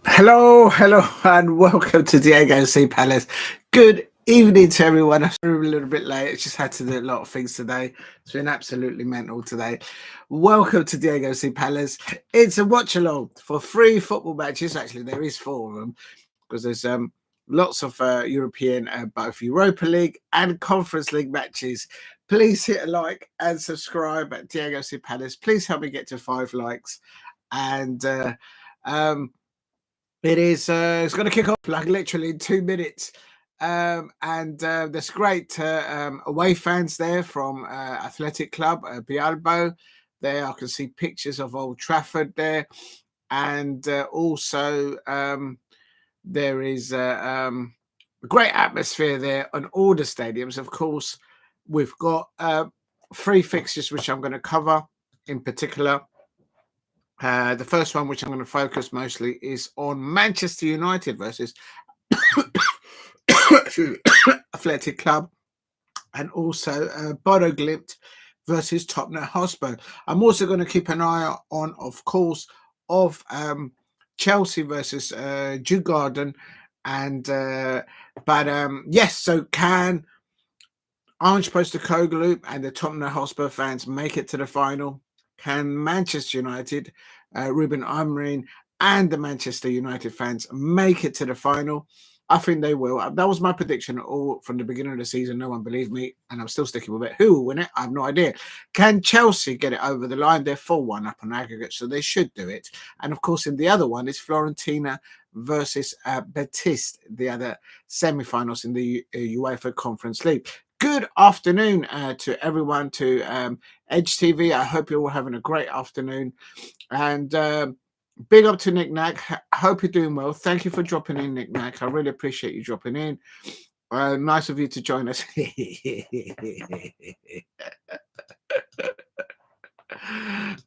Hello, and welcome to Diego C. Palace. Good evening to everyone. I'm sorry I'm a little bit late. I just had to do a lot of things today. It's been absolutely mental today. Welcome to Diego C. Palace. It's a watch along for 3 football matches. Actually, there is 4 of them because there's lots of European, both Europa League and Conference League matches. Please hit a like and subscribe at Diego C. Palace. Please help me get to 5 likes. And it's going to kick off like literally in 2 minutes. There's great away fans there from Athletic Club, Bilbao. There I can see pictures of Old Trafford there. And also there is a great atmosphere there on all the stadiums. Of course, we've got 3 fixtures which I'm going to cover in particular. The first one, which I'm going to focus mostly, is on Manchester United versus Athletic Club, and also Bodo Glimt versus Tottenham Hotspur. I'm also going to keep an eye on, of course, of Chelsea versus Djurgarden, and yes. So can Ange Postecoglou and the Tottenham Hotspur fans make it to the final? Can Manchester United, Ruben Amorim, and the Manchester United fans make it to the final? I think they will. That was my prediction all from the beginning of the season. No one believed me, and I'm still sticking with it. Who will win it? I have no idea. Can Chelsea get it over the line? They're 4-1 up on aggregate, so they should do it. And of course, in the other one is Fiorentina versus Betis, the other semi-finals in the UEFA Conference League. Good afternoon to everyone, to Edge TV. I hope you're all having a great afternoon. And big up to Nick Nack. Hope you're doing well. Thank you for dropping in, Nick Nack. I really appreciate you dropping in. Nice of you to join us.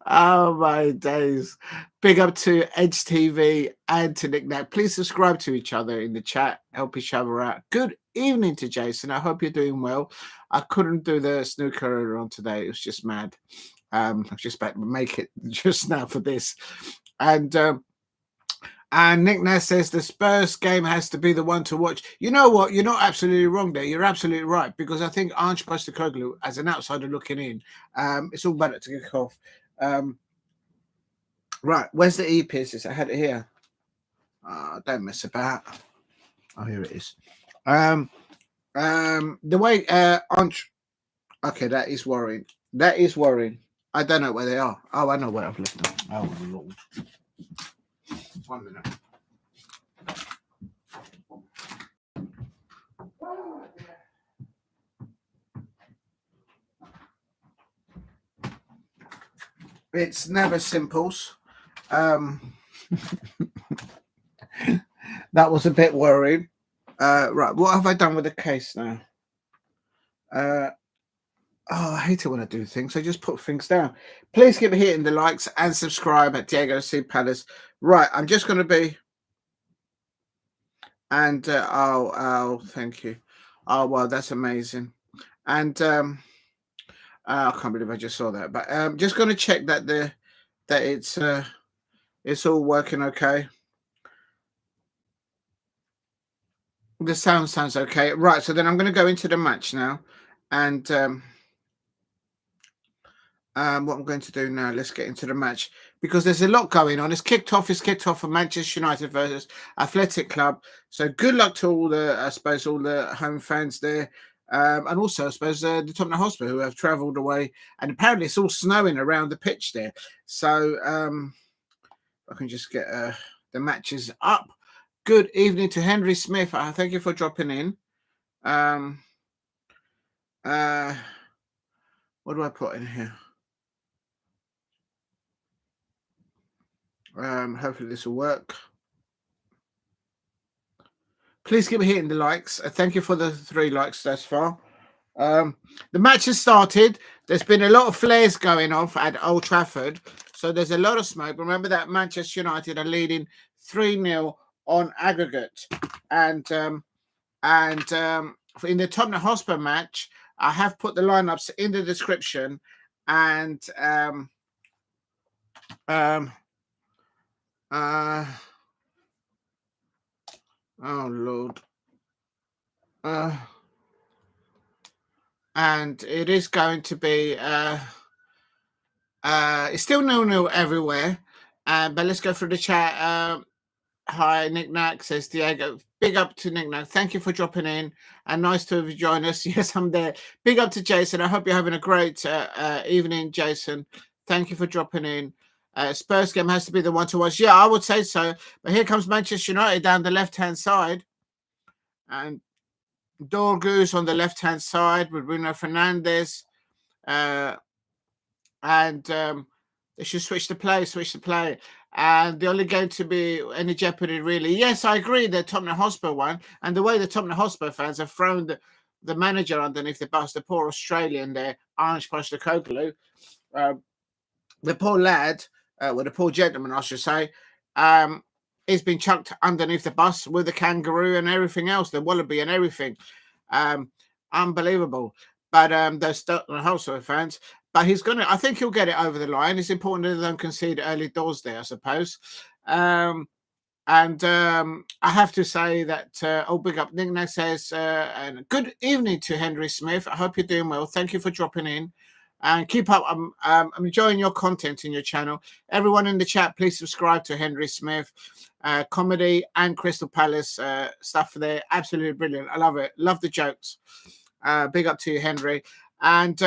Oh my days. Big up to Edge TV and to Nick Nack. Please subscribe to each other in the chat. Help each other out. Good evening to Jason. I hope you're doing well. I couldn't do the snooker earlier on today. It was just mad. I was just about to make it just now for this. And Nick Nass says the Spurs game has to be the one to watch. You know what? You're not absolutely wrong there. You're absolutely right, because I think Ange Postecoglou, as an outsider looking in, it's all about it to kick off. Right, where's the earpieces? I had it here. Don't mess about. Oh, here it is. The way Ange. Okay, that is worrying. That is worrying. I don't know where they are. Oh, I know where I've left them. Oh, Lord. 1 minute. It's never simples. That was a bit worrying. Right, what have I done with the case now? I hate it when I do things. I just put things down. Please keep hitting the likes and subscribe at Diego C. Palace. Right, I'm just going to be... And, thank you. Oh, well, that's amazing. And I can't believe I just saw that. But I'm just going to check that it's all working okay. The sound sounds okay. Right, so then I'm going to go into the match now. And what I'm going to do now, let's get into the match, because there's a lot going on. It's kicked off for Manchester United versus Athletic Club. So good luck to all the home fans there. And also, I suppose, the Tottenham Hotspur, who have travelled away. And apparently it's all snowing around the pitch there. So I can just get the matches up. Good evening to Henry Smith. Thank you for dropping in. What do I put in here? Hopefully this will work. Please keep hitting the likes. Thank you for the 3 likes thus far. The match has started. There's been a lot of flares going off at Old Trafford, so there's a lot of smoke. Remember that Manchester United are leading 3-0 on aggregate, and in the Tottenham Hotspur match, I have put the lineups in the description, and Oh, Lord. And it is going to be... it's still 0-0 everywhere. But let's go through the chat. Hi, Nick Knack, says Diego. Big up to Nick Knack. Thank you for dropping in. And nice to have you join us. Yes, I'm there. Big up to Jason. I hope you're having a great evening, Jason. Thank you for dropping in. Spurs game has to be the one to watch. Yeah, I would say so. But here comes Manchester United down the left-hand side. And Dorgus on the left-hand side with Bruno Fernandes. And they should switch the play. And the only going to be any jeopardy, really. Yes, I agree, the Tottenham Hotspur one. And the way the Tottenham Hotspur fans have thrown the manager underneath the bus, the poor Australian there, Ange Postecoglou, the poor lad, the poor gentleman, I should say, he's been chucked underneath the bus with the kangaroo and everything else, the wallaby and everything. Unbelievable. But those Tottenham Hotspur fans... But I think he'll get it over the line. It's important that they don't concede early doors there, I suppose. I have to say that, big up. Nick says, and good evening to Henry Smith. I hope you're doing well. Thank you for dropping in. And keep up. I'm enjoying your content in your channel. Everyone in the chat, please subscribe to Henry Smith. Comedy and Crystal Palace stuff there. Absolutely brilliant. I love it. Love the jokes. Big up to you, Henry. And...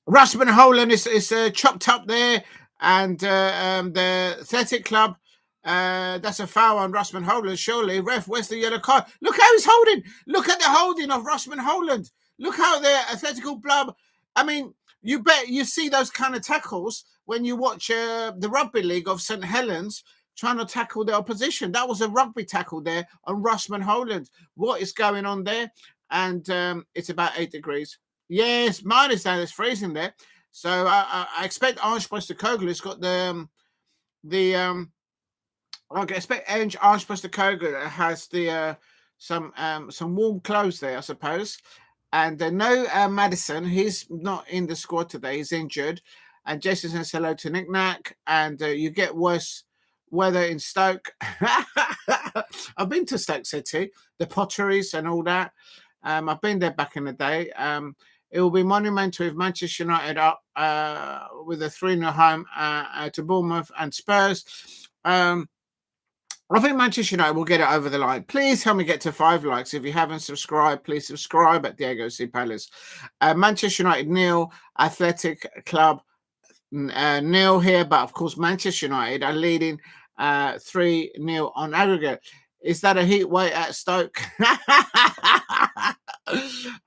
Rasmus Hojlun is chopped up there, and the Athletic Club, that's a foul on Rasmus Hojlun, surely. Ref, where's the yellow card? Look how he's holding. Look at the holding of Rasmus Hojlun. Look how the Athletic Club, I mean, you bet you see those kind of tackles when you watch the Rugby League of St. Helens trying to tackle the opposition. That was a rugby tackle there on Rasmus Hojlun. What is going on there? And it's about 8 degrees. Yes, minus that. It's freezing there. So I expect Ange Postecoglou's got I expect Ange Postecoglou has some warm clothes there, I suppose. And no Madison, he's not in the squad today. He's injured. And Jason says hello to Nick Knack. And you get worse weather in Stoke. I've been to Stoke City, the potteries and all that. I've been there back in the day. It will be monumental if Manchester United up with a 3-0 home to Bournemouth and Spurs. I think Manchester United will get it over the line. Please help me get to 5 likes. If you haven't subscribed, please subscribe at Diego C. Palace. Manchester United 0, Athletic Club 0 here. But, of course, Manchester United are leading 3-0 on aggregate. Is that a heat wave at Stoke?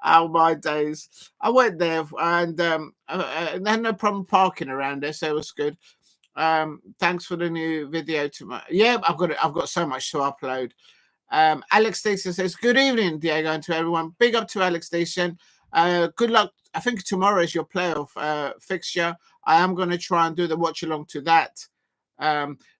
Oh, my days. I went there and I had no problem parking around there, so it was good. Thanks for the new video. I've got so much to upload. Alex Deason says, good evening, Diego, and to everyone. Big up to Alex Deason. Good luck. I think tomorrow is your playoff fixture. I am going to try and do the watch along to that.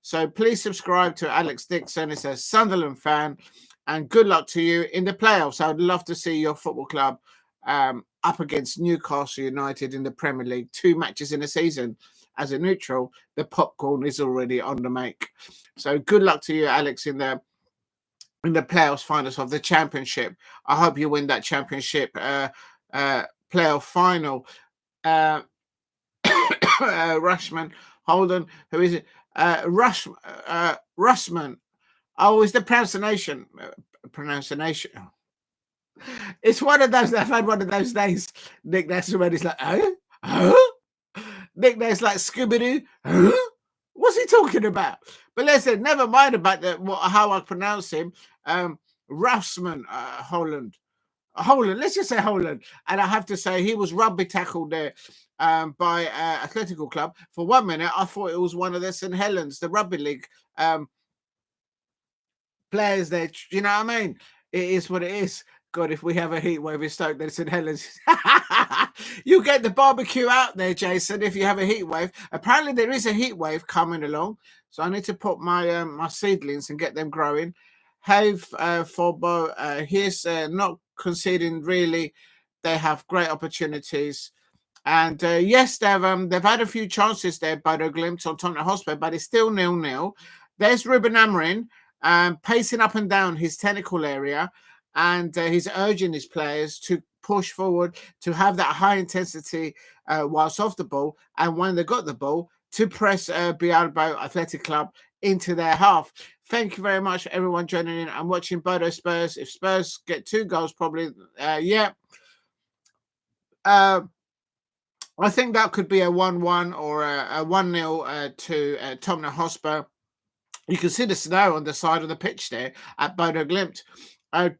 So please subscribe to Alex Dixon. It's a Sunderland fan, and good luck to you in the playoffs. I'd love to see your football club up against Newcastle United in the Premier League. 2 matches in a season. As a neutral, the popcorn is already on the make. So good luck to you, Alex, in the playoffs finals of the championship. I hope you win that championship playoff final. Rushman Holden, who is it? Russman. Oh, is the pronunciation? It's one of those. I've had one of those days. Nick, that's when it's like, oh. Nick, there's like Scooby-Doo. Huh? What's he talking about? But listen, never mind about how I pronounce him. Rasmus Hojlun. Let's just say Hojlun. And I have to say, he was rugby tackled there by Atletico Club. For 1 minute, I thought it was one of the St. Helens, the rugby league players there. You know what I mean? It is what it is. God, if we have a heat wave in Stoke, then St. Helens. You get the barbecue out there, Jason, if you have a heat wave. Apparently, there is a heat wave coming along. So I need to put my my seedlings and get them growing. Have Forbo, he's not conceding really. They have great opportunities. And yes, they've had a few chances there, Bodo Glimt on Tottenham Hotspur, but it's still 0-0. There's Ruben Amorim. pacing up and down his technical area, and he's urging his players to push forward, to have that high intensity whilst off the ball, and when they got the ball, to press Bilbao Athletic Club into their half. Thank you very much for everyone joining in. I'm watching Bodo Spurs. If Spurs get 2 goals, probably, yeah. I think that could be a 1-1 or a 1-0 to Tottenham Hotspur. You can see the snow on the side of the pitch there at Bodo Glimt.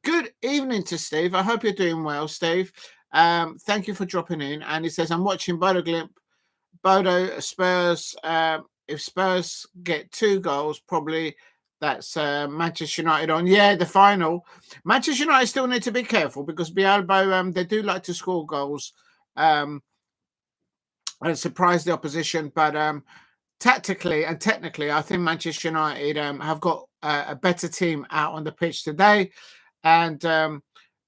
Good evening to Steve. I hope you're doing well, Steve. Thank you for dropping in. And he says, I'm watching Bodo Glimt. Bodo Spurs. If Spurs get 2 goals, probably that's Manchester United on. Yeah, the final. Manchester United still need to be careful because Bilbao, they do like to score goals and surprise the opposition. But tactically and technically, I think Manchester United have got a better team out on the pitch today. And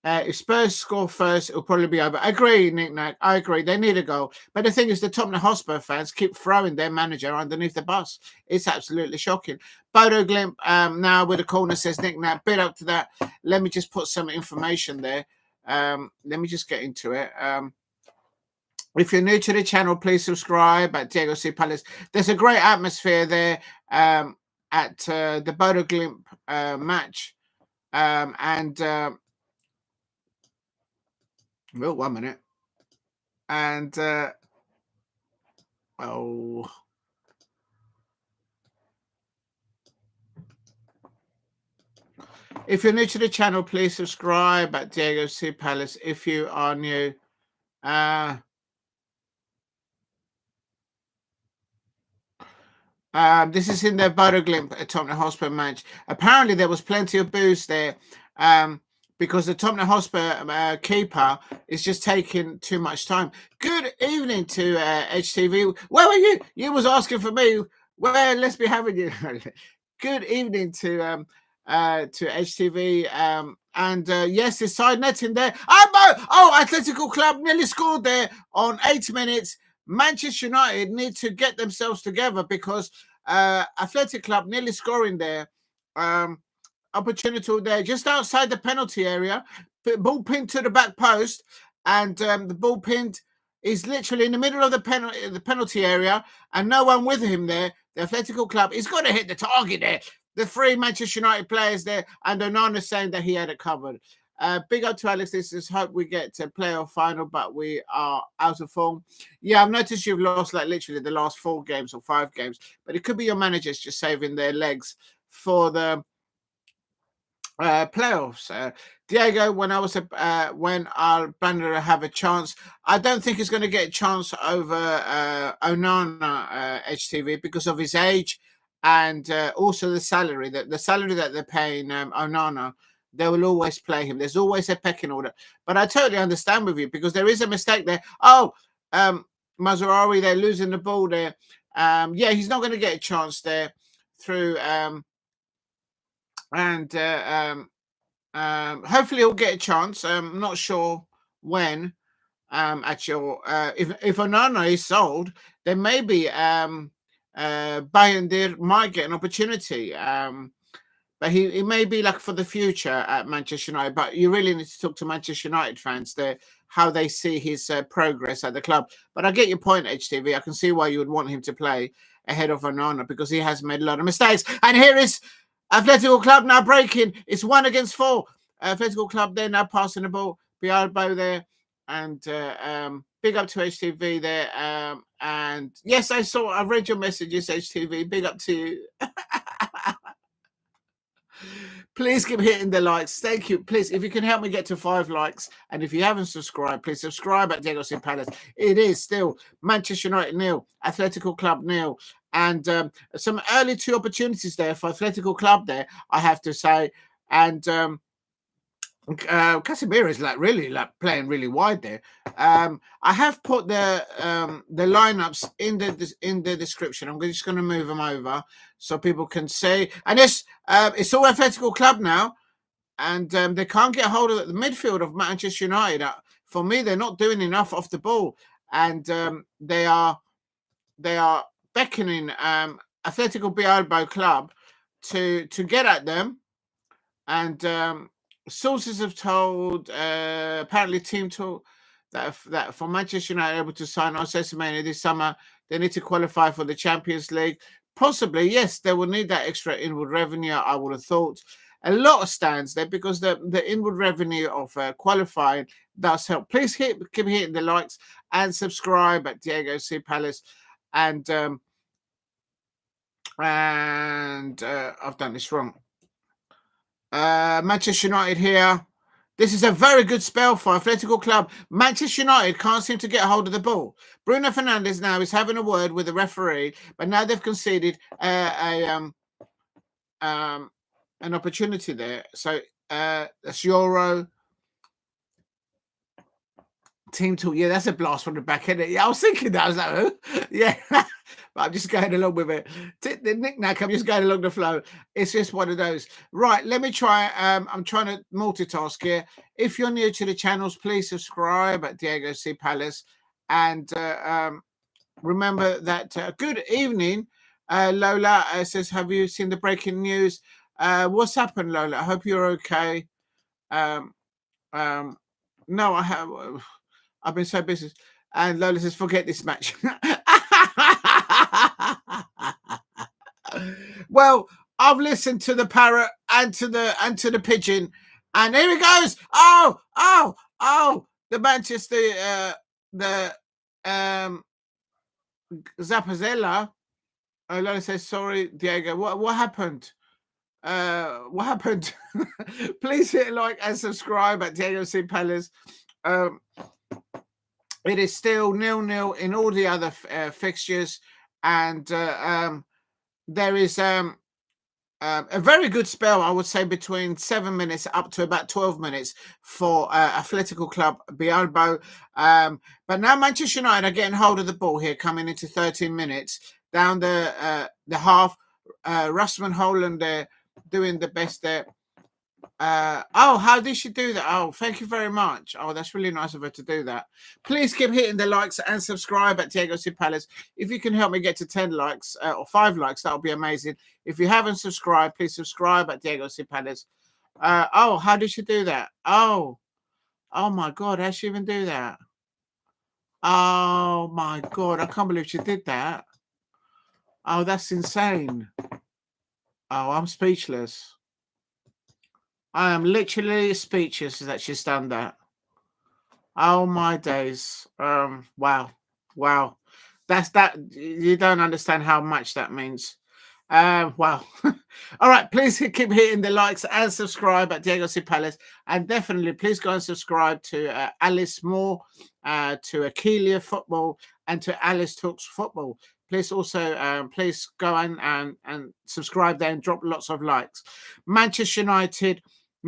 if Spurs score first, it'll probably be over. I agree, Nick Nack. I agree. They need a goal. But the thing is, the Tottenham Hotspur fans keep throwing their manager underneath the bus. It's absolutely shocking. Bodo Glimt now with a corner, says Nick Nack. Bit up to that. Let me just put some information there. Let me just get into it. If you're new to the channel, please subscribe at Diego C. Palace. There's a great atmosphere there at the Bodo Glimt match. Well, 1 minute. And, if you're new to the channel, please subscribe at Diego C. Palace. If you are new, this is in the Bodo Glimt Tottenham Hotspur match. Apparently, there was plenty of booze there because the Tottenham Hotspur keeper is just taking too much time. Good evening to HTV. Where were you? You was asking for me. Where? Let's be having you. Good evening to HTV. And yes, the side netting there. Atletico Club nearly scored there on 8 minutes. Manchester United need to get themselves together because Athletic Club nearly scoring there. Opportunity there just outside the penalty area. Ball pinned to the back post, and the ball pinned is literally in the middle of the penalty area, and no one with him there. The Atletico Club is going to hit the target there. The 3 Manchester United players there, and Onana saying that he had it covered. Big up to Alex. This is hope we get to playoff final, but we are out of form. Yeah, I've noticed you've lost like literally the last 4 games or 5 games, but it could be your managers just saving their legs for the playoffs. Diego, when Albania have a chance, I don't think he's going to get a chance over Onana HTV because of his age and also the salary that they're paying Onana. They will always play him. There's always a pecking order. But I totally understand with you because there is a mistake there. Mazraoui, they're losing the ball there. Yeah, he's not going to get a chance there through. Hopefully he'll get a chance. I'm not sure when. If Onana is sold, then maybe Bayern might get an opportunity. But he may be like for the future at Manchester United. But you really need to talk to Manchester United fans there, how they see his progress at the club. But I get your point, HTV. I can see why you would want him to play ahead of Onana because he has made a lot of mistakes. And here is Atletico Club now breaking. It's 1 against 4. Atletico Club there now passing the ball. Bilbao there. And big up to HTV there. And yes, I read your messages, HTV. Big up to you. Please keep hitting the likes. Thank you. Please, if you can help me get to 5 likes, and if you haven't subscribed, please subscribe at Diego C. Palace. It is still Manchester United 0, Atletico Club 0, and some early 2 opportunities there for Atletico Club there, I have to say. And Casemiro is really playing really wide there. I have put the lineups in the description. I'm just going to move them over so people can see. And it's all Atletico Club now, and they can't get hold of the midfield of Manchester United. For me, they're not doing enough off the ball, and they are beckoning Atletico Bilbao Club to get at them. And sources have told, apparently team talk, that for Manchester United able to sign Osimhen this summer, they need to qualify for the Champions League. Possibly, yes, they will need that extra inward revenue, I would have thought. A lot of stands there because the inward revenue of qualifying does help. Please keep hitting the likes and subscribe at Diego C. Palace. And I've done this wrong. Manchester United here. This is a very good spell for Atletico Club. Manchester United can't seem to get a hold of the ball. Bruno Fernandes now is having a word with the referee, but now they've conceded an opportunity there. So that's Euro. Team talk. Yeah, that's a blast from the back end. Yeah, I was thinking that. I was like, oh, yeah. But I'm just going along with it. The knick-knack, I'm just going along the flow. It's just one of those. Right, let me try. I'm trying to multitask here. If you're new to the channels, please subscribe at Diego C. Palace. And remember that good evening. Lola says, have you seen the breaking news? What's happened, Lola? I hope you're okay. No, I have. I've been so busy. And Lola says, forget this match. Well, I've listened to the parrot and to the pigeon, and here he goes. Oh, the Manchester, the Zappazella. Lola says, sorry, Diego. What happened? What happened? Please hit like and subscribe at Diego C. Palace. It is still 0-0 in all the other fixtures, and there is a very good spell, I would say, between 7 minutes up to about 12 minutes for Atletico Club Bilbao. But now Manchester United are getting hold of the ball here, coming into 13 minutes down the half. Rasmus Hojlun there doing the best there. How did she do that? Oh, thank you very much. Oh, that's really nice of her to do that. Please keep hitting the likes and subscribe at Diego C. Palace. If you can help me get to 10 likes or 5 likes, that would be amazing. If you haven't subscribed, please subscribe at Diego C. Palace. How did she do that? Oh my God, how did she even do that? Oh my God, I can't believe she did that. Oh, that's insane. Oh, I'm speechless. I am literally speechless that she's done that. Oh my days. Wow. That's that. You don't understand how much that means. Wow. All right, please keep hitting the likes and subscribe at Diego C. Palace. And definitely please go and subscribe to Alice Moore, to Aquilia Football, and to Alice Talks Football. Please also please go and subscribe there and drop lots of likes. Manchester United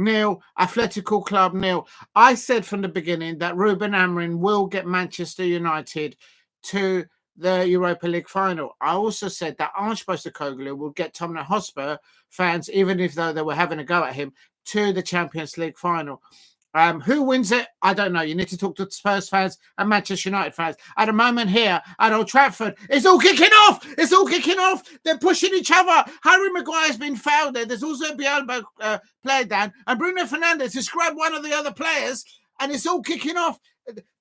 0, Atletico Club 0. I said from the beginning that Ruben Amorim will get Manchester United to the Europa League final. I also said that Ange Postecoglou will get Tottenham Hotspur fans, even if though they were having a go at him, to the Champions League final. Who wins it? I don't know. You need to talk to Spurs fans and Manchester United fans. At the moment here at Old Trafford, it's all kicking off. They're pushing each other. Harry Maguire's been fouled there. There's also a Bilbao player down. And Bruno Fernandes has grabbed one of the other players, and it's all kicking off.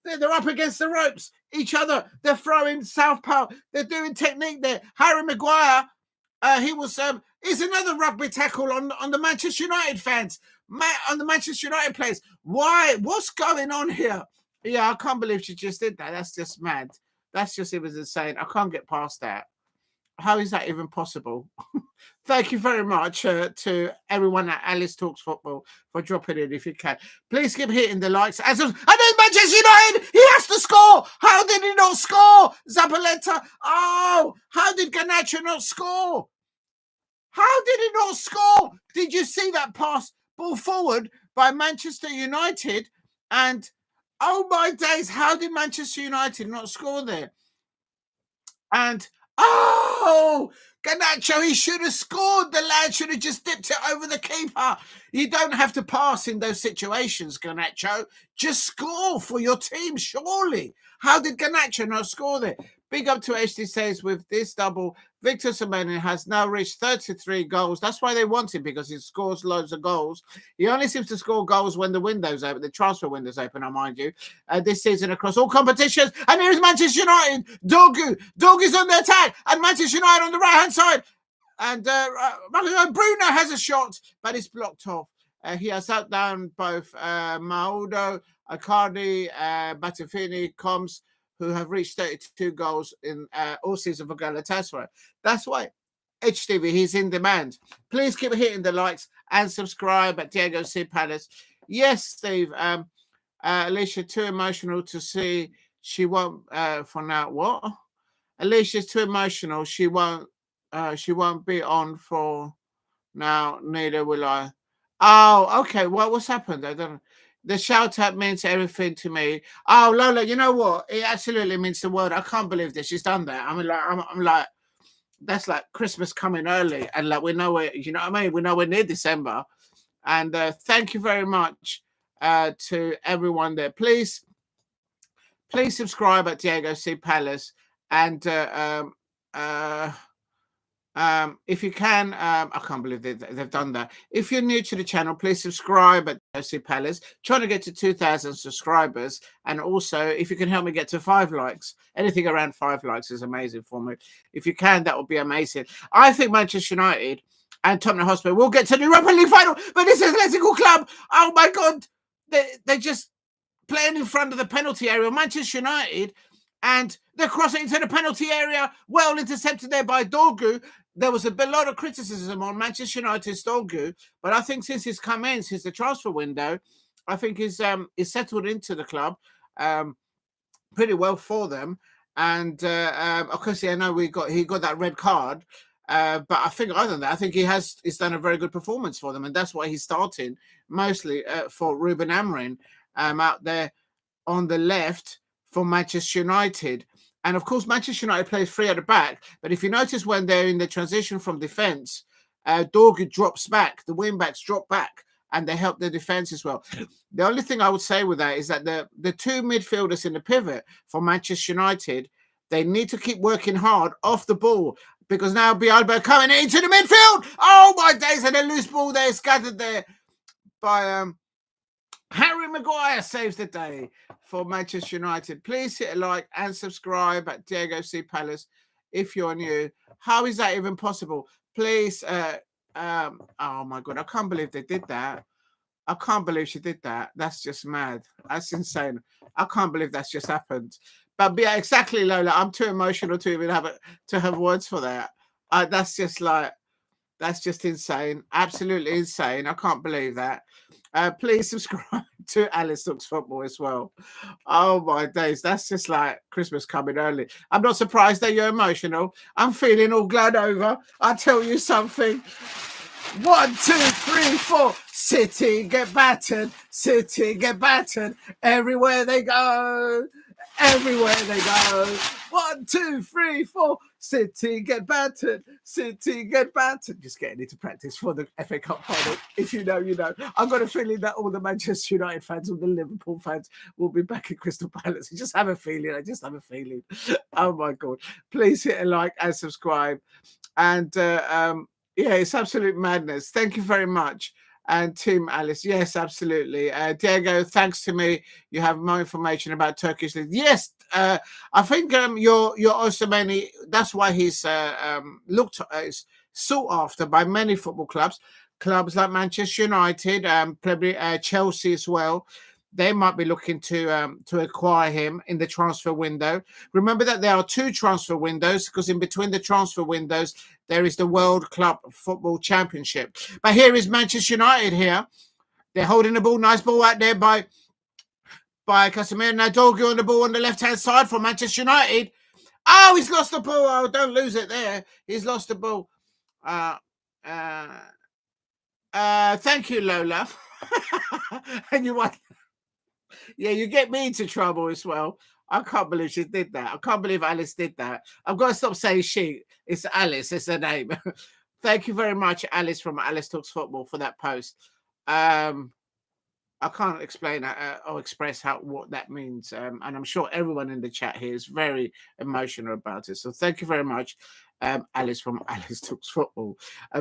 They're up against the ropes. Each other. They're throwing southpaw. They're doing technique there. Harry Maguire, is another rugby tackle on the Manchester United fans. On the Manchester United players. Why? What's going on here? Yeah, I can't believe she just did that. That's just mad. It was insane. I can't get past that. How is that even possible? Thank you very much to everyone at Alice Talks Football for dropping in if you can. Please keep hitting the likes. And then Manchester United, he has to score. How did he not score? Zabaleta. Oh, how did Garnacho not score? How did he not score? Did you see that pass? Ball forward by Manchester United, and oh my days, how did Manchester United not score there? And Garnacho, he should have scored. The lad should have just dipped it over the keeper. You don't have to pass in those situations, Garnacho. Just score for your team, surely. How did Garnacho not score there? Big up to HD says with this double, Victor Osimhen has now reached 33 goals. That's why they want him, because he scores loads of goals. He only seems to score goals when the window's open, the transfer window's open, I mind you, this season across all competitions. And here's Manchester United. Dogu's on the attack, and Manchester United on the right-hand side. And Bruno has a shot, but it's blocked off. He has outdone both Bodo, Icardi, Batafini, Combs, who have reached 32 goals in all season for Galatasaray. That's why HTV, he's in demand. Please keep hitting the likes and subscribe at Diego C. Palace. Yes, Steve. Alicia, too emotional to see. She won't for now. What? Alicia's too emotional. She won't be on for now. Neither will I. Oh, okay. What's happened? I don't know. The shout out means everything to me. Oh, Lola, you know what? It absolutely means the world. I can't believe that she's done that. I mean, I'm like, that's like Christmas coming early, and like we know we're, you know what I mean? We know we're near December, and thank you very much to everyone there. Please subscribe at Diego C. Palace, and if you can, I can't believe they've done that. If you're new to the channel, please subscribe at OC Palace. Trying to get to 2,000 subscribers. And also, if you can help me get to 5 likes, anything around 5 likes is amazing for me. If you can, that would be amazing. I think Manchester United and Tottenham Hotspur will get to the Europa League final. But this Atletico club, oh my God, they're just playing in front of the penalty area. Manchester United, and they're crossing into the penalty area, well intercepted there by Dorgu. There was a lot of criticism on Manchester United's Dorgu, but I think since he's come in, since the transfer window, I think he's settled into the club pretty well for them. And of course, I know he got that red card, but I think other than that, I think he's done a very good performance for them, and that's why he's starting mostly for Ruben Amorim out there on the left for Manchester United. And of course, Manchester United plays 3 at the back. But if you notice when they're in the transition from defence, Dorgu drops back, the wing backs drop back, and they help the defence as well. The only thing I would say with that is that the 2 midfielders in the pivot for Manchester United, they need to keep working hard off the ball, because now Bilbao coming into the midfield. Oh my days, and a loose ball there scattered there by Harry Maguire saves the day for Manchester United. Please hit a like and subscribe at Diego C. Palace if you're new. How is that even possible? Please, oh my God, I can't believe they did that. I can't believe she did that. That's just mad. That's insane. I can't believe that's just happened. But yeah, exactly, Lola. I'm too emotional to even have words for that. That's just insane. Absolutely insane. I can't believe that. Please subscribe to Alice Talks Football as well. Oh my days, that's just like Christmas coming early. I'm not surprised that you're emotional. I'm feeling all glad over. I'll tell you something. 1, 2, 3, 4. City get battered. City get battered. Everywhere they go. Everywhere they go. 1, 2, 3, 4. City get battered. City get battered. Just getting into practice for the FA Cup final. If you know, you know. I've got a feeling that all the Manchester United fans, all the Liverpool fans will be back at Crystal Palace. I just have a feeling. Oh my God. Please hit a like and subscribe. And yeah, it's absolute madness. Thank you very much. And Team Alice, yes, absolutely. Diego, thanks to me, you have more information about Turkish League. Yes, I think you're also many. That's why he's looked sought after by many football clubs like Manchester United, probably Chelsea as well. They might be looking to acquire him in the transfer window. Remember that there are 2 transfer windows, because in between the transfer windows, there is the World Club Football Championship. But here is Manchester United here. They're holding the ball. Nice ball out there by Casemiro. Now Dorgu on the ball on the left-hand side for Manchester United. Oh, he's lost the ball. Oh, don't lose it there. He's lost the ball. Thank you, Lola. And you want... Yeah, you get me into trouble as well. I can't believe she did that. I can't believe Alice did that. I've got to stop saying she. It's Alice. It's her name. Thank you very much, Alice from Alice Talks Football, for that post. I can't explain or express what that means. And I'm sure everyone in the chat here is very emotional about it. So thank you very much, Alice from Alice Talks Football.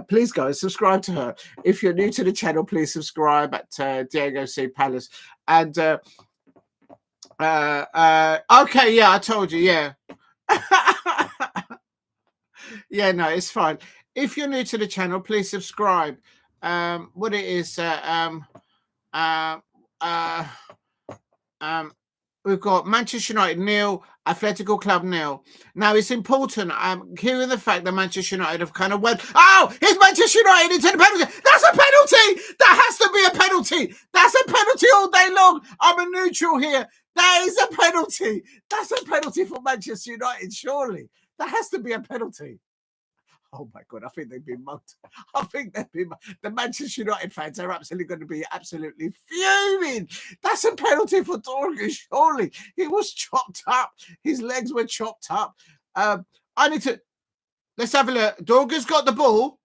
Please go and subscribe to her. If you're new to the channel, please subscribe at Diego C. Palace. And okay, yeah, I told you, yeah. Yeah, no, it's fine. If you're new to the channel, please subscribe. What it is, we've got Manchester United 0, Atletico Club 0. Now it's important. Hearing the fact that Manchester United have kind of went, oh, it's Manchester United into the penalty. That's a penalty. That has to be a penalty. That's a penalty all day long. I'm a neutral here. That is a penalty. That's a penalty for Manchester United. Surely that has to be a penalty. Oh my God, I think they've been mugged. I think they've been mugged. The Manchester United fans are absolutely going to be absolutely fuming. That's a penalty for Dorgu, surely. He was chopped up. His legs were chopped up. Let's have a look. Dorgu's got the ball.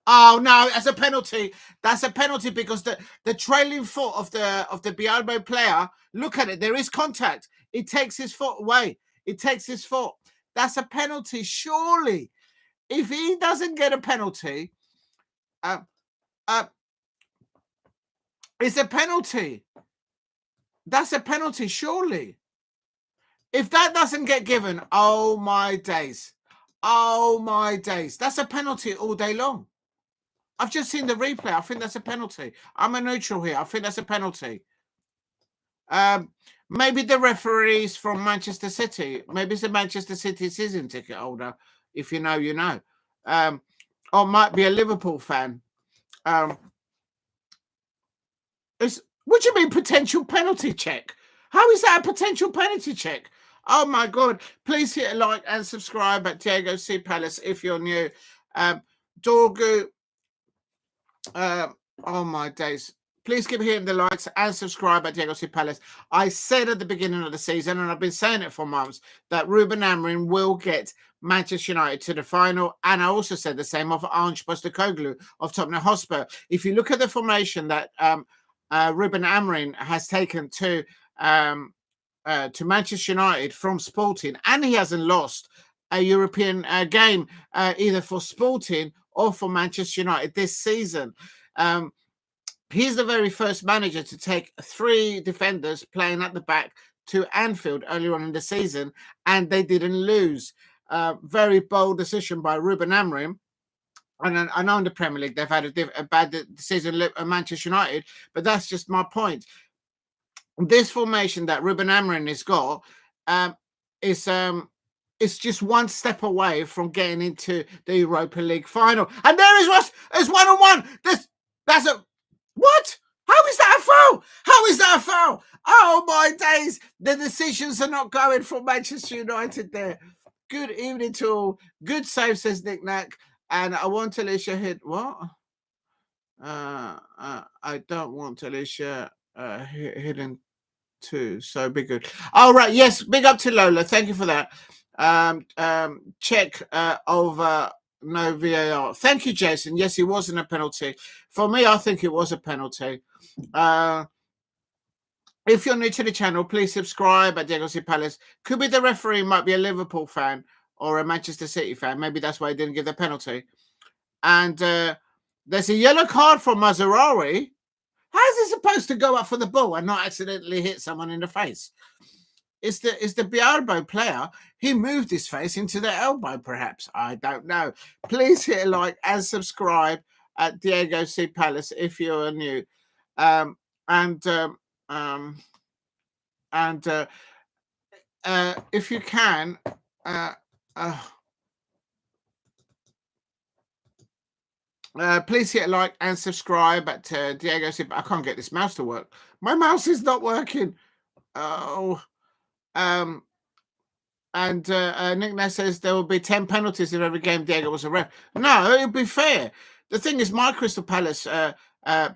Oh no, that's a penalty. That's a penalty because the trailing foot of the Bilbao player, look at it, there is contact. It takes his foot away. It takes his foot. That's a penalty, surely. If he doesn't get a penalty, it's a penalty. That's a penalty, surely. If that doesn't get given, oh my days. Oh my days. That's a penalty all day long. I've just seen the replay. I think that's a penalty. I'm a neutral here. I think that's a penalty. Maybe the referees from Manchester City. Maybe it's a Manchester City season ticket holder. If you know, you know. Or might be a Liverpool fan. What do you mean potential penalty check? How is that a potential penalty check? Oh my God. Please hit a like and subscribe at Diego C. Palace if you're new. Dorgu. Oh my days. Please keep hitting the likes and subscribe at Diego C. Palace. I said at the beginning of the season, and I've been saying it for months, that Ruben Amorim will get Manchester United to the final. And I also said the same of Ange Postecoglou of Tottenham Hotspur. If you look at the formation that Ruben Amorim has taken to Manchester United from Sporting, and he hasn't lost a European game either for Sporting or for Manchester United this season. He's the very first manager to take 3 defenders playing at the back to Anfield earlier on in the season, and they didn't lose. Very bold decision by Ruben Amorim. And I know in the Premier League they've had a bad season at Manchester United, but that's just my point. This formation that Ruben Amorim has got is just one step away from getting into the Europa League final. And there is Ross. It's 1-on-1. That's a what? How is that a foul? How is that a foul? Oh my days! The decisions are not going for Manchester United there. Good evening to all. Good save, says Nick Nack. And I want Alicia hit what? I don't want Alicia hidden too. So be good. All right. Yes. Big up to Lola. Thank you for that. Check over no VAR. Thank you, Jason. Yes, it wasn't a penalty. For me, I think it was a penalty. If you're new to the channel, please subscribe at Diego C. Palace. Could be the referee might be a Liverpool fan or a Manchester City fan. Maybe that's why he didn't give the penalty. And there's a yellow card for Mazraoui. How is he supposed to go up for the ball and not accidentally hit someone in the face? It's the Bilbao player. He moved his face into the elbow, perhaps. I don't know. Please hit a like and subscribe at Diego C. Palace if you're new. If you can, please hit a like and subscribe at Diego C. I can't get this mouse to work. My mouse is not working. Oh. Nick Ness says there will be 10 penalties if every game Diego was a ref. No, it would be fair. The thing is, my Crystal Palace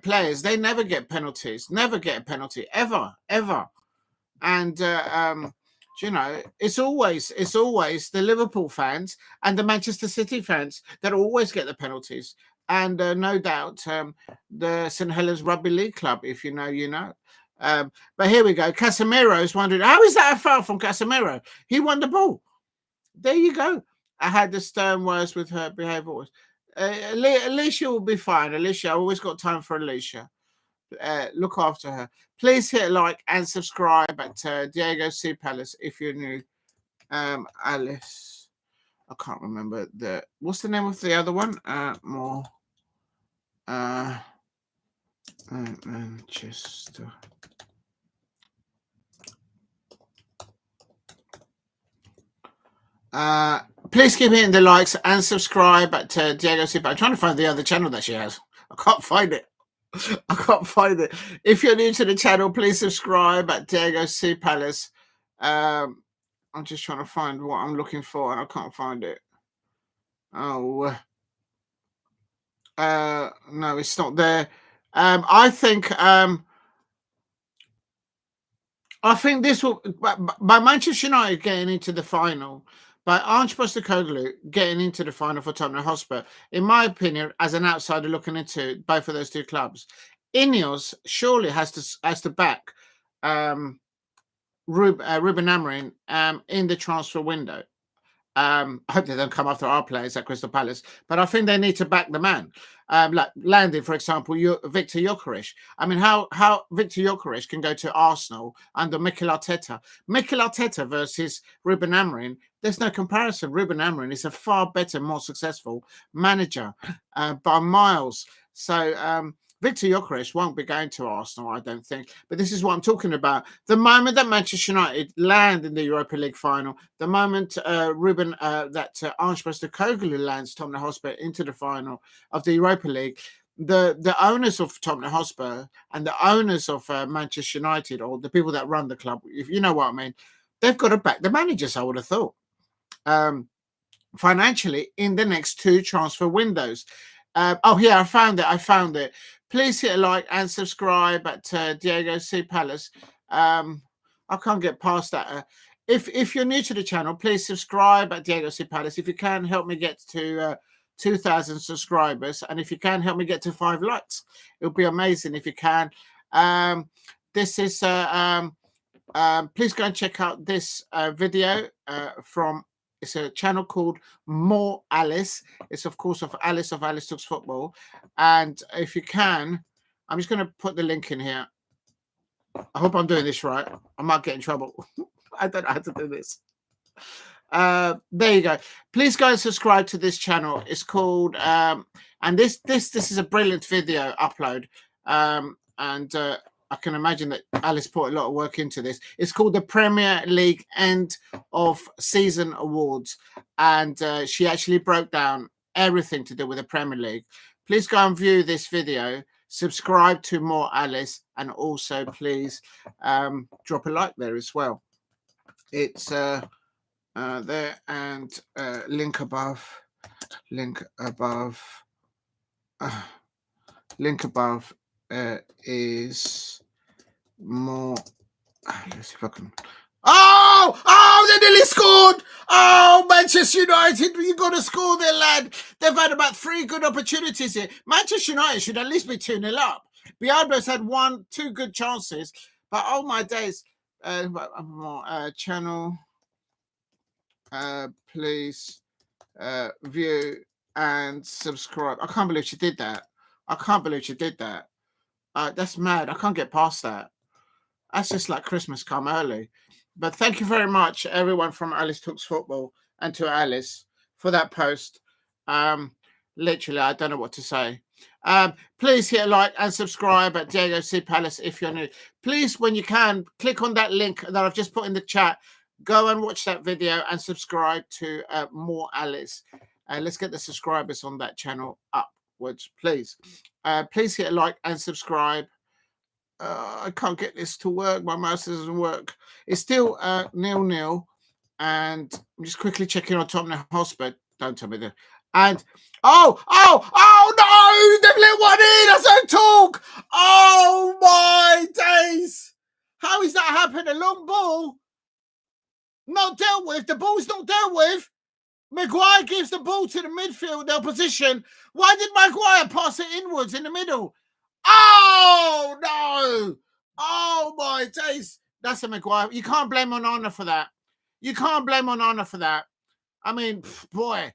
players, they never get penalties. Never get a penalty. Ever. And you know, it's always the Liverpool fans and the Manchester City fans that always get the penalties. and no doubt the St Helens Rugby League Club. If you know, you know. But here we go. Casemiro's wondering, how is that a foul from Casemiro? He won the ball. There you go. I had the stern words with her behaviour. Alicia will be fine. Alicia, I always got time for Alicia. Look after her. Please hit like and subscribe at Diego C. Palace if you're new. Alice, I can't remember what's the name of the other one? More. Manchester. Please keep hitting the likes and subscribe at Diego C. Palace. I'm trying to find the other channel that she has. I can't find it. I can't find it. If you're new to the channel, please subscribe at Diego C. Palace. I'm just trying to find what I'm looking for and I can't find it. Oh, no, it's not there. I think this will, by Manchester United getting into the final, by Ange Postecoglou getting into the final for Tottenham Hotspur, in my opinion, as an outsider looking into both of those two clubs, Ineos surely has to back Ruben Amorim in the transfer window. I hope they don't come after our players at Crystal Palace, but I think they need to back the man. Like landing, for example, Victor Gyökeres. I mean, how Victor Gyökeres can go to Arsenal under Mikel Arteta. Mikel Arteta versus Ruben Amorim, there's no comparison. Ruben Amorim is a far better, more successful manager by miles. So Victor Gyökeres won't be going to Arsenal, I don't think. But this is what I'm talking about. The moment that Manchester United land in the Europa League final, the moment that Ange Postecoglou lands Tottenham Hotspur into the final of the Europa League, the owners of Tottenham Hotspur and the owners of Manchester United, or the people that run the club, if you know what I mean, they've got to back the managers, I would have thought, financially in the next two transfer windows. Here, I found it. Please hit a like and subscribe at Diego C. Palace. I can't get past that. If you're new to the channel, please subscribe at Diego C. Palace. If you can, help me get to 2,000 subscribers. And if you can, help me get to 5 likes. It would be amazing if you can. This is... please go and check out this video from... It's a channel called More Alice. It's, of course, of Alice Talks Football. And if you can, I'm just going to put the link in here. I hope I'm doing this right. I might get in trouble. I don't know how to do this. There you go. Please go and subscribe to this channel. It's called... and this is a brilliant video upload. I can imagine that Alice put a lot of work into this. It's called the Premier League End of Season Awards. And she actually broke down everything to do with the Premier League. Please go and view this video. Subscribe to More Alice. And also, please drop a like there as well. It's there and link above. Link above. Link above is more. Let's see if I can. Oh, they nearly scored. Oh, Manchester United, you got to score there, lad. They've had about 3 good opportunities here. Manchester United should at least be 2-0 up. Bialbo's had 2 good chances, but oh my days. Channel, please view and subscribe. I can't believe she did that. That's mad. I can't get past that. That's just like Christmas come early. But thank you very much, everyone from Alice Talks Football and to Alice for that post. Literally, I don't know what to say. Please hit a like and subscribe at Diego C. Palace if you're new. Please, when you can, click on that link that I've just put in the chat. Go and watch that video and subscribe to More Alice. Let's get the subscribers on that channel upwards, please. Please hit a like and subscribe. I can't get this to work. My mouse doesn't work. It's still 0-0. And I'm just quickly checking on Tottenham Hotspur. Don't tell me that. And oh no! They've let one in. I don't talk. Oh my days! How is that happening? A long ball, not dealt with. The ball's not dealt with. Maguire gives the ball to the midfield, the opposition. Why did Maguire pass it inwards in the middle? Oh, no. Oh, my days. That's a Maguire. You can't blame Onana for that. You can't blame Onana for that. I mean, boy,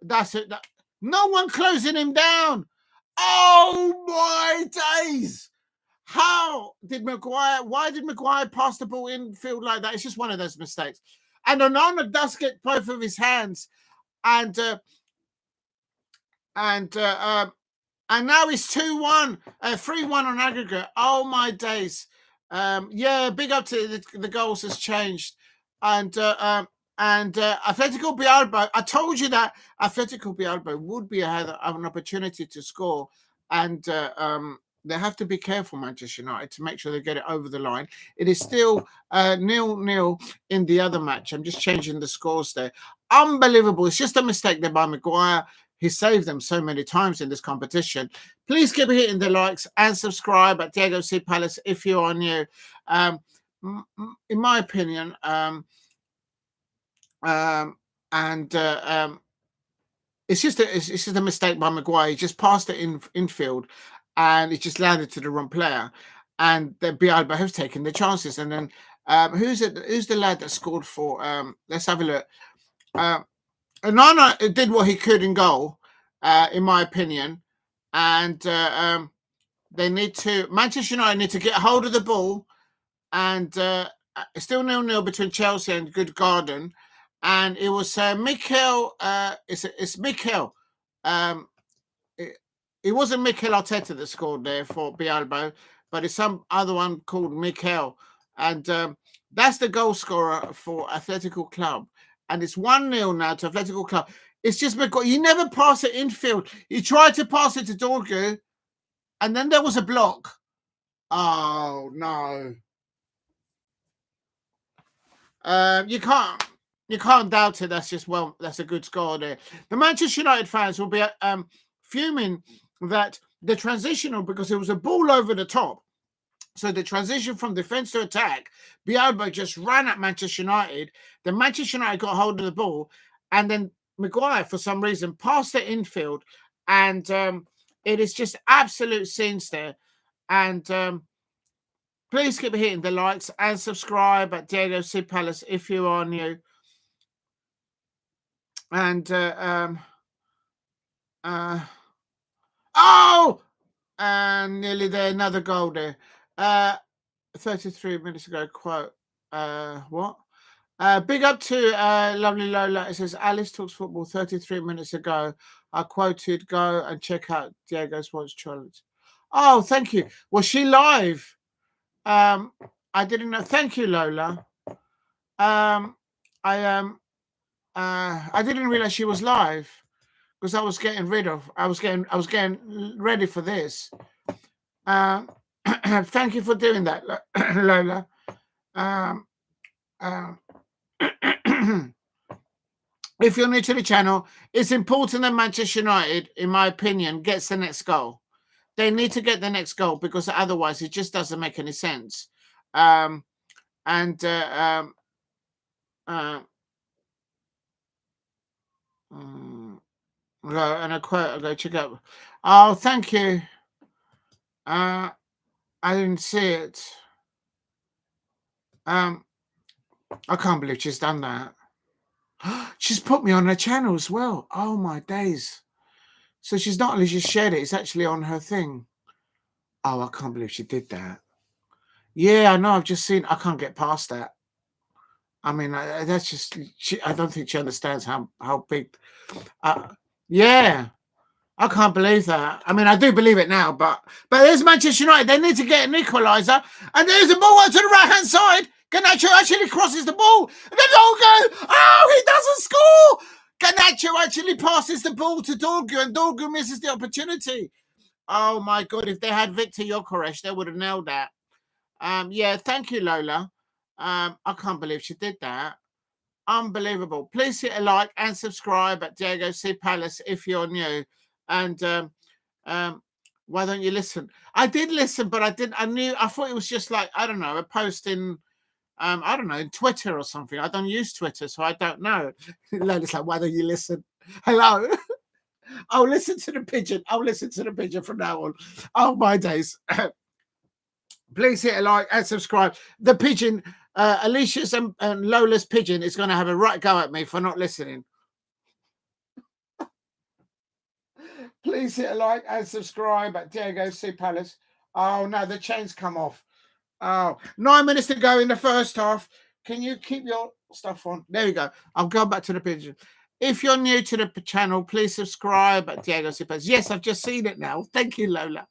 that's it. No one closing him down. Oh, my days. How did Maguire, why did Maguire pass the ball infield like that? It's just one of those mistakes. And Onana does get both of his hands. And now it's 2-1, 3-1 on aggregate. Oh my days! Yeah, big up to the goals has changed, and Atletico Bilbao. I told you that Atletico Bilbao would be had an opportunity to score, and they have to be careful, Manchester United, to make sure they get it over the line. It is still 0-0 in the other match. I'm just changing the scores there. Unbelievable! It's just a mistake there by Maguire. He saved them so many times in this competition. Please keep hitting the likes and subscribe at Diego C. Palace if you are new. In my opinion, it's just a mistake by Maguire. He just passed it infield, and it just landed to the wrong player. And the Bilbao have taken the chances. And then who's the lad that scored for? Let's have a look. Onana did what he could in goal, in my opinion, and Manchester United need to get hold of the ball, and it's still 0-0 between Chelsea and Djurgarden, and it was Mikel. It's Mikel. It wasn't Mikel Arteta that scored there for Bilbao, but it's some other one called Mikel, and that's the goal scorer for Atletico Club. And it's 1-0 now to Atletico Club. It's just because you never pass it infield. You tried to pass it to Dorgu, and then there was a block. Oh no! You can't doubt it. That's a good score there. The Manchester United fans will be fuming that the transitional, because it was a ball over the top. So the transition from defence to attack, Bilbao just ran at Manchester United. Then Manchester United got hold of the ball, and then Maguire, for some reason, passed the infield, and it is just absolute scenes there. And please keep hitting the likes and subscribe at Diego C. Palace if you are new. And nearly there, another goal there. 33 minutes ago, quote, what? Big up to lovely Lola. It says, Alice talks football 33 minutes ago. I quoted, go and check out Diego's Watch Challenge. Oh, thank you. Was she live? I didn't know. Thank you, Lola. I didn't realize she was live because I was getting ready for this. Thank you for doing that, Lola. If you're new to the channel, it's important that Manchester United, in my opinion, gets the next goal. They need to get the next goal because otherwise it just doesn't make any sense. And a quote, I'll go check out. Oh, thank you. I didn't see it. I can't believe she's done that. She's put me on her channel as well. Oh my days. So she's not only just shared it, it's actually on her thing. Oh, I can't believe she did that. Yeah, I know. I've just seen. I can't get past that. I mean, that's just. I don't think she understands how big. Yeah, I can't believe that. I mean, I do believe it now, but there's Manchester United. They need to get an equaliser, and there's a ball out to the right hand side. Garnacho actually crosses the ball, and then Dorgu. Oh, he doesn't score. Garnacho actually passes the ball to Dorgu, and Dorgu misses the opportunity. Oh my God! If they had Victor Gyökeres, they would have nailed that. Yeah, thank you, Lola. I can't believe she did that. Unbelievable. Please hit a like and subscribe at Diego C. Palace if you're new. And why don't you listen? I did listen, but I thought it was just like, I don't know, a post in I don't know, Twitter or something. I don't use Twitter, so I don't know. Lola's like, why don't you listen? Hello. I'll listen to the pigeon. I'll listen to the pigeon from now on. Oh, my days. Please hit a like and subscribe. The pigeon, Alicia's and Lola's pigeon is going to have a right go at me for not listening. Please hit a like and subscribe at Diego C. Palace. Oh, no, the chain's come off. Oh, 9 minutes to go in the first half. Can you keep your stuff on? There you go. I'll go back to the pigeon. If you're new to the channel, please subscribe at Diego C. Palace. Yes, I've just seen it now. Thank you, Lola.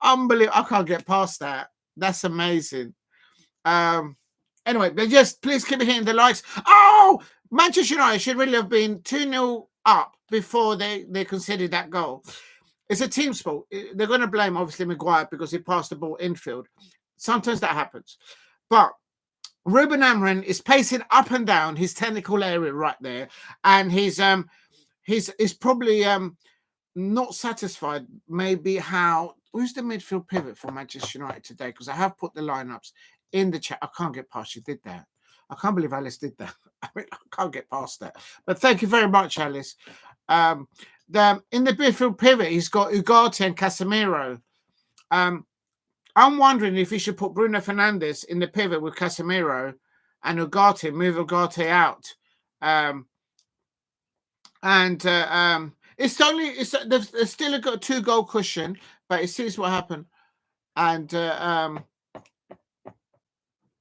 Unbelievable. I can't get past that. That's amazing. Anyway, but just please keep hitting the likes. Oh, Manchester United should really have been 2-0 up before they considered that goal. It's a team sport. They're going to blame, obviously, Maguire because he passed the ball infield. Sometimes that happens. But Ruben Amorim is pacing up and down his technical area right there. And he's probably not satisfied maybe how... Who's the midfield pivot for Manchester United today? Because I have put the lineups in the chat. I can't get past you did that. I can't believe Alice did that. I mean, I can't get past that. But thank you very much, Alice. In the midfield pivot, he's got Ugarte and Casemiro. I'm wondering if he should put Bruno Fernandes in the pivot with Casemiro and Ugarte, move Ugarte out. It's only they've still got a 2-goal cushion, but it sees what happened. And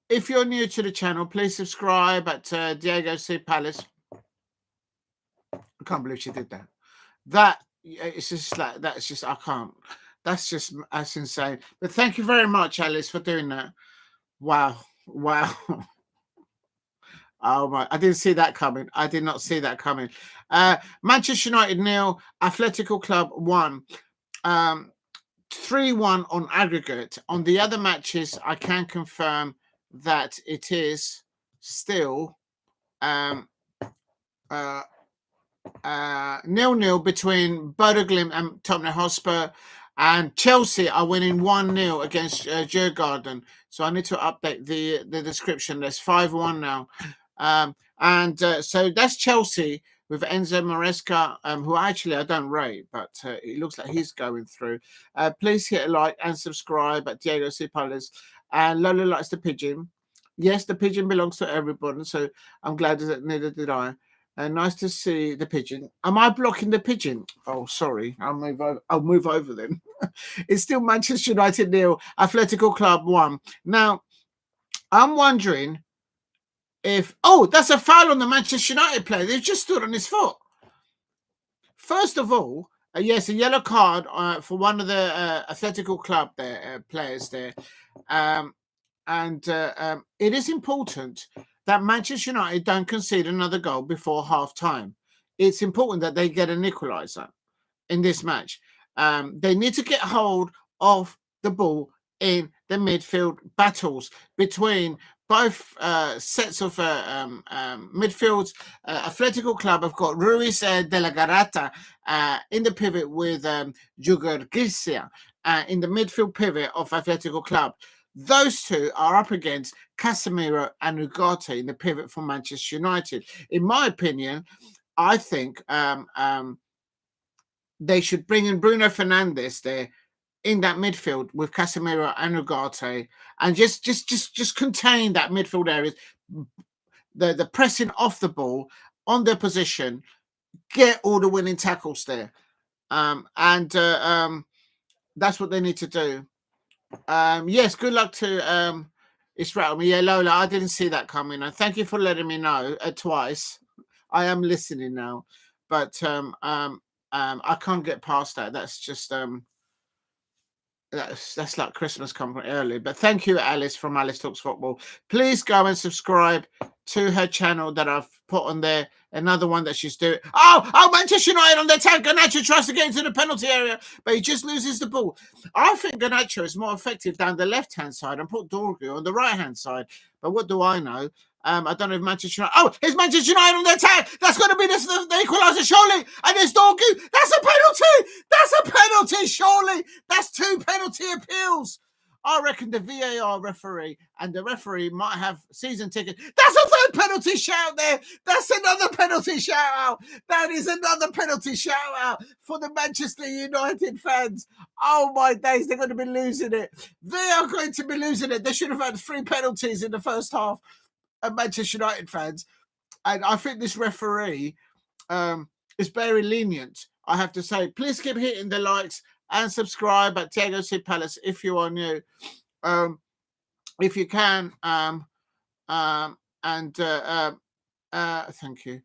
if you're new to the channel, please subscribe at Diego C. Palace. I can't believe she did that. It's just like that's just I can't. That's insane. But thank you very much, Alice, for doing that. Wow. Oh my! I didn't see that coming. I did not see that coming. Manchester United 0, Atletico Club 1. 3-1 on aggregate. On the other matches, I can confirm that it is still 0-0 between Bodo Glimt and Tottenham Hotspur, and Chelsea are winning 1-0 against Djurgarden. So I need to update the description. There's 5-1 now. So that's Chelsea with Enzo Maresca, who actually I don't rate, but it looks like he's going through. Please hit a like and subscribe at Diego C. Palace. And Lola likes the pigeon. Yes, the pigeon belongs to everybody, so I'm glad that neither did I. Nice to see the pigeon. Am I blocking the pigeon? Oh, sorry. I'll move over then. It's still Manchester United 0, Atletico Club 1. Now, I'm wondering if... Oh, that's a foul on the Manchester United player. They've just stood on his foot. First of all, yes, a yellow card for one of the Atletico Club players there. It is important that Manchester United don't concede another goal before half-time. It's important that they get an equaliser in this match. They need to get hold of the ball in the midfield battles between both sets of midfields. Atletico Club have got Ruíz de la Galarreta in the pivot with Jauregizar in the midfield pivot of Atletico Club. Those two are up against Casemiro and Ugarte in the pivot for Manchester United. In my opinion, I think they should bring in Bruno Fernandes there in that midfield with Casemiro and Ugarte, and just contain that midfield area, the pressing off the ball on their position, get all the winning tackles there, that's what they need to do. Yes, good luck to Israel. Yeah, Lola, I didn't see that coming. And thank you for letting me know twice. I am listening now, but I can't get past that. That's just that's like Christmas coming early. But thank you, Alice from Alice Talks Football. Please go and subscribe to her channel that I've put on there. Another one that she's doing. Oh, Manchester United on the attack. Garnacho tries to get into the penalty area, but he just loses the ball. I think Garnacho is more effective down the left-hand side and put Dorgu on the right-hand side. But what do I know? I don't know if Manchester United... Oh, it's Manchester United on the attack. That's going to be the equaliser, surely. And there's Dorgu. That's a penalty. That's a penalty, surely. That's 2 penalty appeals. I reckon the VAR referee and the referee might have season ticket. That's a third penalty shout there. That's another penalty shout out. That is another penalty shout out for the Manchester United fans. Oh my days, they're going to be losing it. They are going to be losing it. They should have had 3 penalties in the first half of Manchester United fans. And I think this referee is very lenient, I have to say. Please keep hitting the likes and subscribe at Diego C. Palace if you are new. If you can. Thank you.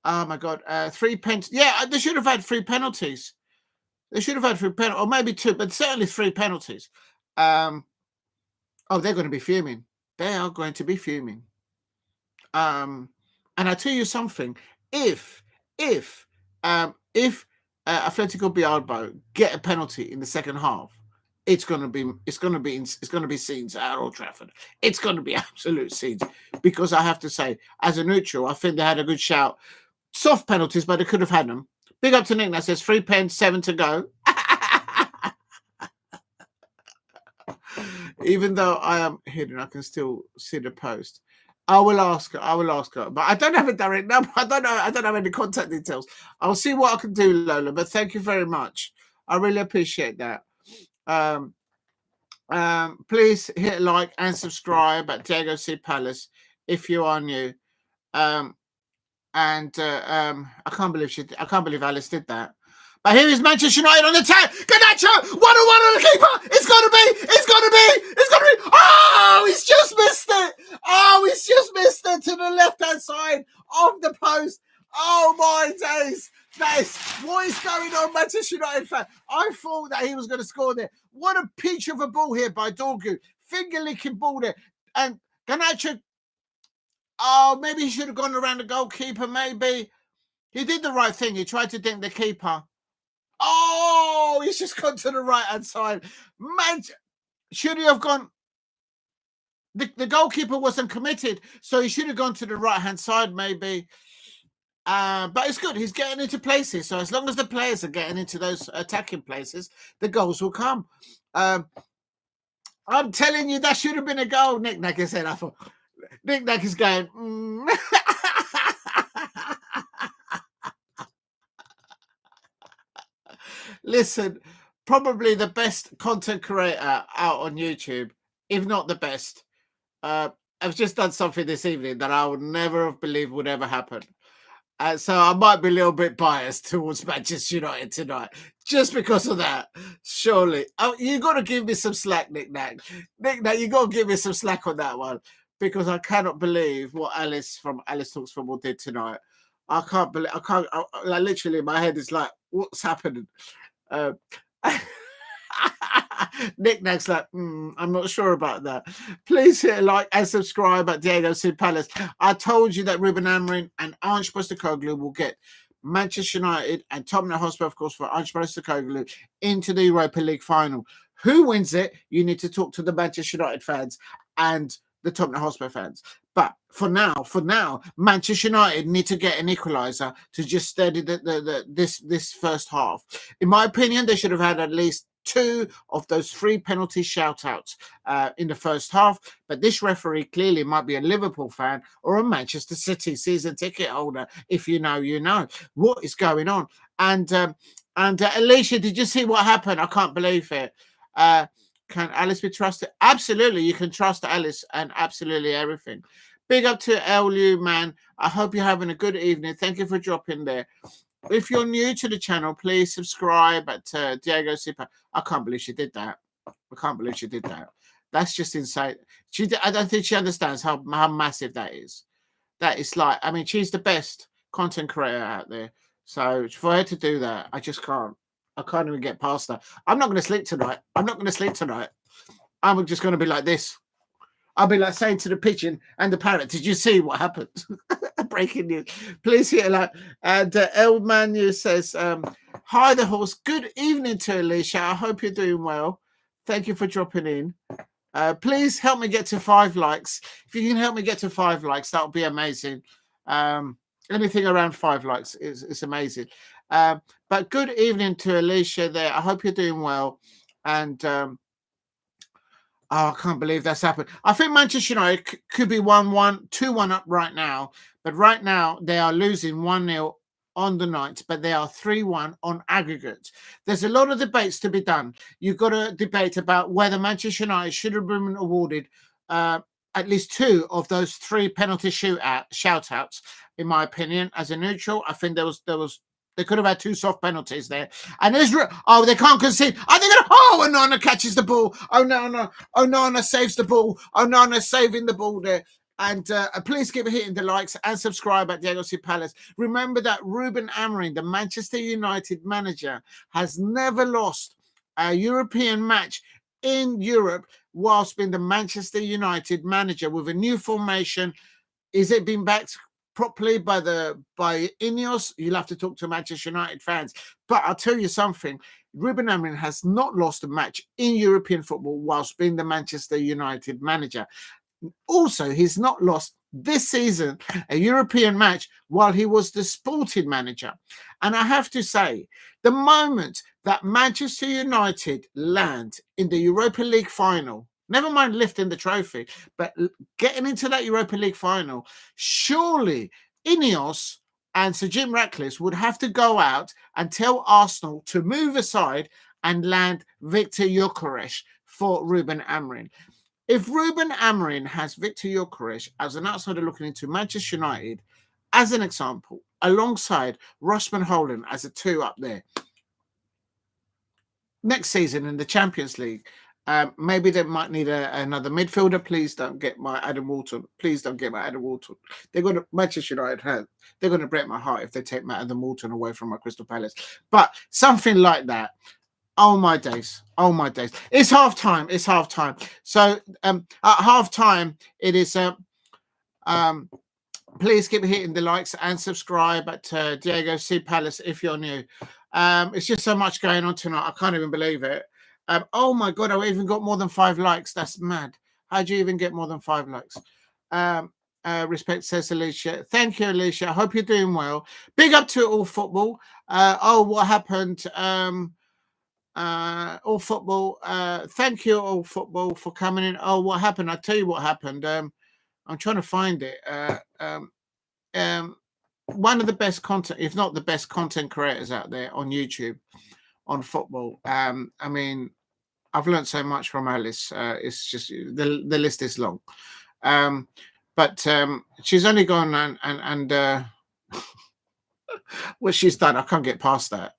Oh my God. 3 penalties. Yeah, they should have had 3 penalties. They should have had 3 penalties, or maybe 2, but certainly 3 penalties. They're going to be fuming. They are going to be fuming. And I tell you something: if Atletico Bilbao get a penalty in the second half, it's going to be scenes at Old Trafford. It's going to be absolute scenes, because I have to say, as a neutral, I think they had a good shout. Soft penalties, but they could have had them. Big up to Nick that says 3 pens, 7 to go. Even though I am hidden, I can still see the post. I will ask her. But I don't have a direct number. I don't have any contact details. I'll see what I can do, Lola. But thank you very much. I really appreciate that. Please hit like and subscribe at Diego C. Palace if you are new. I can't believe Alice did that. But here is Manchester United on the attack. Garnacho, 1-on-1 on the keeper. It's going to be. Oh, he's just missed it. To the left-hand side of the post. Oh, my days. What is going on, Manchester United fan? I thought that he was going to score there. What a peach of a ball here by Dorgu. Finger-licking ball there. And Garnacho, maybe he should have gone around the goalkeeper, maybe. He did the right thing. He tried to dink the keeper. Oh, he's just gone to the right-hand side. Man, should he have gone? The goalkeeper wasn't committed, so he should have gone to the right-hand side, maybe. But it's good. He's getting into places. So as long as the players are getting into those attacking places, the goals will come. I'm telling you, that should have been a goal. Nick Nack said, I thought. Nick Nack is going, Listen, probably the best content creator out on YouTube, if not the best. I've just done something this evening that I would never have believed would ever happen. So I might be a little bit biased towards Manchester United tonight, just because of that. Surely. You got to give me some slack, Nick Nack. Nick Nack, you got to give me some slack on that one, because I cannot believe what Alice from Alice Talks Football did tonight. Literally, my head is like, what's happening? Nick Nack's like, I'm not sure about that. Please hit like and subscribe at Diego C. Palace. I told you that Ruben Amorim and Ange Postecoglou will get Manchester United and Tottenham Hotspur, of course, for Ange Postecoglou into the Europa League final. Who wins it? You need to talk to the Manchester United fans and the Tottenham Hotspur fans. But for now, Manchester United need to get an equaliser to just steady this first half. In my opinion, they should have had at least 2 of those 3 penalty shout-outs in the first half. But this referee clearly might be a Liverpool fan or a Manchester City season ticket holder. If you know, you know. What is going on? And Alicia, did you see what happened? I can't believe it. Can Alice be trusted? Absolutely, you can trust Alice and absolutely everything. Big up to LU, man. I hope you're having a good evening. Thank you for dropping there. If you're new to the channel, please subscribe at Diego Sipa. I can't believe she did that. That's just insane. I don't think she understands how massive that is. That is like, I mean, she's the best content creator out there. So for her to do that, I just can't. I can't even get past that. I'm not going to sleep tonight. I'm just going to be like this. I'll be like saying to the pigeon and the parrot, did you see what happened? Breaking news. Please hit a like. And El Manu says, hi, the horse. Good evening to Alicia. I hope you're doing well. Thank you for dropping in. Please help me get to 5 likes. If you can help me get to 5 likes, that would be amazing. Anything around 5 likes is amazing. But good evening to Alicia there. I hope you're doing well. And Oh, I can't believe that's happened. I think Manchester United could be 1-1, 2-1 up right now. But right now, they are losing 1-0 on the night, but they are 3-1 on aggregate. There's a lot of debates to be done. You've got to debate about whether Manchester United should have been awarded at least 2 of those 3 penalty shout-outs, in my opinion. As a neutral, I think they could have had 2 soft penalties there. And Israel, they can't concede. Are they going to? Oh, Onana catches the ball. Oh, no. Onana saves the ball. Onana saving the ball there. And please keep hitting the likes and subscribe at Diego C. Palace. Remember that Ruben Amorim, the Manchester United manager, has never lost a European match in Europe whilst being the Manchester United manager with a new formation. Is it being backed properly by Ineos? You'll have to talk to Manchester United fans. But I'll tell you something. Ruben Amorim has not lost a match in European football whilst being the Manchester United manager. Also, he's not lost this season a European match while he was the Sporting manager. And I have to say, the moment that Manchester United land in the Europa League final, never mind lifting the trophy, but getting into that Europa League final, surely Ineos and Sir Jim Ratcliffe would have to go out and tell Arsenal to move aside and land Victor Gyökeres for Ruben Amorim. If Ruben Amorim has Victor Gyökeres as an outsider looking into Manchester United, as an example, alongside Rasmus Hojlun as a 2 up there, next season in the Champions League, maybe they might need another midfielder. Please don't get my Adam Walton. Please don't get my Adam Walton. Manchester United they're going to break my heart if they take my Adam Walton away from my Crystal Palace. But something like that. Oh my days. It's half time. So at half time, it is please keep hitting the likes and subscribe at Diego C. Palace if you're new. It's just so much going on tonight. I can't even believe it. Oh my God, I even got more than 5 likes. That's mad. How do you even get more than 5 likes? Respect, says Alicia. Thank you, Alicia. I hope you're doing well. Big up to All Football. What happened? All Football. Thank you, All Football, for coming in. Oh, what happened? I'll tell you what happened. I'm trying to find it. One of the best content, if not the best content creators out there on YouTube on football. I mean, I've learned so much from Alice. It's just the list is long. But she's only gone and what she's done, I can't get past that.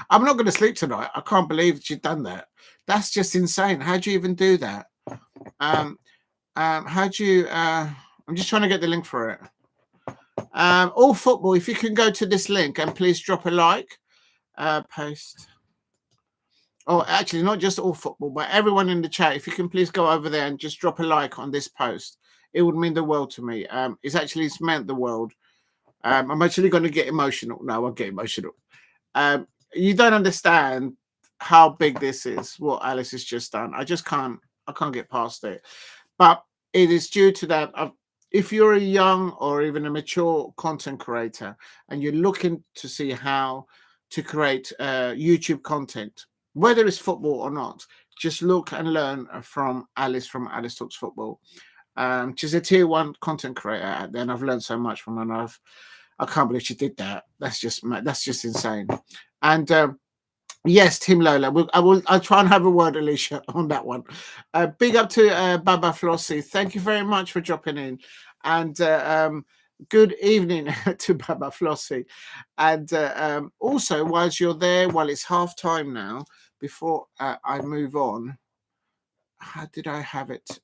I'm not going to sleep tonight. I can't believe she's done that. That's just insane. How do you even do that? How do you? I'm just trying to get the link for it. All Football. If you can go to this link and please drop a like. Paste. Oh, actually, not just All Football, but everyone in the chat. If you can please go over there and just drop a like on this post, it would mean the world to me. It's meant the world. I'm actually going to get emotional. No, I'll get emotional. You don't understand how big this is, what Alice has just done. I can't get past it. But it is due to that. If you're a young or even a mature content creator and you're looking to see how to create YouTube content, whether it's football or not, just look and learn from Alice Talks Football. She's a tier 1 content creator out there, and I've learned so much from her. I can't believe she did that. That's just insane. And yes, Tim Lola. I'll try and have a word, Alicia, on that one. Big up to Baba Flossie. Thank you very much for dropping in. And good evening to Baba Flossie. And also, whilst you're there, while it's half time now, before I move on, how did I have it?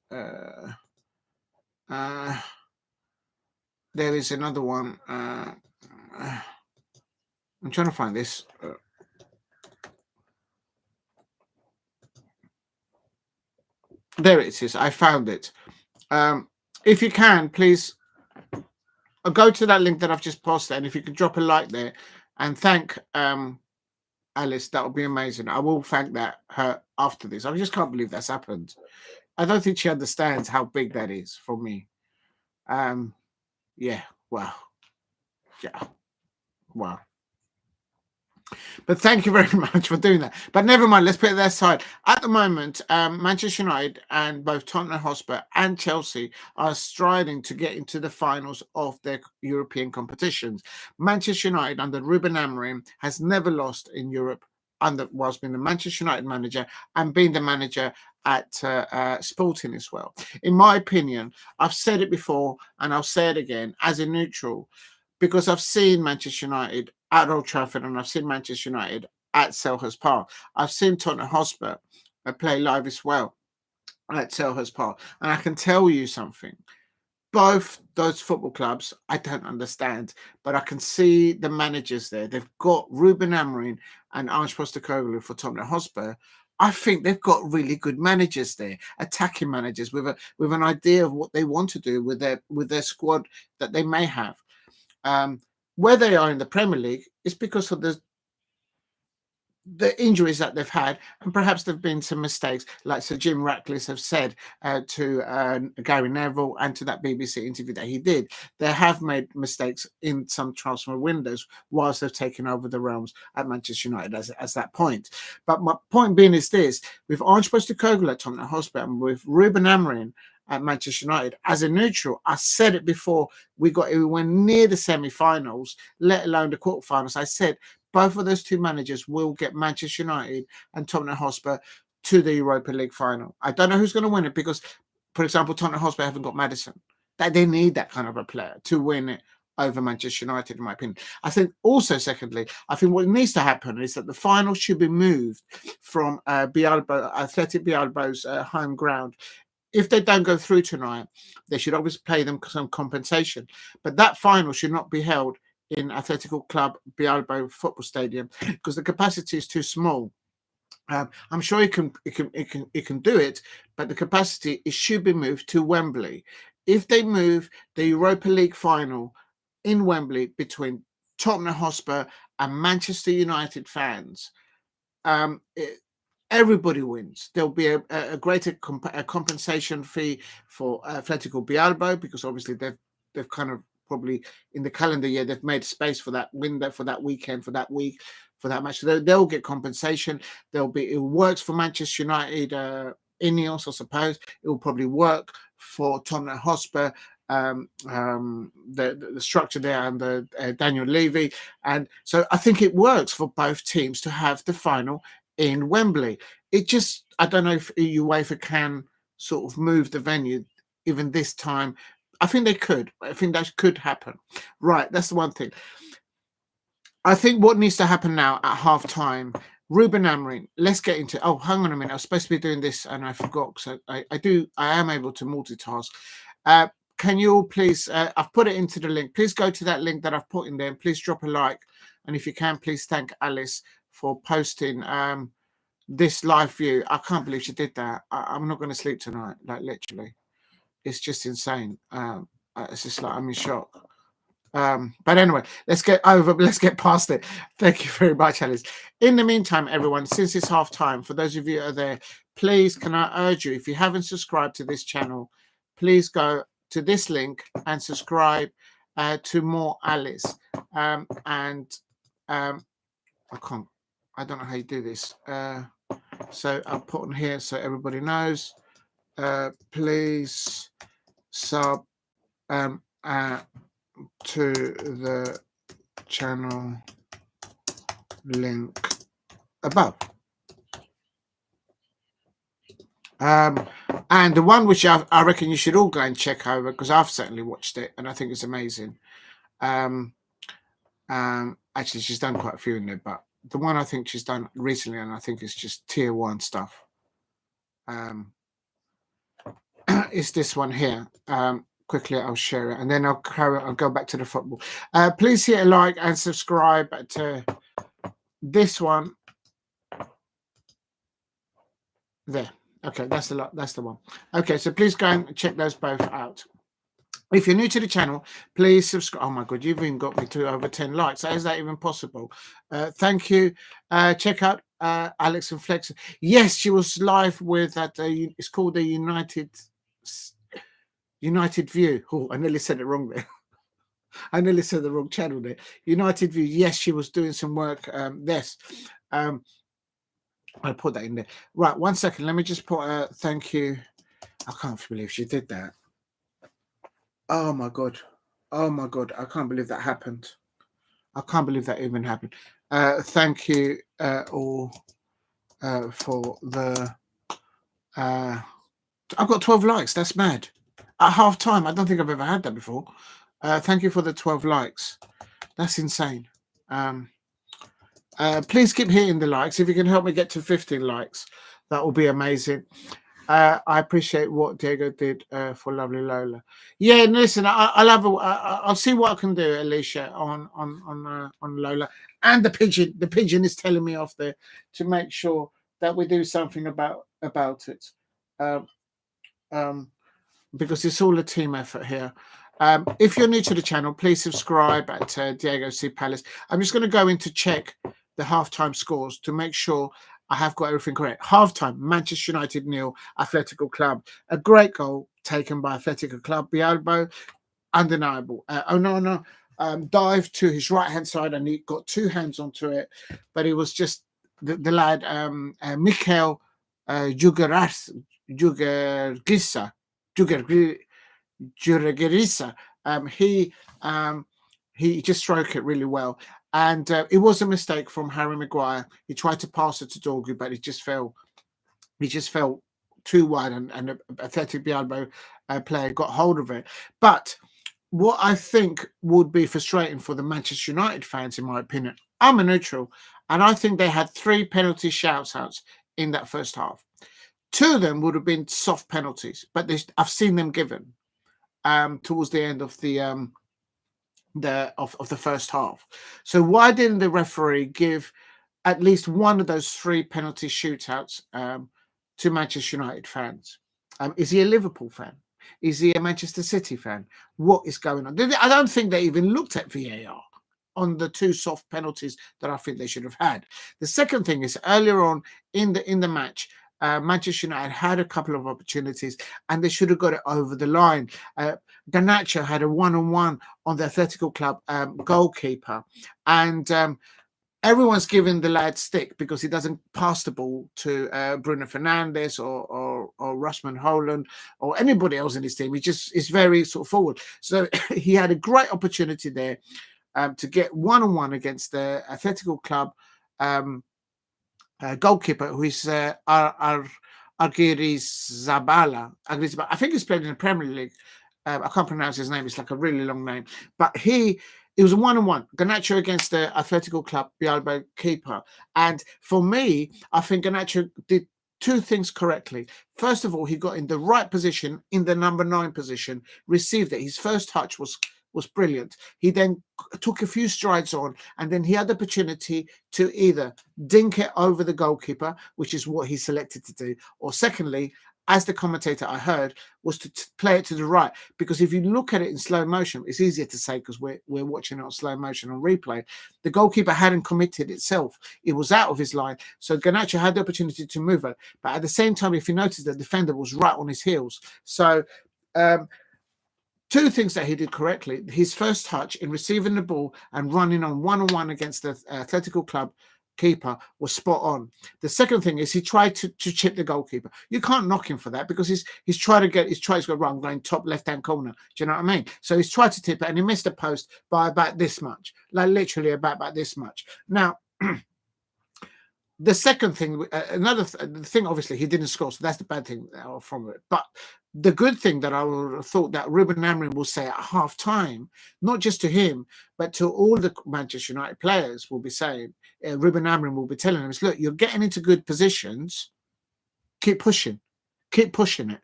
There is another one. I'm trying to find this. There it is. I found it. If you can, please go to that link that I've just posted, and if you could drop a like there and thank Alice, that would be amazing. I will thank her after this. I just can't believe that's happened. I don't think she understands how big that is for me. Yeah. Wow. Yeah. Wow. But thank you very much for doing that. But never mind, let's put it that side. At the moment, Manchester United and both Tottenham Hotspur and Chelsea are striding to get into the finals of their European competitions. Manchester United under Ruben Amorim has never lost in Europe whilst being the Manchester United manager and being the manager at Sporting as well. In my opinion, I've said it before and I'll say it again as a neutral, because I've seen Manchester United at Old Trafford and I've seen Manchester United at Selhurst Park. I've seen Tottenham Hotspur play live as well at Selhurst Park. And I can tell you something. Both those football clubs, I don't understand, but I can see the managers there. They've got Ruben Amorim and Ange Postecoglou for Tottenham Hotspur. I think they've got really good managers there, attacking managers with an idea of what they want to do with their squad that they may have. Where they are in the Premier League is because of the injuries that they've had, and perhaps there've been some mistakes, like Sir Jim Ratcliffe have said to Gary Neville and to that BBC interview that he did. They have made mistakes in some transfer windows whilst they've taken over the realms at Manchester United as that point. But my point being is this: with Ange Postecoglou at Tottenham Hotspur and with Ruben Amorim at Manchester United, as a neutral, I said it before we went near the semi-finals, let alone the quarterfinals. I said both of those two managers will get Manchester United and Tottenham Hotspur to the Europa League final. I don't know who's going to win it because, for example, Tottenham Hotspur haven't got Maddison. They need that kind of a player to win it over Manchester United, in my opinion. I think also, secondly, I think what needs to happen is that the final should be moved from Athletic Bilbao's home ground. If they don't go through tonight, they should obviously pay them some compensation. But that final should not be held in Atletico Club Bilbao football stadium because the capacity is too small. I'm sure it can do it, but the capacity should be moved to Wembley. If they move the Europa League final in Wembley between Tottenham Hotspur and Manchester United fans, everybody wins. There'll be a greater compensation fee for Atletico Bilbao because obviously they've kind of probably in the calendar year they've made space for that window, for that weekend, for that week, for that match. So they'll get compensation. It works for Manchester United, Ineos, I suppose. It will probably work for Tottenham Hotspur. The structure there and the Daniel Levy, and so I think it works for both teams to have the final in Wembley. It just, I don't know if UEFA can sort of move the venue even this time. I think they could. I think that could happen. Right, that's the one thing. I think what needs to happen now at half time, Ruben Amorim, let's get into, oh, hang on a minute, I was supposed to be doing this and I forgot. So I am able to multitask. Can you all please, I've put it into the link. Please go to that link that I've put in there and please drop a like. And if you can, please thank Alice for posting this live view. I can't believe she did that. I'm not going to sleep tonight, like literally. It's just insane. It's just like I'm in shock. But anyway, let's get past it. Thank you very much, Alice. In the meantime, everyone, since it's half time, for those of you who are there, please can I urge you, if you haven't subscribed to this channel, please go to this link and subscribe to more Alice. I don't know how you do this. So I'll put on here so everybody knows. Please sub to the channel link above. And the one which I reckon you should all go and check over because I've certainly watched it and I think it's amazing. Actually, she's done quite a few in there, but the one I think she's done recently, and I think it's just tier 1 stuff, is this one here. Quickly, I'll share it, and then I'll go back to the football. Please hit a like and subscribe to this one. There. Okay, that's the one. Okay, so please go and check those both out. If you're new to the channel, please subscribe. Oh my God, you've even got me to over 10 likes. How is that even possible? Thank you. Check out Alex and Flex. Yes, she was live with that. It's called the United View. Oh, I nearly said it wrong there. I nearly said the wrong channel there. United View. Yes, she was doing some work. Yes. I'll put that in there. Right, 1 second. Let me just put thank you. I can't believe she did that. Oh my god. Oh my god. I can't believe that happened. I can't believe that even happened. Thank you all for the I've got 12 likes. That's mad. At half time. I don't think I've ever had that before. Thank you for the 12 likes. That's insane. Please keep hitting the likes. If you can help me get to 15 likes, that will be amazing. I appreciate what Diego did for lovely Lola. Yeah, and listen, I'll see what I can do, Alicia, on Lola and the pigeon. The pigeon is telling me off there to make sure that we do something about it, because it's all a team effort here. If you're new to the channel, please subscribe at Diego C Palace. I'm just going to go in to check the halftime scores to make sure I have got everything correct. Halftime, Manchester United 0, Atletico Club. A great goal taken by Atletico Club. Bilbao, undeniable. Dive to his right-hand side and he got two hands onto it, but it was just the lad, Mikel Jauregizar. He just struck it really well. And it was a mistake from Harry Maguire. He tried to pass it to Dorgu, but it just fell. He just fell too wide, and a Athletic Bilbao player got hold of it. But what I think would be frustrating for the Manchester United fans, in my opinion, I'm a neutral, and I think they had 3 penalty shout-outs in that first half. 2 of them would have been soft penalties, but I've seen them given towards the end of the first half. So why didn't the referee give at least one of those 3 penalty shootouts to Manchester United fans? Is he a Liverpool fan? Is he a Manchester City fan? What is going on? I don't think they even looked at VAR on the 2 soft penalties that I think they should have had. The second thing is, earlier on in the match, Manchester United had a couple of opportunities and they should have got it over the line. Garnacho had a one-on-one on the Atletico Club goalkeeper, and everyone's giving the lad stick because he doesn't pass the ball to Bruno Fernandes or Rasmus Hojlun or anybody else in his team. He just is very sort of forward. So he had a great opportunity there to get one-on-one against the Atletico Club goalkeeper, who is Agirrezabala. I think he's played in the Premier League. I can't pronounce his name. It's like a really long name. But it was a one-on-one. Garnacho against the Atletico Club Bilbao keeper. And for me, I think Garnacho did 2 things correctly. First of all, he got in the right position, in the number 9 position, received it. His first touch was brilliant. He then took a few strides on, and then he had the opportunity to either dink it over the goalkeeper, which is what he selected to do, or secondly, as the commentator I heard, was to play it to the right. Because if you look at it in slow motion, it's easier to say because we're watching it on slow motion on replay. The goalkeeper hadn't committed itself. It was out of his line. So Garnacho had the opportunity to move it. But at the same time, if you notice, the defender was right on his heels. So 2 things that he did correctly: his first touch in receiving the ball and running on one-on-one against the Atletico Club keeper was spot on. The second thing is he tried to chip the goalkeeper. You can't knock him for that because he's tried to go wrong, going top left-hand corner. Do you know what I mean? So he's tried to tip it and he missed the post by about this much, like literally about this much. Now, the second thing, the thing, obviously, he didn't score, so that's the bad thing from it. But the good thing that I would have thought that Ruben Amorim will say at half time, not just to him, but to all the Manchester United players, will be saying, Ruben Amorim will be telling them, look, you're getting into good positions, keep pushing it, keep pushing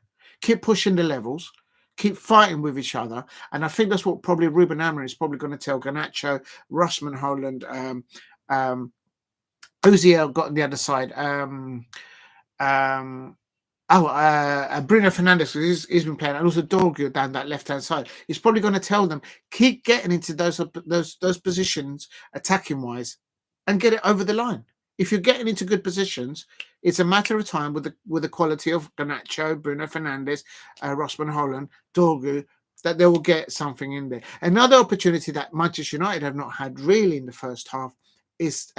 the levels, keep fighting with each other. And I think that's what probably Ruben Amorim is probably going to tell Garnacho, Rasmus Hojlun, Uziel got on the other side. Bruno Fernandes, he's been playing, and also Dorgu down that left-hand side. He's probably going to tell them, keep getting into those positions, attacking-wise, and get it over the line. If you're getting into good positions, it's a matter of time with the quality of Garnacho, Bruno Fernandes, Rasmus Hojlun, Dorgu, that they will get something in there. Another opportunity that Manchester United have not had really in the first half is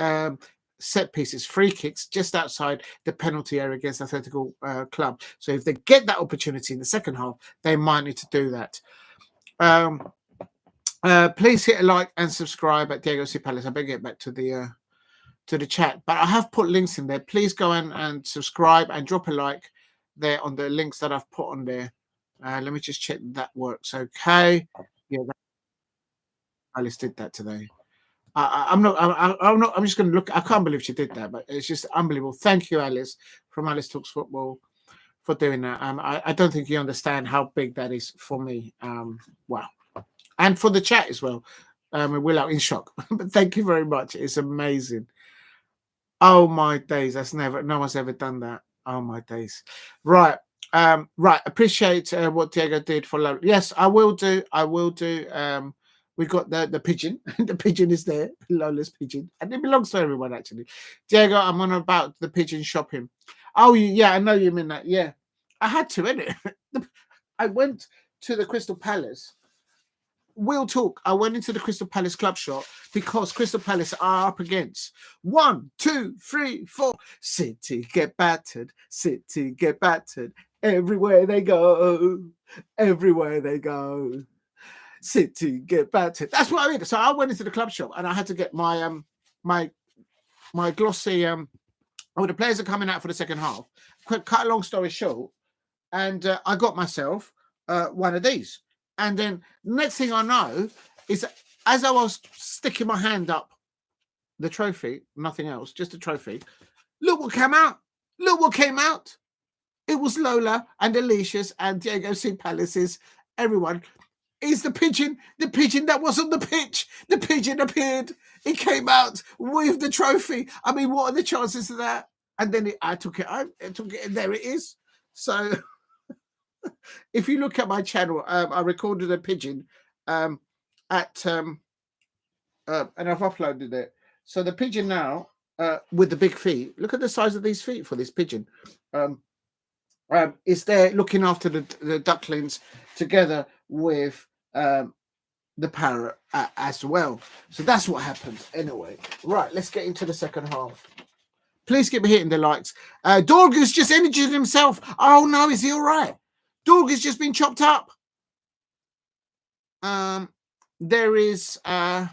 set pieces, free kicks just outside the penalty area against Atletico Club. So if they get that opportunity in the second half, they might need to do that. Please hit a like and subscribe at Diego C. Palace. I better get back to the chat, but I have put links in there. Please go and subscribe and drop a like there on the links that I've put on there. Let me just check that works. Okay, yeah, Alice did that today. I'm not. I'm just going to look. I can't believe she did that, but it's just unbelievable. Thank you, Alice, from Alice Talks Football, for doing that. I don't think you understand how big that is for me. Wow, and for the chat as well. We're out in shock, but thank you very much. It's amazing. Oh my days, no one's ever done that. Oh my days. Right. Right. Appreciate what Diego did for Lola. Yes, I will do. We got the pigeon. The pigeon is there, Lola's pigeon. And it belongs to everyone actually. Diego, I'm on about the pigeon shopping. Oh yeah, I know you mean that. Yeah. I had to, innit? I went to the Crystal Palace. We'll talk. I went into the Crystal Palace club shop because Crystal Palace are up against 1, 2, 3, 4. City get battered. City get battered. Everywhere they go. Everywhere they go. City get battered. That's what I mean. So I went into the club shop and I had to get my my glossy the players are coming out for the second half. Cut a long story short, and I got myself one of these. And then next thing I know is as I was sticking my hand up the trophy, nothing else, just a trophy. Look what came out. Look what came out. It was Lola and Alicia's and Diego C. Palace's. Everyone. Is the pigeon that was on the pitch. The pigeon appeared. It came out with the trophy. I mean, what are the chances of that? And then I took it out. I took it, and there it is. So if you look at my channel, I recorded a pigeon and I've uploaded it. So the pigeon now with the big feet. Look at the size of these feet for this pigeon. Is there looking after the ducklings together with the parrot as well. So that's what happens anyway. Right, let's get into the second half. Please keep hitting the likes. Dorgu's just injured himself. Oh no, is he all right? Dorgu's just been chopped up. There is is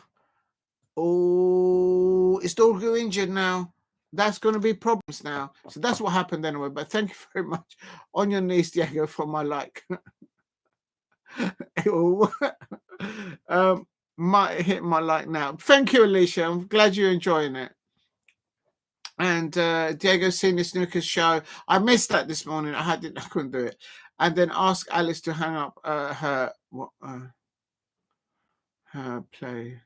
Dorgu injured now? That's going to be problems now. So that's what happened anyway. But thank you very much. On your knees, Diego, for my like. Might hit my like now. Thank you, Alicia. I'm glad you're enjoying it. And Diego's seen this Snooker's show. I missed that this morning. I couldn't do it. And then ask Alice to hang up her play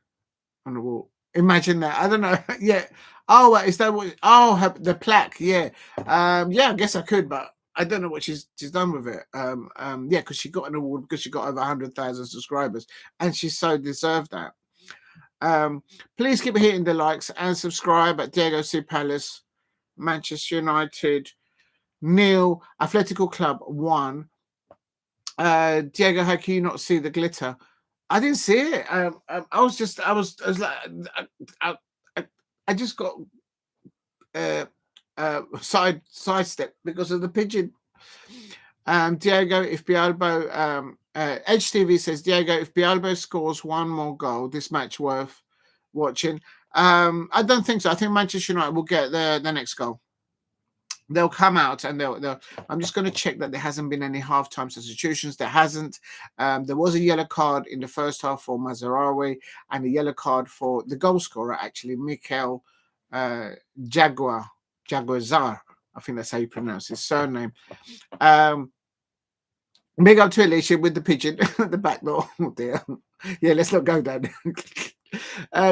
on the wall. Imagine that. I don't know. Yeah. Oh, is that what? Oh, the plaque. Yeah. Yeah. I guess I could, but I don't know what she's done with it. Yeah, because she got an award because she got over 100,000 subscribers, and she so deserved that. Please keep hitting the likes and subscribe at Diego C. Palace, Manchester United 0, Atletico Club 1. Diego, how can you not see the glitter? I didn't see it. I just got sidestep because of the pigeon. Diego, if Bilbao, Edge TV says, Diego, if Bilbao scores one more goal, this match worth watching. I don't think so. I think Manchester United will get the next goal. They'll come out and they'll. I'm just going to check that there hasn't been any halftime substitutions. There hasn't. There was a yellow card in the first half for Mazarawi and a yellow card for the goal scorer, actually, Mikel Jauregizar. I think that's how you pronounce his surname. Big up to Alicia with the pigeon at the back door. Oh dear. Yeah, let's not go down.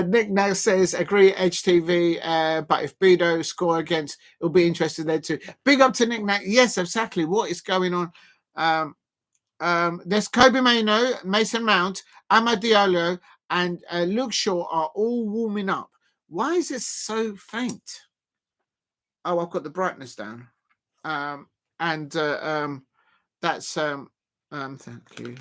Nick now says, agree, HTV, but if Bodo score against, it'll be interesting there too. Big up to Nick now. Yes, exactly. What is going on? There's Kobe Maino, Mason Mount, Amad Djaló, and Luke Shaw are all warming up. Why is it so faint? Oh, I've got the brightness down. That's thank you.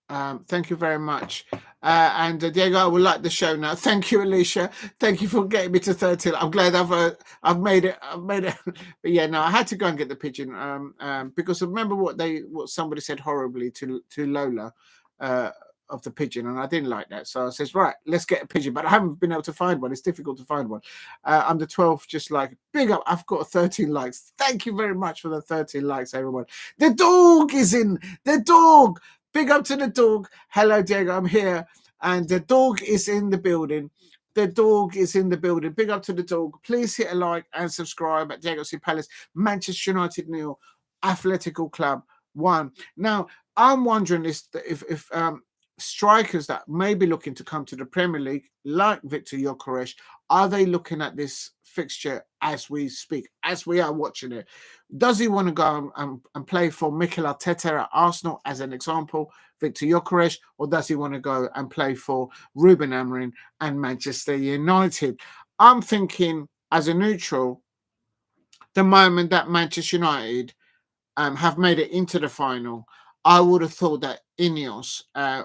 Thank you very much. And Diego, I would like the show now. Thank you, Alicia. Thank you for getting me to 13. I'm glad I've made it. But yeah, no, I had to go and get the pigeon because remember what somebody said horribly to Lola of the pigeon, and I didn't like that. So I says, right, let's get a pigeon. But I haven't been able to find one. It's difficult to find one. I'm the 12th, just like big up. I've got 13 likes. Thank you very much for the 13 likes, everyone. The dog is in. The dog. Big up to the dog. Hello, Diego. I'm here. And the dog is in the building. The dog is in the building. Big up to the dog. Please hit a like and subscribe at Diego C. Palace. Manchester United 0, Atletico Club 1. Now, I'm wondering if strikers that may be looking to come to the Premier League, like Victor Gyökeres, are they looking at this fixture as we speak, as we are watching it? Does he want to go and play for Mikel Arteta at Arsenal, as an example, Victor Gyökeres, or does he want to go and play for Ruben Amorim and Manchester United? I'm thinking, as a neutral, the moment that Manchester United have made it into the final, I would have thought that Ineos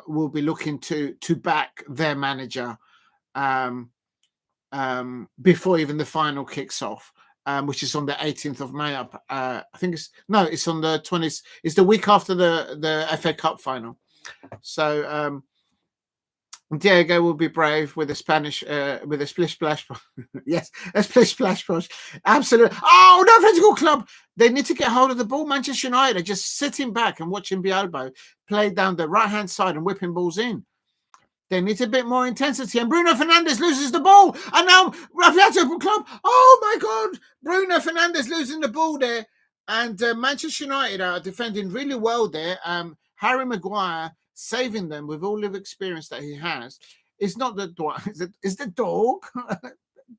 will be looking to back their manager before even the final kicks off, which is on the 18th of May. I think it's on the 20th. It's the week after the FA Cup final. So Diego will be brave with a Spanish, with a splish splash. Yes, a splish splash push. Absolutely. Oh, no, Atletico Club. They need to get hold of the ball. Manchester United are just sitting back and watching Bilbao play down the right-hand side and whipping balls in. They need a bit more intensity. And Bruno Fernandes loses the ball. And now Atletico Club. Oh, my God. Bruno Fernandes losing the ball there. And Manchester United are defending really well there. Harry Maguire saving them with all the experience that he has. It's not the Dwang. It's the dog.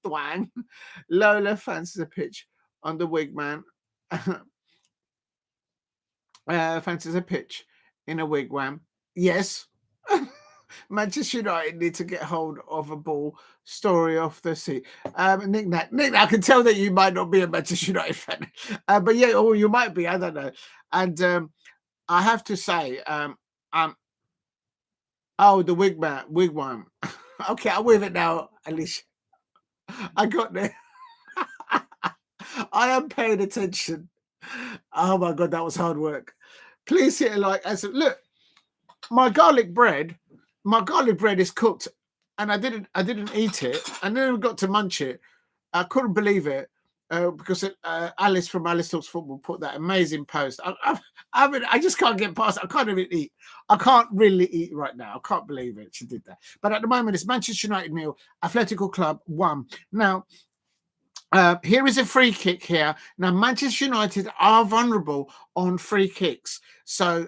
Dwang. Lola fancies a pitch on the wigman. Fancies a pitch in a wigwam. Yes. Manchester United need to get hold of a ball. Story off the sea. Nick, I can tell that you might not be a Manchester United fan, but yeah, or you might be. I don't know. And I have to say, oh, the wigwam. Okay, I'm with it now, Alicia. I got there. I am paying attention. Oh my God, that was hard work. Please hit a like. And so, look, my garlic bread is cooked, and I didn't eat it. And then I got to munch it. I couldn't believe it because Alice from Alice Talks Football put that amazing post. I just can't get past. I can't even eat. I can't really eat right now. I can't believe it. She did that. But at the moment, it's Manchester United 0, Atletico Club 1. Now, here is a free kick here. Now, Manchester United are vulnerable on free kicks. So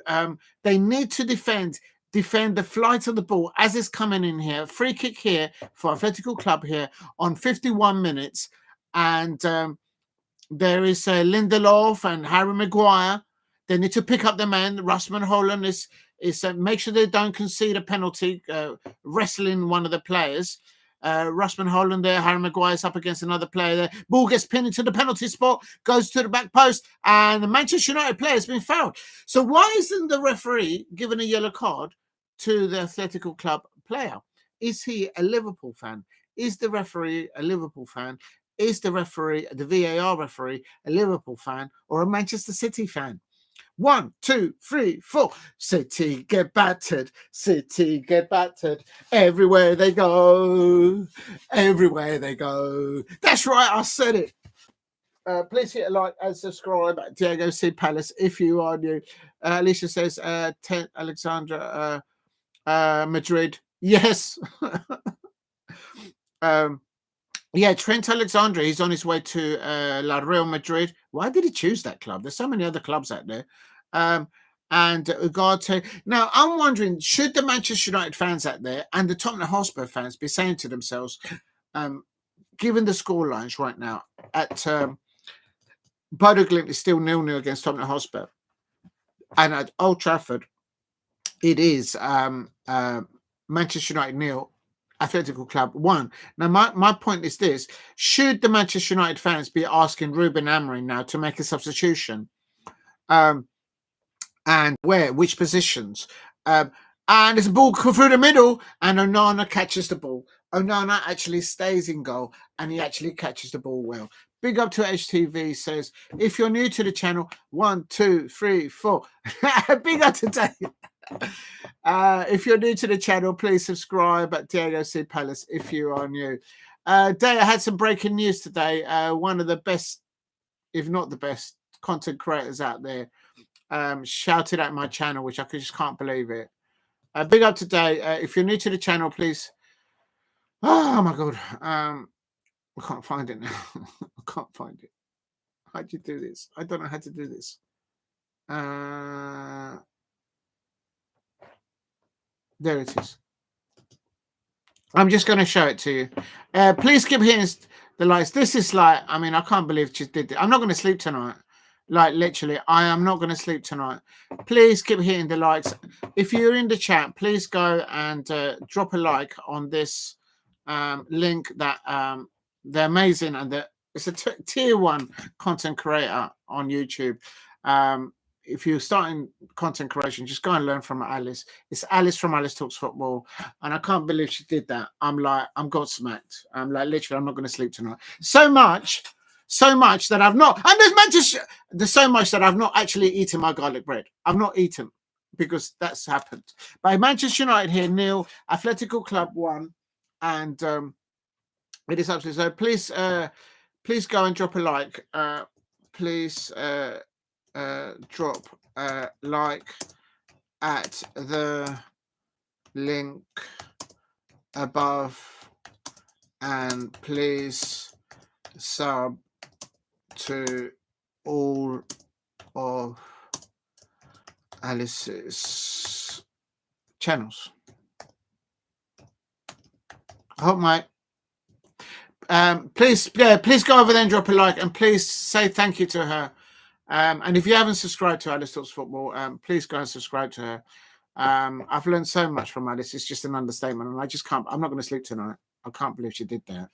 they need to defend the flight of the ball as it's coming in here. Free kick here for Atletico Club here on 51 minutes. And there is Lindelof and Harry Maguire. They need to pick up the man. Rasmus Hojlun is make sure they don't concede a penalty, wrestling one of the players. Rasmus Hojlun there, Harry Maguire's up against another player there. Ball gets pinned into the penalty spot, goes to the back post, and the Manchester United player has been fouled. So why isn't the referee given a yellow card to the Atletico Club player? Is he a Liverpool fan? Is the referee a Liverpool fan? Is the referee, the VAR referee, a Liverpool fan or a Manchester City fan? 1, 2, 3, 4. City get battered. City get battered. Everywhere they go. Everywhere they go. That's right. I said it. Please hit a like and subscribe at Diego C. Palace if you are new. Alicia says, Alexandra Madrid. Yes. Yeah, Trent Alexander, he's on his way to La Real Madrid. Why did he choose that club? There's so many other clubs out there. And Ugarte. Now, I'm wondering, should the Manchester United fans out there and the Tottenham Hotspur fans be saying to themselves, given the score lines right now, at Bodo Glimt is still 0-0 against Tottenham Hotspur. And at Old Trafford, it is Manchester United 0, Atletico Club 1. Now, my point is this. Should the Manchester United fans be asking Ruben Amorim now to make a substitution? And where? Which positions? And it's a ball through the middle, and Onana catches the ball. Onana actually stays in goal, and he actually catches the ball well. Big up to HTV says, if you're new to the channel, 1, 2, 3, 4. Big up to Dave. If you're new to the channel, please subscribe at Diego C. Palace if you are new. Day, I had some breaking news today. One of the best, if not the best, content creators out there shouted at my channel, which I just can't believe it. Big up today. If you're new to the channel, please. Oh my god. I can't find it now. I can't find it. How do you do this? I don't know how to do this. There it is. I'm just going to show it to you. Please keep hitting the likes. This is like, I mean, I can't believe she did it. I'm not going to sleep tonight. Like, literally, I am not going to sleep tonight. Please keep hitting the likes. If you're in the chat, please go and drop a like on this link that they're amazing. And it's a tier 1 content creator on YouTube. If you're starting content creation, just go and learn from Alice. It's Alice from Alice Talks Football. And I can't believe she did that. I'm gobsmacked. I'm like, literally, I'm not going to sleep tonight. So much that I've not, and there's so much that I've not actually eaten my garlic bread. I've not eaten because that's happened. But Manchester United here, 0, Atletico Club 1. And it is absolutely so. Please go and drop a like. Please drop a like at the link above, and please sub to all of Alice's channels. I hope, mate. Please go over there and drop a like, and please say thank you to her. And if you haven't subscribed to Alice Talks Football, please go and subscribe to her. I've learned so much from Alice. It's just an understatement, and I just can't. I'm not going to sleep tonight. I can't believe she did that.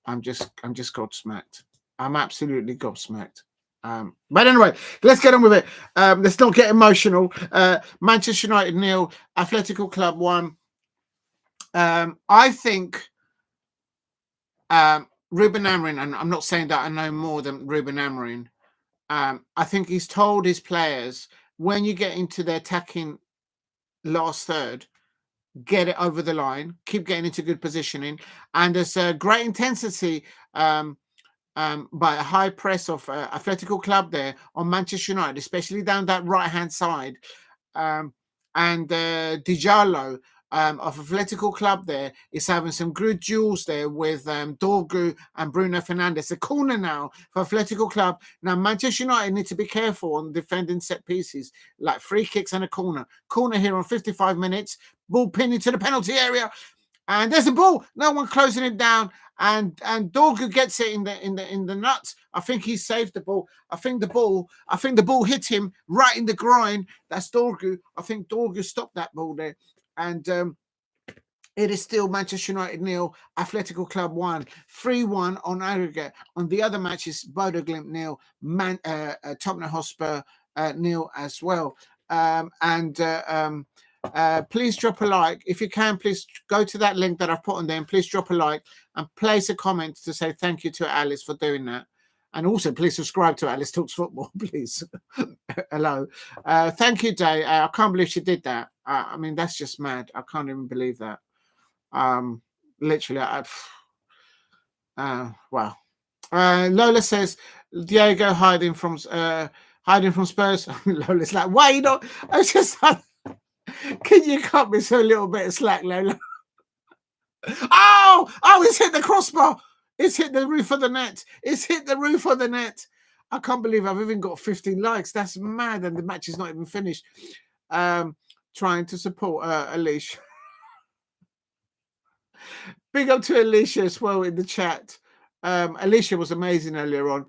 I'm just gobsmacked. I'm absolutely gobsmacked. But anyway, let's get on with it. Let's not get emotional. Manchester United 0, Atletico Club 1. I think Ruben Amorim, and I'm not saying that I know more than Ruben Amorim. I think he's told his players, when you get into the attacking last third, get it over the line, keep getting into good positioning, and there's a great intensity by a high press of Atletico Club there on Manchester United, especially down that right-hand side. And Djalló of Atletico Club there is having some good duels there with Dorgu and Bruno Fernandes. A corner now for Atletico Club. Now, Manchester United need to be careful on defending set pieces, like free kicks and a corner. Corner here on 55 minutes. Ball pinned into the penalty area. And there's a ball. No one closing it down. And Dorgu gets it in the nuts. I think he saved the ball. I think the ball hit him right in the groin. That's Dorgu. I think Dorgu stopped that ball there. And it is still Manchester United 0, Atletico Club 1, 3-1 on aggregate. On the other matches, Bodo Glimt 0, Tottenham Hotspur 0 as well. Please drop a like. If you can, please go to that link that I've put on there, and please drop a like and place a comment to say thank you to Alice for doing that. And also, please subscribe to Alice Talks Football, please. Hello. Thank you, Day. I can't believe she did that. I mean, that's just mad. I can't even believe that. Literally, wow. Lola says, Diego hiding from Spurs. Lola's like, why you not? I was just like, can you cut me so a little bit of slack, Lola? Oh, it's hit the crossbar. It's hit the roof of the net. It's hit the roof of the net. I can't believe I've even got 15 likes. That's mad, and the match is not even finished. Trying to support Alicia. Big up to Alicia as well in the chat. Alicia was amazing earlier on.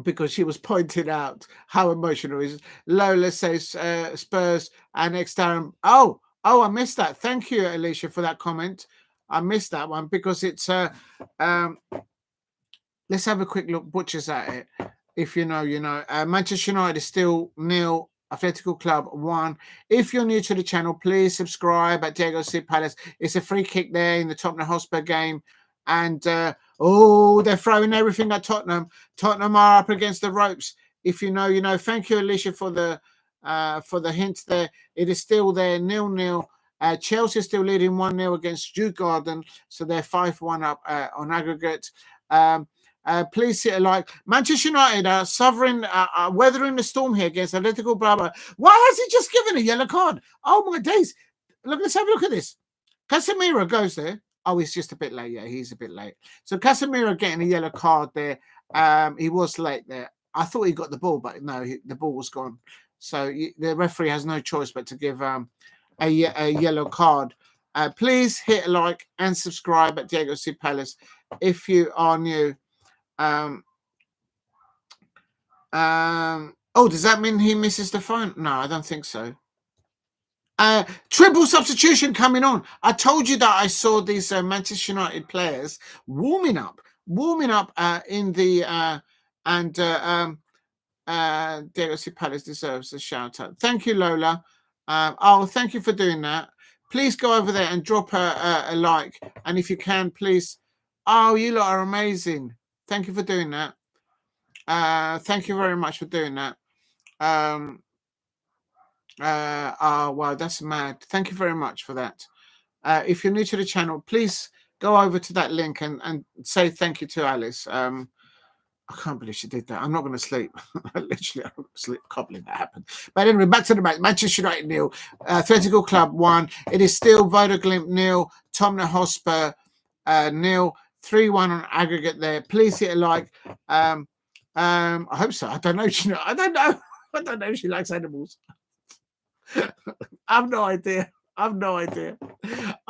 Because she was pointing out how emotional it is. Lola says Spurs and Darren. Oh, I missed that. Thank you, Alicia, for that comment. I missed that one because it's let's have a quick look, butchers at it. If you know, you know. Manchester United is still 0, Atletico Club 1. If you're new to the channel, please subscribe at Djurgarden Palace. It's a free kick there in the Tottenham Hotspur game. And, they're throwing everything at Tottenham. Tottenham are up against the ropes. If you know, you know. Thank you, Alicia, for the hints there. It is still there, 0-0. Chelsea still leading 1-0 against Djurgarden. So they're 5-1 up on aggregate. Please hit a like. Manchester United are suffering, weathering the storm here against Atletico Bilbao. Why has he just given a yellow card? Oh my days! Look, let's have a look at this. Casemiro goes there. Oh, he's just a bit late. Yeah, he's a bit late. So Casemiro getting a yellow card there. He was late there. I thought he got the ball, but no, the ball was gone. So the referee has no choice but to give a yellow card. Please hit a like and subscribe at Djurgarden Palace if you are new. Does that mean he misses the phone? No, I don't think so. Triple substitution coming on. I told you that I saw these Manchester United players warming up in the Djurgarden Palace deserves a shout out. Thank you, Lola. Thank you for doing that. Please go over there and drop a like, and if you can, please. Oh, you lot are amazing. Thank you for doing that. Thank you very much for doing that. Wow, that's mad. Thank you very much for that. If you're new to the channel, please go over to that link and say thank you to Alice. I can't believe she did that. I'm not going to sleep. Literally, I'm going to sleep. Can't believe that happened. But anyway, back to the match. Manchester United 0, Atletico Club 1. It is still Bodo Glimt 0, Tottenham Hotspur 0, 3-1 on aggregate there. Please hit a like. I hope so. I don't know. I don't know. I don't know if she likes animals. I've no idea. I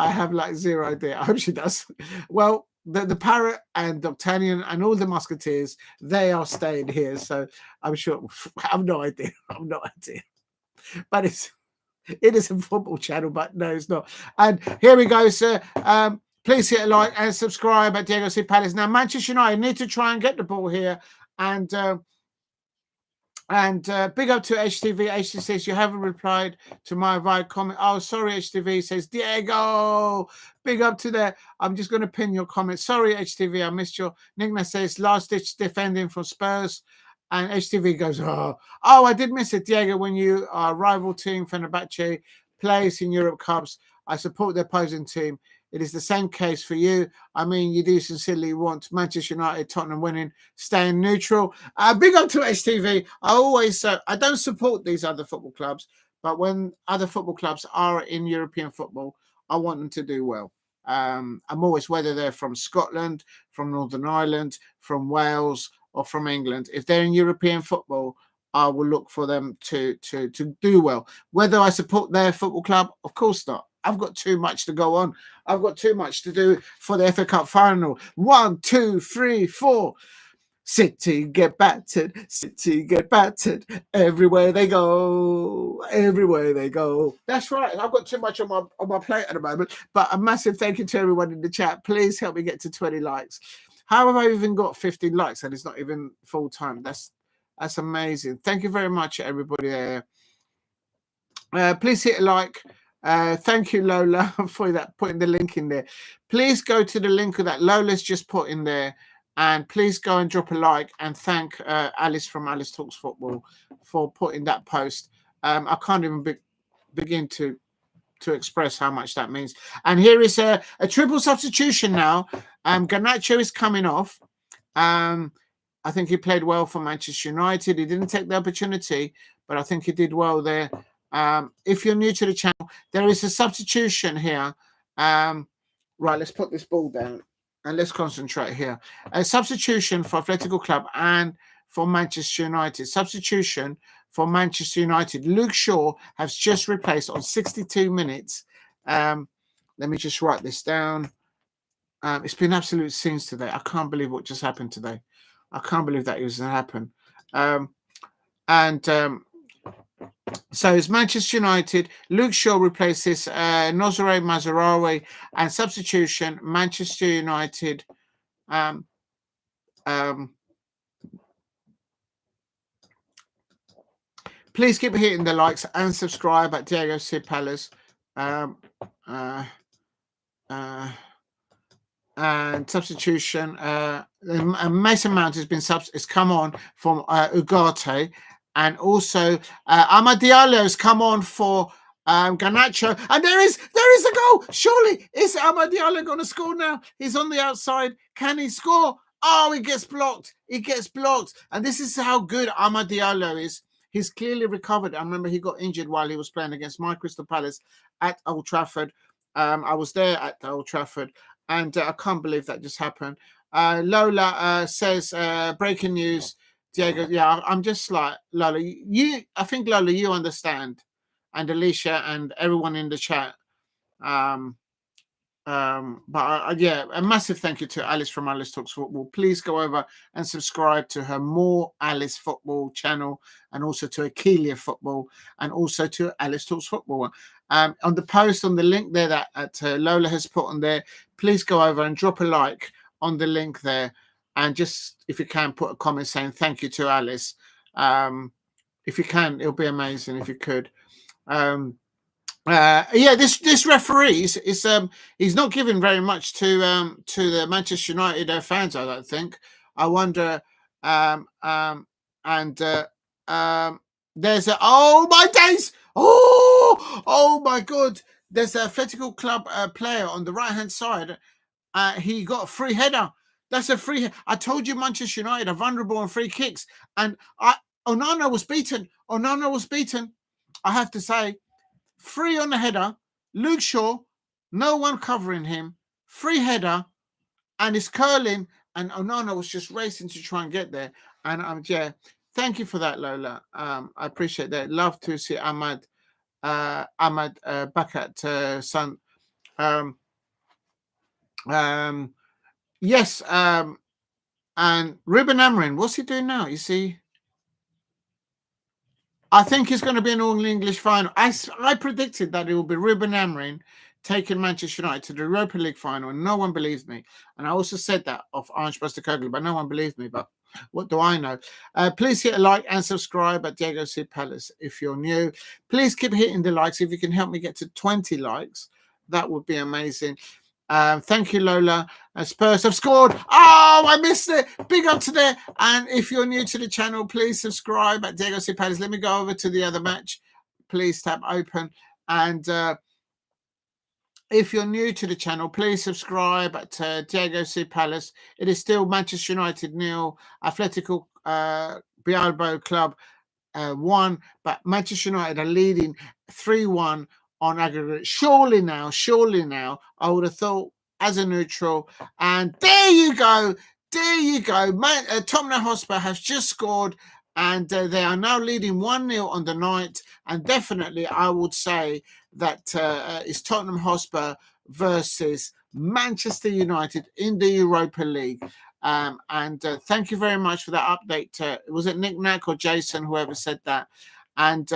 have like zero idea. I hope she does. Well, the parrot and D'Artagnan and all the musketeers, they are staying here. So I'm sure. I've no idea. But it is a football channel, but no, it's not. And here we go, sir. Please hit a like and subscribe at Djurgarden Palace. Now, Manchester United need to try and get the ball here. And big up to HTV. HTV says, you haven't replied to my via comment. Oh, sorry, HTV says, Diego. Big up to that. I'm just going to pin your comment. Sorry, HTV, I missed your. Nigna says, last-ditch defending from Spurs. And HTV goes, I did miss it, Diego, when you are rival team, Fenerbahce, plays in Europe Cups. I support the opposing team. It is the same case for you. I mean, you do sincerely want Manchester United, Tottenham winning, staying neutral. Big up to HTV. I always say, I don't support these other football clubs, but when other football clubs are in European football, I want them to do well. I'm always, whether they're from Scotland, from Northern Ireland, from Wales, or from England, if they're in European football, I will look for them to do well. Whether I support their football club, of course not. I've got too much to go on. I've got too much to do for the FA Cup final. 1, 2, 3, 4. City get battered. City get battered. Everywhere they go. Everywhere they go. That's right. I've got too much on my plate at the moment. But a massive thank you to everyone in the chat. Please help me get to 20 likes. How have I even got 15 likes and it's not even full time? That's amazing. Thank you very much, everybody there. Please hit a like. Thank you, Lola, for that, putting the link in there. Please go to the link that Lola's just put in there, and please go and drop a like and thank Alice from Alice Talks Football for putting that post. I can't even begin to express how much that means. And here is a triple substitution now. Garnacho is coming off. I think he played well for Manchester United. He didn't take the opportunity, but I think he did well there. If you're new to the channel, there is a substitution here. Right, let's put this ball down and let's concentrate here. A substitution for Atletico Club and for Manchester United. Substitution for Manchester United. Luke Shaw has just replaced on 62 minutes. Let me just write this down. It's been absolute scenes today. I can't believe what just happened today. I can't believe that it was going to happen. So it's Manchester United. Luke Shaw replaces Nozare Mazarawi, and substitution Manchester United. Please keep hitting the likes and subscribe at Diego C. Palace. And substitution. Mason Mount has come on from Ugarte, and also Amad Diallo has come on for Garnacho, and there is a goal. Surely is Amad Diallo going to score now? He's on the outside. Can he score? Oh, he gets blocked. And this is how good Amad Diallo is. He's clearly recovered. I remember he got injured while he was playing against my Crystal Palace at Old Trafford. I was there at Old Trafford. And I can't believe that just happened. Lola says, breaking news, Diego. Yeah, I'm just like, Lola, I think, Lola, you understand. And Alicia and everyone in the chat. Yeah, a massive thank you to Alice from Alice Talks Football. Please go over and subscribe to her More Alice Football channel, and also to Akelia Football, and also to Alice Talks Football. On the post, on the link there that Lola has put on there, please go over and drop a like on the link there, and just, if you can, put a comment saying thank you to Alice. If you can, it'll be amazing if you could. This referee is he's not giving very much to the Manchester United fans, I don't think. I wonder. There's a oh my days! Oh my God! There's an Atletico Club player on the right hand side. He got a free header. That's a free. I told you Manchester United are vulnerable on free kicks, and Onana was beaten. I have to say. Free on the header, Luke Shaw, no one covering him, free header, and it's curling, and Onana was just racing to try and get there. And thank you for that, Lola. I appreciate that. Love to see Ahmad back at Sun. Yes, and Ruben Amorim, what's he doing now? You see, I think he's going to be an all-English final. I predicted that it will be Ruben Amorim taking Manchester United to the Europa League final, and no one believes me. And I also said that of Orange Postecoglou, but no one believes me. But what do I know? Please hit a like and subscribe at Diego C. Palace if you're new. Please keep hitting the likes. If you can help me get to 20 likes, that would be amazing. Thank you, Lola. Spurs have scored. Oh, I missed it. Big up to there. And if you're new to the channel, please subscribe at Diego C. Palace. Let me go over to the other match. Please tap open. And if you're new to the channel, please subscribe at Diego C. Palace. It is still Manchester United 0, Atletico Bilbao Club 1, but Manchester United are leading 3-1 on Agirrezabala. Surely now, I would have thought as a neutral. And there you go. Tottenham Hotspur has just scored, and they are now leading 1-0 on the night. And definitely, I would say that it's Tottenham Hotspur versus Manchester United in the Europa League. Thank you very much for that update. Was it Nick Nack or Jason, whoever said that? And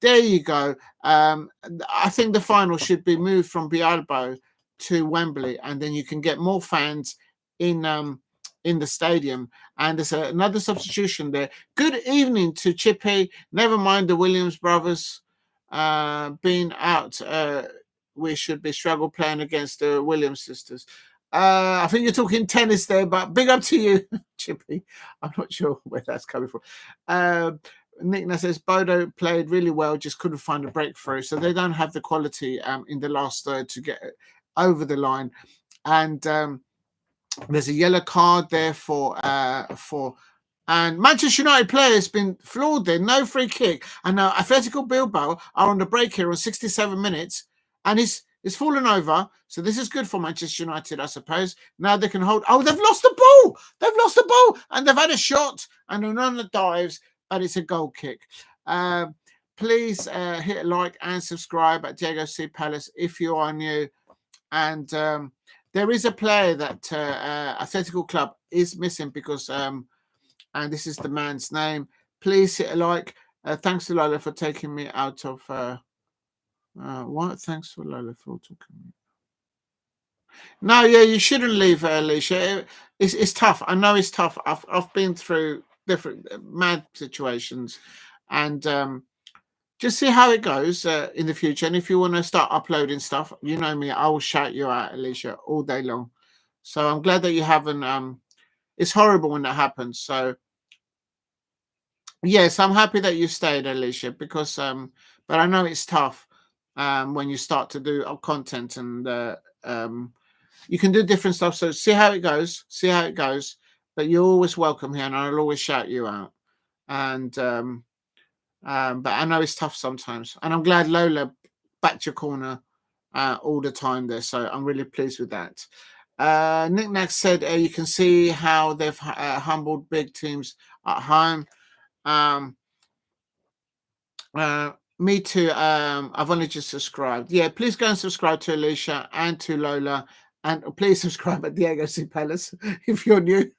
there you go. I think the final should be moved from Bilbao to Wembley, and then you can get more fans in the stadium. And there's another substitution there. Good evening to Chippy. Never mind the Williams brothers being out. We should be struggle playing against the Williams sisters. I think you're talking tennis there, but big up to you, Chippy. I'm not sure where that's coming from. Nick says Bodo played really well, just couldn't find a breakthrough. So they don't have the quality in the last third to get over the line. And there's a yellow card there for and Manchester United player has been flawed there. No free kick. And now Atletico Bilbao are on the break here on 67 minutes, and it's fallen over. So this is good for Manchester United, I suppose. Now they can hold. Oh, they've lost the ball. And they've had a shot, and Onana dives, but it's a goal kick. Please hit a like and subscribe at Diego C. Palace if you are new. And there is a player that Atletico Club is missing because, and this is the man's name. Please hit a like. Thanks to Lola for taking me out of. What? Thanks for Lola for talking me. No, yeah, you shouldn't leave, Alicia. It's tough. I know it's tough. I've been through different mad situations, and just see how it goes in the future. And if you want to start uploading stuff, you know me, I will shout you out, Alicia, all day long. So I'm glad that you haven't. It's horrible when that happens. So yes, I'm happy that you stayed, Alicia, because but I know it's tough when you start to do content, and you can do different stuff. So see how it goes. See how it goes. But you're always welcome here, and I'll always shout you out. And but I know it's tough sometimes, and I'm glad Lola backed your corner all the time there. So I'm really pleased with that. Nick Nack said you can see how they've humbled big teams at home. Me too. I've only just subscribed. Yeah, please go and subscribe to Alicia and to Lola, and please subscribe at Diego C. Palace if you're new.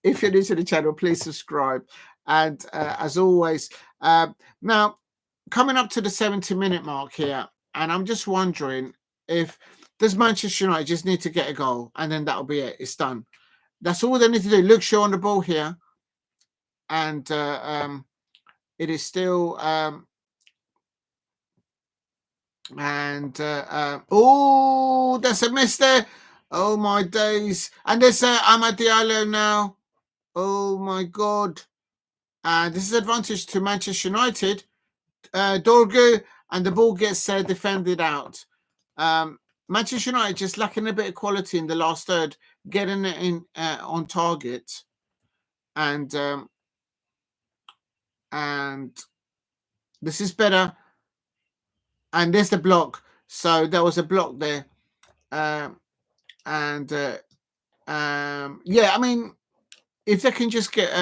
If you're new to the channel, please subscribe. And as always, now coming up to the 70-minute mark here, and I'm just wondering if does Manchester United just need to get a goal, and then that'll be it. It's done. That's all they need to do. Luke Shaw on the ball here, and it is still oh, that's a miss there. Oh my days! And there's Amad Diallo now. Oh my god! And this is advantage to Manchester United. Dorgu, and the ball gets defended out. Manchester United just lacking a bit of quality in the last third, getting it in on target, and this is better. And there's the block. So there was a block there, yeah. I mean, if they can just get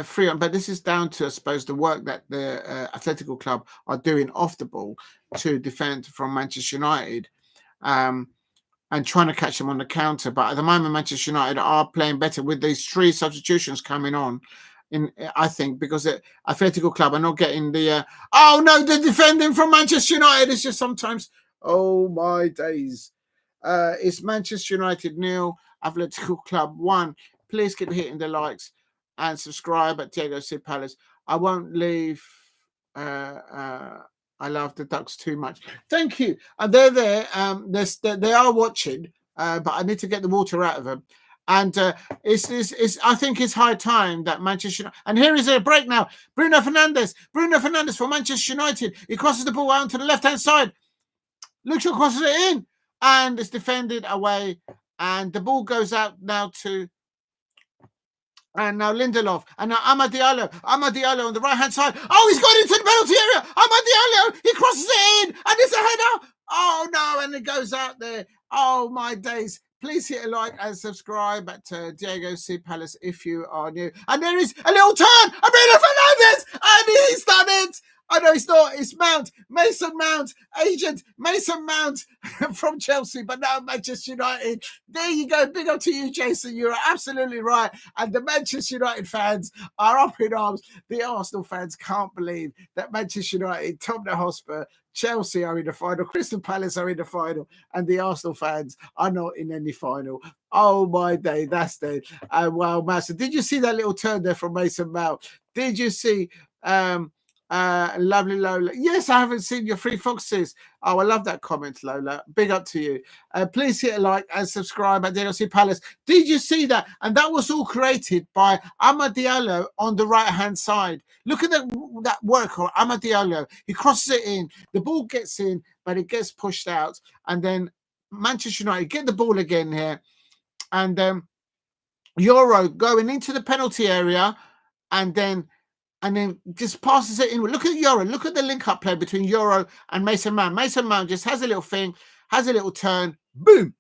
free on, but this is down to, I suppose, the work that the Atletico Club are doing off the ball to defend from Manchester United, and trying to catch them on the counter. But at the moment, Manchester United are playing better with these 3 substitutions coming on. I think because the Atletico Club are not getting the the defending from Manchester United is just sometimes, oh my days. It's Manchester United 0, Atletico Club 1. Please keep hitting the likes and subscribe at Diego C. Palace. I won't leave. I love the Ducks too much. Thank you. And they're there. They are watching, but I need to get the water out of them. And it's I think it's high time that Manchester United. And here is a break now. Bruno Fernandes for Manchester United. He crosses the ball out to the left-hand side. Luke Shaw crosses it in, and it's defended away. And the ball goes out now to. And now Lindelof. And now Amad Diallo on the right-hand side. Oh, he's got into the penalty area. Amad Diallo. He crosses it in. And it's a header. Oh, no. And it goes out there. Oh, my days. Please hit a like and subscribe at Diego C. Palace if you are new. And there is a little turn. Bruno Fernandes. And he's done it. I know it's not. It's Mason Mount, agent Mason Mount from Chelsea, but now Manchester United. There you go. Big up to you, Jason. You're absolutely right. And the Manchester United fans are up in arms. The Arsenal fans can't believe that Manchester United, Tottenham Hotspur, Chelsea are in the final, Crystal Palace are in the final, and the Arsenal fans are not in any final. Oh my day, that's the wow, massive. Did you see that little turn there from Mason Mount? Did you see lovely Lola? Yes, I haven't seen your free foxes. Oh, I love that comment, Lola. Big up to you. Please hit a like and subscribe at DLC Palace. Did you see that? And that was all created by Amad Diallo on the right-hand side. Look at that work of Amad Diallo. He crosses it in. The ball gets in, but it gets pushed out. And then Manchester United get the ball again here. And Euro going into the penalty area, and then just passes it in. Look at Euro. Look at the link-up play between Euro and Mason Mount. Mason Mount just has a little thing, has a little turn. Boom.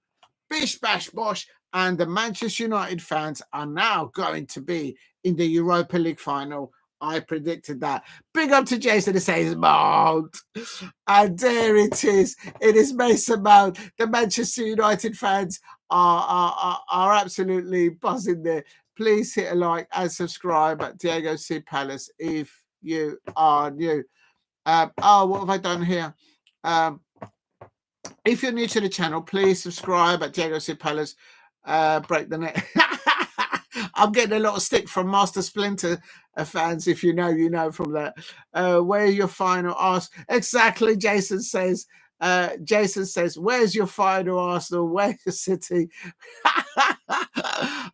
Bish, bash, bosh. And the Manchester United fans are now going to be in the Europa League final. I predicted that. Big up to Jason who says Mount. And there it is. It is Mason Mount. The Manchester United fans are absolutely buzzing there. Please hit a like and subscribe at Diego C. Palace if you are new. What have I done here? If you're new to the channel, please subscribe at Diego C. Palace. Break the net. I'm getting a lot of stick from Master Splinter fans. If you know, you know from that. Where your final ask? Exactly, Jason says. Jason says, "Where's your final Arsenal? Where's your City?"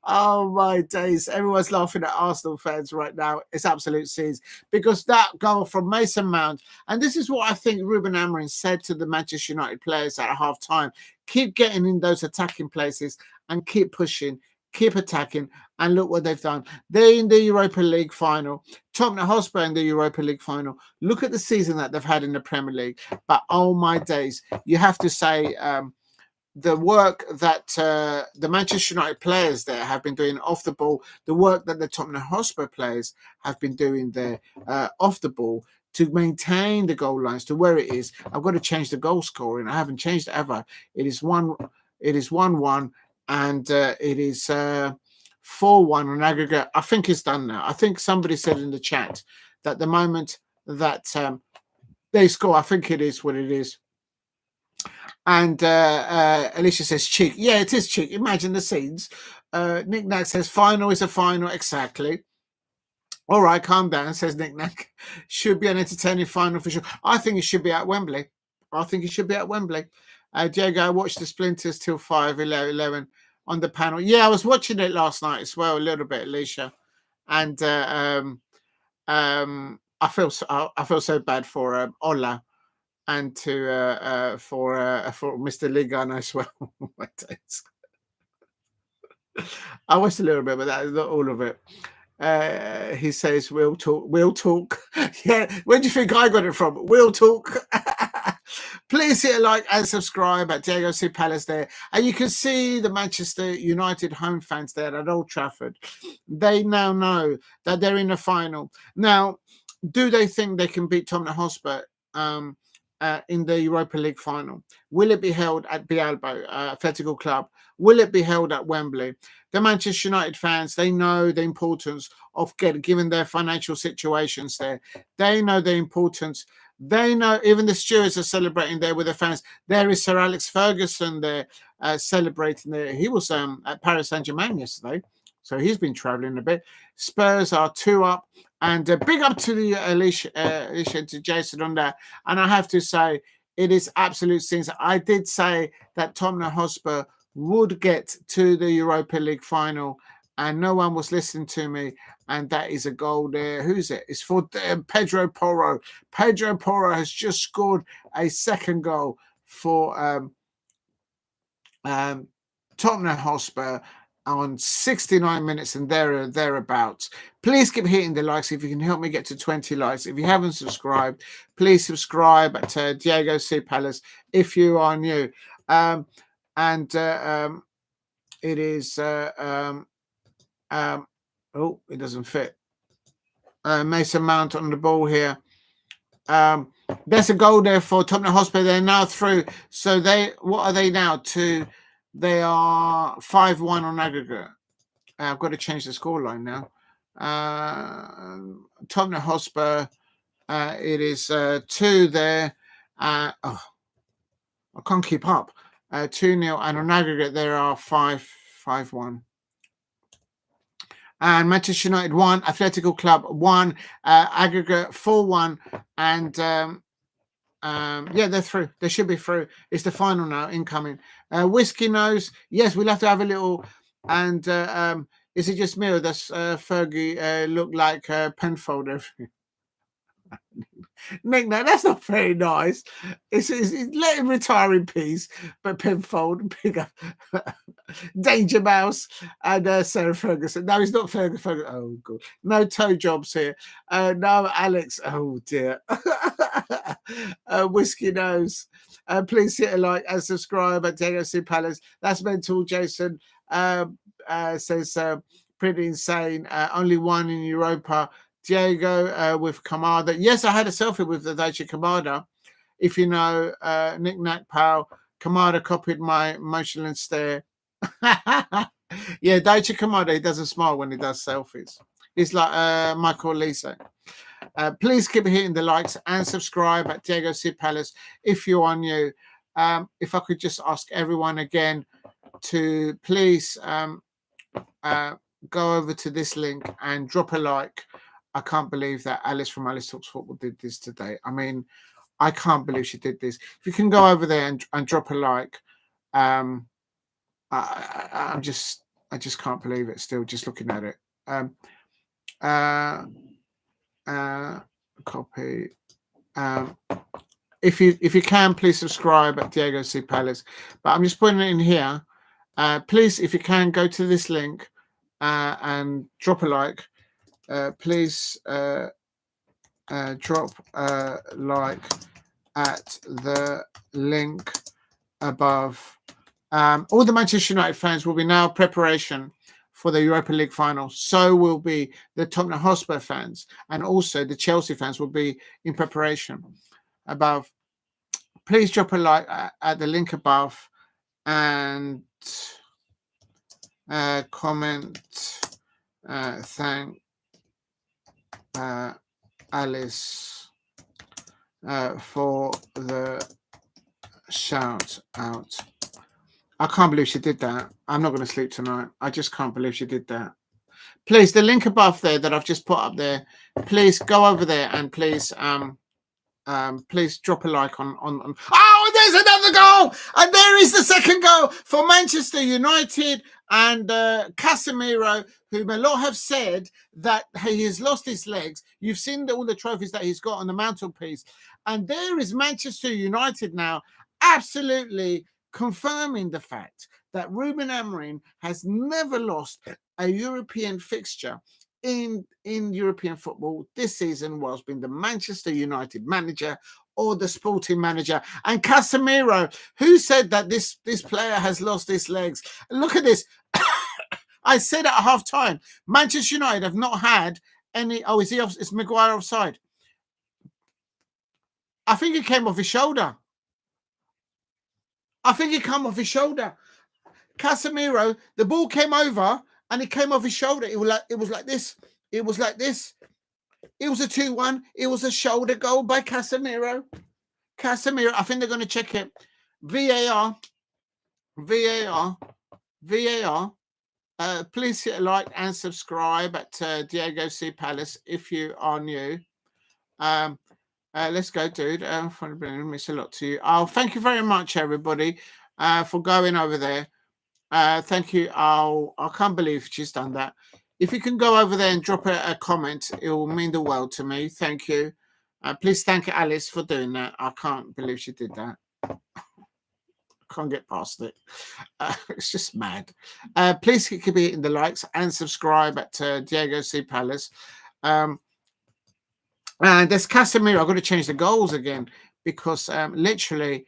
Oh my days! Everyone's laughing at Arsenal fans right now. It's absolute scenes because that goal from Mason Mount, and this is what I think Ruben Amorim said to the Manchester United players at half time: keep getting in those attacking places and keep pushing, keep attacking. And look what they've done. They're in the Europa League final. Tottenham Hotspur in the Europa League final. Look at the season that they've had in the Premier League. But oh my days, you have to say the work that the Manchester United players there have been doing off the ball, the work that the Tottenham Hotspur players have been doing there off the ball to maintain the goal lines to where it is. I've got to change the goal scoring. I haven't changed it ever. It is 1-1, and it is 4-1 on aggregate. I think it's done now. I think somebody said in the chat that the moment that they score, I think it is what it is. And Alicia says cheek. Yeah, it is cheek. Imagine the scenes. Nick Nack says final is a final. Exactly. All right, calm down, says Nick Nack. Should be an entertaining final for sure. I think it should be at Wembley. Diego, I watched the Splinters till 5:11 on the panel. Yeah, I was watching it last night as well, a little bit, Alicia. And I feel so bad for Ola. And for Mr. Ligana as well. I watched a little bit, but that is not all of it. He says, "We'll talk." Yeah, where do you think I got it from? We'll talk. Please hit a like and subscribe at Diego C. Palace there. And you can see the Manchester United home fans there at Old Trafford. They now know that they're in the final. Now, do they think they can beat Tottenham Hotspur in the Europa League final? Will it be held at Bilbao Athletic Club? Will it be held at Wembley? The Manchester United fans, they know the importance of given their financial situations there. They know the importance. They know even the stewards are celebrating there with the fans. There is Sir Alex Ferguson there celebrating there. He was at Paris Saint-Germain yesterday, so he's been travelling a bit. Spurs are 2 up. And big up to the Alicia to Jason on that. And I have to say, it is absolute scenes. I did say that Tottenham Hotspur would get to the Europa League final, and no one was listening to me. And that is a goal there. Who's it? It's for Pedro Porro. Pedro Porro has just scored a second goal for Tottenham Hotspur on 69 minutes and thereabouts. Please keep hitting the likes if you can help me get to 20 likes. If you haven't subscribed, please subscribe at Diego C. Palace if you are new. It is oh, it doesn't fit. Mason Mount on the ball here. There's a goal there for Tottenham Hotspur. They're now through. So what are they now? They are 5-1 on aggregate. I've got to change the scoreline now. Tottenham Hotspur, it is 2 there. I can't keep up. 2-0, and on aggregate there are 5-1. And Manchester United 1, Atletico Club 1, aggregate 4-1, and yeah, they're through. They should be through. It's the final now, incoming. Whiskey Nose, yes, we'll have to have a little. And is it just me or does Fergie look like Penfold? Nick, no, that's not very nice. It's let him retire in peace. But Penfold, pick up Danger Mouse and Sarah Ferguson. No, he's not Ferguson. Oh, God. No toe jobs here. No, Alex. Oh, dear. Whiskey Nose. Please hit a like and subscribe at Diego C. Palace. That's mental, Jason. Says pretty insane. Only one in Europa. Diego with Kamada. Yes, I had a selfie with the Daichi Kamada. If you know, Nick Nack Pal, Kamada copied my motionless stare. Yeah, Daichi Kamada, he doesn't smile when he does selfies. He's like Michael Lisa. Please keep hitting the likes and subscribe at Diego C. Palace if you are new. If I could just ask everyone again to please go over to this link and drop a like. I can't believe that Alice from Alice Talks Football did this today. I mean, I can't believe she did this. If you can go over there and drop a like, I just can't believe it. Still, just looking at it. Copy. If you can, please subscribe at Diego C Palace. But I'm just putting it in here. Please, if you can, go to this link and drop a like. Please drop a like at the link above. All the Manchester United fans will be now preparation for the Europa League final. So will be the Tottenham Hotspur fans, and also the Chelsea fans will be in preparation above. Please drop a like at the link above and comment. Thank Alice for the shout out. I can't believe she did that. I'm not going to sleep tonight. I just can't believe she did that. Please, the link above there that I've just put up there, please go over there and please please drop a like on. Oh, there's another goal! And there is the second goal for Manchester United. And Casemiro, whom a lot have said that he has lost his legs. You've seen all the trophies that he's got on the mantelpiece. And there is Manchester United now absolutely confirming the fact that Ruben Amorim has never lost a European fixture in European football this season whilst being the Manchester United manager or the sporting manager. And Casemiro, who said that this player has lost his legs? Look at this. I said at half time, Manchester United have not had any. Oh, is Maguire offside? I think it came off his shoulder. Casemiro, the ball came over and it came off his shoulder. It was like this. It was like this. It was a 2-1. It was a shoulder goal by Casemiro. I think they're going to check it. VAR. Please hit a like and subscribe at Diego C Palace if you are new. Let's go, dude. Miss a lot to you. Oh, thank you very much, everybody, for going over there. Thank you. I can't believe she's done that. If you can go over there and drop a comment, it will mean the world to me. Thank you. Please thank Alice for doing that. I can't believe she did that. Can't get past it. It's just mad. Please keep hitting the likes and subscribe at Diego C Palace. And there's Casemiro. I've got to change the goals again because literally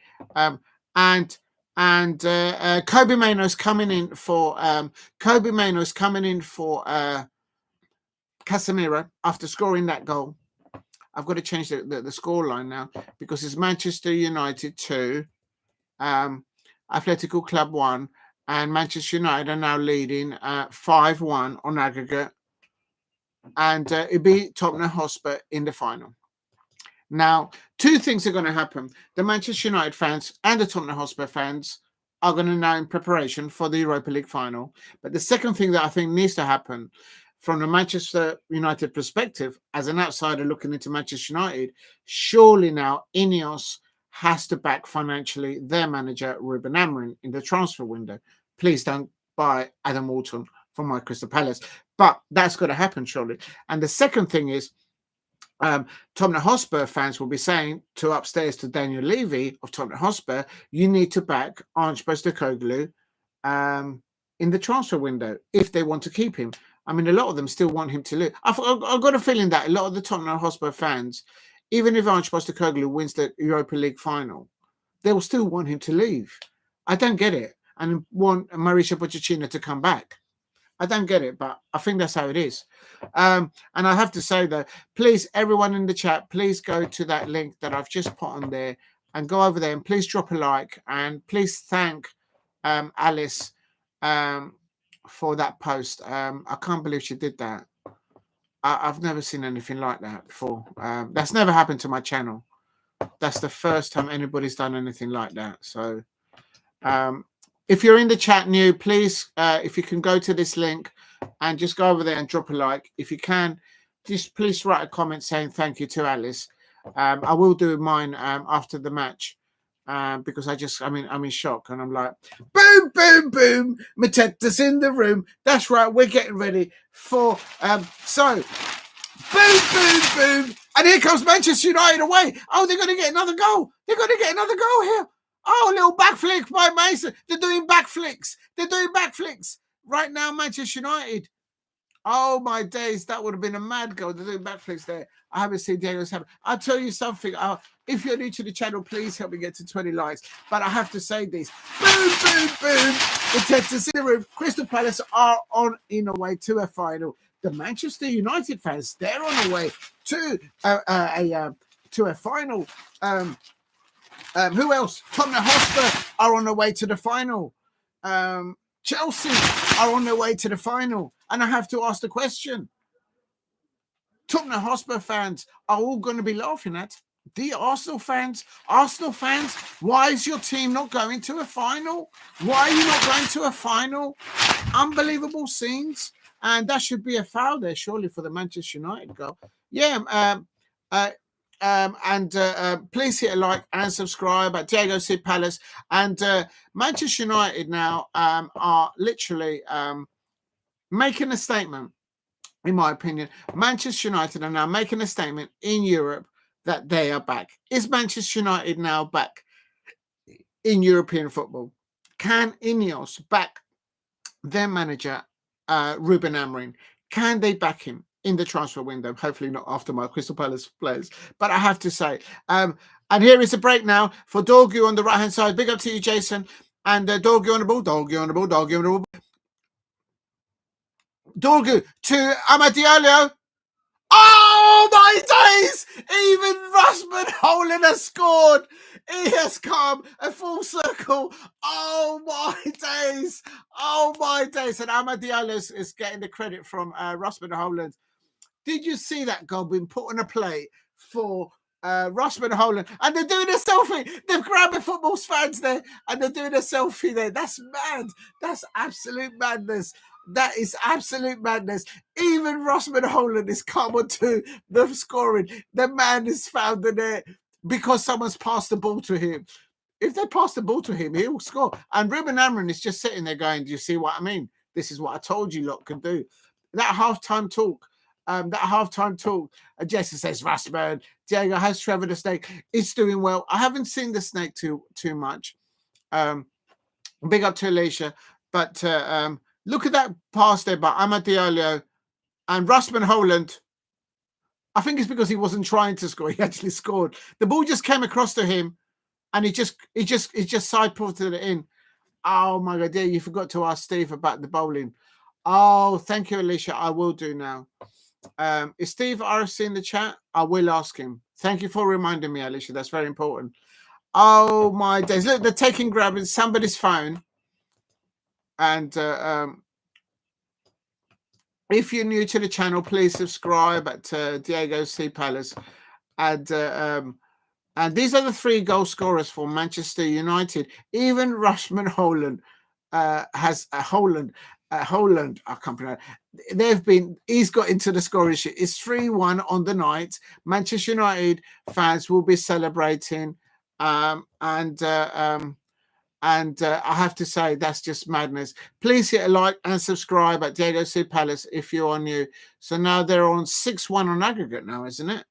and Kobe Maino's coming in for Casemiro after scoring that goal. I've got to change the score line now because it's Manchester United 2, Atletico Club 1, and Manchester United are now leading 5-1 on aggregate, and it beat Tottenham Hotspur in the final. Now, two things are going to happen. The Manchester United fans and the Tottenham Hotspur fans are going to now in preparation for the Europa League final. But the second thing that I think needs to happen from the Manchester United perspective, as an outsider looking into Manchester United, surely now Ineos has to back financially their manager, Ruben Amorim, in the transfer window. Please don't buy Adam Walton from my Crystal Palace. But that's got to happen, surely. And the second thing is, Tottenham Hotspur fans will be saying to upstairs to Daniel Levy of Tottenham Hotspur, you need to back Ange Postecoglou in the transfer window if they want to keep him. I mean, a lot of them still want him to leave. I've got a feeling that a lot of the Tottenham Hotspur fans, even if Ange Postecoglou wins the Europa League final, they will still want him to leave. I don't get it. And want Mauricio Pochettino to come back. I don't get it, but I think that's how it is. And I have to say that, please, everyone in the chat, please go to that link that I've just put on there and go over there and please drop a like and please thank Alice for that post. I can't believe she did that. I've never seen anything like that before. That's never happened to my channel. That's the first time anybody's done anything like that. So if you're in the chat new, please, if you can go to this link, and just go over there and drop a like. If you can, just please write a comment saying thank you to Alice. I will do mine after the match. Because I'm in shock, and I'm like, boom, boom, boom, Mateta's in the room. That's right, we're getting ready for so boom, boom, boom, and here comes Manchester United away. Oh, they're going to get another goal. They're going to get another goal here. Oh, little backflick by Mason. They're doing backflicks. Right now, Manchester United. Oh my days, that would have been a mad goal. They're doing backflips there. I haven't seen Diego's happen. I'll tell you something. If you're new to the channel, please help me get to 20 likes. But I have to say this. Boom, boom, boom. The Manchester City Crystal Palace are in a way to a final. The Manchester United fans, they're on the way to a final. Who else? Tottenham Hotspur are on the way to the final. Chelsea are on their way to the final. And I have to ask the question. Tottenham Hotspur fans are all going to be laughing at the Arsenal fans. Arsenal fans, why is your team not going to a final? Why are you not going to a final? Unbelievable scenes. And that should be a foul there, surely, for the Manchester United goal. Yeah, please hit a like and subscribe at Diego C. Palace. And Manchester United now are literally making a statement, in my opinion. Manchester United are now making a statement in Europe that they are back. Is Manchester United now back in European football? Can Ineos back their manager, Ruben Amorim? Can they back him in the transfer window? Hopefully not after my Crystal Palace players. But I have to say, and here is a break now for Dorgu on the right-hand side. Big up to you, Jason. And Dorgu on the ball, Dorgu on the ball, Dorgu on the ball. Dorgu to Amadiallo. Oh my days! Even Rasmus Hojlun has scored. He has come a full circle. Oh my days! Oh my days! And Amadiallo is getting the credit from Rasmus Hojlun. Did you see that goal being put on a plate for Rasmus Hojlun? And they're doing a selfie. They've grabbed the football fans there and they're doing a selfie there. That's mad. That's absolute madness. That is absolute madness. Even Rasmus Hojlun is come onto the scoring. The man is found in there because someone's passed the ball to him. If they pass the ball to him, he will score. And Ruben Amorim is just sitting there going, do you see what I mean? This is what I told you lot can do. That halftime talk, Jesse says, Rasmus, Diego has Trevor the Snake. It's doing well. I haven't seen the Snake too much. Big up to Alicia. But look at that pass there by Amadiallo and Rasmus Hojlun. I think it's because he wasn't trying to score. He actually scored. The ball just came across to him and he just side ported it in. Oh my God, yeah, you forgot to ask Steve about the bowling. Oh, thank you, Alicia. I will do now. Is Steve RFC in the chat? I will ask him. Thank you for reminding me, Alicia. That's very important. Oh my days. Look, they're taking grabbing somebody's phone. And if you're new to the channel, please subscribe at Diego C. Palace. And these are the 3 goal scorers for Manchester United. Even Rasmus Hojlun has a Hojlund. I can't pronounce. He's got into the scoring sheet. It's 3-1 on the night. Manchester United fans will be celebrating. And I have to say, that's just madness. Please hit a like and subscribe at Diego C. Palace if you are new. So now they're on 6-1 on aggregate now, isn't it?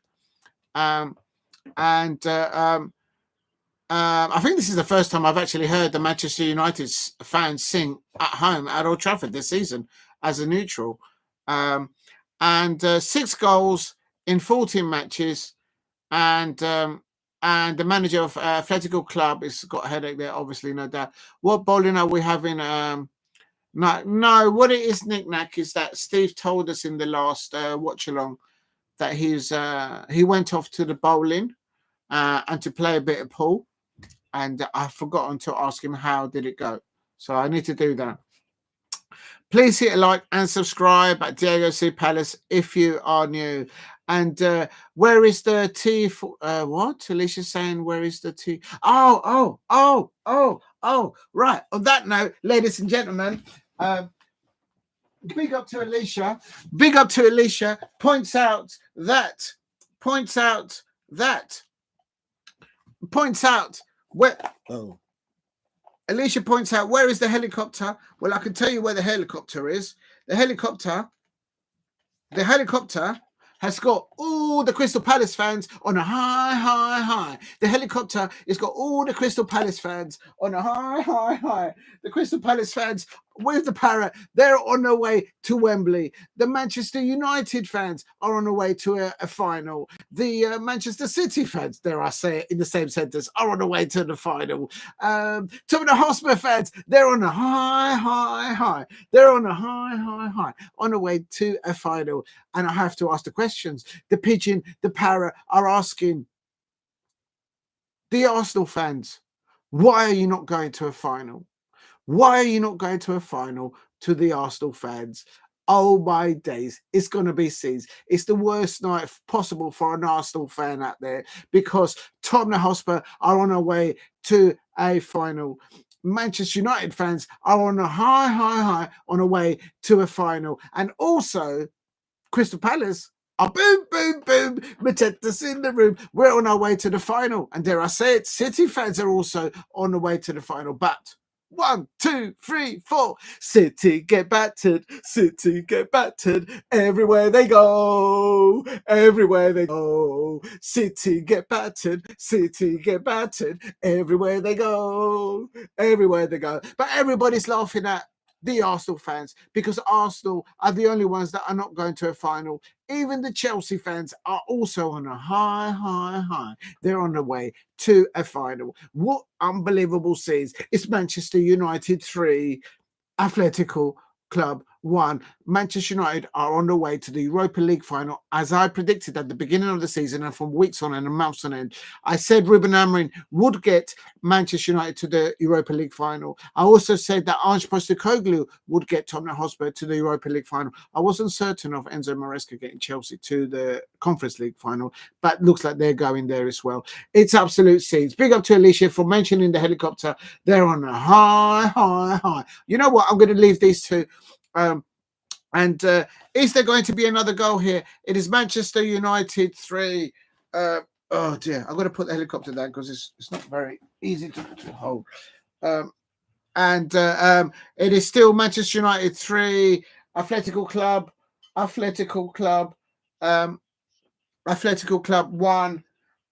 I think this is the first time I've actually heard the Manchester United fans sing at home at Old Trafford this season as a neutral. 6 goals in 14 matches. And the manager of Atletico Club has got a headache there, obviously, no doubt. What bowling are we having? No, what it is, Knick-Knack, is that Steve told us in the last watch-along that he went off to the bowling and to play a bit of pool. And I've forgotten to ask him how did it go. So I need to do that. Please hit a like and subscribe at Diego C. Palace if you are new. And where is the tea for what? Alicia's saying, where is the tea? Oh, right. On that note, ladies and gentlemen, Big up to Alicia. Big up to Alicia. Points out that where. Oh. Alicia points out, where is the helicopter? Well, I can tell you where the helicopter is. The helicopter has got all the Crystal Palace fans on a high. The helicopter has got all the Crystal Palace fans on a high. The Crystal Palace fans with the parrot, they're on their way to Wembley. The Manchester United fans are on their way to a final. The Manchester City fans, dare I say it in the same sentence, are on the way to the final. Tottenham Hotspur fans, they're on a high. They're on a high, on the way to a final. And I have to ask the questions. The pigeon, the parrot are asking the Arsenal fans, why are you not going to a final? Why are you not going to a final to the Arsenal fans? Oh my days, it's going to be scenes. It's the worst night possible for an Arsenal fan out there because Tottenham Hotspur are on their way to a final. Manchester United fans are on a high on a way to a final. And also, Crystal Palace are boom. Mateta's in the room. We're on our way to the final. And dare I say it, City fans are also on the way to the final. But 1, 2, 3, 4. City get battered. City get battered. Everywhere they go. Everywhere they go. City get battered. City get battered. Everywhere they go. Everywhere they go. But everybody's laughing at the Arsenal fans because Arsenal are the only ones that are not going to a final. Even the Chelsea fans are also on a high. They're on the way to a final. What unbelievable scenes. It's Manchester United 3, Atletico Club 1. Manchester United are on the way to the Europa League final, as I predicted at the beginning of the season and from weeks on and months on end. I said Ruben Amorim would get Manchester United to the Europa League final. I also said that Ange Postecoglou would get Tottenham Hotspur to the Europa League final. I wasn't certain of Enzo Maresca getting Chelsea to the Conference League final, but looks like they're going there as well. It's absolute scenes. Big up to Alicia for mentioning the helicopter. They're on a high. You know what? I'm going to leave these two. Is there going to be another goal here? It is Manchester United 3. Oh dear, I'm going to put the helicopter down because it's not very easy to hold. It is still Manchester United 3, Atletico Club 1,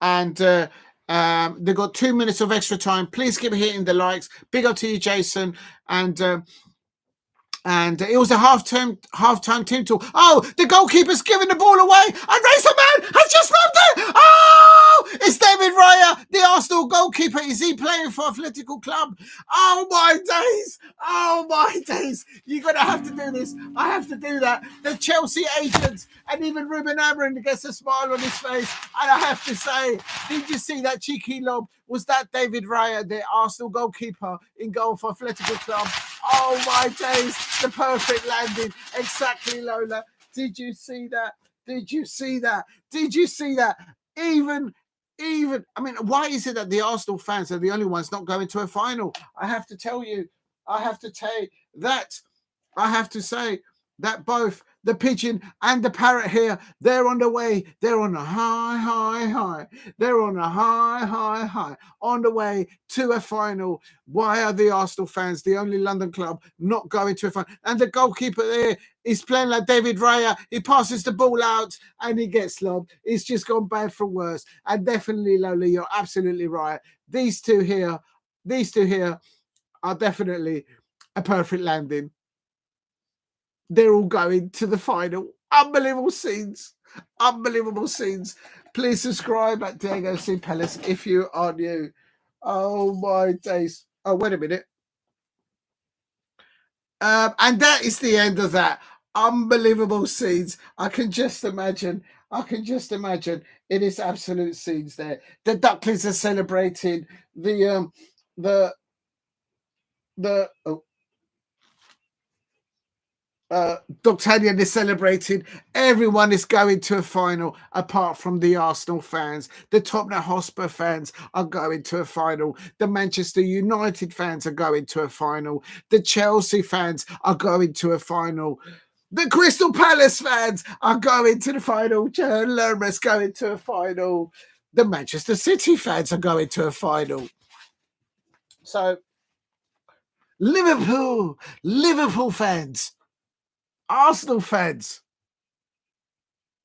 and they've got 2 minutes of extra time. Please keep hitting the likes. Big up to you, Jason, and it was a half-time team talk. Oh, the goalkeeper's giving the ball away. And Racerman has just robbed it. Oh, it's David Raya, the Arsenal goalkeeper. Is he playing for Atletico Club? Oh, my days. You're going to have to do this. I have to do that. The Chelsea agent and even Ruben Amorim gets a smile on his face. And I have to say, did you see that cheeky lob? Was that David Raya, the Arsenal goalkeeper, in goal for Atletico Club? Oh, my days. The perfect landing. Exactly, Lola. Did you see that? Even, I mean, why is it that the Arsenal fans are the only ones not going to a final? I have to say that both the pigeon and the parrot here, they're on the way. They're on a high. They're on a high, on the way to a final. Why are the Arsenal fans, the only London club, not going to a final? And the goalkeeper there is playing like David Raya. He passes the ball out and he gets lobbed. It's just gone bad for worse. And definitely, Lola, you're absolutely right. These two here are definitely a perfect landing. They're all going to the final. Unbelievable scenes. Please subscribe at Diego C. Palace if you are new. Oh, my days. Oh, wait a minute. And that is the end of that. Unbelievable scenes. I can just imagine. It is absolute scenes there. The Ducklings are celebrating. D'Artagnan is celebrating. Everyone is going to a final apart from the Arsenal fans. The Tottenham Hotspur fans are going to a final. The Manchester United fans are going to a final. The Chelsea fans are going to a final. The Crystal Palace fans are going to the final. Lerma's going to a final. The Manchester City fans are going to a final. So, Liverpool fans, Arsenal fans,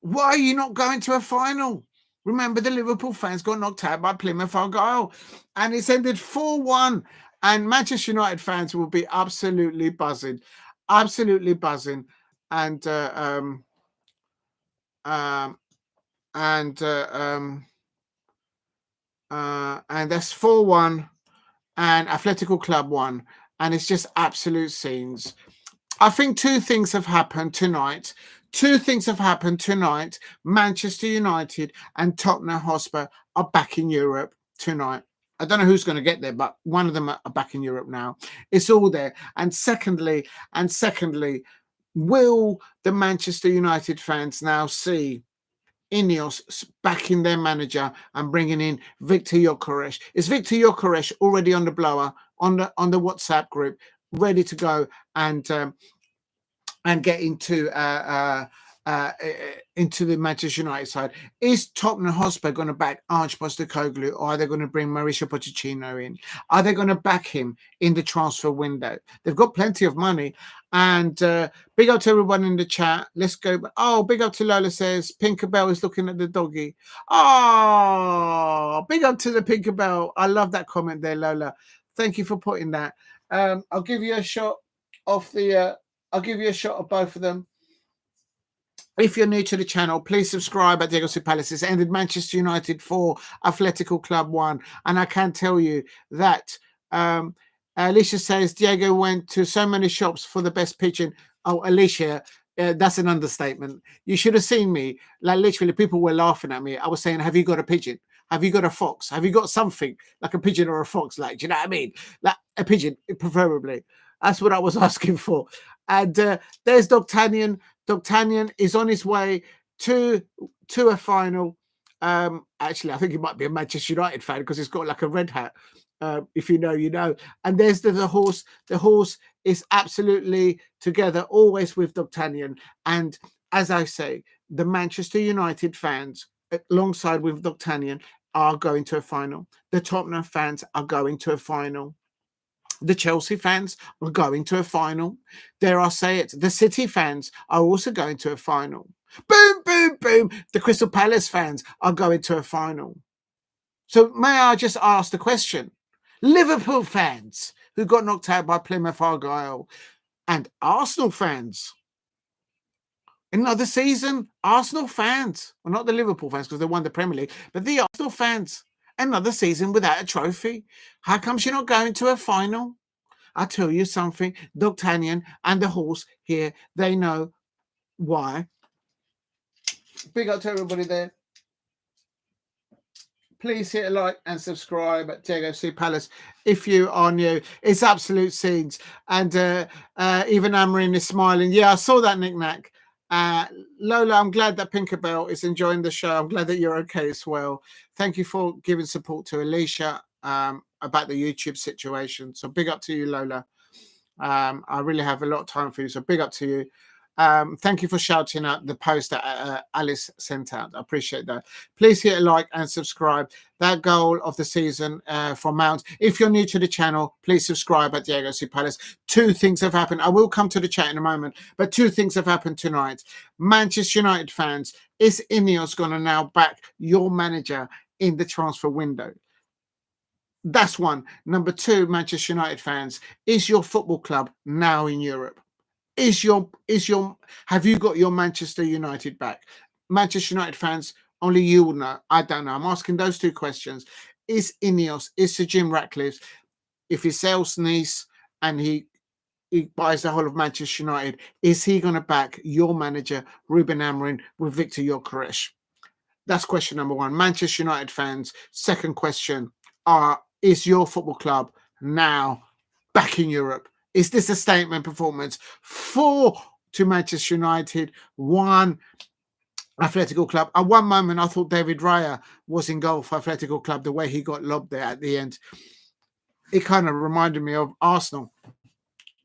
why are you not going to a final? Remember, the Liverpool fans got knocked out by Plymouth Argyle, and it's ended 4-1. And Manchester United fans will be absolutely buzzing. And that's 4-1, and Atletico Club won, and it's just absolute scenes. I think two things have happened tonight. Manchester United and Tottenham Hotspur are back in Europe tonight. I don't know who's going to get there, but one of them are back in Europe now. It's all there. And secondly, will the Manchester United fans now see Ineos backing their manager and bringing in Viktor Gyökeres? Is Viktor Gyökeres already on the blower on the WhatsApp group, ready to go and get into the Manchester United side? Is Tottenham Hotspur going to back Ange Postecoglou, or are they going to bring Mauricio Pochettino in? Are they going to back him in the transfer window? They've got plenty of money. And big up to everyone in the chat. Let's go. Oh, big up to Lola, says Pinkerbell is looking at the doggy. Oh, big up to the Pinkerbell. I love that comment there, Lola. Thank you for putting that. I'll give you a shot of the I'll give you a shot of both of them. If you're new to the channel, please subscribe at Diego C. Palace. It's ended Manchester United 4, Atletico Club 1. And I can tell you that Alicia says Diego went to so many shops for the best pigeon. Oh, Alicia, that's an understatement. You should have seen me. Like, literally, people were laughing at me. I was saying, have you got a pigeon? Have you got a fox? Have you got something like a pigeon or a fox? Like, do you know what I mean? Like a pigeon, preferably. That's what I was asking for. And there's D'Artagnan. D'Artagnan is on his way to a final. Actually, I think he might be a Manchester United fan because he's got like a red hat. If you know, you know. And there's the horse. The horse is absolutely together, always with D'Artagnan. And as I say, the Manchester United fans, alongside with D'Artagnan, are going to a final. The Tottenham fans are going to a final. The Chelsea fans are going to a final. Dare I say it? The City fans are also going to a final. Boom, boom, boom. The Crystal Palace fans are going to a final. So may I just ask the question? Liverpool fans who got knocked out by Plymouth Argyle, and Arsenal fans. Another season, Arsenal fans. Well, not the Liverpool fans because they won the Premier League, but the Arsenal fans. Another season without a trophy. How comes you're not going to a final? I'll tell you something. D'Artagnan and the horse here, they know why. Big up to everybody there. Please hit a like and subscribe at Diego C. Palace if you are new. It's absolute scenes. And even Amorim is smiling. Yeah, I saw that knick-knack. Lola, I'm glad that Pinkerbell is enjoying the show. I'm glad that you're okay as well. Thank you for giving support to Alicia about the YouTube situation. So big up to you, Lola. I really have a lot of time for you. So big up to you. Thank you for shouting out the post that Alice sent out. I appreciate that. Please hit a like and subscribe. That goal of the season for Mount. If you're new to the channel, please subscribe at Diego C. Palace. Two things have happened. I will come to the chat in a moment, but two things have happened tonight. Manchester United fans, is Ineos going to now back your manager in the transfer window? That's one. Number two, Manchester United fans, is your football club now in Europe? Have you got your Manchester United back? Manchester United fans, only you will know. I don't know. I'm asking those two questions. Is Ineos, is Sir Jim Ratcliffe, if he sells Nice and he buys the whole of Manchester United, is he going to back your manager, Ruben Amorim, with Viktor Gyökeres? That's question number one. Manchester United fans, second question, is your football club now back in Europe? Is this a statement performance for to Manchester United, 1 Atletico Club. At one moment, I thought David Raya was in goal for Atletico Club, the way he got lobbed there at the end. It kind of reminded me of Arsenal. Do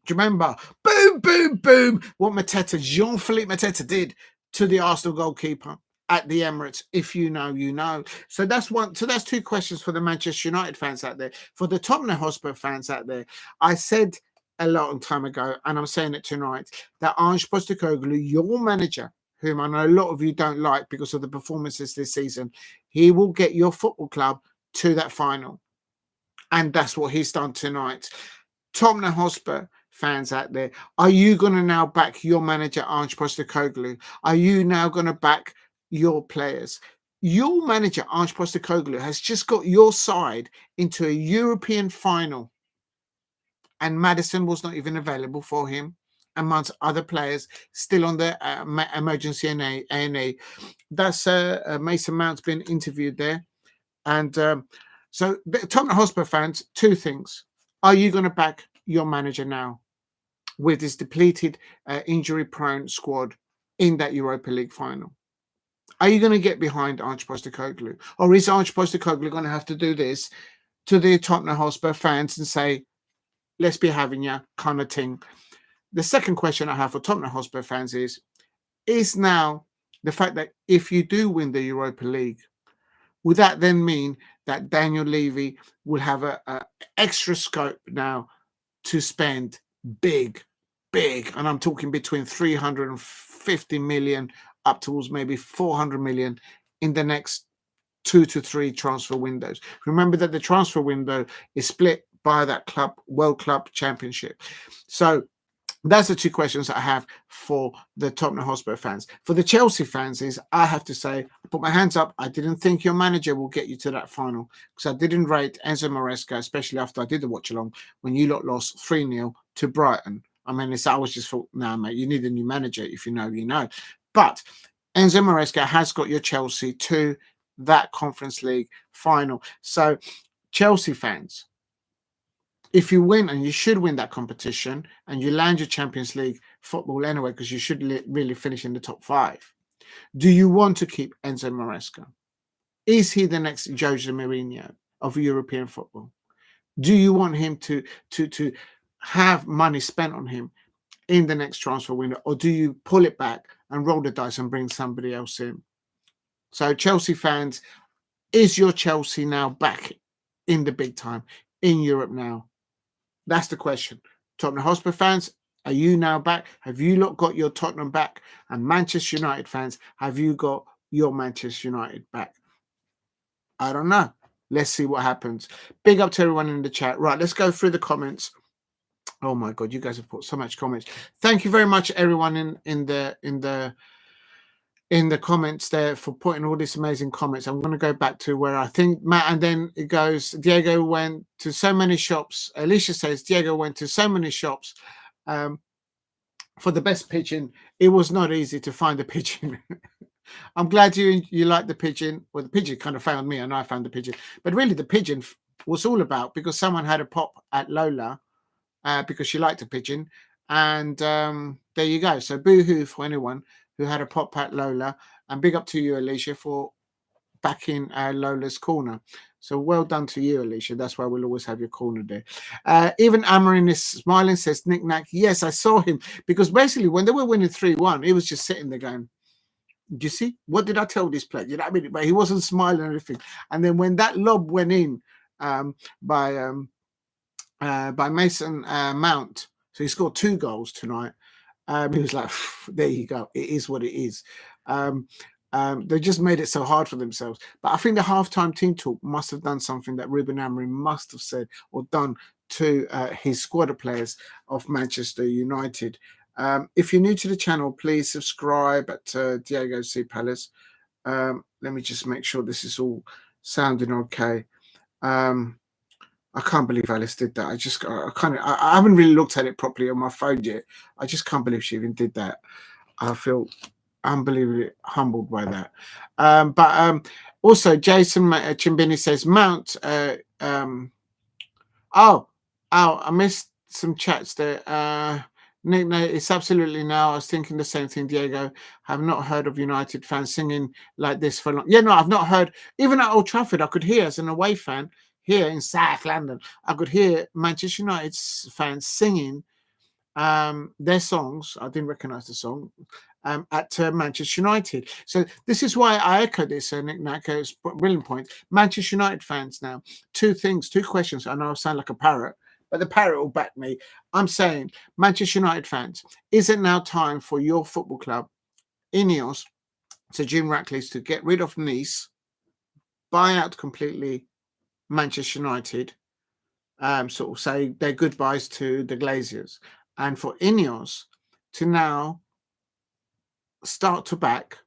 you remember? Boom, boom, boom. What Jean-Philippe Mateta did to the Arsenal goalkeeper at the Emirates. If you know, you know. So that's one. So that's 2 questions for the Manchester United fans out there. For the Tottenham Hotspur fans out there, I said a long time ago, and I'm saying it tonight, that Ange Postecoglou, your manager, whom I know a lot of you don't like because of the performances this season, he will get your football club to that final. And that's what he's done tonight. Tottenham Hotspur fans out there, are you going to now back your manager, Ange Postecoglou? Are you now going to back your players? Your manager, Ange Postecoglou, has just got your side into a European final. And Maddison was not even available for him, amongst other players still on the emergency A&E. That's Mason Mount's been interviewed there. And so Tottenham Hotspur fans, 2 things. Are you going to back your manager now with this depleted, injury-prone squad in that Europa League final? Are you going to get behind Ange Postecoglou? Or is Ange Postecoglou going to have to do this to the Tottenham Hotspur fans and say, let's be having ya kind of thing? The second question I have for Tottenham Hotspur fans is now the fact that if you do win the Europa League, would that then mean that Daniel Levy will have a extra scope now to spend big, and I'm talking between 350 million up towards maybe 400 million in the next 2 to 3 transfer windows? Remember that the transfer window is split by that World Club Championship. So that's the 2 questions I have for the Tottenham Hotspur fans. For the Chelsea fans, I have to say, I put my hands up. I didn't think your manager will get you to that final, because I didn't rate Enzo Maresca, especially after I did the watch along when you lot lost 3-0 to Brighton. I mean, I was just thought, nah, mate, you need a new manager. If you know, you know. But Enzo Maresca has got your Chelsea to that Conference League final. So Chelsea fans, if you win, and you should win that competition, and you land your Champions League football anyway, because you should really finish in the top 5, do you want to keep Enzo Maresca? Is he the next Jose Mourinho of European football? Do you want him to have money spent on him in the next transfer window, or do you pull it back and roll the dice and bring somebody else in? So Chelsea fans, is your Chelsea now back in the big time in Europe now? That's the question. Tottenham Hotspur fans, are you now back? Have you got your Tottenham back? And Manchester United fans, have you got your Manchester United back? I don't know. Let's see what happens. Big up to everyone in the chat. Right, let's go through the comments. Oh my God, you guys have put so much comments. Thank you very much, everyone in the comments there, for putting all these amazing comments. I'm going to go back to where I think Matt, and then it goes, Diego went to so many shops. Alicia says Diego went to so many shops for the best pigeon. It was not easy to find a pigeon. I'm glad you liked the pigeon. Well, the pigeon kind of found me and I found the pigeon. But really the pigeon was all about because someone had a pop at Lola because she liked a pigeon. And there you go. So boo-hoo for anyone who had a pop at Lola. And big up to you, Alicia, for backing Lola's corner. So well done to you, Alicia. That's why we'll always have your corner there. Even Amorim is smiling, says knick-knack. Yes, I saw him. Because basically when they were winning 3-1, he was just sitting there going, do you see? What did I tell this player? You know what I mean? But he wasn't smiling or anything. And then when that lob went in by Mason Mount, so he scored 2 goals tonight. He was like, there you go. It is what it is. They just made it so hard for themselves. But I think the halftime team talk must have done something that Ruben Amorim must have said or done to his squad of players of Manchester United. If you're new to the channel, please subscribe at Diego C. Palace. Let me just make sure this is all sounding okay. I can't believe Alice did that. I haven't really looked at it properly on my phone yet. I just can't believe she even did that. I feel unbelievably humbled by that. But also, Jason Chimbini says Mount. I missed some chats there. Nick, no, it's absolutely now. I was thinking the same thing, Diego. I've not heard of United fans singing like this for long. Yeah, no, I've not heard. Even at Old Trafford, I could hear as an away fan here in South London, I could hear Manchester United fans singing their songs. I didn't recognise the song at Manchester United. So this is why I echo this, Nick Nako's brilliant point. Manchester United fans now, two questions. I know I sound like a parrot, but the parrot will back me. I'm saying, Manchester United fans, is it now time for your football club, Ineos, Sir Jim Ratcliffe, to get rid of Nice, buy out completely Manchester United, sort of say their goodbyes to the Glaziers, and for Ineos to now start to back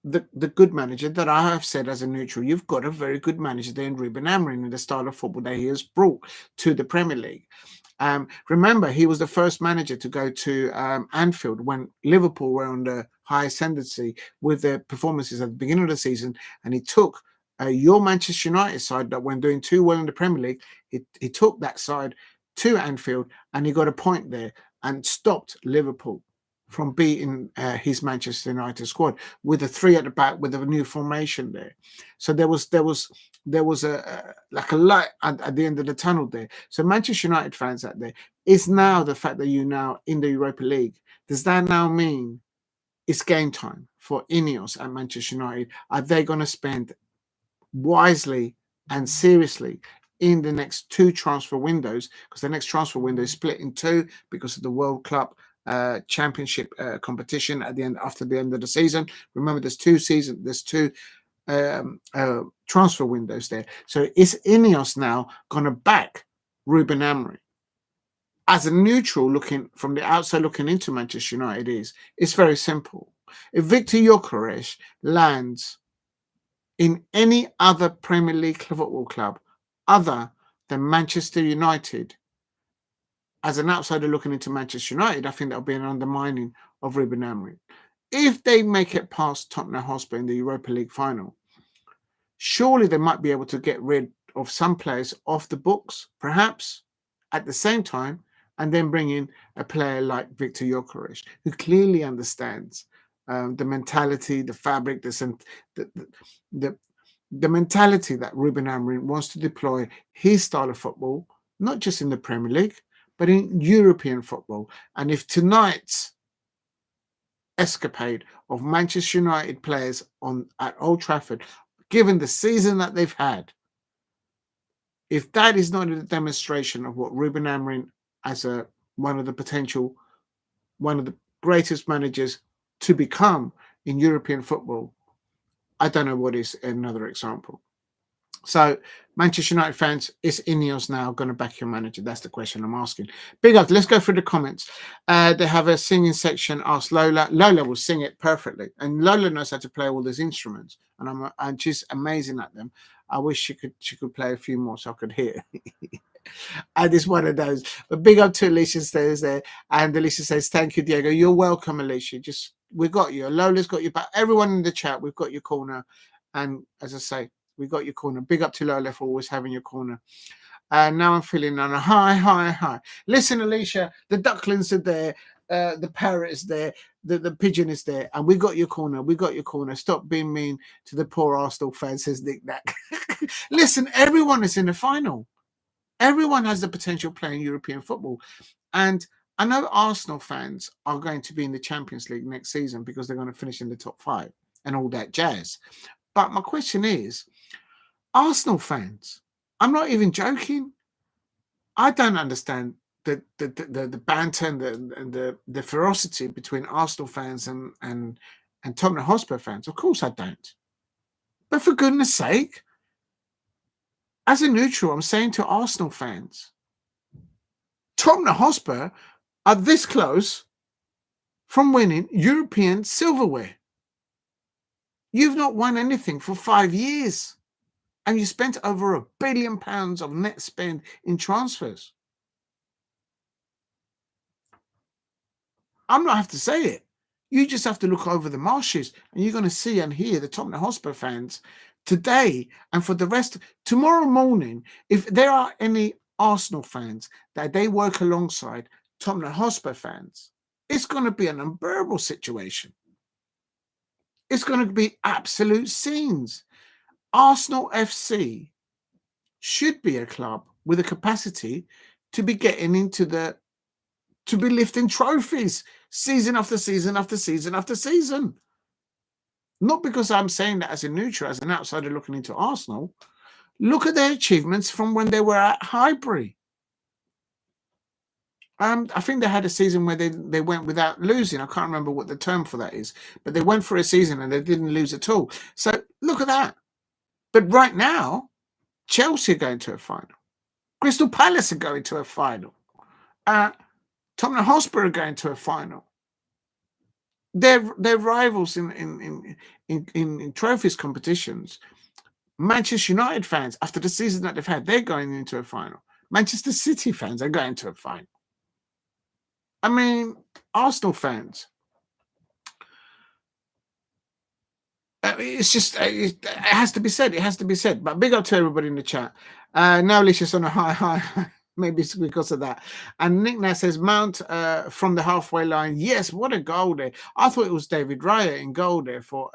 the good manager that I have said as a neutral? You've got a very good manager there in Ruben Amorim in the style of football that he has brought to the Premier League. Remember, he was the first manager to go to Anfield when Liverpool were on the high ascendancy with their performances at the beginning of the season, and he took your Manchester United side that when doing too well in the Premier League, he took that side to Anfield and he got a point there and stopped Liverpool from beating his Manchester United squad with a three at the back with a new formation there. So there was a like a light at the end of the tunnel there. So Manchester United fans out there, is now the fact that you now in the Europa League, does that now mean it's game time for Ineos at Manchester United? Are they going to spend wisely and seriously in the next two transfer windows? Because the next transfer window is split in two because of the World Club Championship competition after the end of the season. Remember, there's two transfer windows there. So is Ineos now going to back Ruben Amorim? As a neutral looking from the outside looking into Manchester United, it's very simple. If Victor Gyökeres lands in any other Premier League football club other than Manchester United, as an outsider looking into Manchester United, I think that'll be an undermining of Ruben Amorim. If they make it past Tottenham Hotspur in the Europa League final, surely they might be able to get rid of some players off the books, perhaps at the same time, and then bring in a player like Victor Gyökeres, who clearly understands the mentality, the fabric, the mentality that Ruben Amorim wants to deploy his style of football, not just in the Premier League, but in European football. And if tonight's escapade of Manchester United players at Old Trafford, given the season that they've had, if that is not a demonstration of what Ruben Amorim, as one of the greatest managers to become in European football, I don't know what is another example. So, Manchester United fans, is Ineos now going to back your manager? That's the question I'm asking. Big up. Let's go through the comments. They have a singing section. Ask Lola. Lola will sing it perfectly, and Lola knows how to play all these instruments, and she's amazing at them. I wish she could play a few more so I could hear. And it's one of those. But big up to Alicia stays there, and Alicia says, "Thank you, Diego. You're welcome, Alicia. We got you. Lola's got you back. Everyone in the chat, we've got your corner, and as I say, we got your corner. Big up to Lola for always having your corner. And now I'm feeling on a high. Listen, Alicia, the ducklings are there, the parrot is there, the pigeon is there, and we got your corner. We got your corner. Stop being mean to the poor Arsenal fans, says Nick Nack. Listen, everyone is in the final. Everyone has the potential playing European football. And I know Arsenal fans are going to be in the Champions League next season because they're going to finish in the top 5 and all that jazz. But my question is, Arsenal fans, I'm not even joking. I don't understand the banter and the ferocity between Arsenal fans and Tottenham Hotspur fans. Of course I don't. But for goodness sake, as a neutral, I'm saying to Arsenal fans, Tottenham Hotspur are this close from winning European silverware. You've not won anything for 5 years. And you spent over £1 billion of net spend in transfers. I'm not have to say it. You just have to look over the marshes and you're going to see and hear the Tottenham Hotspur fans today and for the rest. Tomorrow morning, if there are any Arsenal fans that they work alongside Tottenham Hotspur fans, it's going to be an unbearable situation. It's going to be absolute scenes. Arsenal FC should be a club with a capacity to be getting into to be lifting trophies season after season after season after season. Not because I'm saying that as a neutral, as an outsider looking into Arsenal. Look at their achievements from when they were at Highbury. I think they had a season where they went without losing. I can't remember what the term for that is, but they went for a season and they didn't lose at all. So look at that. But right now, Chelsea are going to a final. Crystal Palace are going to a final. Tottenham Hotspur are going to a final. They're rivals in trophies competitions. Manchester United fans, after the season that they've had, they're going into a final. Manchester City fans are going to a final. I mean, Arsenal fans. It's just, it has to be said. It has to be said. But big up to everybody in the chat. Now Alicia's on a high. Maybe it's because of that. And Nick now says, Mount from the halfway line. Yes, what a goal there. I thought it was David Raya in goal there for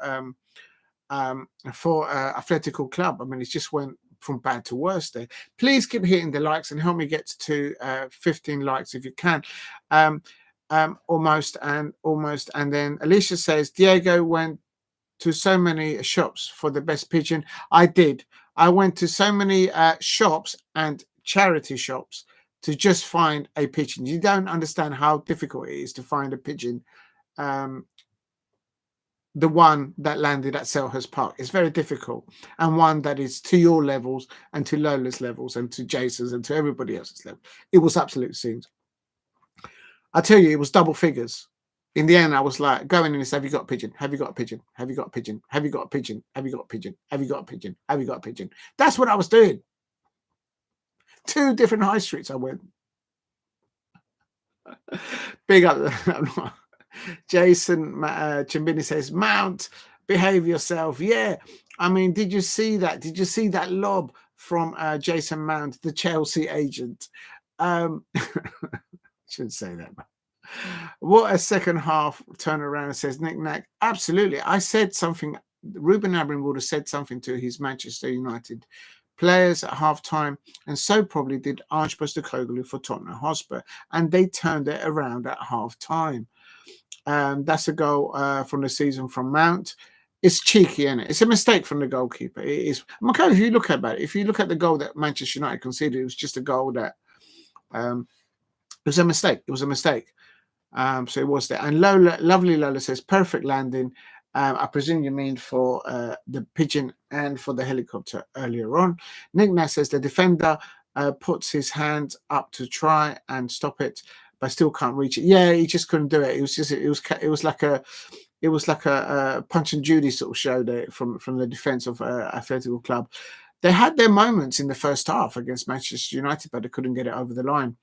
Atletico Club. I mean, it just went from bad to worse there. Please keep hitting the likes and help me get to 15 likes if you can. Almost. And then Alicia says, Diego went to so many shops for the best pigeon. I did. I went to so many shops and charity shops to just find a pigeon. You don't understand how difficult it is to find a pigeon. The one that landed at Selhurst Park. It's very difficult, and one that is to your levels and to Lola's levels and to Jason's and to everybody else's level. It was absolute scenes. I tell you, it was double figures. In the end, I was like, going in and say, have you got a pigeon? Have you got a pigeon? Have you got a pigeon? Have you got a pigeon? Have you got a pigeon? Have you got a pigeon? Have you got a pigeon? That's what I was doing. 2 different high streets I went. Big up. Jason Chimbini says, Mount, behave yourself. Yeah. I mean, did you see that? Did you see that lob from Jason Mount, the Chelsea agent? Shouldn't say that. What a second half turnaround, says Nick Nack. Absolutely. I said something. Ruben Amorim would have said something to his Manchester United players at halftime, and so probably did Ange Postecoglou for Tottenham Hotspur, and they turned it around at halftime. That's a goal from the season from Mount. It's cheeky, isn't it? It's a mistake from the goalkeeper. It is. If you look at it, if you look at the goal that Manchester United conceded, it was just a goal that it was a mistake. It was a mistake. So it was there. And lovely Lola says, perfect landing. I presume you mean for the pigeon and for the helicopter earlier on. Nick Nash says the defender puts his hand up to try and stop it, but still can't reach it. Yeah, he just couldn't do it. It was like a Punch and Judy sort of show there from the defense of Atletico Club. They had their moments in the first half against Manchester United, but they couldn't get it over the line.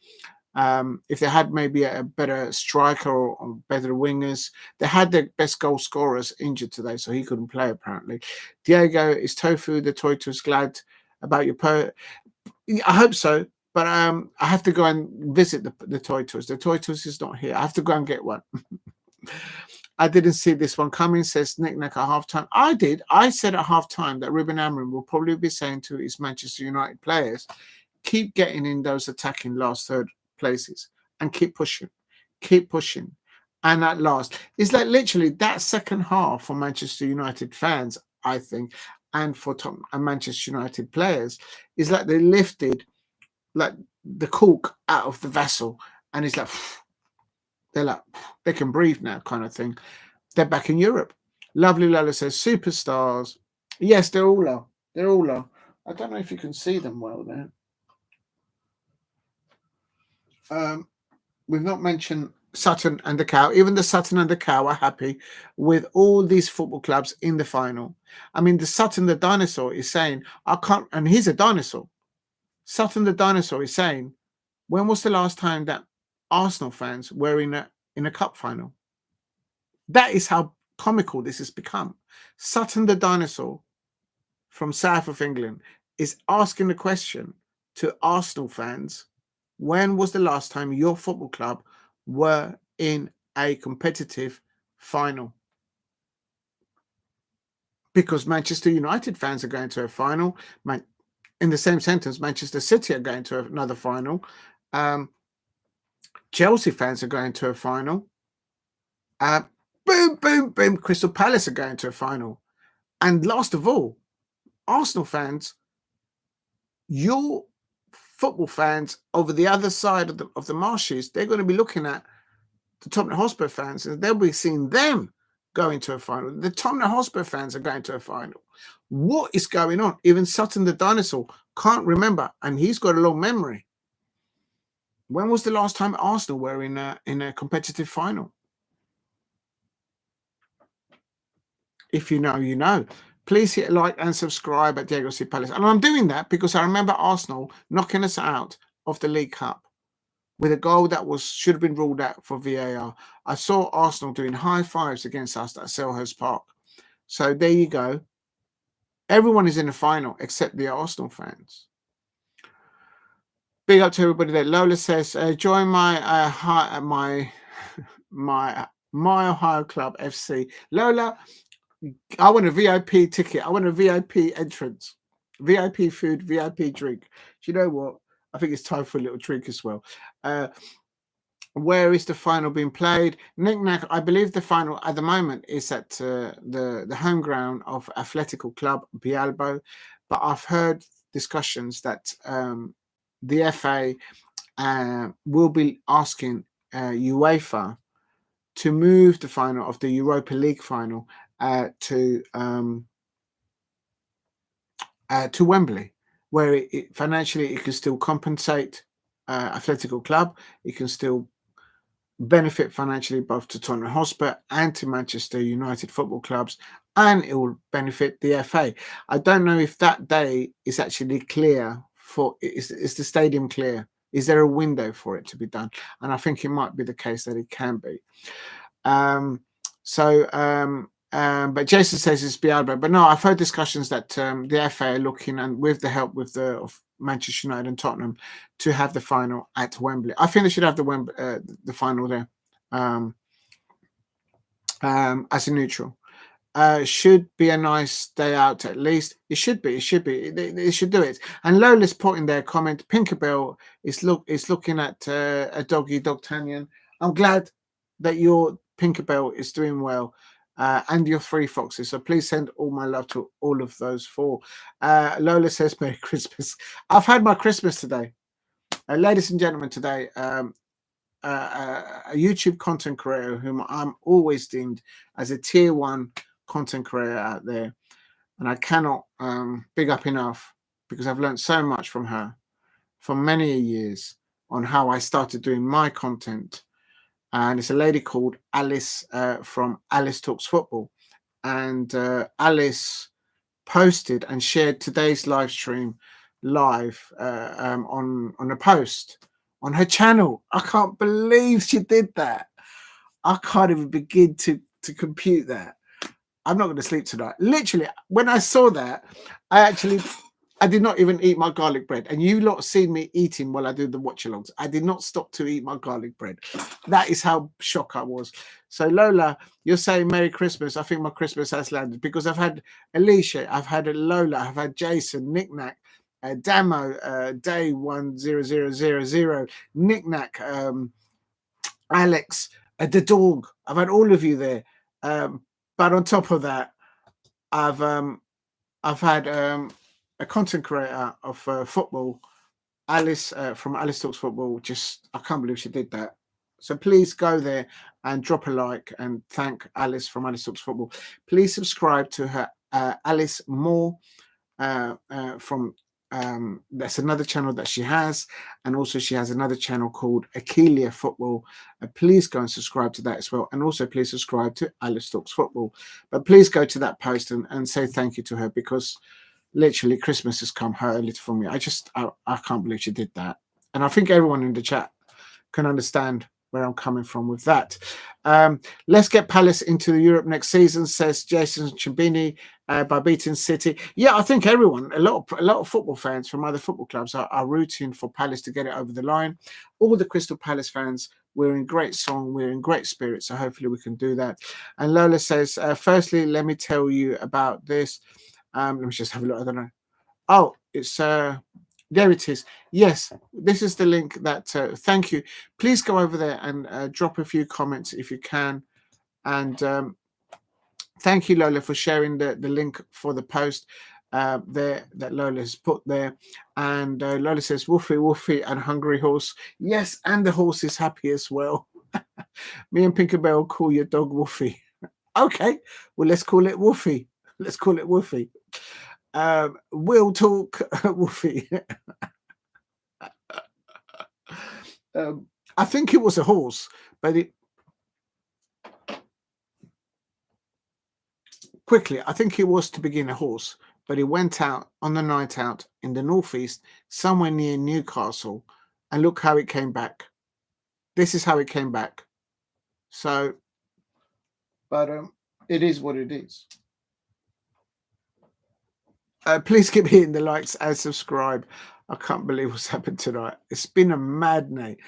If they had maybe a better striker or better wingers, they had their best goal scorers injured today, so he couldn't play apparently. Diego, is Tofu the Toitus glad about your I hope so, but I have to go and visit the Toitus. The Toitus is not here. I have to go and get one. I didn't see this one coming, says Nick Nack at halftime. I did. I said at halftime that Ruben Amorim will probably be saying to his Manchester United players, keep getting in those attacking last third places and keep pushing. And at last, it's like literally that second half for Manchester United fans, I think, and for Manchester United players, is like they lifted like the cork out of the vessel, and it's like they're like they can breathe now, kind of thing. They're back in Europe. Lovely Lola says superstars. Yes, they're all are. They're all are. I don't know if you can see them well there. We've not mentioned Sutton and the Cow. Even the Sutton and the Cow are happy with all these football clubs in the final. I mean, the Sutton the dinosaur is saying, I can't, and he's a dinosaur. Sutton the dinosaur is saying, when was the last time that Arsenal fans were in a cup final? That is how comical this has become. Sutton the dinosaur from south of England is asking the question to Arsenal fans, when was the last time your football club were in a competitive final. Because Manchester United fans are going to a final. In the same sentence, Manchester City are going to another final. Chelsea fans are going to a final. Boom, boom, boom. Crystal Palace are going to a final. And last of all, Arsenal fans, your football fans over the other side of the marshes, they're going to be looking at the Tottenham Hotspur fans, and they'll be seeing them going to a final. The Tottenham Hotspur fans are going to a final. What is going on? Even Sutton the dinosaur can't remember, and he's got a long memory. When was the last time Arsenal were in a competitive final? If you know, you know. Please hit like and subscribe at Diego C. Palace. And I'm doing that because I remember Arsenal knocking us out of the League Cup with a goal that should have been ruled out for VAR. I saw Arsenal doing high fives against us at Selhurst Park. So there you go. Everyone is in the final except the Arsenal fans. Big up to everybody there. Lola says, join my Ohio Club FC. Lola, I want a VIP ticket. I want a VIP entrance. VIP food, VIP drink. Do you know what? I think it's time for a little drink as well. Where is the final being played? Knick-knack, I believe the final at the moment is at the home ground of Athletical Club Bilbao, but I've heard discussions that the FA will be asking UEFA to move the final of the Europa League final to Wembley, where it financially it can still compensate Athletical Club. It can still benefit financially both to Tottenham Hotspur and to Manchester United football clubs, and it will benefit the FA. I don't know if that day is actually clear for is the stadium clear? Is there a window for it to be done? And I think it might be the case that it can be. But Jason says it's Bilbao. But no, I've heard discussions that the FA are looking, and with the help of Manchester United and Tottenham, to have the final at Wembley. I think they should have the final there as a neutral. Should be a nice day out at least. It should be. They should do it. And Lola's put in their comment, Pinkerbell is looking at a doggy D'Artagnan. I'm glad that your Pinkerbell is doing well. And your 3 foxes. So please send all my love to all of those 4. Lola says, Merry Christmas. I've had my Christmas today. Ladies and gentlemen, today, a YouTube content creator whom I'm always deemed as a tier 1 content creator out there. And I cannot big up enough, because I've learned so much from her for many years on how I started doing my content. And it's a lady called Alice from Alice Talks Football. And Alice posted and shared today's live stream live on a post on her channel. I can't believe she did that. I can't even begin to compute that. I'm not going to sleep tonight. Literally, when I saw that, I did not even eat my garlic bread. And you lot seen me eating while I do the watch-alongs. I did not stop to eat my garlic bread. That is how shocked I was. So Lola, you're saying Merry Christmas. I think my Christmas has landed, because I've had Alicia, I've had Lola, I've had Jason, Knick-knack, Damo, Day10000, Knick-knack, Alex, the dog. I've had all of you there. But on top of that, I've had a content creator of football, Alice from Alice Talks Football. I can't believe she did that. So please go there and drop a like and thank Alice from Alice Talks Football. Please subscribe to her, Alice Moore, from that's another channel that she has, and also she has another channel called Aquilia Football. Please go and subscribe to that as well, and also please subscribe to Alice Talks Football. But please go to that post and say thank you to her, because literally Christmas has come early for me. I can't believe she did that, and I think everyone in the chat can understand where I'm coming from with that. Let's get Palace into Europe next season, says Jason Chibini, by beating City. Yeah, I think everyone, a lot of football fans from other football clubs are rooting for Palace to get it over the line. All the Crystal Palace fans We're in great song. We're in great spirit. So hopefully we can do that. And Lola says, firstly, let me tell you about this. Let me just have a look. I don't know. Oh, it's there it is. Yes, this is the link that thank you. Please go over there and drop a few comments if you can. And thank you, Lola, for sharing the link for the post there that Lola has put there. And Lola says, woofy, woofy, and hungry horse. Yes, and the horse is happy as well. Me and Pinkerbell call your dog Woofy. Okay, well, let's call it Woofy. Let's call it Woofy. We'll talk Woofy. I think it was a horse, but I think it was to begin a horse, but he went out on the night out in the northeast, somewhere near Newcastle, and look how it came back. This is how it came back. So, but it is what it is. Please keep hitting the likes and subscribe. I can't believe what's happened tonight. It's been a mad night.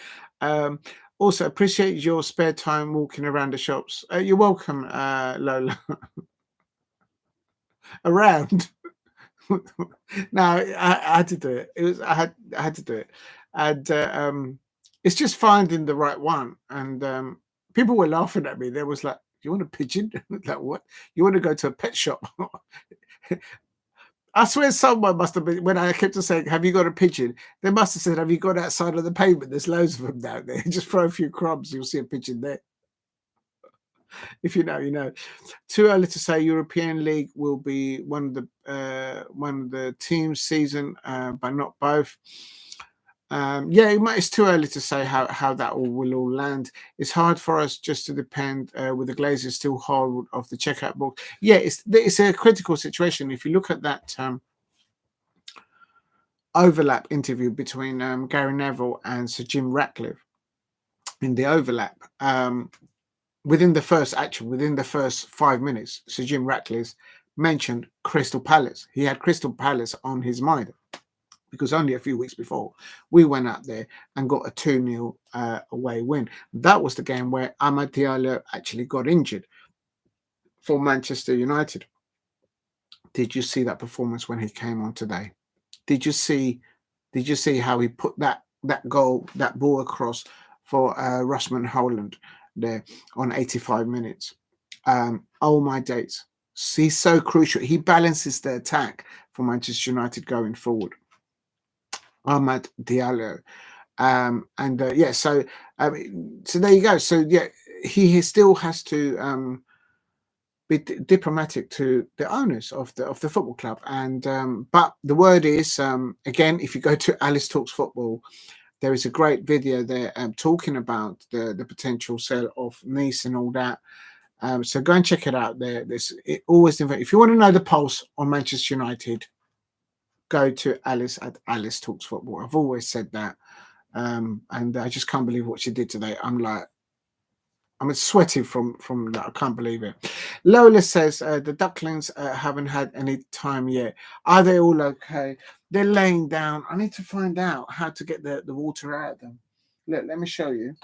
Also, appreciate your spare time walking around the shops. You're welcome, Lola. Around. No, I had to do it. I had to do it, and it's just finding the right one. And people were laughing at me. There was like, "You want a pigeon?" Like, what? You want to go to a pet shop? I swear someone must have been, when I kept on saying, have you got a pigeon? They must have said, have you gone outside on the pavement? There's loads of them down there. Just throw a few crumbs, you'll see a pigeon there. If you know, you know. Too early to say European League will be one of the teams season, but not both. Yeah, it's too early to say how that will all land. It's hard for us just to depend with the Glazers still hold of the checkout book. Yeah, it's a critical situation. If you look at that overlap interview between Gary Neville and Sir Jim Ratcliffe, in the overlap, within the first 5 minutes, Sir Jim Ratcliffe mentioned Crystal Palace. He had Crystal Palace on his mind, because only a few weeks before we went out there and got a 2-0 away win. That was the game where Amad Diallo actually got injured for Manchester United. Did you see that performance when he came on today? Did you see how he put that ball across for Rasmus Hojlun there on 85 minutes? Oh my days. He's so crucial. He balances the attack for Manchester United going forward. Amad Diallo. So there you go. So yeah, he still has to be diplomatic to the owners of the football club. And but the word is, again, if you go to Alice Talks Football, there is a great video there talking about the potential sale of Nice and all that. So go and check it out there. Always, if you want to know the pulse on Manchester United, go to Alice at Alice Talks Football. I've always said that. And I just can't believe what she did today. I'm sweating from that. I can't believe it. Lola says the ducklings haven't had any time yet. Are they all okay? They're laying down. I need to find out how to get the water out of them. Look, let me show you.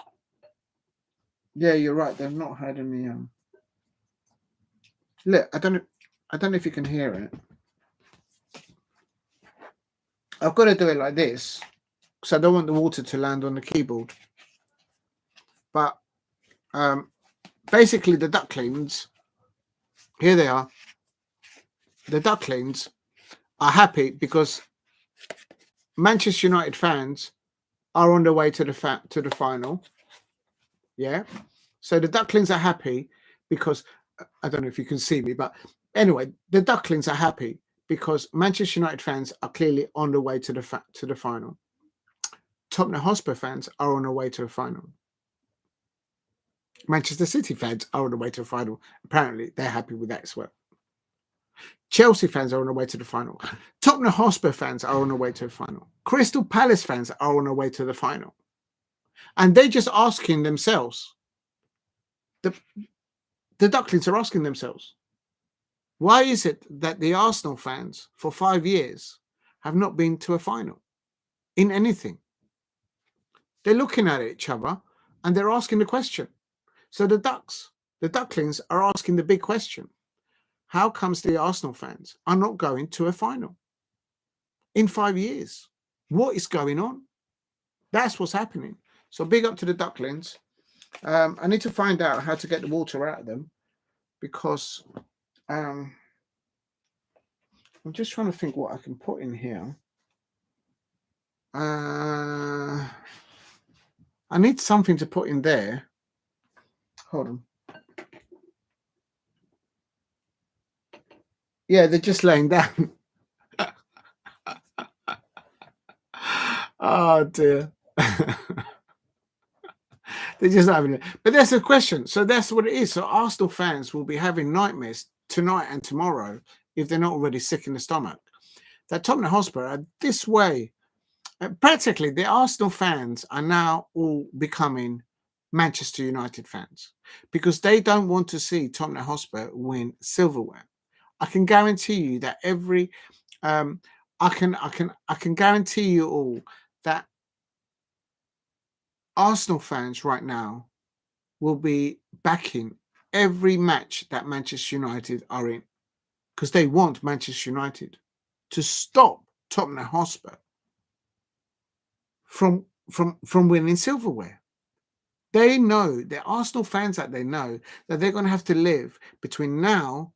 Yeah, you're right. They've not had any. Look, I don't know if you can hear it. I've got to do it like this because I don't want the water to land on the keyboard. But basically, the ducklings, here they are. The ducklings are happy because Manchester United fans are on their way to the final. Yeah. So the ducklings are happy because, I don't know if you can see me, but anyway, the ducklings are happy because Manchester United fans are clearly on the way to the final. Tottenham Hotspur fans are on the way to a final. Manchester City fans are on the way to a final. Apparently, they're happy with that as well. Chelsea fans are on the way to the final. Tottenham Hotspur fans are on the way to the final. Crystal Palace fans are on the way to the final. And they're just asking themselves, the ducklings are asking themselves, why is it that the Arsenal fans for 5 years have not been to a final in anything? They're looking at each other And they're asking the question. So the Ducklings are asking the big question. How comes the Arsenal fans are not going to a final in 5 years? What is going on? That's what's happening. So big up to the Ducklings. I need to find out how to get the water out of them, because I'm just trying to think what I can put in here. I need something to put in there. Hold on. Yeah, they're just laying down. Oh dear. They're just having it. But that's the question. So that's what it is. So Arsenal fans will be having nightmares tonight and tomorrow if they're not already sick in the stomach. That Tottenham Hotspur are this way. Practically, the Arsenal fans are now all becoming Manchester United fans, because they don't want to see Tottenham Hotspur win silverware. I can guarantee you that I can guarantee you all that Arsenal fans right now will be backing every match that Manchester United are in, because they want Manchester United to stop Tottenham Hotspur from winning silverware. They know, the Arsenal fans that they know that they're going to have to live between now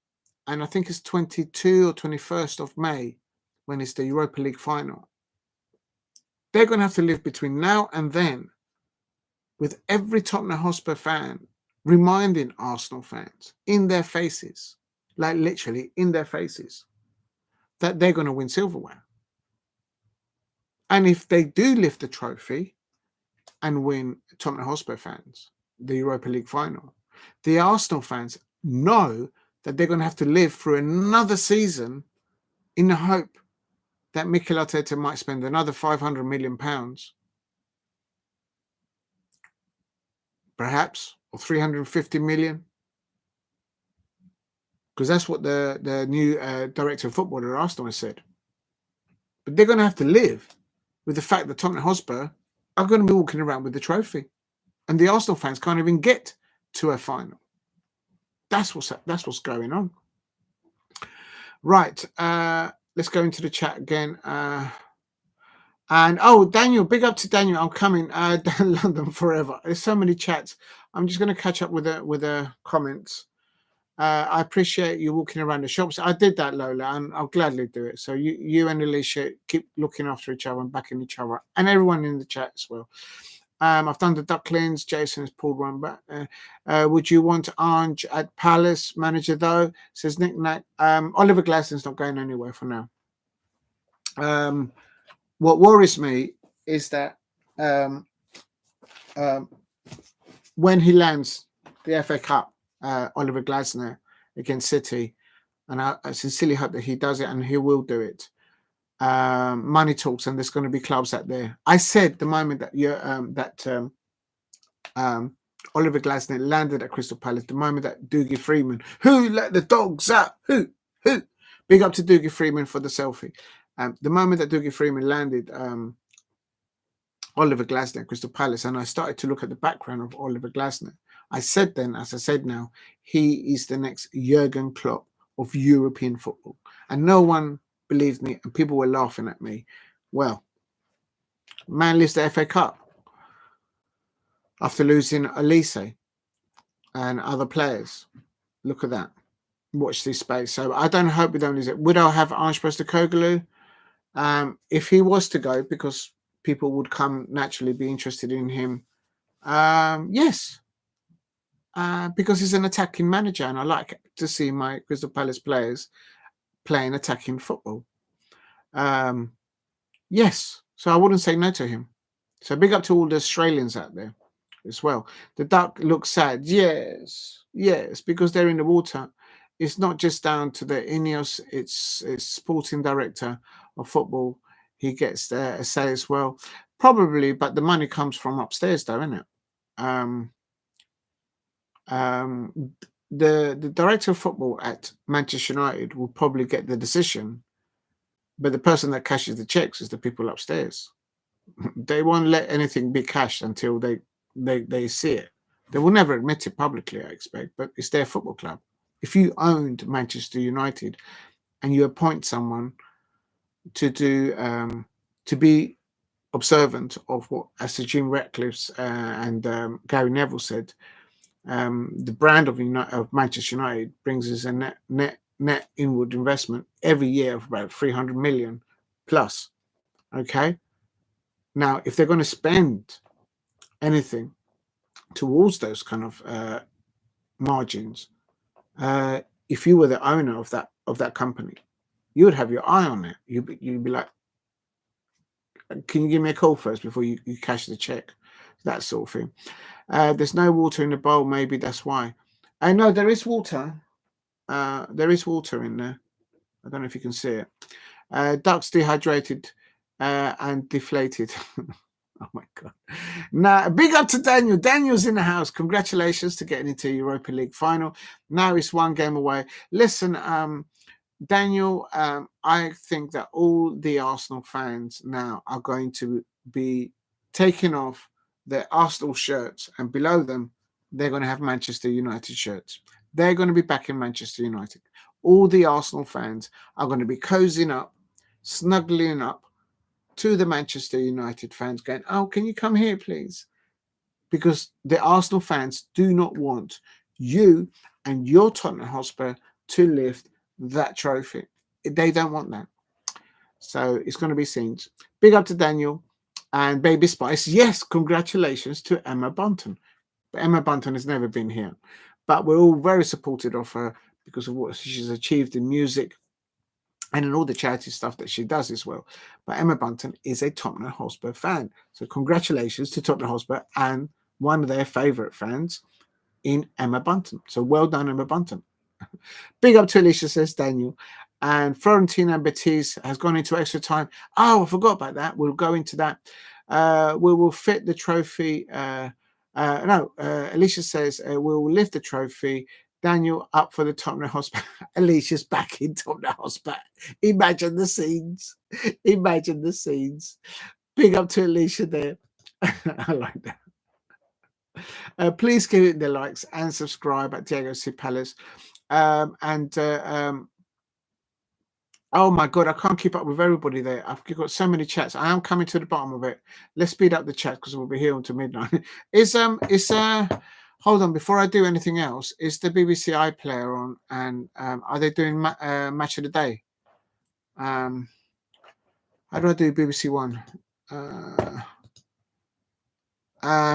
and I think it's 22 or 21st of May when it's the Europa League final. They're going to have to live between now and then with every Tottenham Hotspur fan reminding Arsenal fans in their faces, like literally in their faces, that they're going to win silverware. And if they do lift the trophy and win, Tottenham Hotspur fans, the Europa League final, the Arsenal fans know that they're going to have to live through another season in the hope that Mikel Arteta might spend another £500 million, perhaps, or 350 million, because that's what the new director of football at Arsenal has said. But they're going to have to live with the fact that Tottenham Hotspur are going to be walking around with the trophy, and the Arsenal fans can't even get to a final. That's what's going on. Right, let's go into the chat again. And Daniel, big up to Daniel. I'm coming. London forever. There's so many chats. I'm just going to catch up with the comments. I appreciate you walking around the shops. I did that, Lola, and I'll gladly do it. So you and Alicia keep looking after each other and backing each other, and everyone in the chat as well. I've done the Ducklings. Jason has pulled one back. Would you want Ange at Palace manager though? Says Nick. Oliver Glaston's not going anywhere for now. What worries me is that when he lands the FA Cup, Oliver Glasner against City, and I sincerely hope that he does it, and he will do it. Money talks, and there's going to be clubs out there. I said the moment that Oliver Glasner landed at Crystal Palace, the moment that Dougie Freeman, who let the dogs out, who, big up to Dougie Freeman for the selfie. The moment that Dougie Freeman landed Oliver Glasner at Crystal Palace, and I started to look at the background of Oliver Glasner, I said then, as I said now, he is the next Jurgen Klopp of European football. And no one believed me, and people were laughing at me. Well, man lifts the FA Cup after losing Elise and other players. Look at that. Watch this space. So I don't hope we don't lose it. Would I have Ange Postecoglou? If he was to go, because people would come naturally be interested in him. Yes. Because he's an attacking manager, and I like to see my Crystal Palace players playing attacking football. Yes. So I wouldn't say no to him. So big up to all the Australians out there as well. The duck looks sad. Yes, because they're in the water. It's not just down to the Ineos, it's sporting director of football. He gets a say as well. Probably, but the money comes from upstairs though, isn't it? The director of football at Manchester United will probably get the decision, but the person that cashes the checks is the people upstairs. They won't let anything be cashed until they they see it. They will never admit it publicly, I expect, but it's their football club. If you owned Manchester United and you appoint someone to do to be observant of what, as Sir Jim Ratcliffe's and Gary Neville said, the brand of Manchester United brings us a net inward investment every year of about 300 million plus. Okay, now if they're going to spend anything towards those kind of margins, if you were the owner of that company, you would have your eye on it. You'd be like, can you give me a call first before you cash the check? That sort of thing. There's no water in the bowl. Maybe that's why. I know there is water. There is water in there. I don't know if you can see it. Ducks dehydrated and deflated. Oh my God. Now, big up to Daniel. Daniel's in the house. Congratulations to getting into Europa League final. Now it's one game away. Listen, Daniel, I think that all the Arsenal fans now are going to be taking off their Arsenal shirts, and below them, they're going to have Manchester United shirts. They're going to be back in Manchester United. All the Arsenal fans are going to be cozying up, snuggling up to the Manchester United fans, going, oh, can you come here, please? Because the Arsenal fans do not want you and your Tottenham Hotspur to lift that trophy. They don't want that. So it's going to be scenes. Big up to Daniel and Baby Spice. Yes, congratulations to Emma Bunton. But Emma Bunton has never been here. But we're all very supportive of her because of what she's achieved in music and in all the charity stuff that she does as well. But Emma Bunton is a Tottenham Hotspur fan. So congratulations to Tottenham Hotspur and one of their favourite fans in Emma Bunton. So well done, Emma Bunton. Big up to Alicia, says Daniel. And Florentina Betis has gone into extra time. Oh, I forgot about that. We'll go into that. We will fit the trophy. Alicia says we will lift the trophy. Daniel up for the Tottenham Hotspur. Alicia's back in Tottenham Hotspur. Imagine the scenes. Imagine the scenes. Big up to Alicia there. I like that. Please give it the likes and subscribe at Diego C. Palace. Oh my God, I can't keep up with everybody there. I've got so many chats. I am coming to the bottom of it. Let's speed up the chat because we'll be here until midnight. Hold on, before I do anything else, is the BBC iPlayer on? And are they doing match of the day? How do I do BBC One?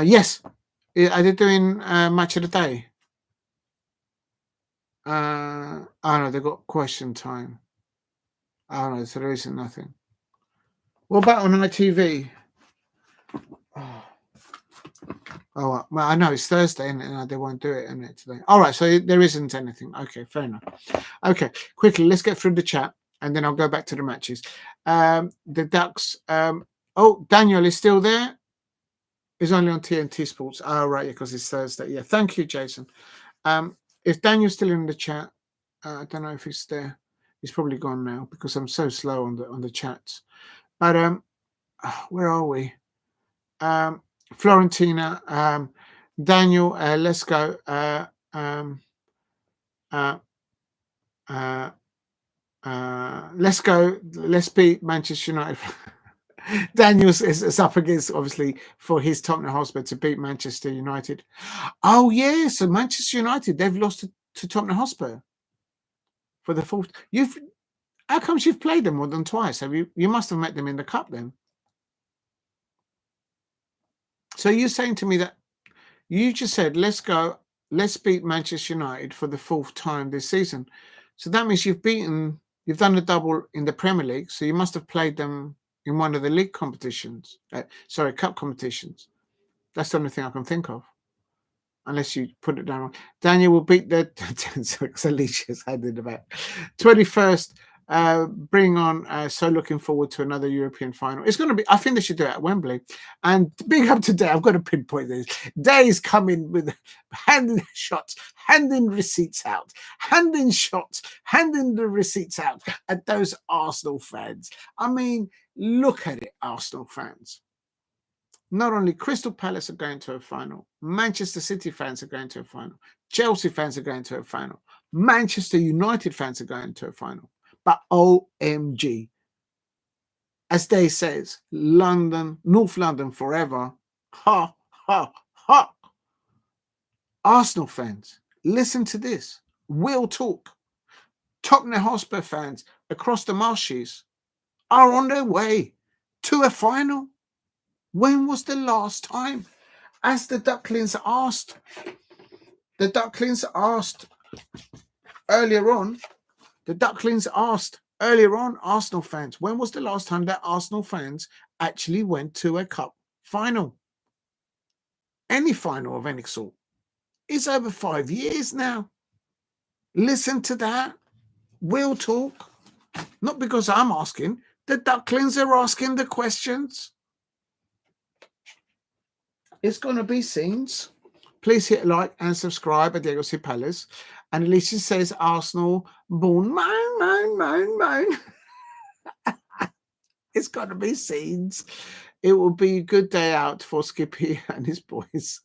Yes. Are they doing match of the day? Oh no, they've got question time. Oh no, so there isn't nothing. What about on ITV? Oh well, I know it's Thursday, and they won't do it, isn't it, today? All right, so there isn't anything. Okay, fair enough. Okay, quickly, let's get through the chat, and then I'll go back to the matches. The Ducks. Oh, Daniel is still there. He's only on TNT Sports. Oh, right, because it's Thursday. Yeah, thank you, Jason. If Daniel's still in the chat, I don't know if he's there. He's probably gone now because I'm so slow on the chats. But where are we? Florentina, Daniel, let's go. Let's go. Let's beat Manchester United. Daniel is up against, obviously, for his Tottenham Hotspur to beat Manchester United. Oh, yeah. So Manchester United, they've lost to Tottenham Hotspur for the fourth. How comes you've played them more than twice? Have you? You must have met them in the cup then. So you're saying to me that you just said, let's go, let's beat Manchester United for the fourth time this season. So that means you've done a double in the Premier League. So you must have played them in one of the league competitions. Cup competitions. That's the only thing I can think of. Unless you put it down wrong. Daniel will beat the Alicia's head in the back. 21st. Bring on. So looking forward to another European final. It's going to be. I think they should do it at Wembley. And big up to Day. I've got to pinpoint this. Day is coming with handing shots, handing receipts out, handing shots, handing the receipts out at those Arsenal fans. I mean, look at it, Arsenal fans. not only Crystal Palace are going to a final, Manchester City fans are going to a final, Chelsea fans are going to a final, Manchester United fans are going to a final. But OMG, as they says, London, North London forever. Ha, ha, ha. Arsenal fans, listen to this. We'll talk. Tottenham Hotspur fans across the marshes are on their way to a final. When was the last time? As the Ducklings asked earlier on, Arsenal fans, when was the last time that Arsenal fans actually went to a cup final? Any final of any sort. It's over 5 years now. Listen to that. We'll talk. Not because I'm asking. The Ducklings are asking the questions. It's going to be scenes. Please hit like and subscribe at Diego C. Palace. And Alicia says Arsenal born moan. It's going to be scenes. It will be a good day out for Skippy and his boys.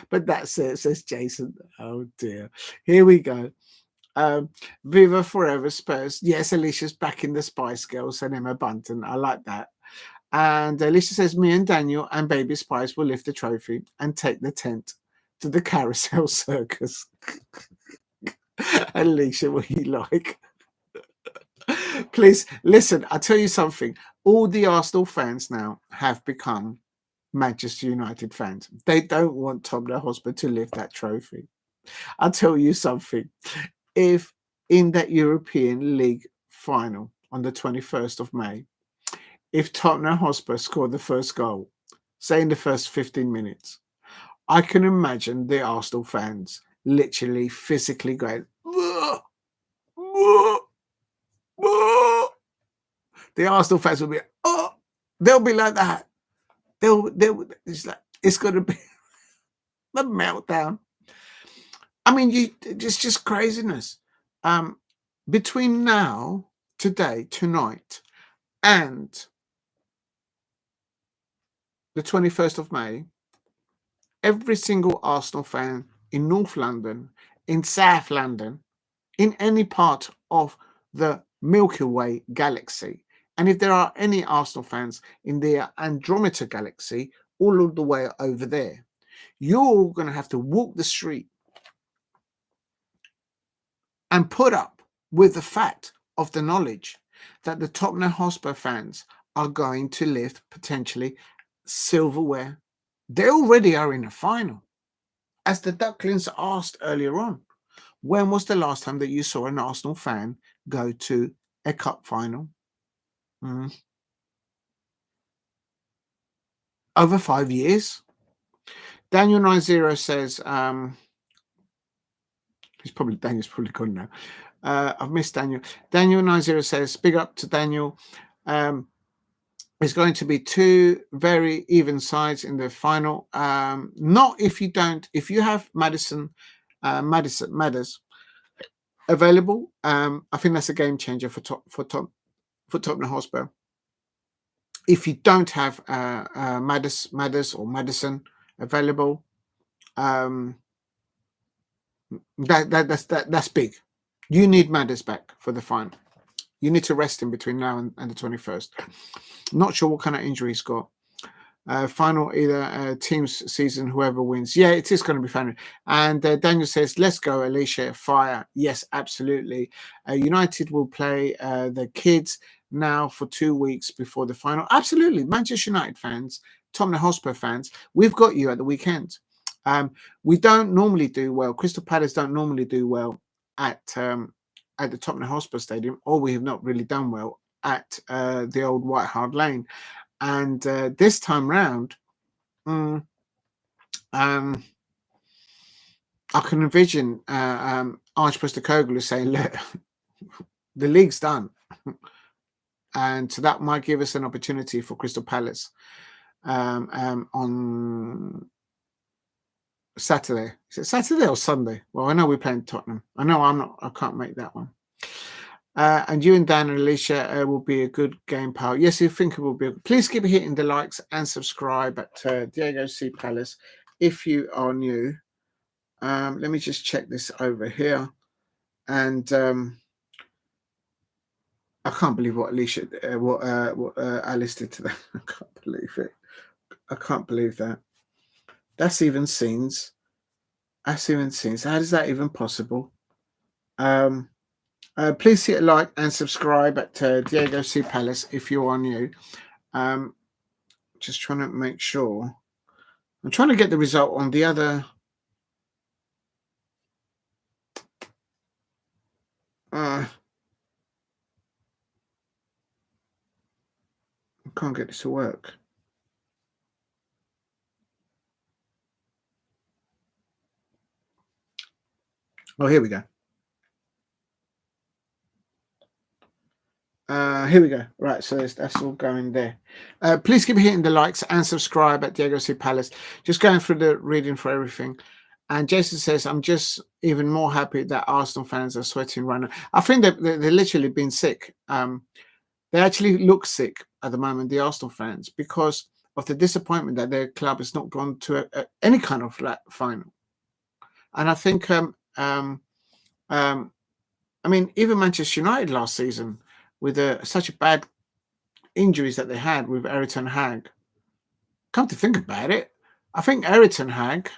But that's it, says Jason. Oh dear. Here we go. Viva Forever Spurs. Yes, Alicia's back in the Spice Girls and Emma Bunton. I like that. And Alicia says, me and Daniel and Baby Spice will lift the trophy and take the tent to the carousel circus. Alicia, what you like? Please, listen, I'll tell you something. All the Arsenal fans now have become Manchester United fans. They don't want Tottenham Hotspur to lift that trophy. I'll tell you something. If in that European League final on the 21st of May, if Tottenham Hotspur scored the first goal, say in the first 15 minutes, I can imagine the Arsenal fans literally physically going, "Whoa, whoa, whoa." The Arsenal fans will be, oh, they'll be like that. It's going to be the meltdown. I mean, it's just craziness. Between now, today, tonight, and the 21st of May, every single Arsenal fan in North London, in South London, in any part of the Milky Way galaxy, and if there are any Arsenal fans in the Andromeda galaxy, all of the way over there, you're going to have to walk the street and put up with the fact of the knowledge that the Tottenham Hotspur fans are going to lift potentially silverware. They already are in a final. As the Ducklings asked earlier on, when was the last time that you saw an Arsenal fan go to a cup final? Over 5 years. Daniel 90 says, Daniel's probably gone now. I've missed Daniel. Daniel 90 says, big up to Daniel. It's going to be two very even sides in the final. Not if you have Madders available. I think that's a game changer for Tottenham Hotspur. If you don't have Madders or Maddison available, that's big. You need Madders back for the final. You need to rest him between now and the 21st. Not sure what kind of injury he's got. Final either team's season, whoever wins. Yeah, it is going to be final. And Daniel says, let's go, Alicia, fire. Yes, absolutely. United will play the kids now for 2 weeks before the final. Absolutely. Manchester United fans, Tottenham Hotspur fans, we've got you at the weekend. We don't normally do well. Crystal Palace don't normally do well at the Tottenham Hotspur Stadium, or we have not really done well at the old White Hart Lane. And this time round, I can envision Postecoglou saying, look, the league's done. And so that might give us an opportunity for Crystal Palace on Saturday. Is it Saturday or Sunday? Well, I know we're playing Tottenham. I can't make that one. And you and Dan and Alicia will be a good game pal. Yes, you think it will be. Please keep hitting the likes and subscribe at Diego C. Palace if you are new. Let me just check this over here. And I can't believe what Alicia, what Alice did to that. I can't believe it. I can't believe that. That's even scenes. That's even scenes. How is that even possible? Please hit a like and subscribe at Diego C. Palace if you are new. Just trying to make sure. I'm trying to get the result on the other. I can't get this to work. Oh, here we go. Here we go. Right, so that's all going there. Please keep hitting the likes and subscribe at Diego C. Palace. Just going through the reading for everything. And Jason says, I'm just even more happy that Arsenal fans are sweating right now. I think that they're literally been sick. They actually look sick at the moment, the Arsenal fans, because of the disappointment that their club has not gone to any kind of final. And I think, I mean, even Manchester United last season, with such a bad injuries that they had with Erik ten Hag. Come to think about it, I think Erik ten Hag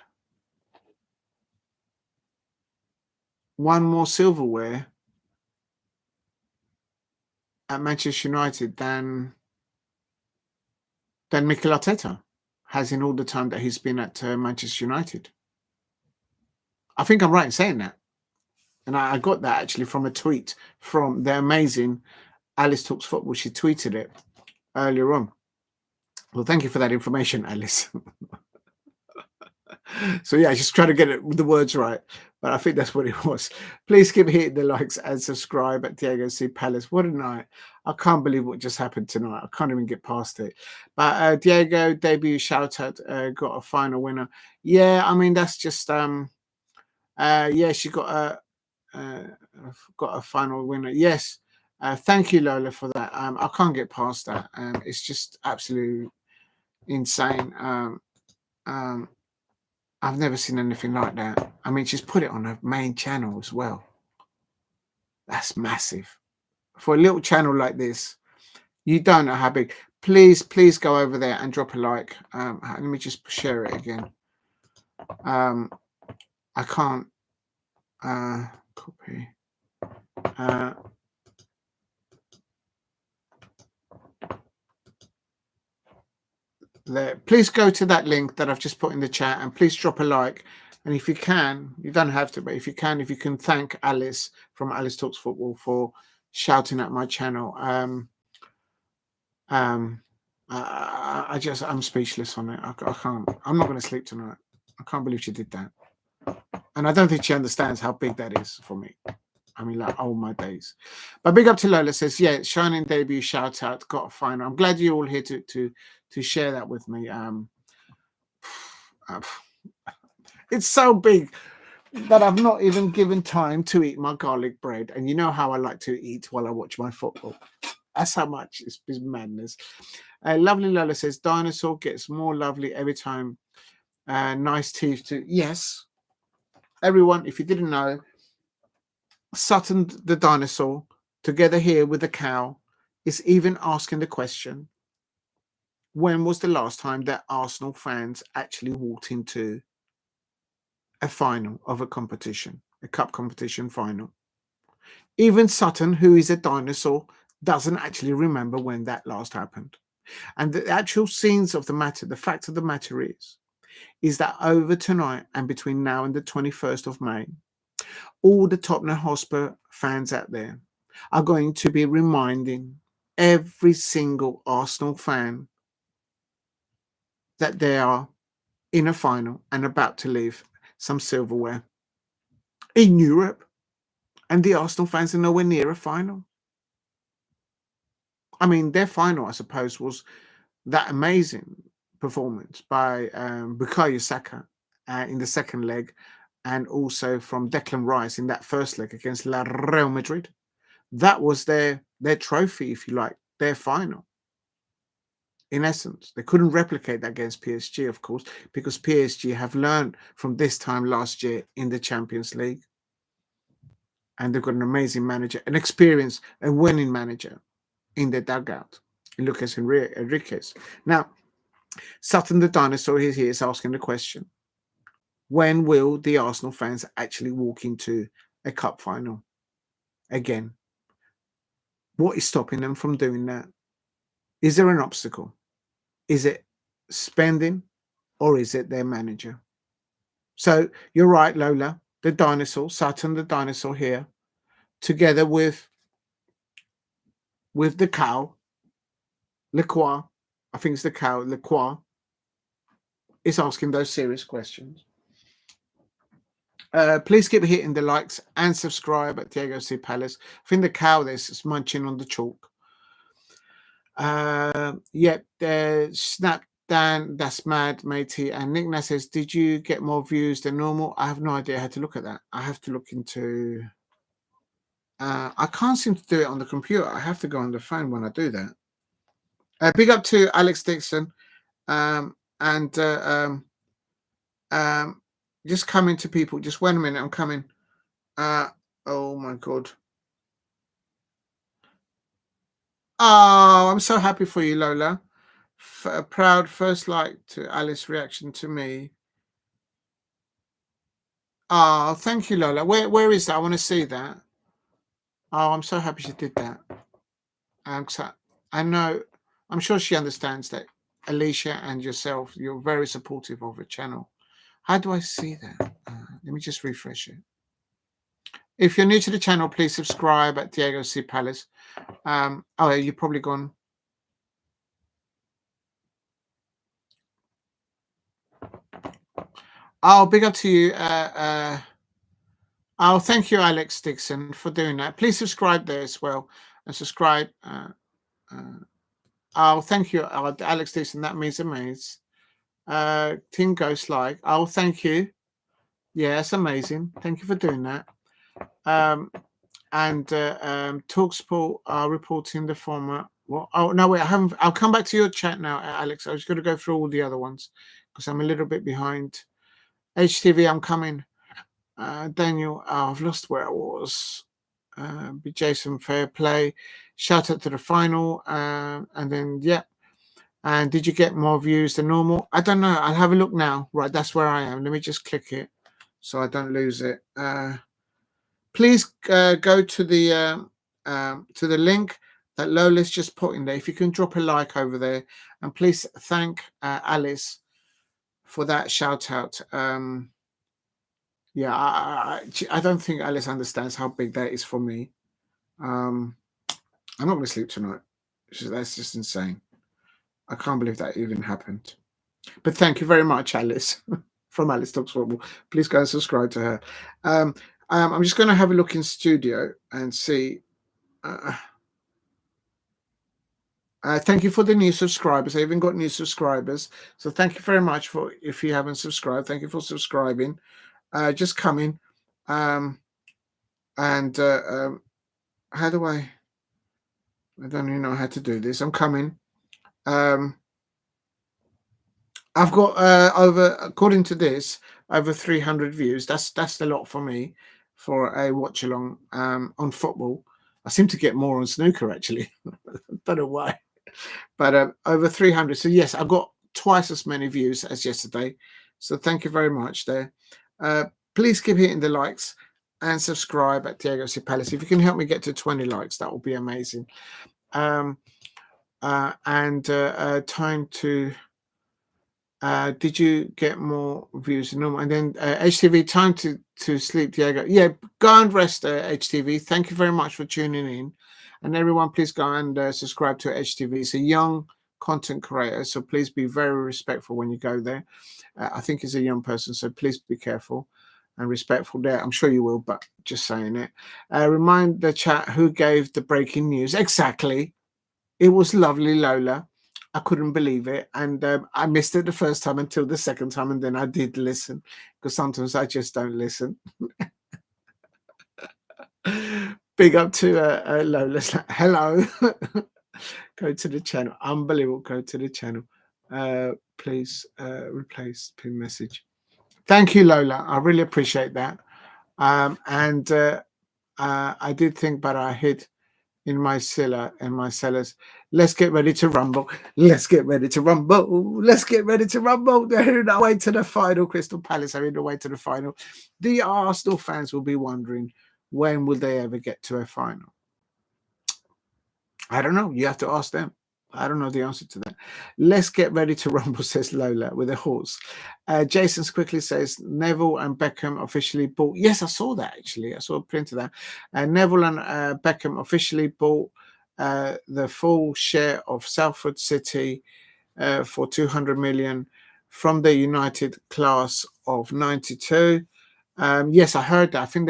won more silverware at Manchester United than Mikel Arteta has in all the time that he's been at Manchester United. I think I'm right in saying that. And I got that actually from a tweet from the amazing Alice Talks Football. She tweeted it earlier on. Well, thank you for that information, Alice. So yeah, just trying to get it with the words right, but I think that's what it was. Please keep hitting the likes and subscribe at Diego C. Palace. What a night! I can't believe what just happened tonight. I can't even get past it. But Diego debut shout out got a final winner. Yeah, I mean that's just yeah, she got a final winner. Yes, thank you, Lola, for that. I can't get past that. It's just absolutely insane. I've never seen anything like that. I mean, she's put it on her main channel as well. That's massive. For a little channel like this, you don't know how big. Please go over there and drop a like. Let me just share it again. I can't copy. There. Please go to that link that I've just put in the chat and please drop a like. And if you can, you don't have to, but if you can thank Alice from Alice Talks Football for shouting at my channel. I'm speechless on it. I can't. I'm not going to sleep tonight. I can't believe she did that. And I don't think she understands how big that is for me. I mean, like, oh my days. But big up to Lola, says, yeah, shining debut, shout out, got a final. I'm glad you're all here to share that with me. It's so big that I've not even given time to eat my garlic bread. And you know how I like to eat while I watch my football. That's how much it's madness. Lovely Lola says, dinosaur gets more lovely every time. Nice teeth too. Yes. Everyone, if you didn't know, Sutton the dinosaur, together here with the cow, is even asking the question, when was the last time that Arsenal fans actually walked into a final of a competition, a cup competition final? Even Sutton, who is a dinosaur, doesn't actually remember when that last happened. And the actual scenes of the matter, the fact of the matter is that over tonight and between now and the 21st of May, all the Tottenham Hotspur fans out there are going to be reminding every single Arsenal fan that they are in a final and about to leave some silverware in Europe. And the Arsenal fans are nowhere near a final. I mean, their final, I suppose, was that amazing performance by Bukayo Saka in the second leg, and also from Declan Rice in that first leg against Real Madrid. that was their trophy, if you like, their final. In essence, they couldn't replicate that against PSG, of course, because PSG have learned from this time last year in the Champions League. And they've got an amazing manager, an experienced, a winning manager in the dugout, Lucas Enriquez. Now, Sutton the Dinosaur is here, is asking the question, when will the Arsenal fans actually walk into a cup final again? What is stopping them from doing that? Is there an obstacle? Is it spending or is it their manager? So you're right, Lola, the dinosaur, Sutton the Dinosaur here, together with the cow, Lekue, I think it's the cow, Lekue, is asking those serious questions. Please keep hitting the likes and subscribe at Diego C. Palace. I think the cow is munching on the chalk. Snap Dan, that's mad, matey. And Nick Nass says, did you get more views than normal? I have no idea how to look at that. I have to look into... I can't seem to do it on the computer. I have to go on the phone when I do that. Big up to Alex Dixon. Just coming to people. Just wait a minute. I'm coming. Oh my God. Oh, I'm so happy for you, Lola. A proud first like to Alice's reaction to me. Oh, thank you, Lola. Where is that? I want to see that. Oh, I'm so happy she did that. I know. I'm sure she understands that. Alicia and yourself, you're very supportive of the channel. How do I see that? Let me just refresh it. If you're new to the channel, please subscribe at Diego C. Palace. Oh, you've probably gone. Oh, big up to you. Oh, thank you, Alex Dixon, for doing that. Please subscribe there as well. And subscribe. Oh, thank you, Alex Dixon. That means amazing. Team Ghost like. Oh, thank you. Yeah, that's amazing. Thank you for doing that. Talksport are reporting the former. Well, oh no, wait, I haven't. I'll come back to your chat now, Alex. I was going to go through all the other ones because I'm a little bit behind. HTV, I'm coming. Daniel, I've lost where I was. Be Jason, fair play. Shout out to the final. And then, yeah. And did you get more views than normal? I don't know. I'll have a look now. Right, that's where I am. Let me just click it so I don't lose it. Please go to the link that Lola's just put in there. If you can drop a like over there. And please thank Alice for that shout out. Yeah, I don't think Alice understands how big that is for me. I'm not going to sleep tonight. That's just insane. I can't believe that even happened. But thank you very much, Alice, from Alice Talks Football. Please go and subscribe to her. I'm just going to have a look in studio and see. Thank you for the new subscribers. I even got new subscribers. So thank you very much for, if you haven't subscribed, thank you for subscribing. Just coming. How do I don't even know how to do this. I'm coming. I've got over, according to this, over 300 views. That's a lot for me for a watch along on football. I seem to get more on snooker actually. Don't know why, but over 300. So yes, I've got twice as many views as yesterday. So thank you very much there. Please keep hitting the likes and subscribe at Diego C. Palace. If you can help me get to 20 likes, that will be amazing. Time to. Did you get more views than normal? And then HTV, time to sleep, Diego. Yeah, go and rest, HTV. Thank you very much for tuning in. And everyone, please go and subscribe to HTV. It's a young content creator, so please be very respectful when you go there. I think he's a young person, so please be careful and respectful there. I'm sure you will, but just saying it. Remind the chat who gave the breaking news. Exactly. It was lovely, Lola. I couldn't believe it. And I missed it the first time until the second time. And then I did listen because sometimes I just don't listen. Big up to Lola. Hello. Go to the channel. Unbelievable. Go to the channel. Please replace pin message. Thank you, Lola. I really appreciate that. And I did think, but I hid in my cellar and my cellars. Let's get ready to rumble. Let's get ready to rumble. Let's get ready to rumble. They're in the way to the final. Crystal Palace are in the way to the final. The Arsenal fans will be wondering, when will they ever get to a final? I don't know. You have to ask them. I don't know the answer to that. Let's get ready to rumble, says Lola with a horse. Jason quickly says Neville and Beckham officially bought. Yes, I saw that actually. I saw a print of that. Neville and Beckham officially bought the full share of Salford City for 200 million from the United class of 92. Yes, I heard that. I think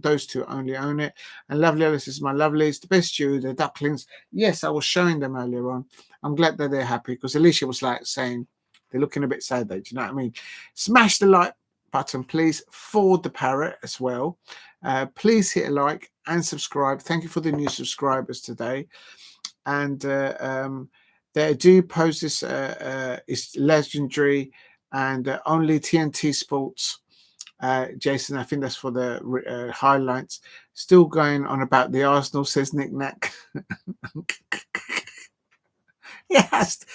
those two only own it. And Lovely Alice is my lovelies, the best Jew, the ducklings. Yes, I was showing them earlier on. I'm glad that they're happy because Alicia was like saying they're looking a bit sad though. Do you know what I mean? Smash the like button, please. Forward the parrot as well. Please hit a like and subscribe. Thank you for the new subscribers today. And they do pose this is legendary and only TNT Sports. Jason, I think that's for the highlights. Still going on about the Arsenal, says Nick Nack. Yes,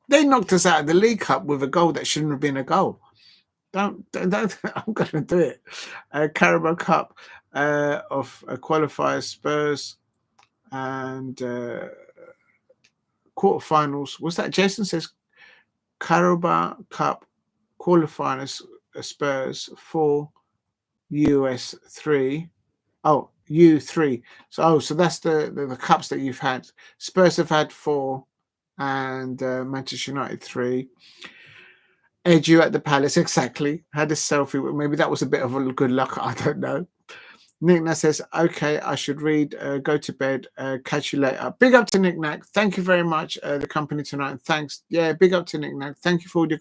they knocked us out of the League Cup with a goal that shouldn't have been a goal. Don't I'm going to do it. Carabao Cup of qualifiers, Spurs and quarterfinals. What's that? Jason says Carabao Cup qualifiers, Spurs 4, US 3. Oh, U3. So that's the cups that you've had. Spurs have had 4 and Manchester United 3. Edu at the Palace, exactly. Had a selfie. Maybe that was a bit of a good luck. I don't know. Nick Nack says, okay, I should read, go to bed, catch you later. Big up to Nick Nack. Thank you very much, the company tonight. And thanks. Yeah, big up to Nick Nack. Thank you for all your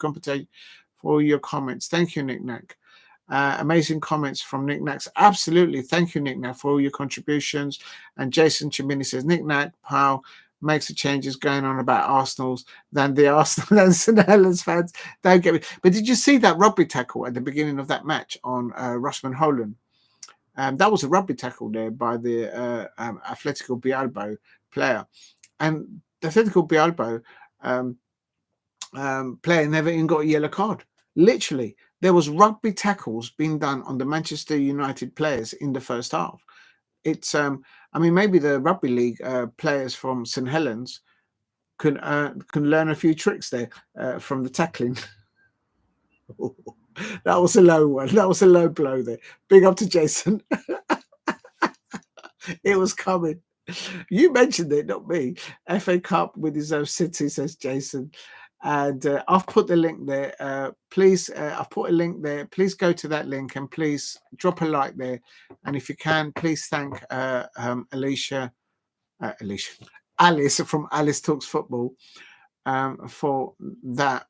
for your comments. Thank you, Nick Nack. Amazing comments from Nick Nack. Absolutely. Thank you, Nick Nack, for all your contributions. And Jason Chimini says, Nick Nack, pal, makes the changes going on about Arsenal's than the Arsenal and St Helens fans. Don't get me. But did you see that rugby tackle at the beginning of that match on Rasmus Hojlun? That was a rugby tackle there by the Atletico Bilbao player. And the Atletico Bilbao player never even got a yellow card. Literally, there was rugby tackles being done on the Manchester United players in the first half. It's, I mean, maybe the rugby league players from St Helens can learn a few tricks there from the tackling. That was a low one. That was a low blow there. Big up to Jason. It was coming. You mentioned it, not me. FA Cup with his own City, says Jason. And I've put the link there. Please, I've put a link there. Please go to that link and please drop a like there. And if you can, please thank Alice from Alice Talks Football for that.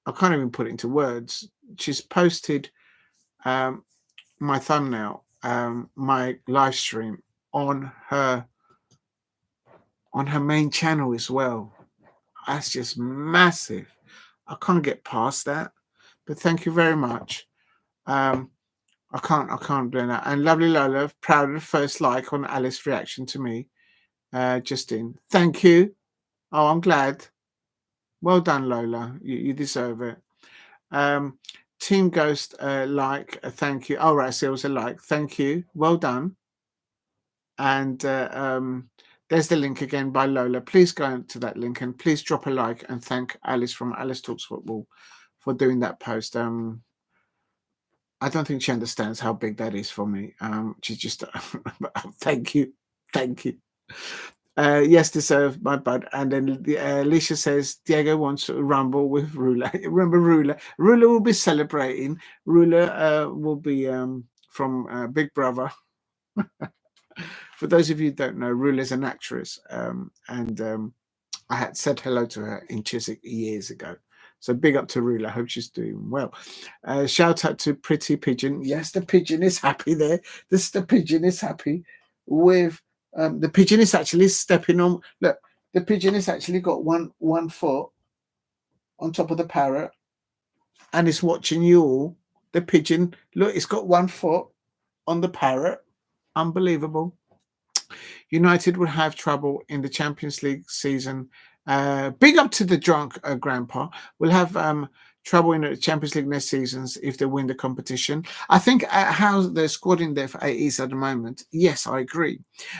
I can't even put it into words. She's posted my thumbnail, my live stream on her main channel as well. That's just massive. I can't get past that. But thank you very much. I can't do that. And lovely Lola, proud of the first like on Alice's reaction to me. Justine, thank you. Oh, I'm glad. Well done, Lola. You deserve it. Team Ghost, thank you. Oh, right, so it was a like. Thank you. Well done. And there's the link again by Lola. Please go to that link and please drop a like and thank Alice from Alice Talks Football for doing that post. I don't think she understands how big that is for me. She's just thank you. Yes, deserve my bud. And then Alicia says Diego wants to rumble with Ruler. Remember Ruler? Ruler will be celebrating. Ruler will be from Big Brother. For those of you who don't know, Ruler is an actress, and I had said hello to her in Chiswick years ago. So big up to Rula. I hope she's doing well. Shout out to Pretty Pigeon. Yes, the pigeon is happy there. The pigeon is happy with the pigeon is actually stepping on. Look, the pigeon has actually got one foot on top of the parrot, and it's watching you all. The pigeon, look, it's got one foot on the parrot. Unbelievable. United will have trouble in the Champions League season. Big up to the drunk grandpa. We'll have trouble in the Champions League next seasons if they win the competition. I think how they're squadding there for AEs at the moment, yes, I agree.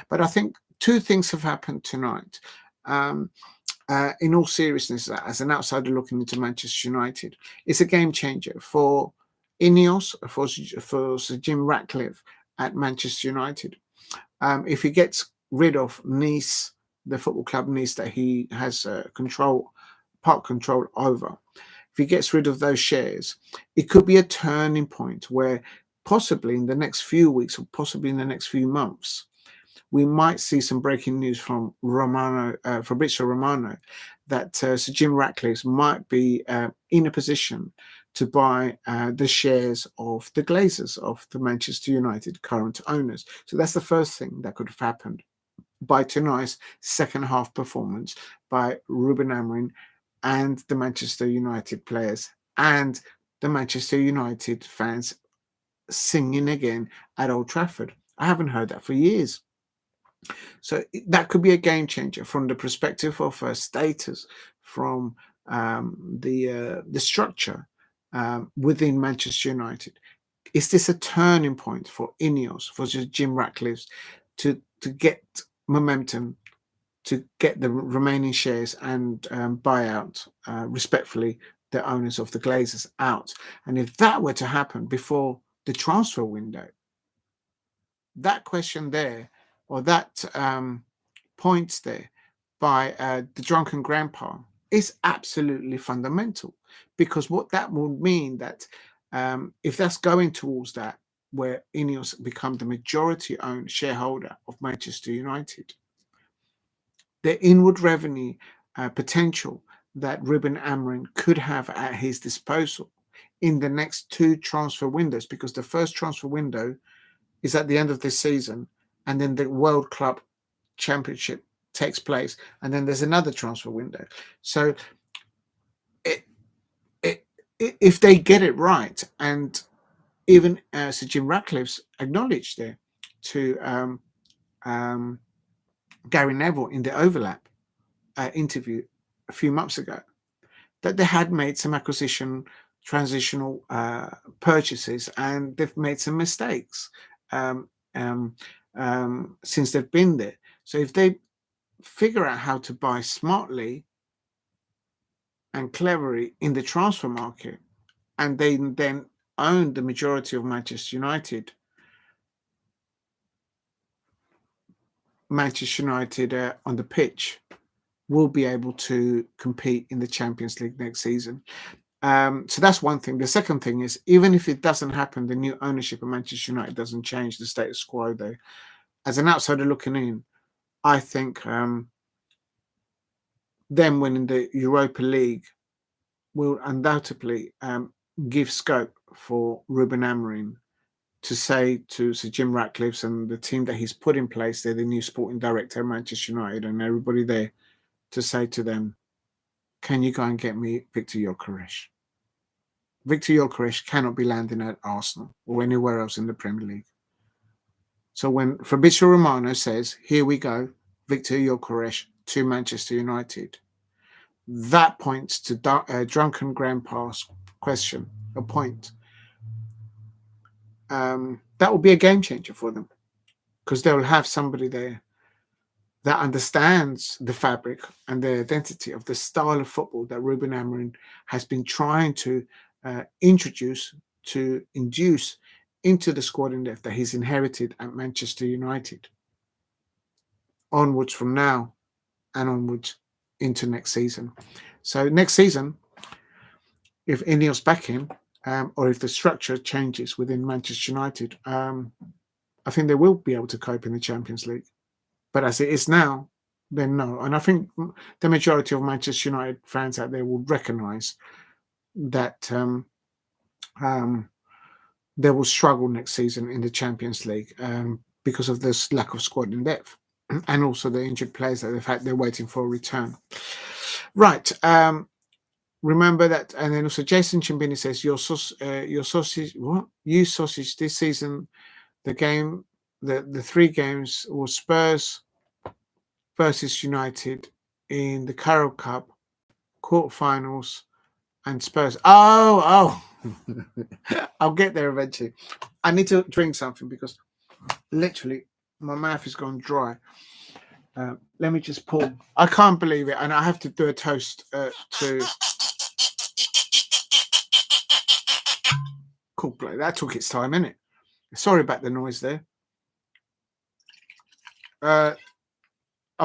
But I think two things have happened tonight. In all seriousness, as an outsider looking into Manchester United, it's a game changer for Ineos, for Sir Jim Ratcliffe at Manchester United. If he gets rid of Nice, the football club Nice that he has part control over, if he gets rid of those shares, it could be a turning point where possibly in the next few weeks or possibly in the next few months, we might see some breaking news from Fabrizio Romano that Sir Jim Ratcliffe might be in a position to buy the shares of the Glazers, of the Manchester United current owners. So that's the first thing that could have happened by tonight's second half performance by Ruben Amorim and the Manchester United players and the Manchester United fans singing again at Old Trafford. I haven't heard that for years. So that could be a game changer from the perspective of status, from the structure within Manchester United. Is this a turning point for Ineos, for Jim Ratcliffe, to get momentum, to get the remaining shares and buy out respectfully the owners of the Glazers out? And if that were to happen before the transfer window, that question there, or that points there by the drunken grandpa, is absolutely fundamental, because what that would mean that if that's going towards that, where Ineos become the majority owned shareholder of Manchester United, the inward revenue potential that Ruben Amorim could have at his disposal in the next two transfer windows, because the first transfer window is at the end of this season, and then the World Club Championship takes place, and then there's another transfer window. So if they get it right, and even Sir Jim Ratcliffe's acknowledged there to Gary Neville in the Overlap interview a few months ago, that they had made some transitional purchases, and they've made some mistakes since they've been there. So if they figure out how to buy smartly and cleverly in the transfer market, and they then own the majority of Manchester United on the pitch will be able to compete in the Champions League next season. So that's one thing. The second thing is, even if it doesn't happen, the new ownership of Manchester United doesn't change the status quo, though. As an outsider looking in, I think them winning the Europa League will undoubtedly give scope for Ruben Amorim to say to Sir Jim Ratcliffe and the team that he's put in place, they're the new sporting director of Manchester United, and everybody there, to say to them, can you go and get me Victor Gyökeres? Victor Gyökeres cannot be landing at Arsenal or anywhere else in the Premier League. So when Fabrizio Romano says, here we go, Victor Gyökeres to Manchester United, that points to drunken grandpa's question, a point. That will be a game changer for them, because they will have somebody there that understands the fabric and the identity of the style of football that Ruben Amorim has been trying to induce into the squad that he's inherited at Manchester United, onwards from now and onwards into next season. So next season, if Ineos back him, or if the structure changes within Manchester United, I think they will be able to cope in the Champions League. But as it is now, then no. And I think the majority of Manchester United fans out there will recognise that they will struggle next season in the Champions League because of this lack of squad in depth, and also the injured players that they're waiting for a return. Right. Remember that, and then also Jason Chimbini says your sausage. What you sausage this season? The game, the 3 games was Spurs versus United in the Carroll Cup quarterfinals, and Spurs. Oh. I'll get there eventually. I need to drink something because literally my mouth has gone dry. Let me just pour. I can't believe it, and I have to do a toast to. Cool play. That took its time, innit? Sorry about the noise there. I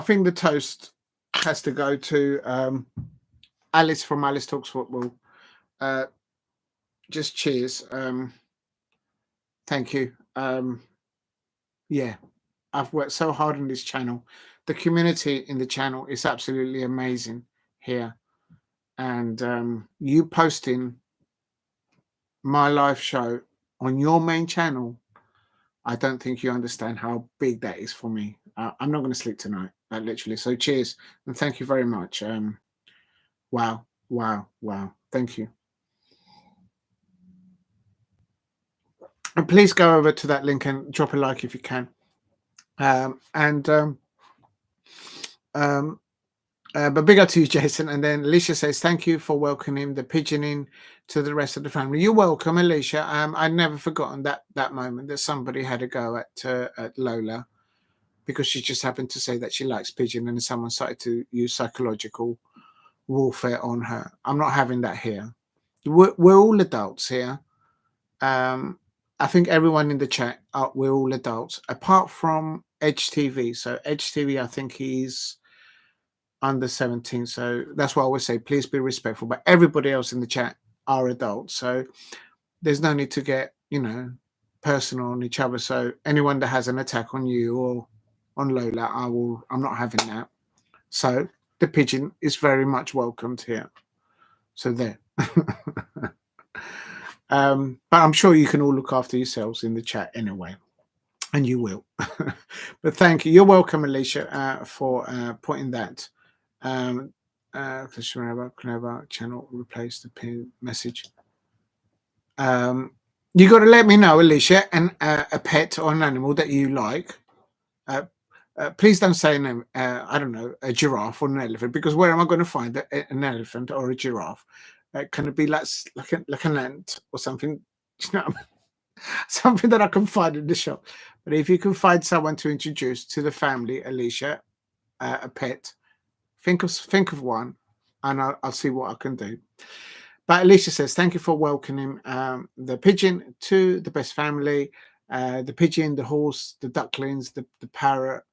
think the toast has to go to Alice from Alice Talks Football. Just cheers. Thank you. Yeah, I've worked so hard on this channel. The community in the channel is absolutely amazing here. And you posting my live show on your main channel, I don't think you understand how big that is for me. I'm not going to sleep tonight, literally. So cheers and thank you very much. Wow. Thank you. And please go over to that link and drop a like if you can. But big up to you, Jason. And then Alicia says, thank you for welcoming the pigeon in to the rest of the family. You're welcome, Alicia. I'd never forgotten that moment that somebody had a go at Lola because she just happened to say that she likes pigeon and someone started to use psychological warfare on her. I'm not having that here. We're all adults here. I think everyone in the chat, we're all adults, apart from Edge TV. So Edge TV, I think he's under 17. So that's why I always say, please be respectful. But everybody else in the chat are adults. So there's no need to get, personal on each other. So anyone that has an attack on you or on Lola, I'm not having that. So the pigeon is very much welcomed here. So there. But I'm sure you can all look after yourselves in the chat anyway, and you will. But thank you. You're welcome, Alicia, for pointing that. Channel replace the pin message. You got to let me know, Alicia, and a pet or an animal that you like. Please don't say an I don't know, a giraffe or an elephant, because where am I going to find an elephant or a giraffe? Can it be like an ant or something? Something that I can find in the shop. But if you can find someone to introduce to the family, Alicia, a pet, think of one, and I'll see what I can do. But Alicia says, thank you for welcoming the pigeon to the best family. The pigeon, the horse, the ducklings, the parrot,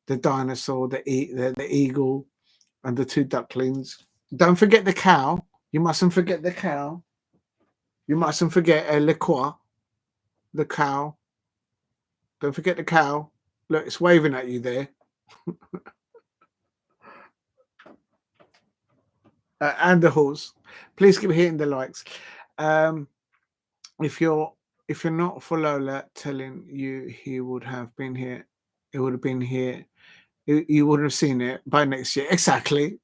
the dinosaur, the eagle, and the 2 ducklings. Don't forget the cow. You mustn't forget the cow. You mustn't forget Lekue, the cow. Don't forget the cow. Look, it's waving at you there. And the horse. Please keep hitting the likes. If you're not for Lola telling you he would have been here, it would have been here. You would have seen it by next year. Exactly.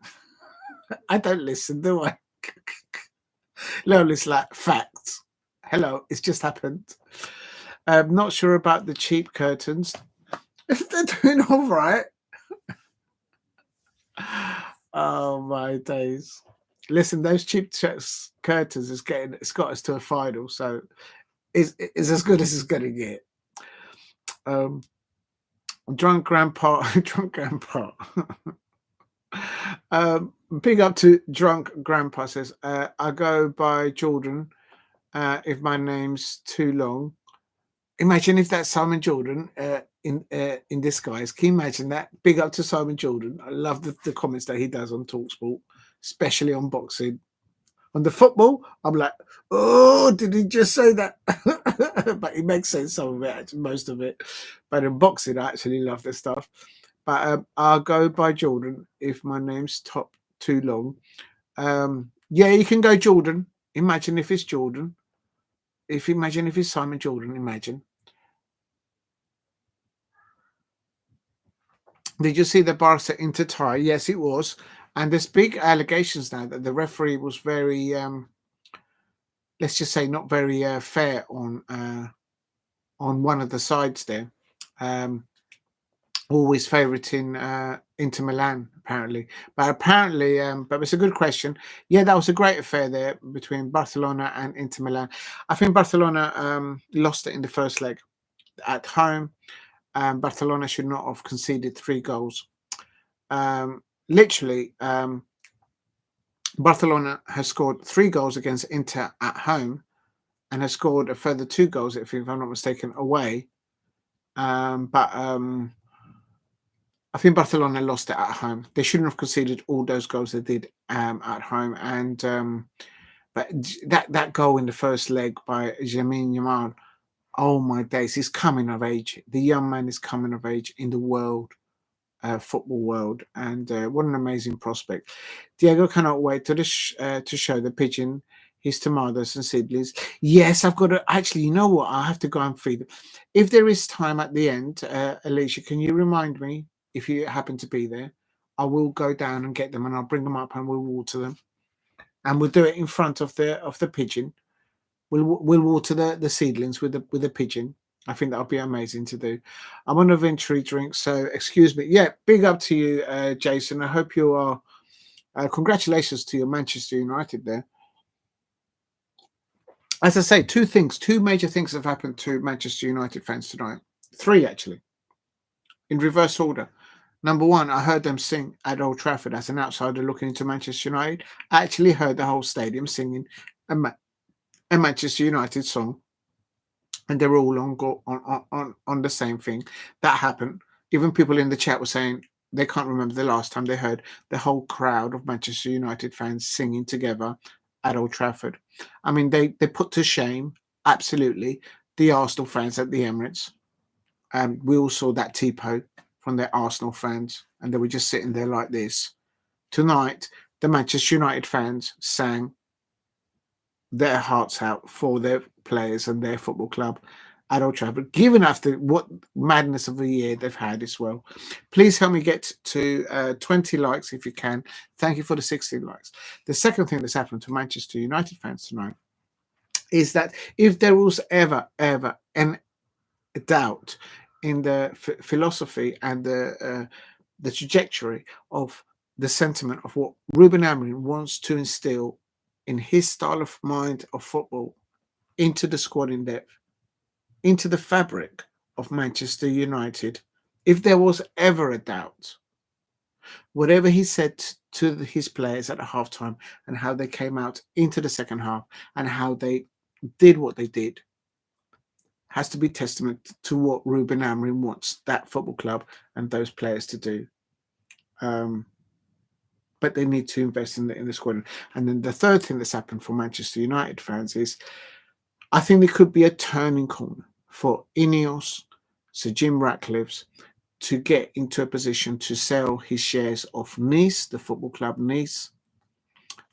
I don't listen, do I? Lola's like, facts. Hello, it's just happened. I'm not sure about the cheap curtains. They're doing all right. Oh my days. Listen, those cheap curtains it's got us to a final, so it's as good as it's gonna get. Drunk grandpa. Big up to drunk grandpa says, I go by Jordan if my name's too long. Imagine if that's Simon Jordan in disguise. Can you imagine that? Big up to Simon Jordan. I love the comments that he does on TalkSport, especially on boxing. On the football, I'm like, oh, did he just say that? But it makes sense, some of it, actually, most of it. But in boxing, I actually love this stuff. But I'll go by Jordan if my name's too long. Yeah, you can go Jordan Imagine if it's Jordan. Imagine if it's Simon Jordan. Imagine. Did you see the Barca Inter tie? Yes, it was. And there's big allegations now that the referee was very, let's just say, not very fair on one of the sides there. Always favoriting Inter Milan, apparently. But it's a good question. Yeah, that was a great affair there between Barcelona and Inter Milan. I think Barcelona lost it in the first leg at home. Barcelona should not have conceded 3 goals. Literally, Barcelona has scored 3 goals against Inter at home and has scored a further 2 goals, if I'm not mistaken, away. But I think Barcelona lost it at home. They shouldn't have conceded all those goals they did at home. And but that goal in the first leg by Lamine Yamal, oh my days, he's coming of age. The young man is coming of age in the world. Football world, and what an amazing prospect. Diego cannot wait to show the pigeon his tomatoes and seedlings. Yes, I've got to actually, you know what, I have to go and feed them. If there is time at the end, Alicia, can you remind me if you happen to be there? I will go down and get them, and I'll bring them up and we'll water them, and we'll do it in front of the pigeon. We'll water the seedlings with the pigeon. I think that'll be amazing to do. I'm on a wintry drink, so excuse me. Yeah, big up to you, Jason. I hope you are. Congratulations to your Manchester United there. As I say, two major things have happened to Manchester United fans tonight. 3, actually, in reverse order. Number 1, I heard them sing at Old Trafford as an outsider looking into Manchester United. I actually heard the whole stadium singing a Manchester United song. And they're all on the same thing. That happened. Even people in the chat were saying they can't remember the last time they heard the whole crowd of Manchester United fans singing together at Old Trafford. I mean, they put to shame, absolutely, the Arsenal fans at the Emirates. We all saw that TPO from their Arsenal fans, and they were just sitting there like this. Tonight, the Manchester United fans sang their hearts out for their players and their football club at Old Trafford, given after what madness of a year they've had as well. Please help me get to 20 likes if you can. Thank you for the 16 likes. The second thing that's happened to Manchester United fans tonight is that if there was ever an doubt in the philosophy and the trajectory of the sentiment of what Ruben Amorim wants to instill in his style of mind of football into the squad in depth, into the fabric of Manchester United, if there was ever a doubt, whatever he said to his players at the halftime and how they came out into the second half and how they did what they did, has to be testament to what Ruben Amorim wants that football club and those players to do. But they need to invest in the squad. And then the third thing that's happened for Manchester United fans is I think there could be a turning corner for Ineos, Sir Jim Ratcliffe's, to get into a position to sell his shares of Nice, the football club Nice,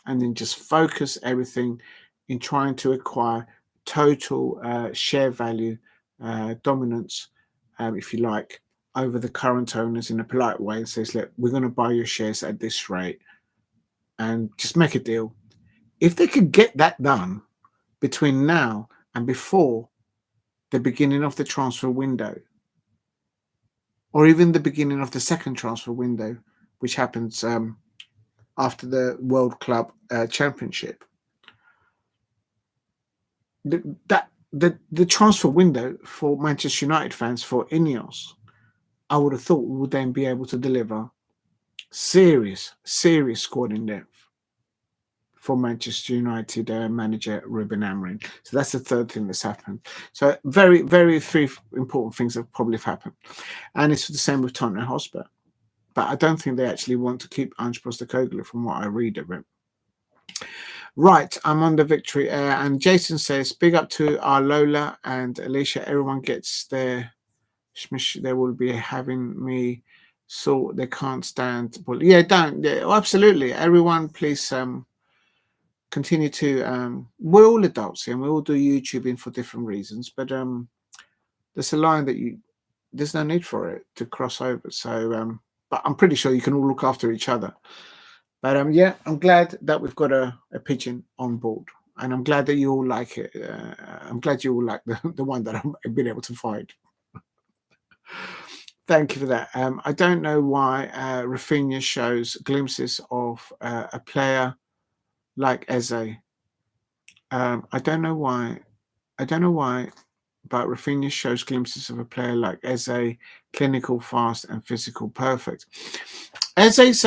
and then just focus everything in trying to acquire total share value dominance, if you like, over the current owners in a polite way, and says, look, we're going to buy your shares at this rate and just make a deal. If they could get that done between now and before the beginning of the transfer window, or even the beginning of the second transfer window, which happens after the World Club Championship, the transfer window for Manchester United fans for Ineos, I would have thought we would then be able to deliver serious squad in depth for Manchester United manager Ruben Amorim. So that's the third thing that's happened. So very 3 important things that probably have happened. And it's the same with Tottenham Hotspur. But I don't think they actually want to keep Ange Postecoglou from what I read of it. Right, I'm on the victory air. And Jason says, big up to our Lola and Alicia. Everyone gets their Schmish. They will be having me so they can't stand. Well, yeah, don't. Yeah, absolutely. Everyone, please continue to. We're all adults here, and we all do YouTubing for different reasons. But there's a line that there's no need for it to cross over. So, but I'm pretty sure you can all look after each other. But yeah, I'm glad that we've got a pigeon on board, and I'm glad that you all like it. I'm glad you all like the one that I've been able to find. Thank you for that. I don't know why Rafinha shows glimpses of a player like Eze. I don't know why. But Rafinha shows glimpses of a player like Eze, clinical, fast, and physical, perfect. Eze's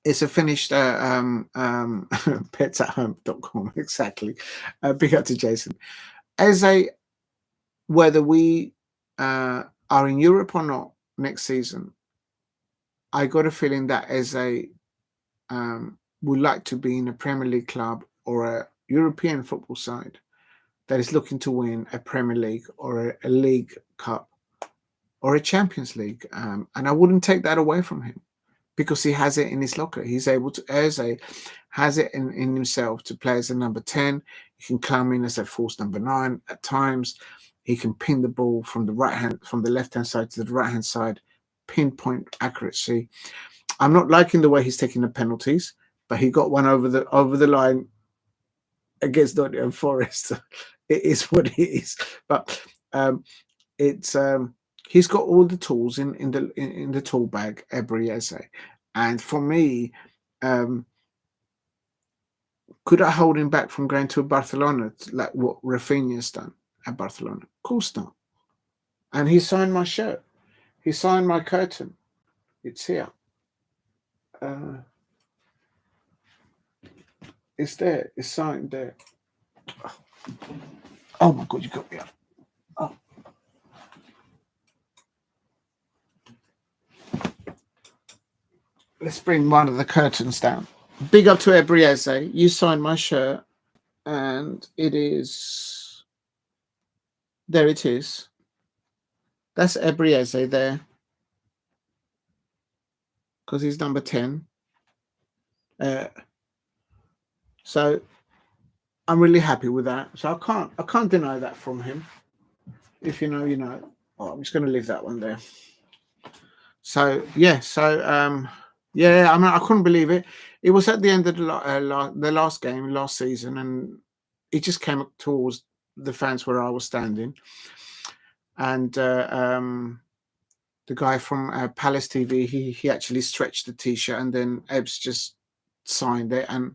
it's a finished petsathome.com, exactly. Big up to Jason. Eze, whether we are in Europe or not next season, I got a feeling that Eze would like to be in a Premier League club or a European football side that is looking to win a Premier League or a League Cup or a Champions League. And I wouldn't take that away from him because he has it in his locker. He's able to, Eze has it in himself to play as a number 10. He can come in as a false number 9 at times. He can pin the ball from the left-hand side to the right-hand side, pinpoint accuracy. I'm not liking the way he's taking the penalties, but he got one over the line against Nottingham Forest. It is what it is. But it's he's got all the tools in the tool bag, Agirrezabala. And for me, could I hold him back from going to Barcelona like what Rafinha's done at Barcelona? Of course not. And he signed my shirt. He signed my curtain. It's here. It's there. It's signed there. Oh my God, you got me up. Oh. Let's bring one of the curtains down. Big up to Agirrezabala. You signed my shirt, and it is. There it is. That's Agirrezabala there, because he's number 10. So I'm really happy with that. So I can't deny that from him. If you know, you know. Oh, I'm just going to leave that one there. So yeah, yeah, I mean, I couldn't believe it. It was at the end of the last game last season, and it just came up towards the fans where I was standing, and the guy from Palace TV, he actually stretched the T-shirt, and then Ebbs just signed it, and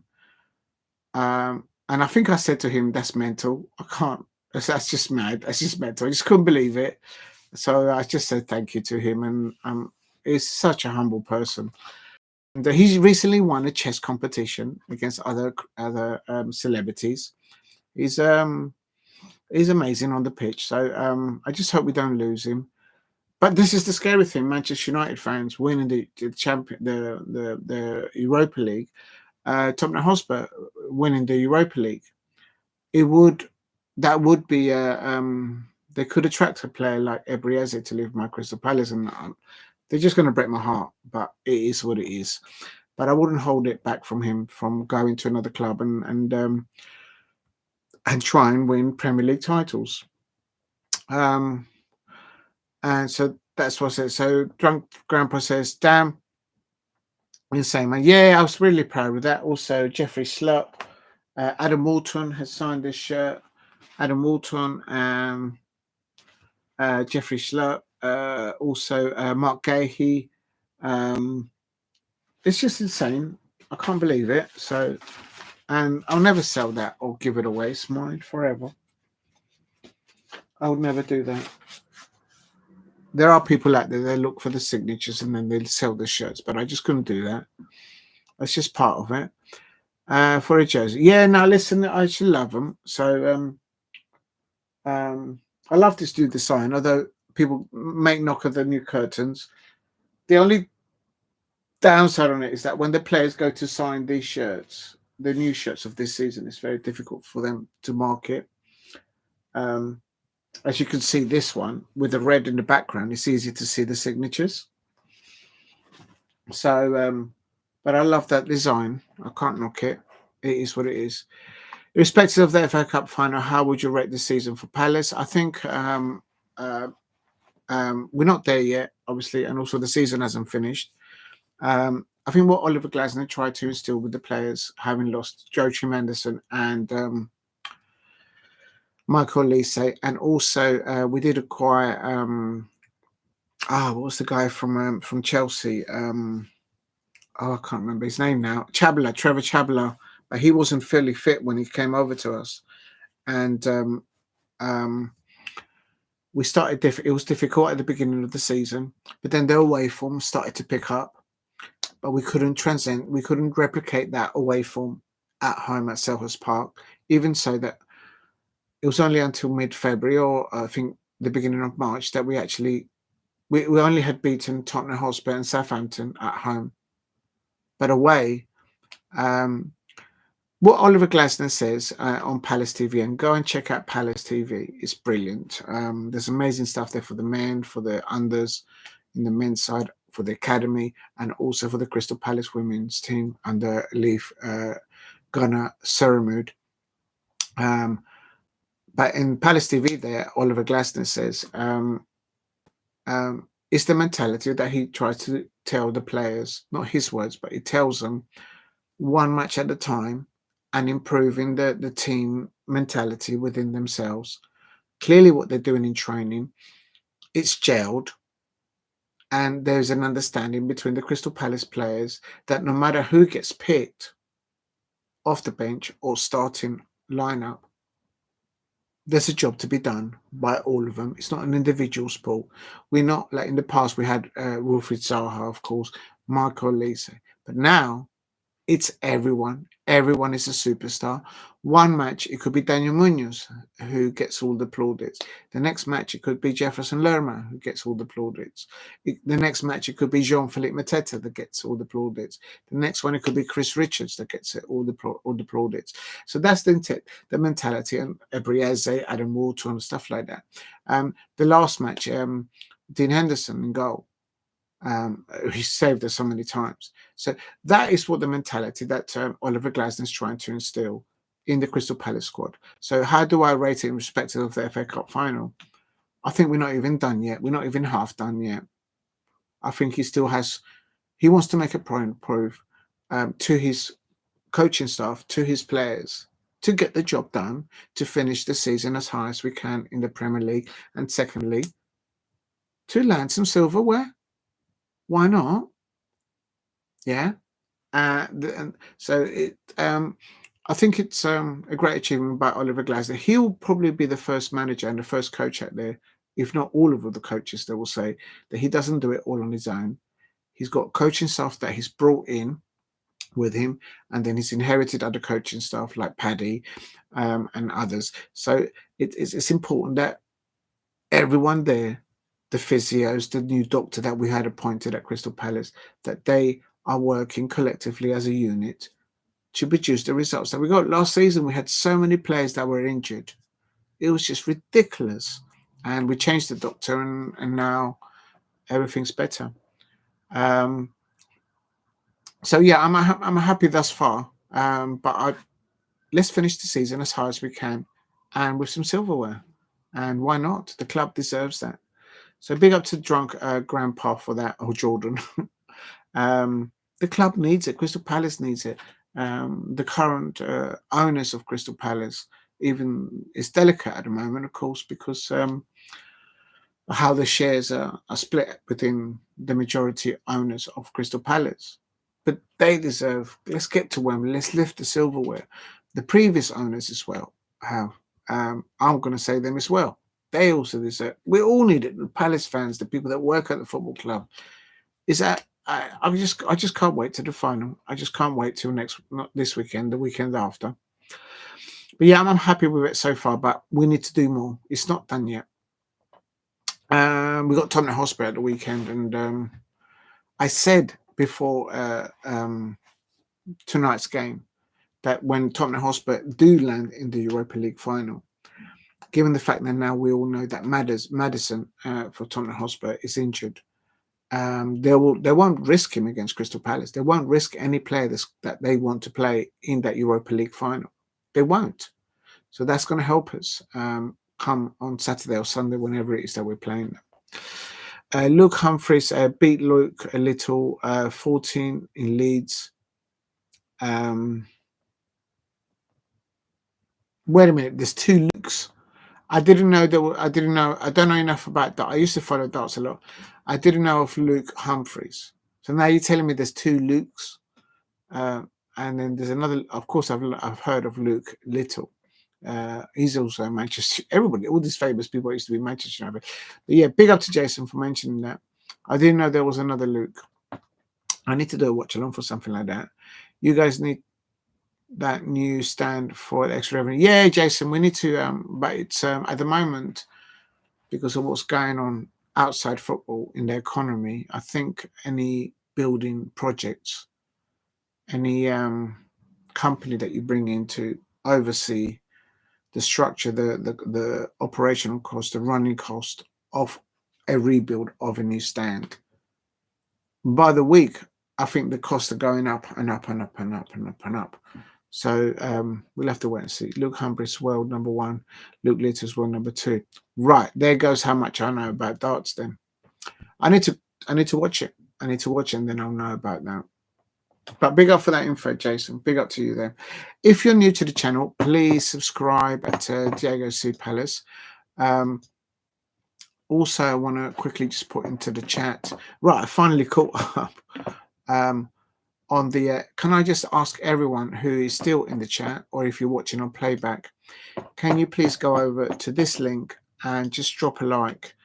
I think I said to him, "That's mental. I can't. That's just mad. That's just mental." I just couldn't believe it. So I just said thank you to him, and he's such a humble person. And he's recently won a chess competition against other celebrities. He's amazing on the pitch. So I just hope we don't lose him. But this is the scary thing: Manchester United fans winning the Europa League, Tottenham Hotspur winning the Europa League. That would be they could attract a player like Agirrezabala to leave my Crystal Palace, and they're just going to break my heart. But it is what it is. But I wouldn't hold it back from him from going to another club and try and win Premier League titles. And so that's what I said. So Drunk Grandpa says, "Damn, insane, man." Yeah, I was really proud of that. Also, Jeffrey Slurp, Adam Moulton has signed this shirt. Adam Moulton, Jeffrey Slurp, also Mark Gahey. It's just insane. I can't believe it. So, and I'll never sell that or give it away. It's mine forever. I would never do that. There are people out there, they look for the signatures and then they'll sell the shirts, but I just couldn't do that. That's just part of it. For a jersey. Yeah, now listen, I actually love them. So I love this dude design, although people make knock of the new curtains. The only downside on it is that when the players go to sign these shirts, the new shirts of this season, it's very difficult for them to market. As you can see, this one with the red in the background, it's easy to see the signatures. So, but I love that design. I can't knock it. It is what it is. Irrespective of the FA Cup final, how would you rate the season for Palace? I think we're not there yet, obviously, and also the season hasn't finished. I think what Oliver Glasner tried to instill with the players, having lost Joe Anderson and Michael Olise, and also we did acquire what was the guy from Chelsea? I can't remember his name now. Trevor Chabala, but he wasn't fully fit when he came over to us, and we started. It was difficult at the beginning of the season, but then the away form started to pick up. But we couldn't replicate that away form at home at Selhurst Park. Even so, that it was only until mid-February, or I think the beginning of March, that we only had beaten Tottenham Hotspur and Southampton at home. But away, what Oliver Glasner says on Palace TV, and go and check out Palace TV, it's brilliant. There's amazing stuff there for the men, for the unders, in the men's side, for the academy, and also for the Crystal Palace women's team under Leif Gunnar Seremud. But in Palace TV there, Oliver Glasner says it's the mentality that he tries to tell the players, not his words, but he tells them one match at a time and improving the team mentality within themselves. Clearly what they're doing in training, it's gelled, and there's an understanding between the Crystal Palace players that no matter who gets picked off the bench or starting lineup, there's a job to be done by all of them. It's not an individual sport. We're not like in the past. We had Wilfried Zaha, of course, Michael Olise, but now it's everyone. Everyone is a superstar. One match, it could be Daniel Munoz who gets all the plaudits. The next match, it could be Jefferson Lerma who gets all the plaudits. The next match, it could be Jean-Philippe Mateta that gets all the plaudits. The next one, it could be Chris Richards that gets all the plaudits. So that's the mentality, and Agirrezabala, Adam Walton, and stuff like that. The last match, Dean Henderson in goal. He saved us so many times. So that is what the mentality that Oliver Glasner is trying to instill in the Crystal Palace squad. So how do I rate it in respect of the FA Cup final? I think we're not even done yet. We're not even half done yet. I think he wants to make a prove to his coaching staff, to his players, to get the job done, to finish the season as high as we can in the Premier League, and secondly, to land some silverware. Why not? Yeah. I think it's a great achievement by Oliver Glasner. He'll probably be the first manager and the first coach out there, if not all of the coaches, that will say that he doesn't do it all on his own. He's got coaching staff that he's brought in with him, and then he's inherited other coaching staff like Paddy and others. So it's important that everyone there, the physios, the new doctor that we had appointed at Crystal Palace, that they are working collectively as a unit to produce the results that we got. Last season, we had so many players that were injured. It was just ridiculous. And we changed the doctor, and now everything's better. So, yeah, I'm happy thus far. But let's finish the season as high as we can and with some silverware. And why not? The club deserves that. So big up to drunk grandpa for that, or Jordan. The club needs it. Crystal Palace needs it. The current owners of Crystal Palace, even it's delicate at the moment, of course, because how the shares are split within the majority owners of Crystal Palace. But they deserve. Let's get to Wembley. Let's lift the silverware. The previous owners as well have. I'm going to say them as well. They also deserve. We all need it. The Palace fans, the people that work at the football club, is that I just can't wait to the final. I just can't wait till not this weekend, the weekend after. But yeah, I'm happy with it so far. But we need to do more. It's not done yet. We got Tottenham Hotspur at the weekend, and I said before tonight's game that when Tottenham Hotspur do land in the Europa League final, given the fact that now we all know that Maddison for Tottenham Hotspur is injured, They won't risk him against Crystal Palace. They won't risk any player that they want to play in that Europa League final. They won't. So that's going to help us come on Saturday or Sunday, whenever it is that we're playing them. Luke Humphries beat Luke a little, 14 in Leeds. Wait a minute, there's 2 Lukes. I didn't know there were. I didn't know. I don't know enough about that. I used to follow darts a lot. I didn't know of Luke Humphries. So now you're telling me there's 2 Lukes, and then there's another. Of course, I've heard of Luke Little. He's also Manchester. Everybody, all these famous people used to be Manchester United. But yeah, big up to Jason for mentioning that. I didn't know there was another Luke. I need to do a watch along for something like that. You guys need that new stand for extra revenue. Yeah, Jason, we need to. But it's at the moment, because of what's going on outside football in the economy, I think any building projects, any company that you bring in to oversee the structure, the operational cost, the running cost of a rebuild of a new stand, by the week, I think the costs are going up and up and up and up and up and up. So we'll have to wait and see. Luke Humphries, world number 1. Luke Little's world number 2. Right, there goes how much I know about darts. Then I need to watch it. I need to watch it, and then I'll know about that. But big up for that info, Jason. Big up to you there. If you're new to the channel, please subscribe to Diego C. Palace. Also, I want to quickly just put into the chat. Right, I finally caught up. On the can I just ask everyone who is still in the chat, or if you're watching on playback, can you please go over to this link and just drop a like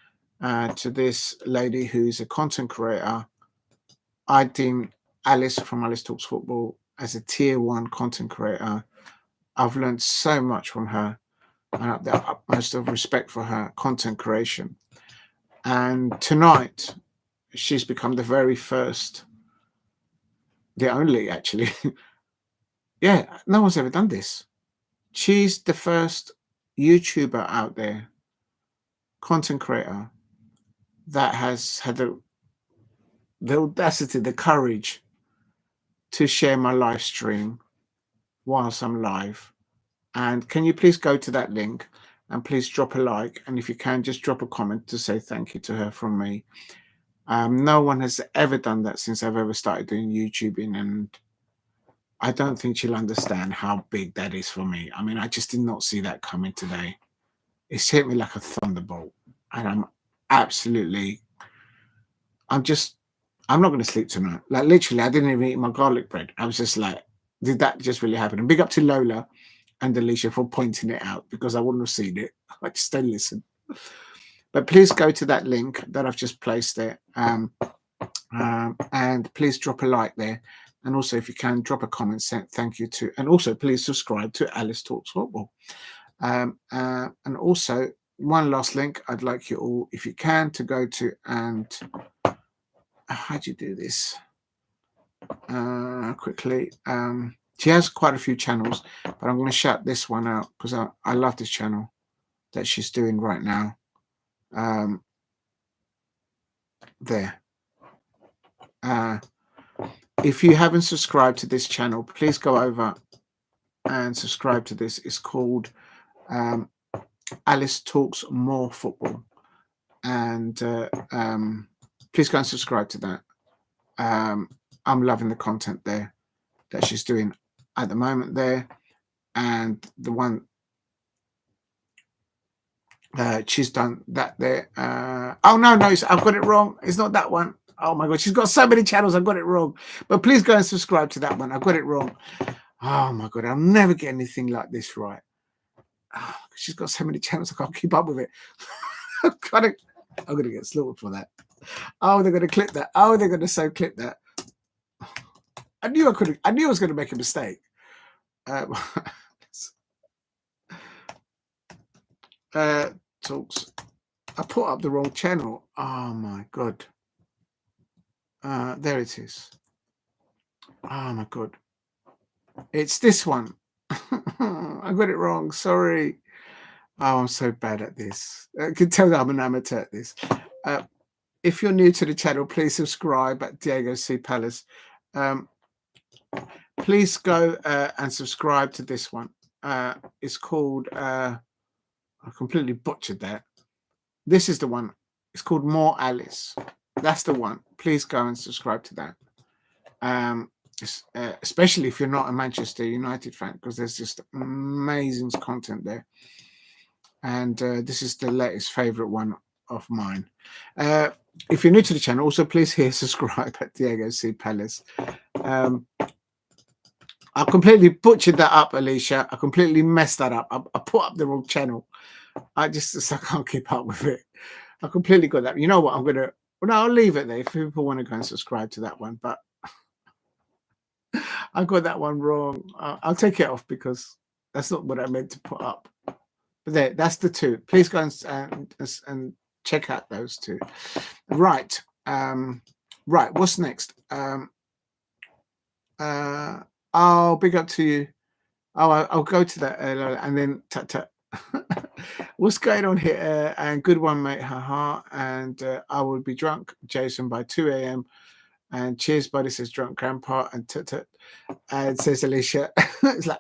to this lady who's a content creator. I deem Alice from Alice Talks Football as a tier 1 content creator. I've learned so much from her, and I have the utmost of respect for her content creation. And tonight she's become the very first, the only actually. Yeah, no one's ever done this. She's the first YouTuber out there, content creator, that has had the audacity, the courage to share my live stream whilst I'm live. And can you please go to that link and please drop a like, and if you can, just drop a comment to say thank you to her from me. No one has ever done that since I've ever started doing YouTubing, and I don't think she'll understand how big that is for me. I mean, I just did not see that coming today. It's hit me like a thunderbolt, and I'm not going to sleep tonight. Like, literally, I didn't even eat my garlic bread. I was just like, did that just really happen? And big up to Lola and Alicia for pointing it out, because I wouldn't have seen it. I just don't listen. But please go to that link that I've just placed there, and please drop a like there. And also, if you can, drop a comment saying thank you to, and also please subscribe to Alice Talks Football. And also, one last link I'd like you all, if you can, to go to, and how do you do this? Quickly. She has quite a few channels, but I'm going to shout this one out because I love this channel that she's doing right now. There. If you haven't subscribed to this channel, please go over and subscribe to this. It's called Alice Talks More Football, and please go and subscribe to that. I'm loving the content there that she's doing at the moment there, and the one she's done that there. Oh no, I've got it wrong. It's not that one. Oh my god, she's got so many channels. I've got it wrong. But please go and subscribe to that one. I've got it wrong. Oh my god, I'll never get anything like this right. Oh, she's got so many channels, I can't keep up with it. I'm gonna get slaughtered for that. Oh, they're gonna clip that. Oh, they're gonna so clip that. I knew I was gonna make a mistake. Talks. I put up the wrong channel. Oh my god. There it is. Oh my god. It's this one. I got it wrong. Sorry. Oh, I'm so bad at this. I can tell that I'm an amateur at this. if you're new to the channel, please subscribe at Diego C. Palace. Please go and subscribe to this one. It's called, I completely butchered that. This is the one. It's called More Alice. That's the one. Please go and subscribe to that. Especially if you're not a Manchester United fan, because there's just amazing content there. And this is the latest favorite one of mine. If you're new to the channel, also please subscribe at Diego C. Palace. I completely butchered that up, Alicia. I completely messed that up. I put up the wrong channel. I can't keep up with it. I completely got that. You know what? I'll leave it there if people want to go and subscribe to that one. But I got that one wrong. I'll take it off because that's not what I meant to put up. But that's the two. Please go and check out those two. Right. Right. What's next? I'll big up to you. I'll go to that and then tut. What's going on here? And good one, mate. Haha. And I will be drunk, Jason, by 2 a.m. And cheers, buddy, says drunk grandpa. And tut. And says Alicia. It's like,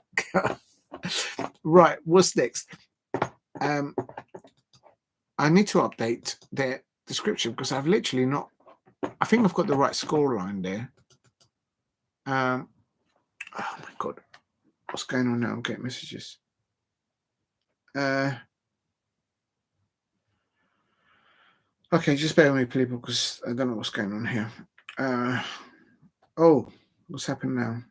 right. What's next? I need to update their description because I've literally not. I think I've got the right score line there. Oh my god, what's going on now? I'm getting messages. Okay, just bear with me, people, because I don't know what's going on here. Oh, what's happened now?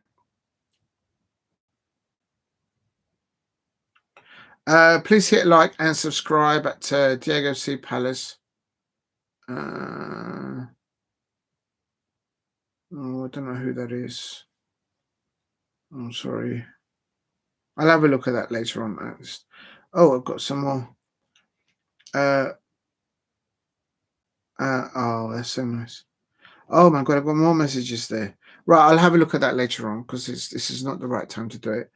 Please hit like and subscribe at Diego C. Palace. Oh, I don't know who that is. I'm sorry. I'll have a look at that later on. Oh, I've got some more. Oh, that's so nice. Oh my god, I've got more messages there. Right, I'll have a look at that later on because this is not the right time to do it.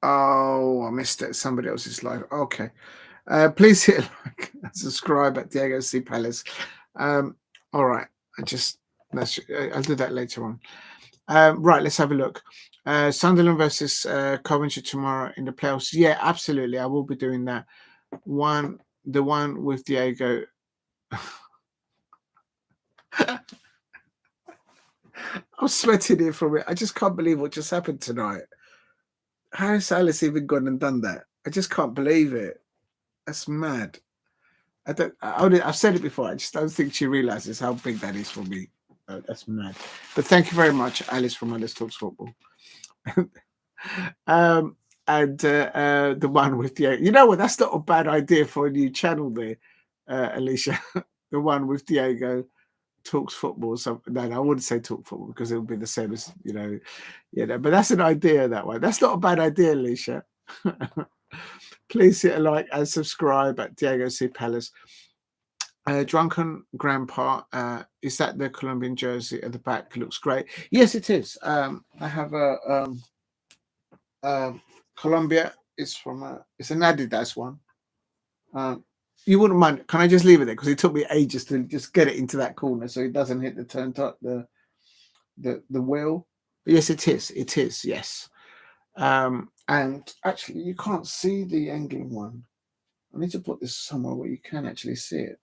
Oh, I missed it. Somebody else's live. Okay. Please hit like and subscribe at Diego C. Palace. All right. I'll do that later on. Right, let's have a look. Sunderland versus Coventry tomorrow in the playoffs. Yeah, absolutely. I will be doing that. The one with Diego. I'm sweating here from it. I just can't believe what just happened tonight. How has Alice even gone and done that? I just can't believe it. That's mad. I've said it before. I just don't think she realizes how big that is for me. That's mad. But thank you very much, Alice from Alice Talks Football. And the one with Diego. You know what? That's not a bad idea for a new channel there, Alicia. The one with Diego Talks Football. No, I wouldn't say Talk Football because it would be the same as, but that's an idea, that one. That's not a bad idea, Alicia. Please hit a like and subscribe at Diego C. Palace. Drunken Grandpa, is that the Colombian jersey at the back? Looks great. Yes, it is. I have a Colombia. It's from it's an Adidas one. You wouldn't mind? Can I just leave it there because it took me ages to just get it into that corner so it doesn't hit the the wheel. But yes, it is. It is. Yes. And actually, you can't see the angling one. I need to put this somewhere where you can actually see it.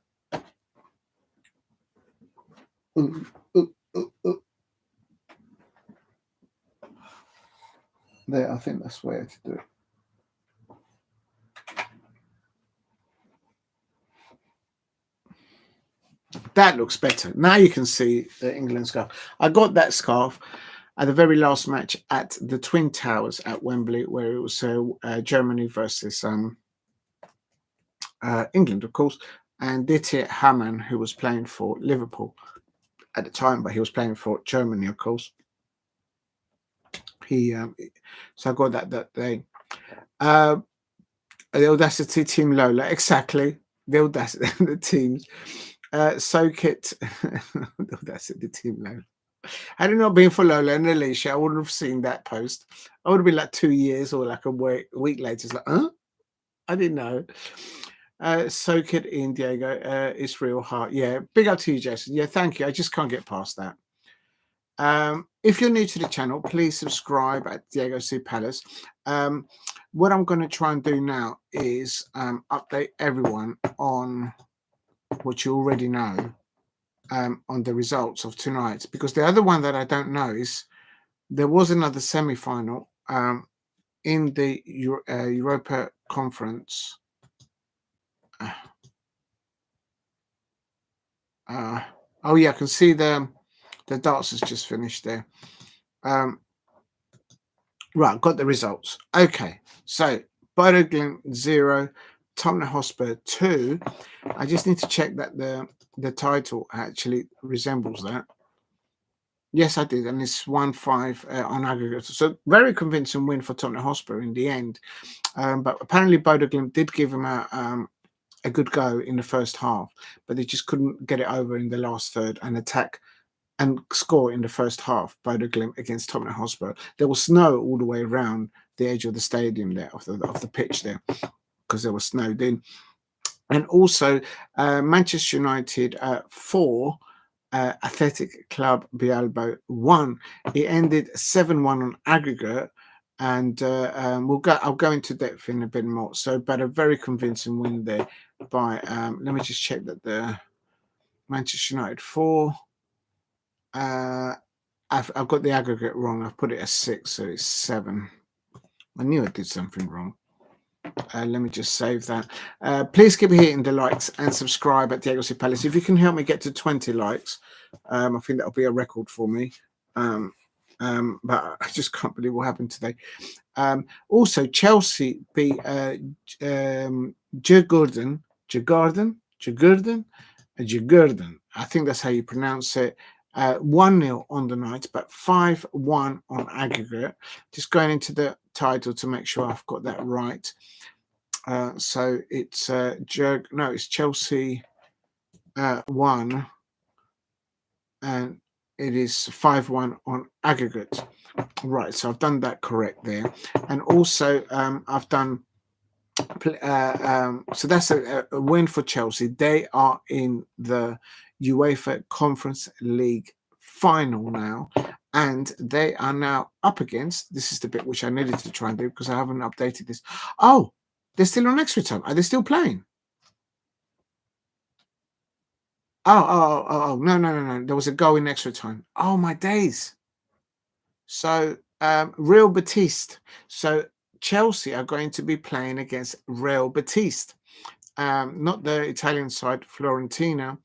There, I think that's the way to do it. That looks better. Now you can see the England scarf. I got that scarf at the very last match at the Twin Towers at Wembley, where it was Germany versus England, of course, and Dieter Hamann, who was playing for Liverpool at the time, but he was playing for Germany, of course. So I got that day. The Audacity Team Lola, exactly. The Audacity, the teams. Soak it. The Audacity Team Lola. Had it not been for Lola and Alicia, I wouldn't have seen that post. I would have been like 2 years or like a week later. It's like, huh? I didn't know. Soak it in, Diego. It's real hard. Yeah, big up to you, Jason. Yeah, thank you. I just can't get past that. If you're new to the channel, please subscribe at Diego C. Palace. What I'm going to try and do now is update everyone on what you already know on the results of tonight. Because the other one that I don't know is there was another semi-final in the Europa Conference. Oh yeah, I can see the darts has just finished there. Right, got the results. Okay, so Bodo Glimt 0, Tottenham Hotspur 2. I just need to check that the title actually resembles that. Yes, I did, and it's 1-5 on aggregate. So very convincing win for Tottenham Hotspur in the end. But apparently Bodo Glimt did give him a good go in the first half, but they just couldn't get it over in the last third and attack and score in the first half. Bodo Glimt against Tottenham Hotspur. There was snow all the way around the edge of the stadium there, of the pitch there, because there was snowed in. And also Manchester United 4, Athletic Club Bilbao 1. It ended 7-1 on aggregate. And I'll go into depth in a bit more. So, but a very convincing win there by. Let me just check that the Manchester United 4. I've got the aggregate wrong. I've put it as 6, so it's 7. I knew I did something wrong. Let me just save that. Please keep hitting the likes and subscribe at Diego C. Palace. If you can help me get to 20 likes, I think that'll be a record for me. But I just can't believe what happened today. Also, Chelsea beat Djurgarden. I think that's how you pronounce it. 1-0 on the night, but 5-1 on aggregate. Just going into the title to make sure I've got that right. So it's it's Chelsea 1, and it is 5-1 on aggregate. Right, so I've done that correct there. And also I've done so that's a win for Chelsea. They are in the UEFA Conference League final now, and they are now up against, this is the bit which I needed to try and do because I haven't updated this. Oh, they're still on extra time. Are they still playing? Oh, no. There was a goal in extra time. Oh, my days. So, Real Betis. So, Chelsea are going to be playing against Real Betis. Not the Italian side, Fiorentina.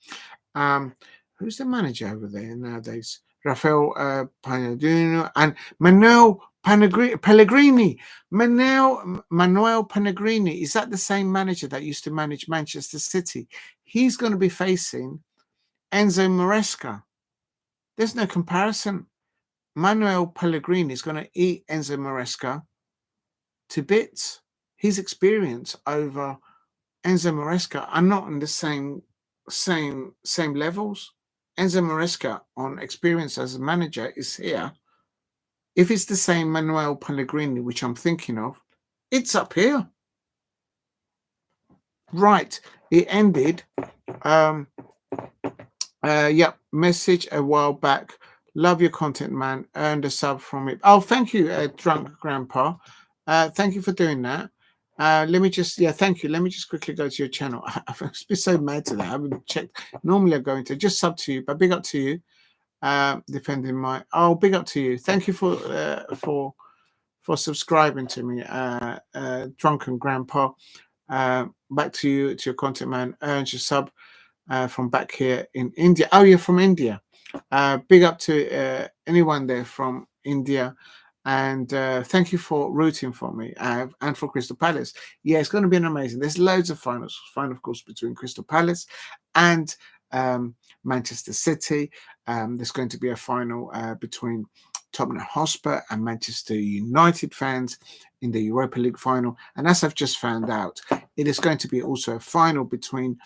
Who's the manager over there nowadays? Rafael Panadino and Manuel Pellegrini. Manuel Pellegrini. Is that the same manager that used to manage Manchester City? He's going to be facing Enzo Maresca. There's no comparison. Manuel Pellegrini is going to eat Enzo Maresca to bits. His experience over Enzo Maresca are not on the same levels. Enzo Maresca on experience as a manager is here. If it's the same Manuel Pellegrini, which I'm thinking of, it's up here. Right. It ended. Message a while back. Love your content, man. Earned a sub from it. Oh, thank you, Drunk Grandpa. Thank you for doing that. Let me just, thank you. Let me just quickly go to your channel. I've been so mad to that. I haven't checked. Normally I go into just sub to you, but big up to you. Defending my, big up to you. Thank you for subscribing to me, Drunken Grandpa. Back to you, to your content, man. Earns your sub from back here in India. Oh, you're from India. Big up to anyone there from India. And thank you for rooting for me and for Crystal Palace. Yeah, it's going to be an amazing. There's loads of finals. Final, of course, between Crystal Palace and Manchester City. There's going to be a final between Tottenham Hotspur and Manchester United fans in the Europa League final. And as I've just found out, it is going to be also a final between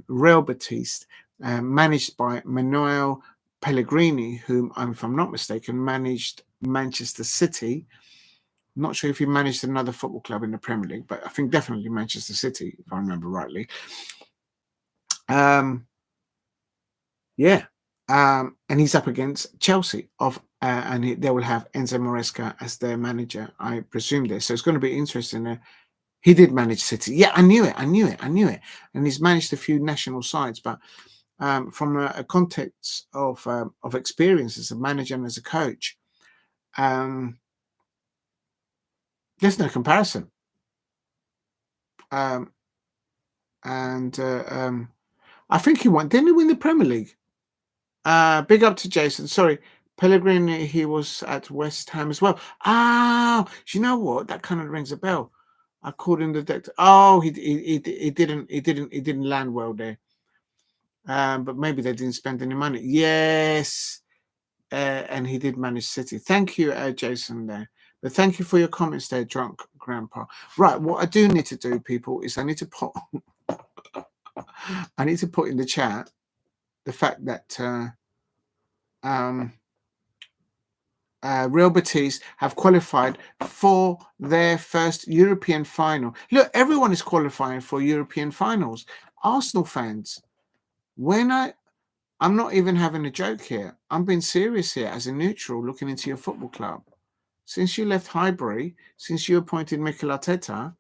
Real Betis, managed by Manuel Pellegrini, whom, if I'm not mistaken, managed Manchester City, not sure if he managed another football club in the Premier League, but I think definitely Manchester City, if I remember rightly. And he's up against Chelsea and they will have Enzo Maresca as their manager, I presume this. So it's going to be interesting there. He did manage City. Yeah, I knew it. And he's managed a few national sides, but from a context of experience as a manager and as a coach, there's no comparison. I think didn't he win the Premier League? Big up to Jason. Sorry, Pellegrini. He was at West Ham as well. Oh, do you know what? That kind of rings a bell. I called him the deck. Oh, he didn't land well there. But maybe they didn't spend any money. Yes, and he did manage City. Thank you, Jason. There, but thank you for your comments there, drunk grandpa. Right, what I do need to do, people, is I need to put in the chat the fact that Real Betis have qualified for their first European final. Look, everyone is qualifying for European finals. Arsenal fans, I'm not even having a joke here. I'm being serious here as a neutral looking into your football club. Since you left Highbury, since you appointed Mikel Arteta,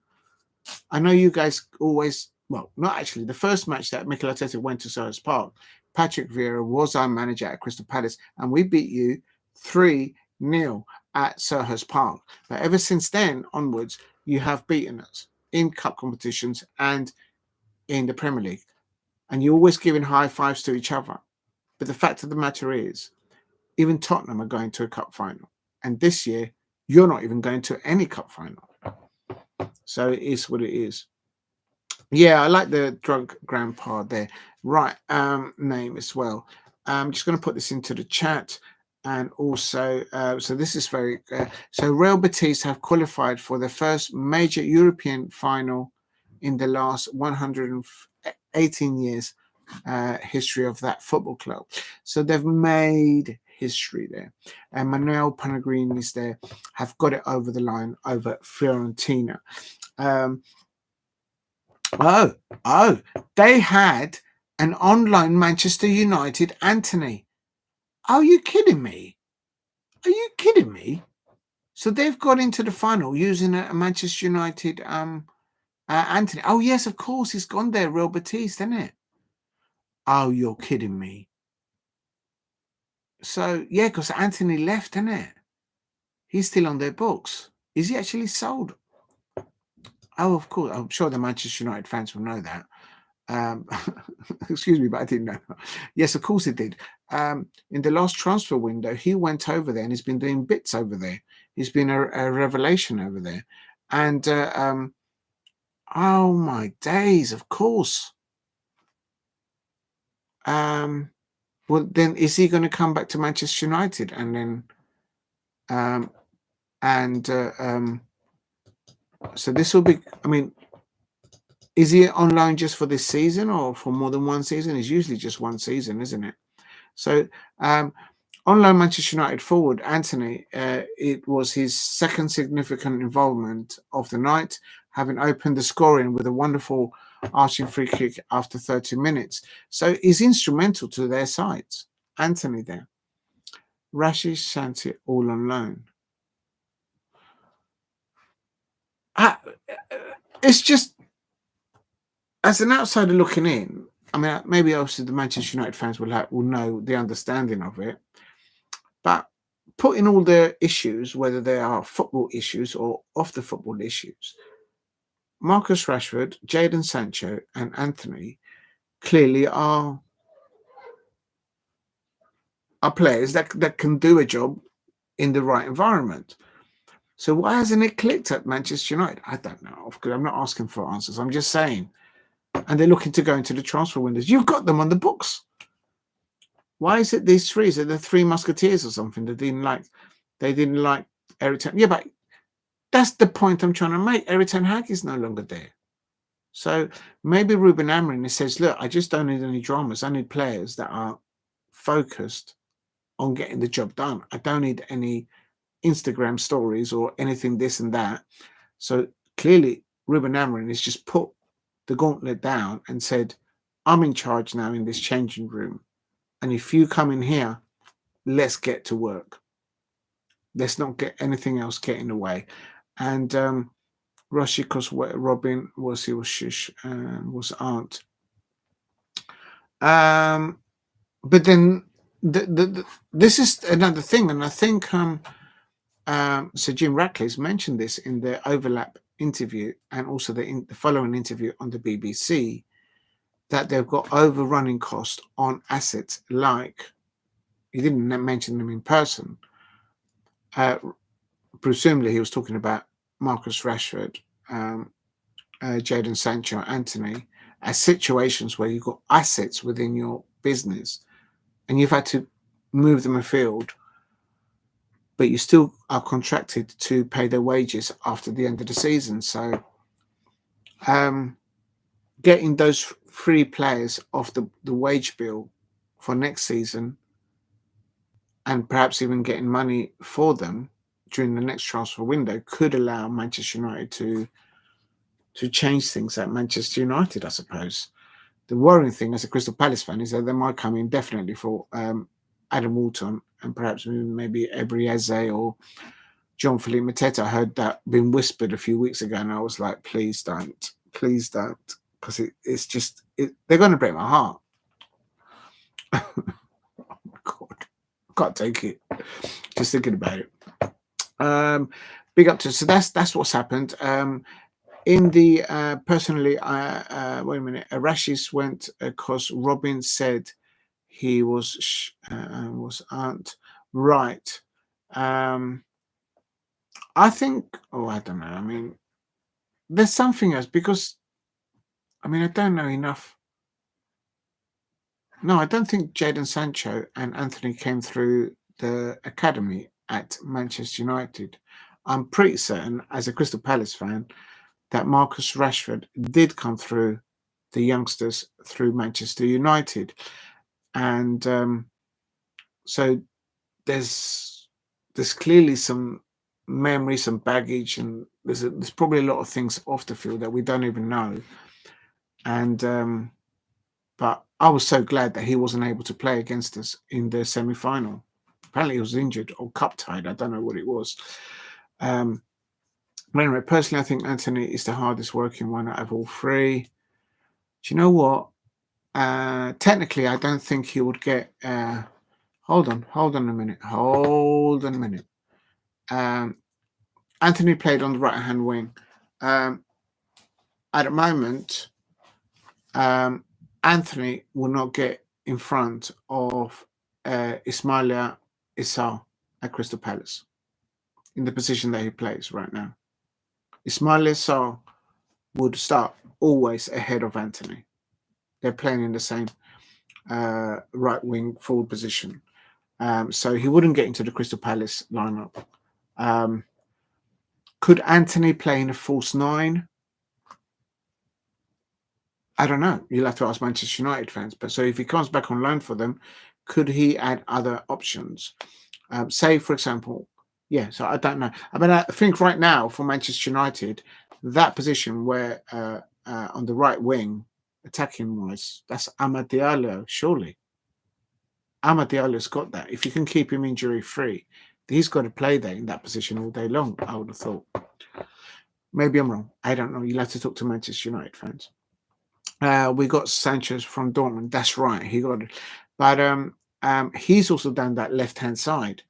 I know you guys always, well, not actually. The first match that Mikel Arteta went to Selhurst Park, Patrick Vieira was our manager at Crystal Palace, and we beat you 3-0 at Selhurst Park. But ever since then onwards, you have beaten us in cup competitions and in the Premier League. And you're always giving high fives to each other. But the fact of the matter is, even Tottenham are going to a cup final. And this year, you're not even going to any cup final. So it is what it is. Yeah, I like the drunk grandpa there. Right, name as well. I'm just going to put this into the chat. And also, so this is very... so Real Betis have qualified for the first major European final in the last 118 years history of that football club. So they've made history there. And Manuel Pellegrini is there, have got it over the line over Fiorentina. They had an online Manchester United Anthony. Are you kidding me? So they've got into the final using a Manchester United Anthony. Oh, yes, of course. He's gone there, Real Betis, isn't it? Oh, you're kidding me. So, yeah, because Anthony left, isn't it? He's still on their books. Is he actually sold? Oh, of course. I'm sure the Manchester United fans will know that. Excuse me, but I didn't know. Yes, of course it did. In the last transfer window, he went over there and he's been doing bits over there. He's been a revelation over there. And, oh my days, of course. Well, then is he going to come back to Manchester United and then, so this will be, I mean, is he on loan just for this season or for more than one season? It's usually just one season, isn't it? So, on loan Manchester United forward, Anthony, it was his second significant involvement of the night, having opened the scoring with a wonderful arching free kick after 30 minutes. So he's instrumental to their sides. Anthony there. Rasmus Hojlun all on loan. It's just, as an outsider looking in, I mean, maybe obviously the Manchester United fans will know the understanding of it, but putting all the issues, whether they are football issues or off the football issues, Marcus Rashford, Jadon Sancho, and Anthony clearly are players that can do a job in the right environment. So why hasn't it clicked at Manchester United? I don't know. Because I'm not asking for answers. I'm just saying. And they're looking to go into the transfer windows. You've got them on the books. Why is it these three? Is it the Three Musketeers or something? They didn't like Eric Ten. Yeah, but that's the point I'm trying to make. Eric Ten Hag is no longer there. So maybe Ruben Amorim says, look, I just don't need any dramas. I need players that are focused on getting the job done. I don't need any Instagram stories or anything this and that. So clearly Ruben Amorim has just put the gauntlet down and said, I'm in charge now in this changing room. And if you come in here, let's get to work. Let's not get anything else get in the way. And Roshi, because Robin was shish and was aunt. But then this is another thing, and I think Sir Jim Ratcliffe mentioned this in the overlap interview and also the following interview on the BBC, that they've got overrunning cost on assets like, he didn't mention them in person. Presumably he was talking about Marcus Rashford, Jadon Sancho, Anthony, as situations where you've got assets within your business and you've had to move them afield, but you still are contracted to pay their wages after the end of the season. So getting those free players off the wage bill for next season, and perhaps even getting money for them during the next transfer window, could allow Manchester United to change things at Manchester United, I suppose. The worrying thing as a Crystal Palace fan is that they might come in definitely for Adam Walton and perhaps maybe Ebery Eze or John Philippe Mateta. I heard that being whispered a few weeks ago, and I was like, please don't, because it's just, they're going to break my heart. Oh my God, I can't take it. Just thinking about it. Big up to, so that's what's happened. In the personally, wait a minute. Rashis went because Robin said he was aunt right. I think. Oh, I don't know. I mean, there's something else because, I mean, I don't know enough. No, I don't think Jadon Sancho and Anthony came through the academy at Manchester United. I'm pretty certain, as a Crystal Palace fan, that Marcus Rashford did come through the youngsters through Manchester United. And so there's clearly some memory, some baggage, and there's probably a lot of things off the field that we don't even know. And but I was so glad that he wasn't able to play against us in the semi-final. Apparently he was injured or cup-tied. I don't know what it was. Anyway, personally, I think Anthony is the hardest working one out of all three. Do you know what? Technically, I don't think he would get... Hold on a minute. Anthony played on the right-hand wing. At the moment, Anthony will not get in front of Ismaila Issa at Crystal Palace in the position that he plays right now. Ismaila Issa would start always ahead of Anthony. They're playing in the same right wing forward position. So he wouldn't get into the Crystal Palace lineup. Could Anthony play in a false nine? I don't know. You'll have to ask Manchester United fans. But so if he comes back on loan for them, could he add other options? Say, for example, yeah, so I don't know. I mean, I think right now for Manchester United, that position where on the right wing, attacking-wise, that's Amad Diallo, surely. Amad Diallo's got that. If you can keep him injury-free, he's got to play there in that position all day long, I would have thought. Maybe I'm wrong. I don't know. You'll have to talk to Manchester United fans. We got Sanchez from Dortmund. That's right. He got it. But he's also done that left-hand side.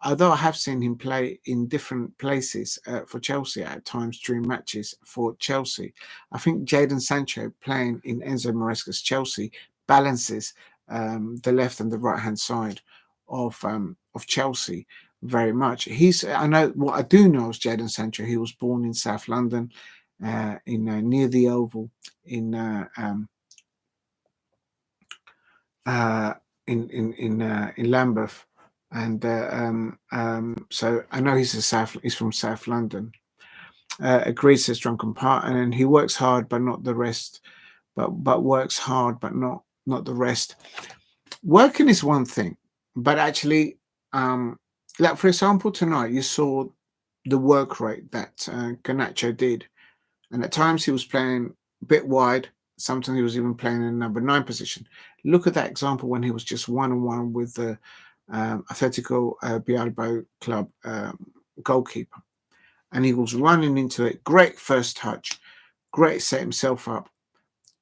Although I have seen him play in different places for Chelsea at times during matches for Chelsea. I think Jadon Sancho playing in Enzo Maresca's Chelsea balances the left and the right-hand side of Chelsea very much. I know what I do know is Jadon Sancho. He was born in South London, near the Oval, in Lambeth, and so I know he's from South London. Agrees, says Drunken Part, and he works hard, but not the rest. But works hard, but not the rest. Working is one thing, but actually, Like, for example, tonight you saw the work rate that Garnacho did. And at times he was playing a bit wide. Sometimes he was even playing in the number 9 position. Look at that example when he was just 1-on-1 with the Atletico Bilbao club goalkeeper. And he was running into it. Great first touch. Great set himself up.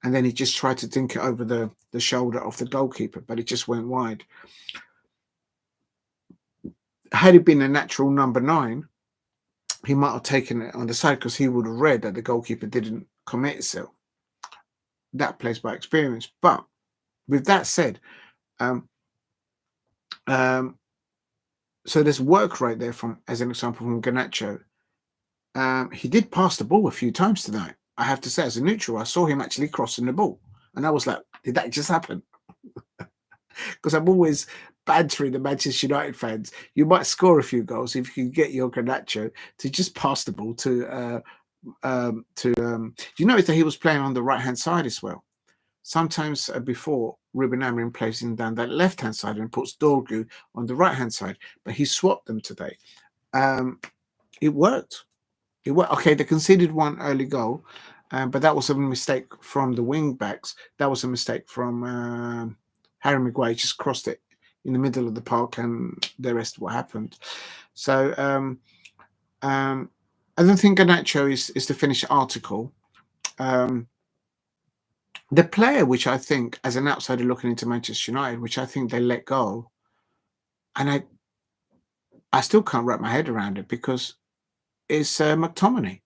And then he just tried to dink it over the shoulder of the goalkeeper, but it just went wide. Had it been a natural number 9, he might have taken it on the side because he would have read that the goalkeeper didn't commit itself. That plays by experience. But with that said, so there's work right there from, as an example, from Garnacho. He did pass the ball a few times tonight. I have to say, as a neutral, I saw him actually crossing the ball. And I was like, did that just happen? Because I'm always bantering the Manchester United fans. You might score a few goals if you can get your Garnacho to just pass the ball to you notice that he was playing on the right-hand side as well. Sometimes before, Ruben Amorim plays him down that left-hand side and puts Dorgu on the right-hand side, but he swapped them today. It worked. It worked. Okay, they conceded one early goal, but that was a mistake from the wing-backs. That was a mistake from Harry Maguire. Just crossed it in the middle of the park, and the rest of what happened. So I don't think Garnacho is the finished article. The player which I think, as an outsider looking into Manchester United, which I think they let go, and I still can't wrap my head around it because it's McTominay,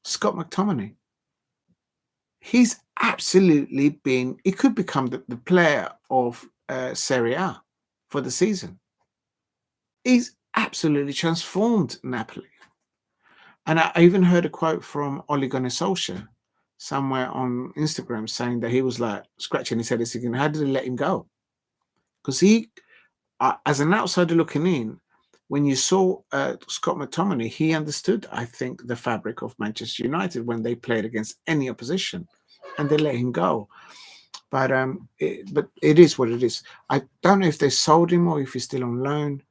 Scott McTominay. He's absolutely been, he could become the player of Serie A for the season. He's absolutely transformed Napoli. And I even heard a quote from Ole Gunnar Solskjaer somewhere on Instagram saying that he was like scratching his head and thinking, how did they let him go? Because he, as an outsider looking in, when you saw Scott McTominay, he understood, I think, the fabric of Manchester United when they played against any opposition, and they let him go. But it is what it is. I don't know if they sold him or if he's still on loan.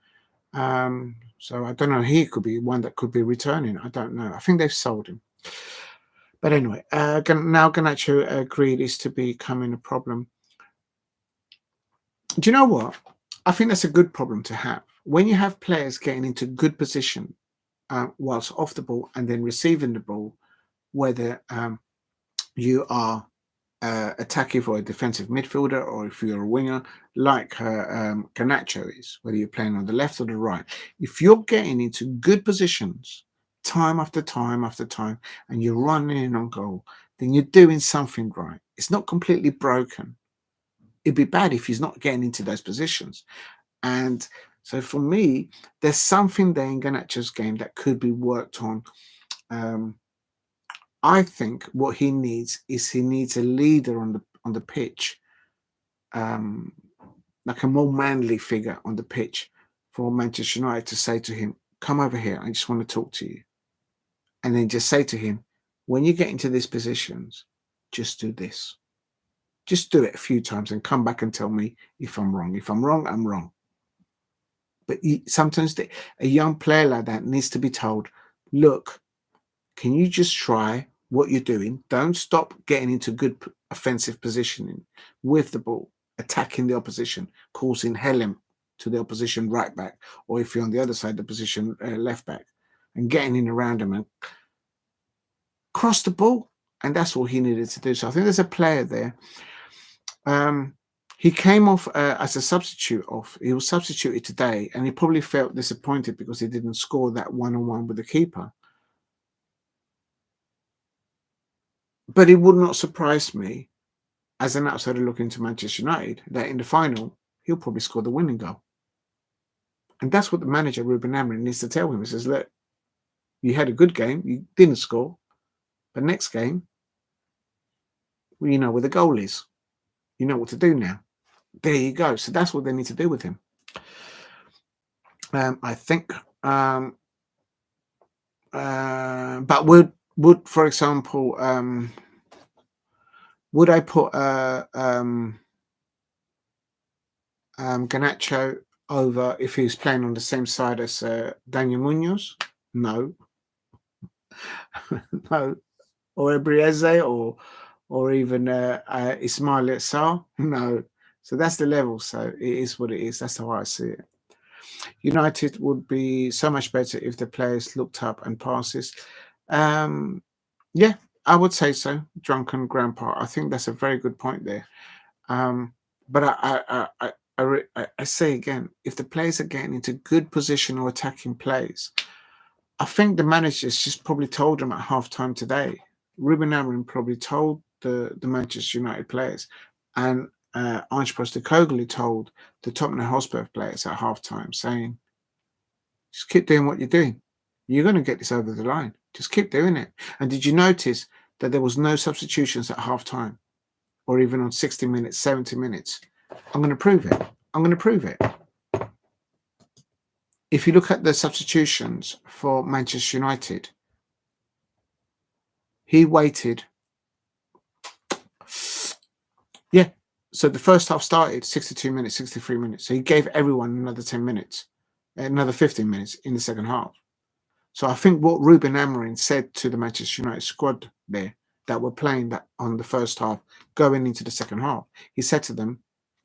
So I don't know. He could be one that could be returning. I don't know. I think they've sold him. But anyway, now Garnacho agreed is to becoming a problem. Do you know what? I think that's a good problem to have. When you have players getting into good position whilst off the ball and then receiving the ball, whether you are attacking for a defensive midfielder or if you're a winger like Garnacho is, whether you're playing on the left or the right, if you're getting into good positions time after time after time and you're running in on goal, then you're doing something right. It's not completely broken. It'd be bad if he's not getting into those positions. And so for me, there's something there in Garnacho's game that could be worked on. I think what he needs a leader on the pitch, like a more manly figure on the pitch for Manchester United to say to him, come over here, I just want to talk to you. And then just say to him, when you get into these positions, just do this. Just do it a few times and come back and tell me if I'm wrong. If I'm wrong, I'm wrong. But sometimes a young player like that needs to be told, look, can you just try what you're doing? Don't stop getting into good offensive positioning with the ball, attacking the opposition, causing hell to the opposition right back, or if you're on the other side, the position left back, and getting in around them and cross the ball. And that's all he needed to do. So I think there's a player there. He came off as a substitute he was substituted today, and he probably felt disappointed because he didn't score that one-on-one with the keeper. But it would not surprise me, as an outsider looking to Manchester United, that in the final, he'll probably score the winning goal. And that's what the manager, Ruben Amorim, needs to tell him. He says, look, you had a good game, you didn't score, but next game, well, you know where the goal is. You know what to do now. There you go. So that's what they need to do with him. I think, but would for example, would I put Garnacho over if he's playing on the same side as Daniel Munoz? No. No. Or Agirrezabala or even Ismail Sarr? No. So that's the level. So it is what it is. That's how I see it. United would be so much better if the players looked up and passes. Yeah, I would say so. Drunken grandpa. I think that's a very good point there. But I say again, if the players are getting into good position or attacking plays, I think the managers just probably told them at halftime today. Ruben Amorim probably told the Manchester United players, and Ange Postecoglou told the Tottenham Hotspur players at halftime, saying, "Just keep doing what you're doing. You're going to get this over the line. Just keep doing it." And did you notice that there was no substitutions at halftime, or even on 60 minutes, 70 minutes? I'm going to prove it. I'm going to prove it. If you look at the substitutions for Manchester United, he waited. Yeah. So the first half started 62 minutes, 63 minutes. So he gave everyone another 10 minutes, another 15 minutes in the second half. So I think what Ruben Amorim said to the Manchester United squad there that were playing that on the first half, going into the second half, he said to them,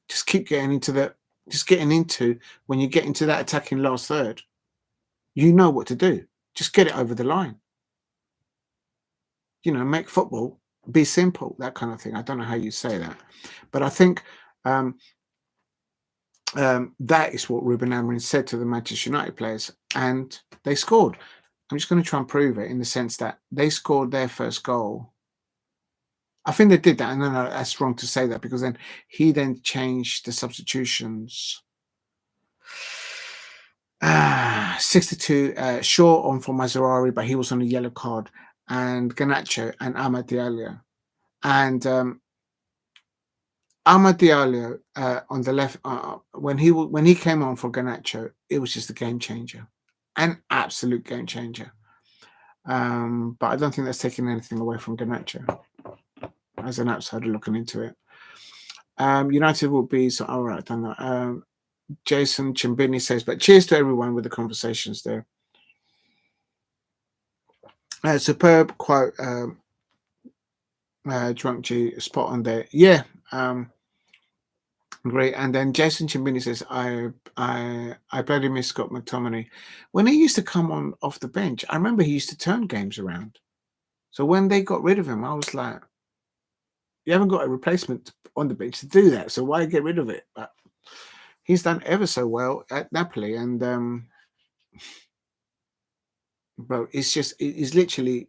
just keep getting into when you get into that attacking last third, you know what to do. Just get it over the line. Make football be simple, that kind of thing. I don't know how you say that, but I think that is what Ruben Amorim said to the Manchester United players, and they scored. I'm just going to try and prove it in the sense that they scored their first goal. I think they did that, and no, that's wrong to say that because then he changed the substitutions. 62 short on for Mazraoui, but he was on a yellow card, and Garnacho and Amad Diallo. And Amad Diallo on the left, when he came on for Garnacho, it was just a game changer, an absolute game changer. But I don't think that's taking anything away from Garnacho as an outsider looking into it. United will be so. All right, done that. Jason Chimbini says, but cheers to everyone with the conversations there. Superb quote. Drunk G, spot on there. Yeah. Great. And then Jason Chimbini says, I bloody miss Scott McTominay. When he used to come on off the bench, I remember he used to turn games around. So when they got rid of him, I was like, you haven't got a replacement on the bench to do that, so why get rid of it? But he's done ever so well at Napoli, and bro, he's literally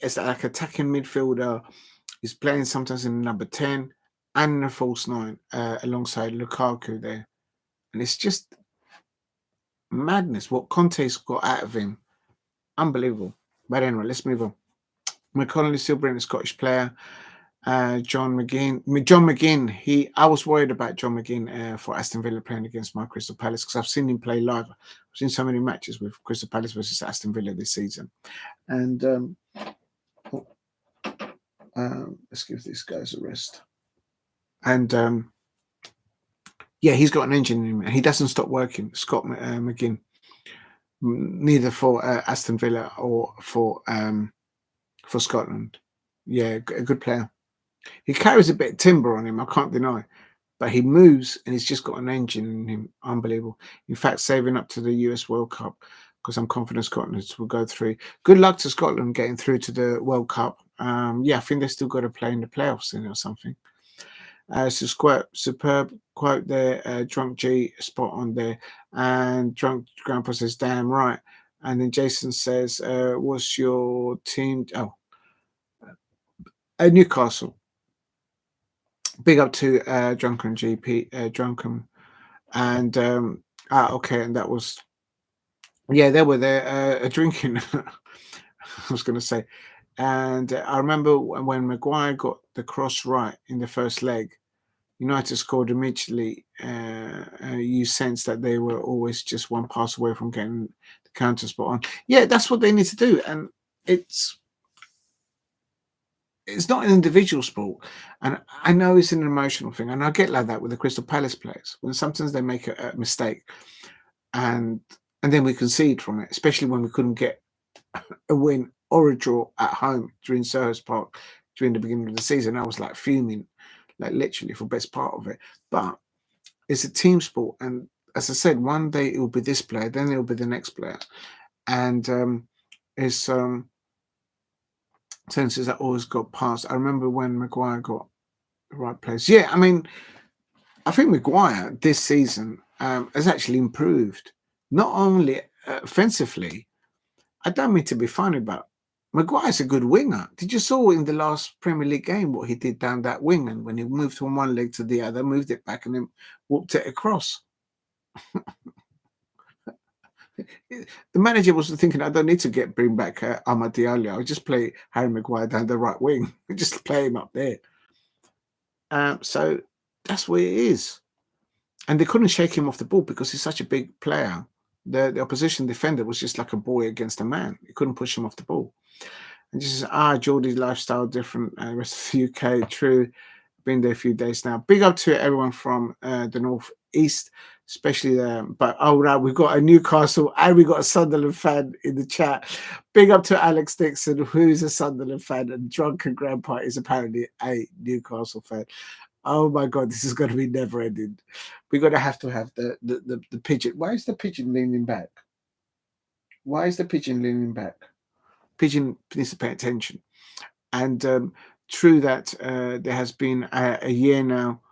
as like attacking midfielder. He's playing sometimes in the number 10 and in a false 9 alongside Lukaku there, and it's just madness what Conte's got out of him. Unbelievable. But anyway, let's move on. McConnell still bringing a Scottish player. John McGinn. I was worried about John McGinn for Aston Villa playing against my Crystal Palace because I've seen him play live. I've seen so many matches with Crystal Palace versus Aston Villa this season. And let's give these guys a rest. And yeah, he's got an engine in him, and he doesn't stop working. Scott McGinn, neither for Aston Villa or for Scotland. Yeah, a good player. He carries a bit of timber on him, I can't deny, but he moves and he's just got an engine in him. Unbelievable. In fact, saving up to the US World Cup because I'm confident Scotland will go through. Good luck to Scotland getting through to the World Cup. Yeah, I think they've still got to play in the playoffs or something. Superb quote there. Drunk G, spot on there. And Drunk Grandpa says, damn right. And then Jason says, what's your team? Oh, Newcastle. Big up to Drunken GP, Drunken. And okay, and that was, yeah, they were there drinking. I was going to say. And I remember when Maguire got the cross right in the first leg, United scored immediately. You sense that they were always just one pass away from getting the counter spot on. Yeah, that's what they need to do. And it's it's not an individual sport, and I know it's an emotional thing, and I get like that with the Crystal Palace players when sometimes they make a mistake, and then we concede from it, especially when we couldn't get a win or a draw at home during Selhurst Park during the beginning of the season. I was like fuming, like literally for the best part of it. But it's a team sport, and as I said, one day it will be this player, then it will be the next player, and it's senses that always got past. I remember when Maguire got the right place. Yeah, I mean, I think Maguire this season has actually improved, not only offensively. I don't mean to be funny, but Maguire's a good winger. Did you saw in the last Premier League game what he did down that wing, and when he moved from one leg to the other, moved it back and then whooped it across? The manager was thinking, I don't need to bring back Amad Diallo. I'll just play Harry Maguire down the right wing. Just play him up there. So that's where it is. And they couldn't shake him off the ball because he's such a big player. The opposition defender was just like a boy against a man. You couldn't push him off the ball. And just Geordie's lifestyle different. The rest of the UK, true. Been there a few days now. Big up to everyone from the northeast, especially there. But right, we've got a Newcastle and we got a Sunderland fan in the chat. Big up to Alex Dixon, who's a Sunderland fan, and Drunken Grandpa is apparently a Newcastle fan. Oh my God, this is going to be never ending. We're going to have the pigeon. Why is the pigeon leaning back? Why is the pigeon leaning back? Pigeon needs to pay attention. And true that there has been a year now,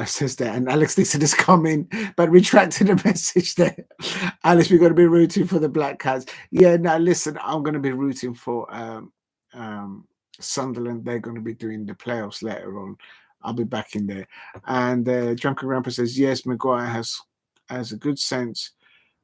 says that, and Alex Dixon has come in, but retracted the message there. Alice, we're going to be rooting for the Black Cats. Yeah, now listen, I'm going to be rooting for Sunderland. They're going to be doing the playoffs later on. I'll be back in there. And Drunken Grandpa says, yes, Maguire has a good sense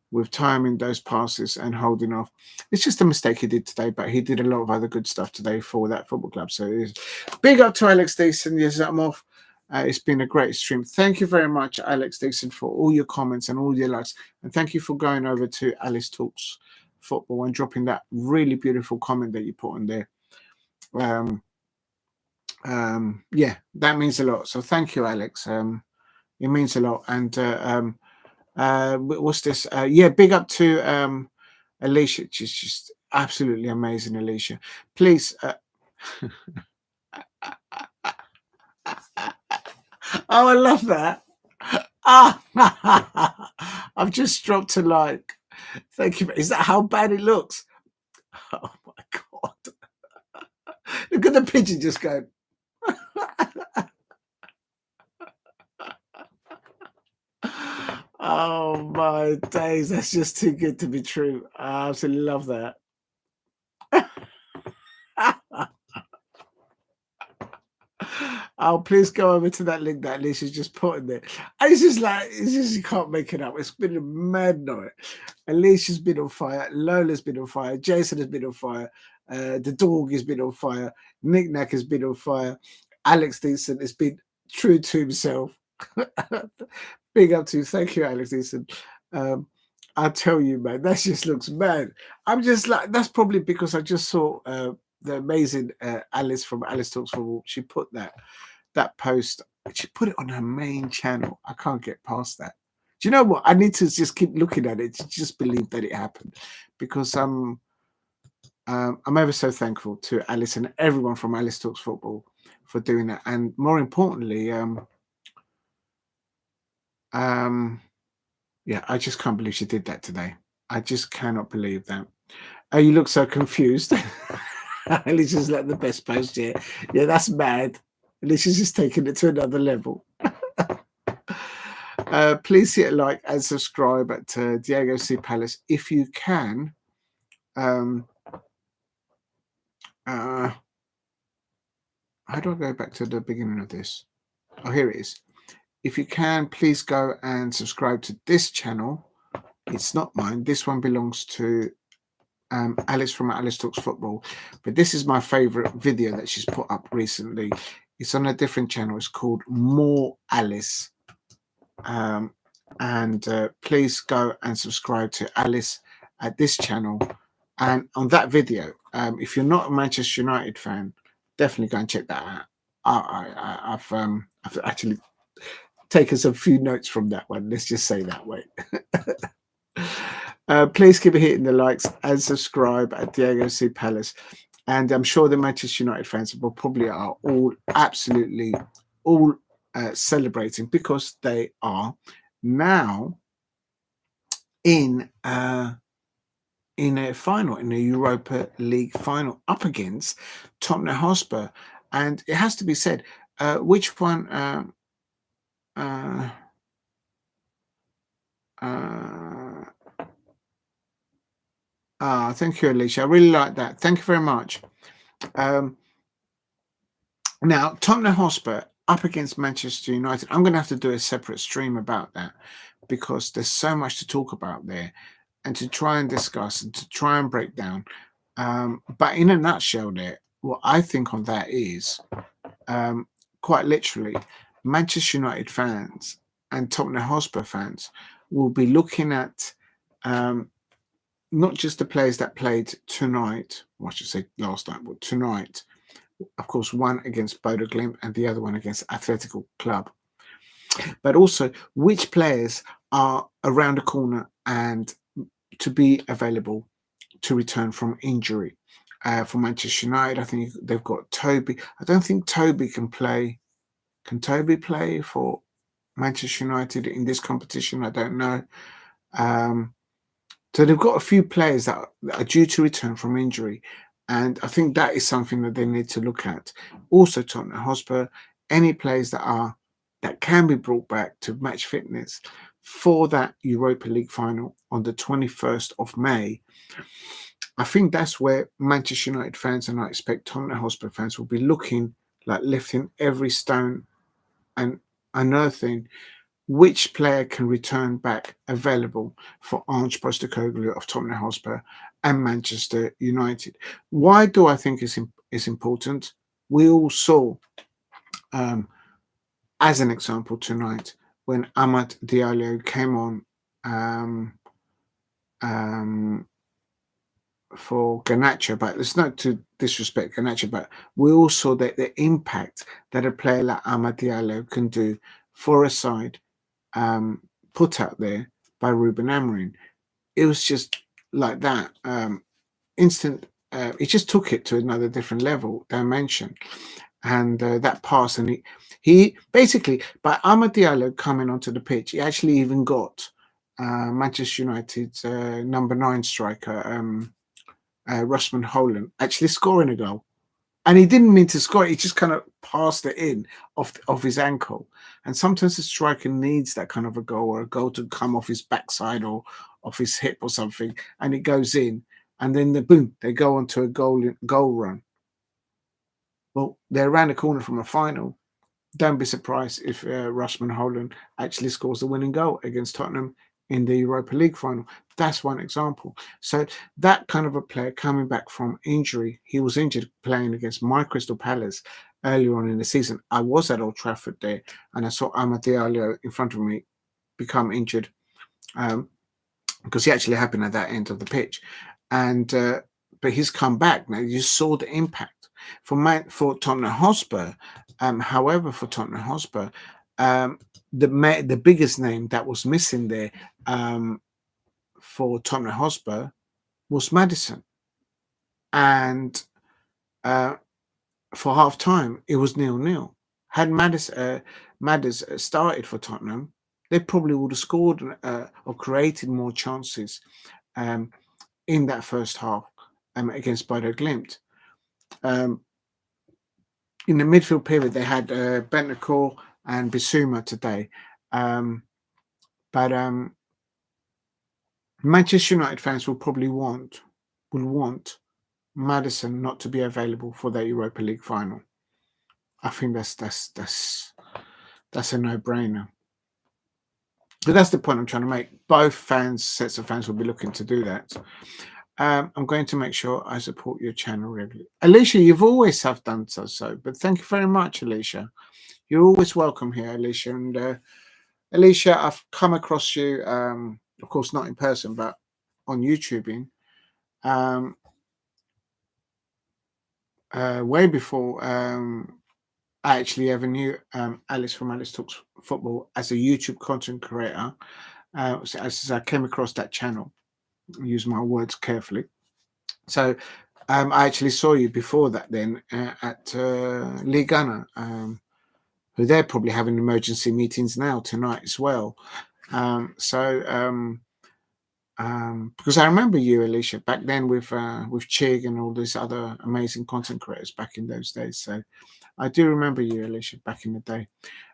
with timing those passes and holding off. It's just a mistake he did today, but he did a lot of other good stuff today for that football club. So it is big up to Alex Dixon. Yes, I'm off. It's been a great stream. Thank you very much, Alex Dixon, for all your comments and all your likes. And thank you for going over to Alice Talks Football and dropping that really beautiful comment that you put on there. Yeah, that means a lot. So thank you, Alex. It means a lot. And what's this? Yeah, big up to Alicia. She's just absolutely amazing, Alicia. Please. Oh, I love that. I've just dropped a like. Thank you. Is that how bad it looks? Oh my God. Look at the pigeon just going. Oh my days, that's just too good to be true. I absolutely love that. Oh, please go over to that link that Alicia's just put in there. It's just you can't make it up. It's been a mad night. Alicia's been on fire, Lola's been on fire, Jason has been on fire, the dog has been on fire, Nick Nack has been on fire, Alex Deason has been true to himself. Big up to you. Thank you, Alex Deason. I tell you, man, that just looks mad. I'm just like, that's probably because I just saw the amazing Alice from Alice Talks Football. She put that post, she put it on her main channel. I can't get past that. Do you know what? I need to just keep looking at it to just believe that it happened, because I'm ever so thankful to Alice and everyone from Alice Talks Football for doing that. And more importantly, yeah, I just can't believe she did that today. I just cannot believe that. Oh, you look so confused. Alicia's like the best post here. Yeah, that's mad. Alicia's just taking it to another level. Please hit a like and subscribe at Diego C. Palace if you can. How do I go back to the beginning of this? Oh, here it is. If you can, please go and subscribe to this channel. It's not mine. This one belongs to Alice from Alice Talks Football. But this is my favorite video that she's put up recently. It's on a different channel. It's called More Alice. Please go and subscribe to Alice at this channel. And on that video, if you're not a Manchester United fan, definitely go and check that out. I've actually taken some few notes from that one. Let's just say that way. Please keep hitting the likes and subscribe at Diego C. Palace. And I'm sure the Manchester United fans will probably are all absolutely all celebrating because they are now in a final, in a Europa League final, up against Tottenham Hotspur. And it has to be said, which one? Thank you, Alicia. I really like that. Thank you very much. Now, Tottenham Hotspur up against Manchester United. I'm going to have to do a separate stream about that because there's so much to talk about there and to try and discuss and to try and break down. But in a nutshell there, what I think on that is quite literally Manchester United fans and Tottenham Hotspur fans will be looking at not just the players that played tonight, or I should say last night, but tonight, of course, one against Bodo Glimt and the other one against Atletico Club, but also which players are around the corner and to be available to return from injury. For Manchester United, I think they've got Toby. I don't think Toby can play. Can Toby play for Manchester United in this competition? I don't know. So they've got a few players that are due to return from injury. And I think that is something that they need to look at. Also, Tottenham Hotspur, any players that can be brought back to match fitness for that Europa League final on the 21st of May. I think that's where Manchester United fans, and I expect Tottenham Hotspur fans, will be looking, like lifting every stone and unearthing which player can return back available for Ange Postecoglou of Tottenham Hotspur and Manchester United. Why do I think it's important? We all saw, as an example tonight, when Amad Djaló came on for Garnacho, but it's not to disrespect Garnacho, but we all saw that the impact that a player like Amad Djaló can do for a side put out there by Ruben Amorim. It was just like that. Instant. He just took it to another different level, dimension, and that pass. And he basically, by Amad Djaló coming onto the pitch, he actually even got Manchester United's number 9 striker, Rasmus Hojlun, actually scoring a goal. And he didn't mean to score it. He just kind of passed it in off his ankle. And sometimes the striker needs that kind of a goal, or a goal to come off his backside or off his hip or something. And it goes in. And then boom, they go onto a goal run. Well, they're around the corner from a final. Don't be surprised if Rasmus Hojlun actually scores the winning goal against Tottenham in the Europa League final. That's one example. So that kind of a player coming back from injury, he was injured playing against my Crystal Palace earlier on in the season. I was at Old Trafford there, and I saw Amad Djaló in front of me become injured because he actually happened at that end of the pitch. And but he's come back now. You saw the impact for Tottenham Hotspur. However, for Tottenham Hotspur, the biggest name that was missing there for Tottenham Hotspur was Maddison. And for half time, it was 0-0. Had Maddison started for Tottenham, they probably would have scored or created more chances in that first half against Bodo Glimt. In the midfield period, they had Bentancur and Bissouma today. But Manchester United fans will probably want Maddison not to be available for their Europa League final. I think that's a no-brainer. But that's the point I'm trying to make. Both sets of fans will be looking to do that. I'm going to make sure I support your channel regularly. Alicia, you've always have done so, but thank you very much, Alicia. You're always welcome here, Alicia. And Alicia, I've come across you, of course, not in person, but on YouTubing. way before I actually ever knew Alice from Alice Talks Football as a YouTube content creator. So as I came across that channel, use my words carefully. So I actually saw you before that then at Ligue 1, who they're probably having emergency meetings now tonight as well. Because I remember you, Alicia, back then with Chig and all these other amazing content creators back in those days. So I do remember you, Alicia, back in the day.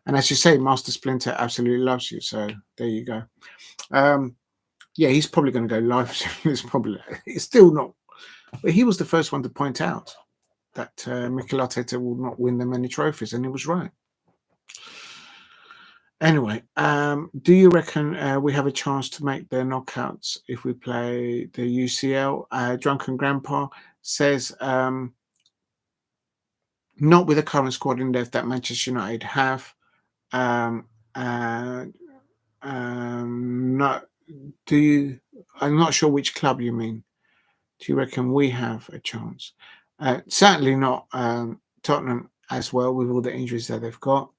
And as you say, Master Splinter absolutely loves you. So there you go. Yeah, he's probably going to go live soon. It's still not. But he was the first one to point out that Mikel Arteta will not win them any trophies, and he was right. Anyway, do you reckon we have a chance to make the knockouts if we play the UCL? Drunken Grandpa says not with the current squad in depth that Manchester United have. Not do you? I'm not sure which club you mean. Do you reckon we have a chance? Certainly not Tottenham as well with all the injuries that they've got.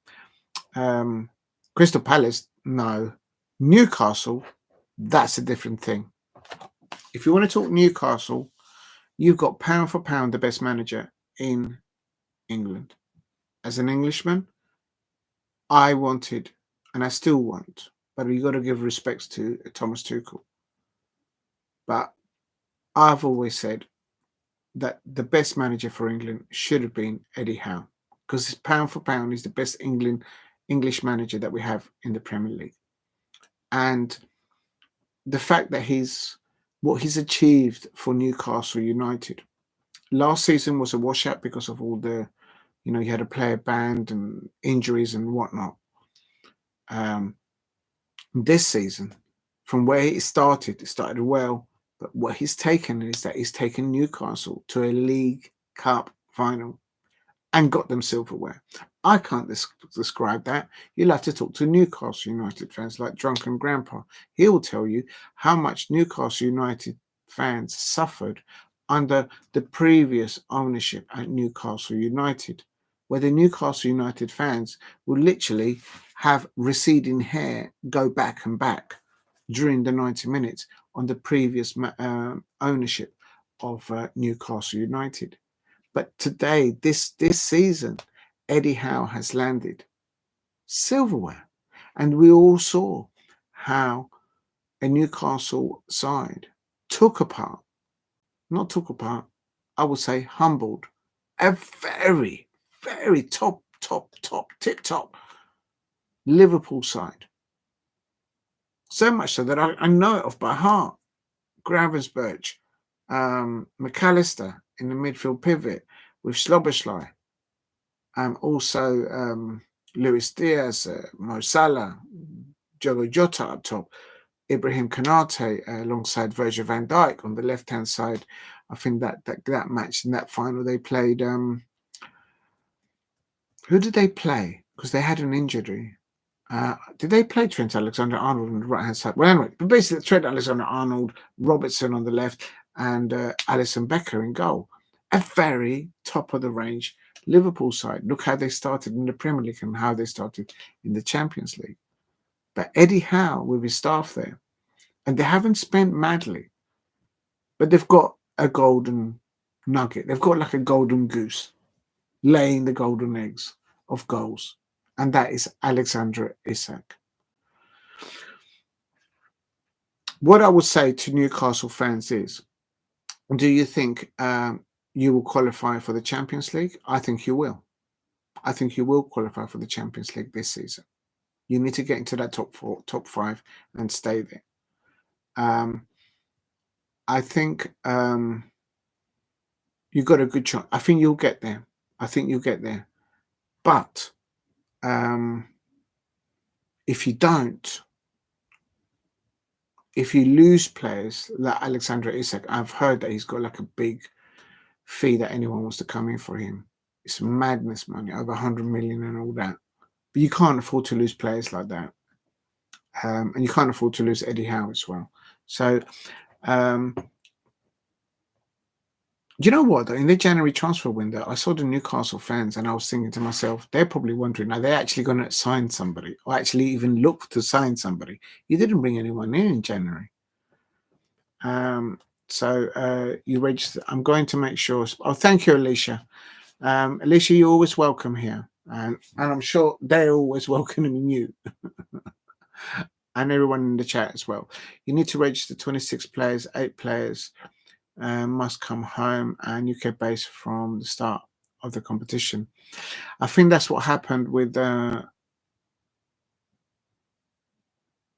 Crystal Palace, no. Newcastle, that's a different thing. If you want to talk Newcastle, you've got pound for pound the best manager in England. As an Englishman, I wanted, and I still want, but you got to give respects to Thomas Tuchel. But I've always said that the best manager for England should have been Eddie Howe, because pound for pound is the best English manager that we have in the Premier League. And the fact that what he's achieved for Newcastle United last season was a washout because of all the, you had a player banned and injuries and whatnot. This season, from where it started well, but what he's taken is that he's taken Newcastle to a League Cup final and got them silverware. I can't describe that. You'll have to talk to Newcastle United fans like Drunken Grandpa. He will tell you how much Newcastle United fans suffered under the previous ownership at Newcastle United, where the Newcastle United fans would literally have receding hair go back and back during the 90 minutes on the previous ownership of Newcastle United. But today, this season, Eddie Howe has landed silverware. And we all saw how a Newcastle side I would say humbled a very, very top, tip-top Liverpool side. So much so that I know it off by heart. Gravenberch, McAllister in the midfield pivot with Szoboszlai. Also Luis Diaz, Mo Salah, Diogo Jota up top, Ibrahim Konate alongside Virgil van Dijk on the left-hand side. I think that match in that final they played. Who did they play? Because they had an injury. Did they play Trent Alexander-Arnold on the right-hand side? Well, anyway, but basically Trent Alexander-Arnold, Robertson on the left, and Alisson Becker in goal. A very top-of-the-range Liverpool side. Look how they started in the Premier League and how they started in the Champions League. But Eddie Howe with his staff there, and they haven't spent madly, but they've got a golden nugget. They've got like a golden goose laying the golden eggs of goals, and that is Alexander Isak. What I would say to Newcastle fans is, do you think you will qualify for the Champions League? I think you will. I think you will qualify for the Champions League this season. You need to get into that top five, and stay there. I think you've got a good chance. I think you'll get there. But if you don't, if you lose players like Alexander Isak, I've heard that he's got like a big fee that anyone wants to come in for him. It's madness money, over 100 million and all that. But you can't afford to lose players like that. And you can't afford to lose Eddie Howe as well. So You know what? Though, in the January transfer window, I saw the Newcastle fans, and I was thinking to myself, they're probably wondering, are they actually going to sign somebody, or actually even look to sign somebody? You didn't bring anyone in January. So you register. I'm going to make sure. Oh, thank you, Alicia. Alicia, you're always welcome here, and I'm sure they're always welcoming you and everyone in the chat as well. You need to register 26 players, 8 players. Must come home and UK based from the start of the competition. I think that's what happened with. I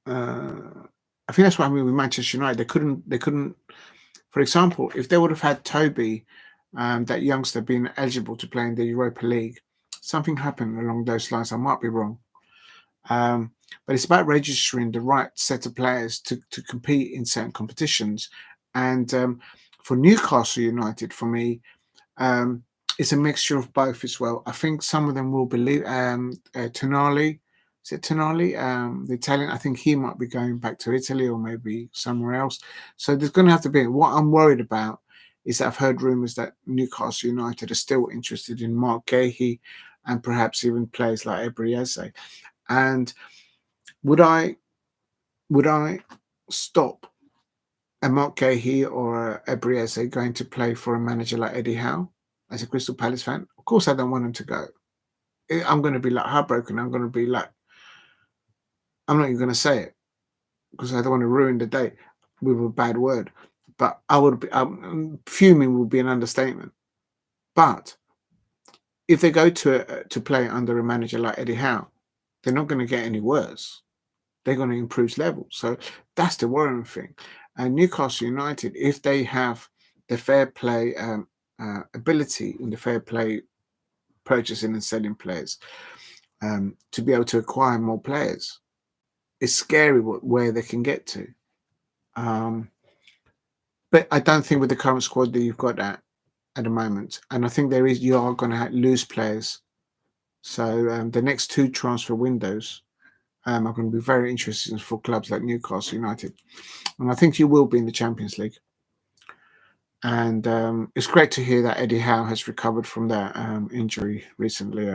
think that's what happened with Manchester United. They couldn't. For example, if they would have had Toby, that youngster, being eligible to play in the Europa League, something happened along those lines. I might be wrong. But it's about registering the right set of players to compete in certain competitions. And for Newcastle United, for me, it's a mixture of both as well. I think some of them will believe Tonali. Is it Tonali? The Italian. I think he might be going back to Italy or maybe somewhere else. So there's going to have to be. What I'm worried about is that I've heard rumours that Newcastle United are still interested in Mark Gahey and perhaps even players like Agirrezabala. And would I stop a Mark Gahey or a Agirrezabala going to play for a manager like Eddie Howe as a Crystal Palace fan? Of course, I don't want him to go. I'm going to be like heartbroken. I'm going to be like, I'm not even going to say it because I don't want to ruin the day with a bad word. But I would be fuming would be an understatement. But if they go to play under a manager like Eddie Howe, they're not going to get any worse. They're going to improve levels. So that's the worrying thing. And Newcastle United, if they have the fair play ability in the fair play purchasing and selling players, to be able to acquire more players, it's scary where they can get to. But I don't think with the current squad that you've got at the moment, and I think you are going to lose players. So the next 2 transfer windows are going to be very interesting for clubs like Newcastle United, and I think you will be in the Champions League. And it's great to hear that Eddie Howe has recovered from that injury recently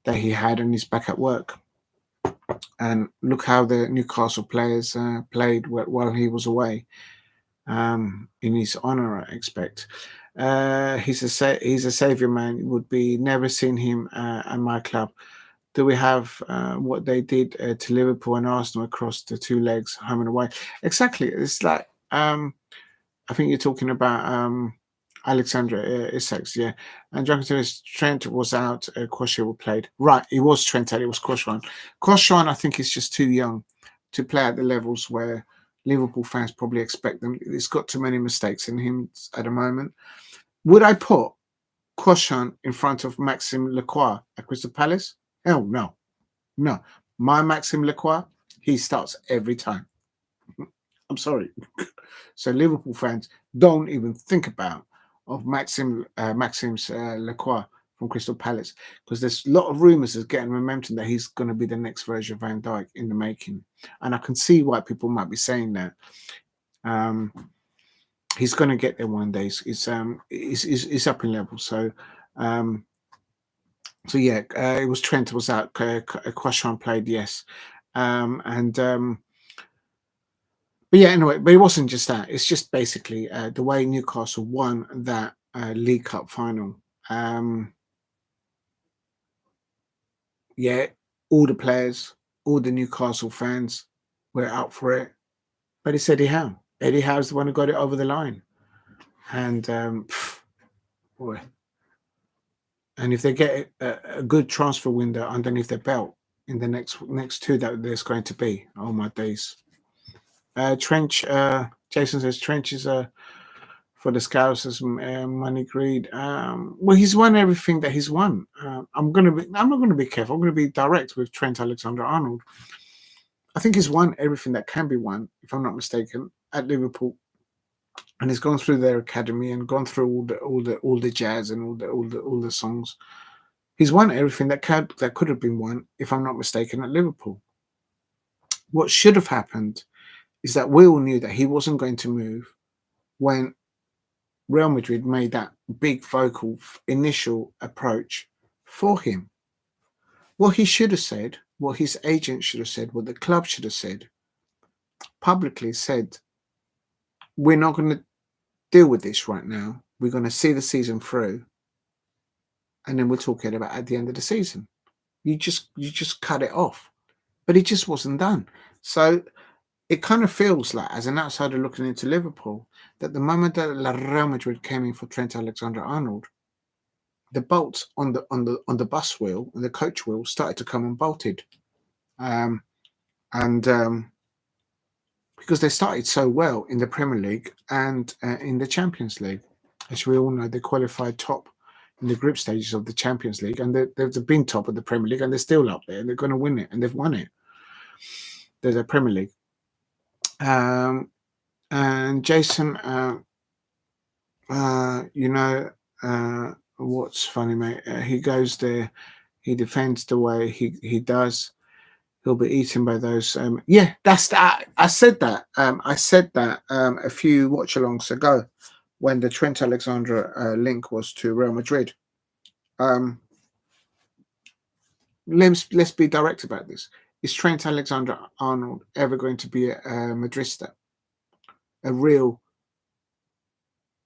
that he had, and he's back at work. And look how the Newcastle players played while he was away. In his honour, I expect. He's a saviour man. It would be never seen him at my club. Do we have what they did to Liverpool and Arsenal across the 2 legs, home and away? Exactly. It's like I think you're talking about Alexander Isaacs, yeah. And Trent was out. Kwashiorkor played. Right, it was Trent out. It was Kwashiorkor. Kwashiorkor, I think, is just too young to play at the levels where Liverpool fans probably expect them. He's got too many mistakes in him at the moment. Would I put Kwashiorkor in front of Maxime Lekue at Crystal Palace? Hell no. No. My Maxime Lekue, he starts every time. I'm sorry. So Liverpool fans, don't even think about Maxime's Lekue from Crystal Palace, because there's a lot of rumours that's getting momentum that he's going to be the next Virgil van Dijk in the making, and I can see why people might be saying that. He's going to get there one day. It's up in level. So yeah, it was Trent was out. Kwashiorkor played, yes, but yeah, anyway, but it wasn't just that. It's just basically the way Newcastle won that League Cup final. Yeah, all the players, all the Newcastle fans were out for it. But it's Eddie Howe. Eddie Howe's the one who got it over the line. And boy. And if they get a good transfer window underneath their belt in the next 2 that there's going to be, oh my days. Trench, Jason says Trench is for the Scousers, money greed. Well, he's won everything that he's won. I'm not going to be careful. I'm going to be direct with Trent Alexander-Arnold. I think he's won everything that can be won, if I'm not mistaken, at Liverpool, and he's gone through their academy and gone through all the jazz and all the songs. He's won everything that could have been won, if I'm not mistaken, at Liverpool. What should have happened is that we all knew that he wasn't going to move when Real Madrid made that big vocal initial approach for him. What he should have said, what his agent should have said, what the club should have said, publicly said, we're not going to deal with this right now. We're going to see the season through, and then we'll talk about at the end of the season. You just cut it off, but it just wasn't done. So it kind of feels like, as an outsider looking into Liverpool, that the moment that Real Madrid came in for Trent Alexander-Arnold, the bolts on the bus wheel and the coach wheel started to come unbolted, because they started so well in the Premier League and in the Champions League. As we all know, they qualified top in the group stages of the Champions League, and they've been top of the Premier League, and they're still up there, and they're going to win it, and they've won it. They're the Premier League. And Jason, what's funny, mate? He goes there, he defends the way he does. He'll be eaten by those. That's that. I said that. A few watch-alongs ago, when the Trent Alexander link was to Real Madrid. Let's be direct about this. Is Trent Alexander-Arnold ever going to be a Madrista? A real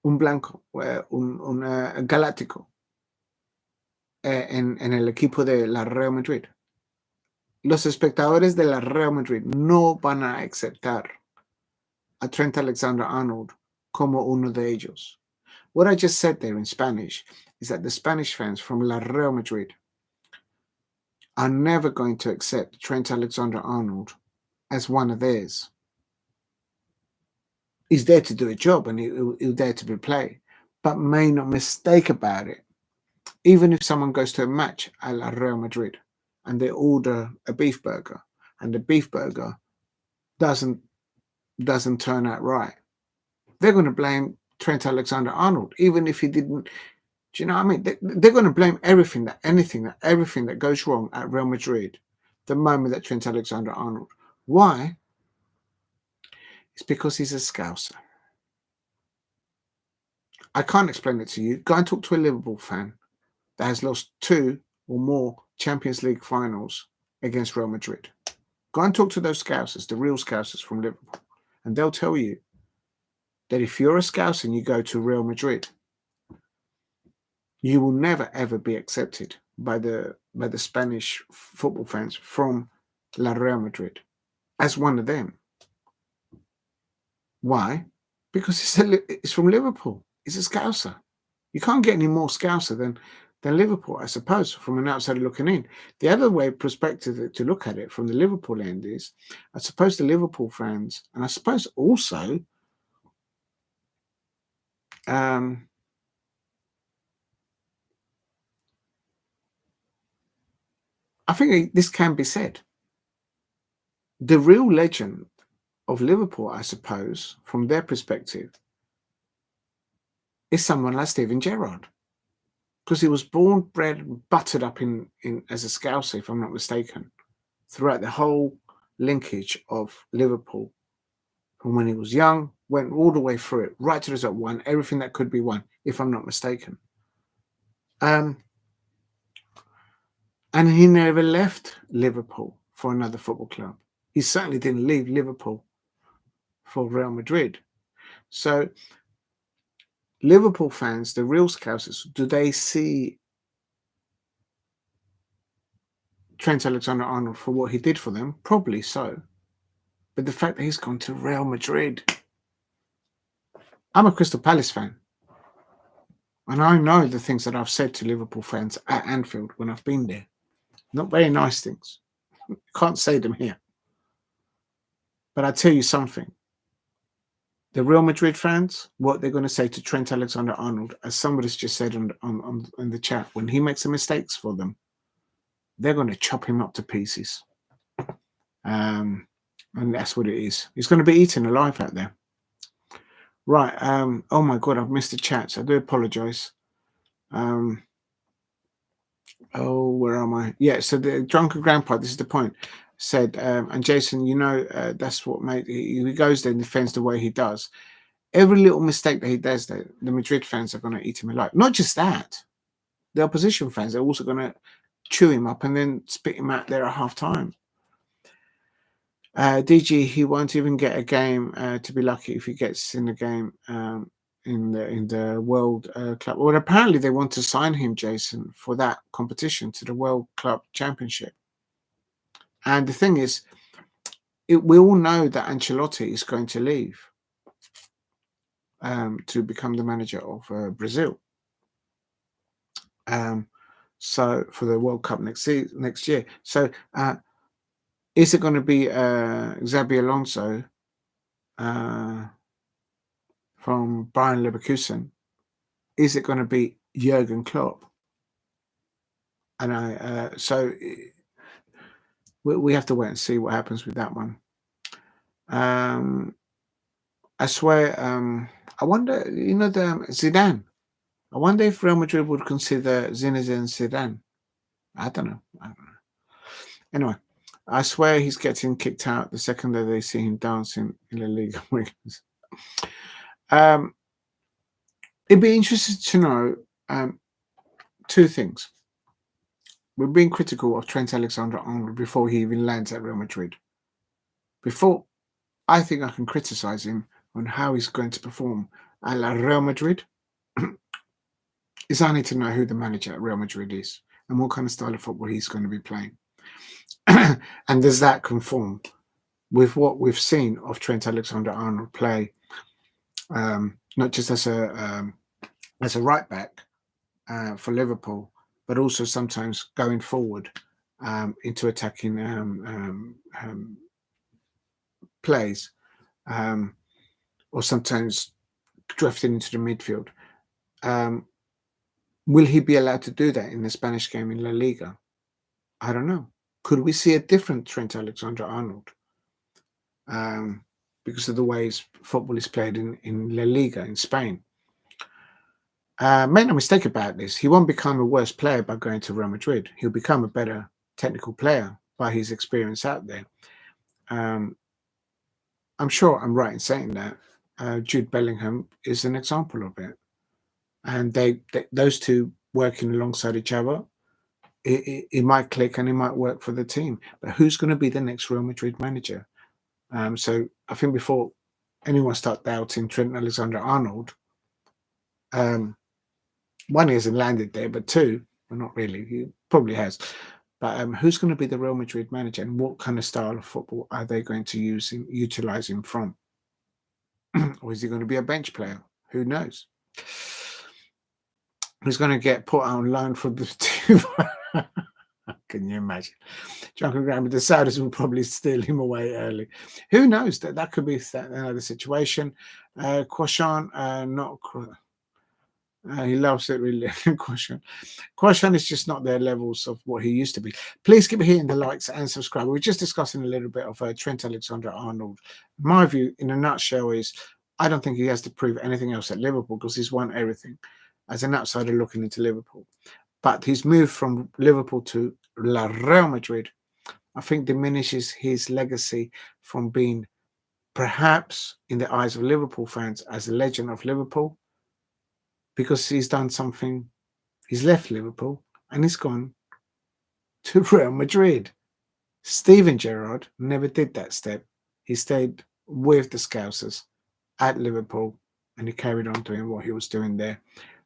un blanco, un galáctico en el equipo de la Real Madrid? Los espectadores de la Real Madrid no van a aceptar a Trent Alexander-Arnold como uno de ellos. What I just said there in Spanish is that the Spanish fans from La Real Madrid are never going to accept Trent Alexander-Arnold as one of theirs. He's there to do a job, and he'll there to be played, but make no mistake about it. Even if someone goes to a match at La Real Madrid and they order a beef burger, and the beef burger doesn't turn out right, they're going to blame Trent Alexander-Arnold, even if he didn't. Do you know what I mean? They're going to blame everything that goes wrong at Real Madrid the moment that Trent Alexander-Arnold. Why? It's because he's a Scouser. I can't explain it to you. Go and talk to a Liverpool fan that has lost 2 or more Champions League finals against Real Madrid. Go and talk to those Scousers, the real Scousers from Liverpool, and they'll tell you that if you're a Scouser and you go to Real Madrid, you will never ever be accepted by the Spanish football fans from La Real Madrid as one of them. Why? Because it's from Liverpool. It's a Scouser. You can't get any more Scouser than Liverpool, I suppose, from an outsider looking in. The other way perspective to look at it from the Liverpool end is, I suppose the Liverpool fans, and I suppose also I think this can be said. The real legend of Liverpool, I suppose, from their perspective, is someone like Steven Gerrard, because he was born, bred, and buttered up in as a Scouser, if I'm not mistaken, throughout the whole linkage of Liverpool, from when he was young, went all the way through it, right to result, won everything that could be won, if I'm not mistaken. And he never left Liverpool for another football club. He certainly didn't leave Liverpool for Real Madrid. So Liverpool fans, the real Scousers, do they see Trent Alexander-Arnold for what he did for them? Probably so. But the fact that he's gone to Real Madrid. I'm a Crystal Palace fan. And I know the things that I've said to Liverpool fans at Anfield when I've been there. Not very nice things. Can't say them here. But I tell you something. The Real Madrid fans, what they're going to say to Trent Alexander-Arnold, as somebody's just said in the chat, when he makes the mistakes for them, they're going to chop him up to pieces. And that's what it is. He's going to be eaten alive out there. Right. Oh, my God, I've missed the chats. I do apologize. Where am I? Yeah, so the drunken grandpa, this is the point, said, and Jason, that's what made he goes there and defends the way he does. Every little mistake that he does, the Madrid fans are going to eat him alive. Not just that, the opposition fans are also going to chew him up and then spit him out there at half time. DG, he won't even get a game to be lucky if he gets in the game in the World Club. Well, apparently they want to sign him, Jason, for that competition to the World Club Championship. And the thing is, we all know that Ancelotti is going to leave to become the manager of Brazil. So for the World Cup next year. So is it going to be Xabi Alonso from Bayern Leverkusen? Is it going to be Jurgen Klopp? And so we have to wait and see what happens with that one. I swear, I wonder, the Zidane. I wonder if Real Madrid would consider Zinedine Zidane. I don't know. Anyway, I swear he's getting kicked out the second that they see him dancing in La Liga. It'd be interesting to know two things. We're being critical of Trent Alexander-Arnold before he even lands at Real Madrid. Before I think I can criticize him on how he's going to perform at Real Madrid, is I need to know who the manager at Real Madrid is and what kind of style of football he's going to be playing. And does that conform with what we've seen of Trent Alexander-Arnold play, not just as a right back for Liverpool, but also sometimes going forward into attacking plays, or sometimes drifting into the midfield. Will he be allowed to do that in the Spanish game in La Liga? I don't know. Could we see a different Trent Alexander-Arnold because of the ways football is played in La Liga in Spain? Make no mistake about this. He won't become a worse player by going to Real Madrid. He'll become a better technical player by his experience out there. I'm sure I'm right in saying that. Jude Bellingham is an example of it. And those two working alongside each other, it might click and it might work for the team. But who's going to be the next Real Madrid manager? So I think before anyone start doubting Trent Alexander-Arnold, one, he hasn't landed there, but two, well, not really, he probably has. But who's going to be the Real Madrid manager, and what kind of style of football are they going to utilize him from? Or is he going to be a bench player? Who knows? Who's going to get put on loan for the team? Can you imagine? Drunken Graham, the Saudis will probably steal him away early. Who knows? That could be another situation. Kwashan, not. He loves it really. Kwashan is just not their levels of what he used to be. Please keep hitting the likes and subscribe. We're just discussing a little bit of Trent Alexander-Arnold. My view, in a nutshell, is I don't think he has to prove anything else at Liverpool because he's won everything as an outsider looking into Liverpool. But his move from Liverpool to Real Madrid, I think, diminishes his legacy from being, perhaps in the eyes of Liverpool fans, as a legend of Liverpool, because he's done something. He's left Liverpool and he's gone to Real Madrid. Steven Gerrard never did that step. He stayed with the Scousers at Liverpool and he carried on doing what he was doing there.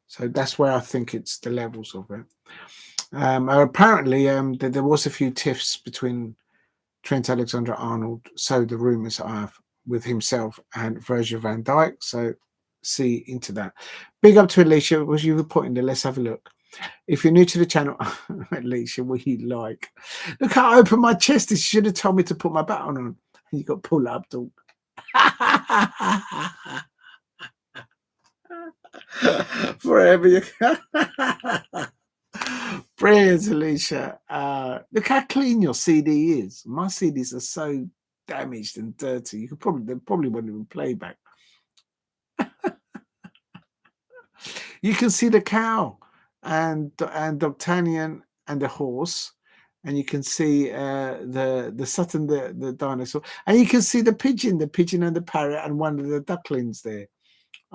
So that's where I think it's the levels of it. Apparently, there was a few tiffs between Trent Alexander-Arnold, so the rumours are, with himself and Virgil van Dijk. So see into that. Big up to Alicia, was you reporting there? Let's have a look. If you're new to the channel, Alicia, what you like? Look how I opened my chest. You should have told me to put my baton on. You got pull up, dog. Forever you Brilliant, Alicia. Look how clean your CD is. My CDs are so damaged and dirty. They probably won't even play back. You can see the cow and D'Artagnan and the horse, and you can see the Sutton, the dinosaur, and you can see the pigeon and the parrot and one of the ducklings there.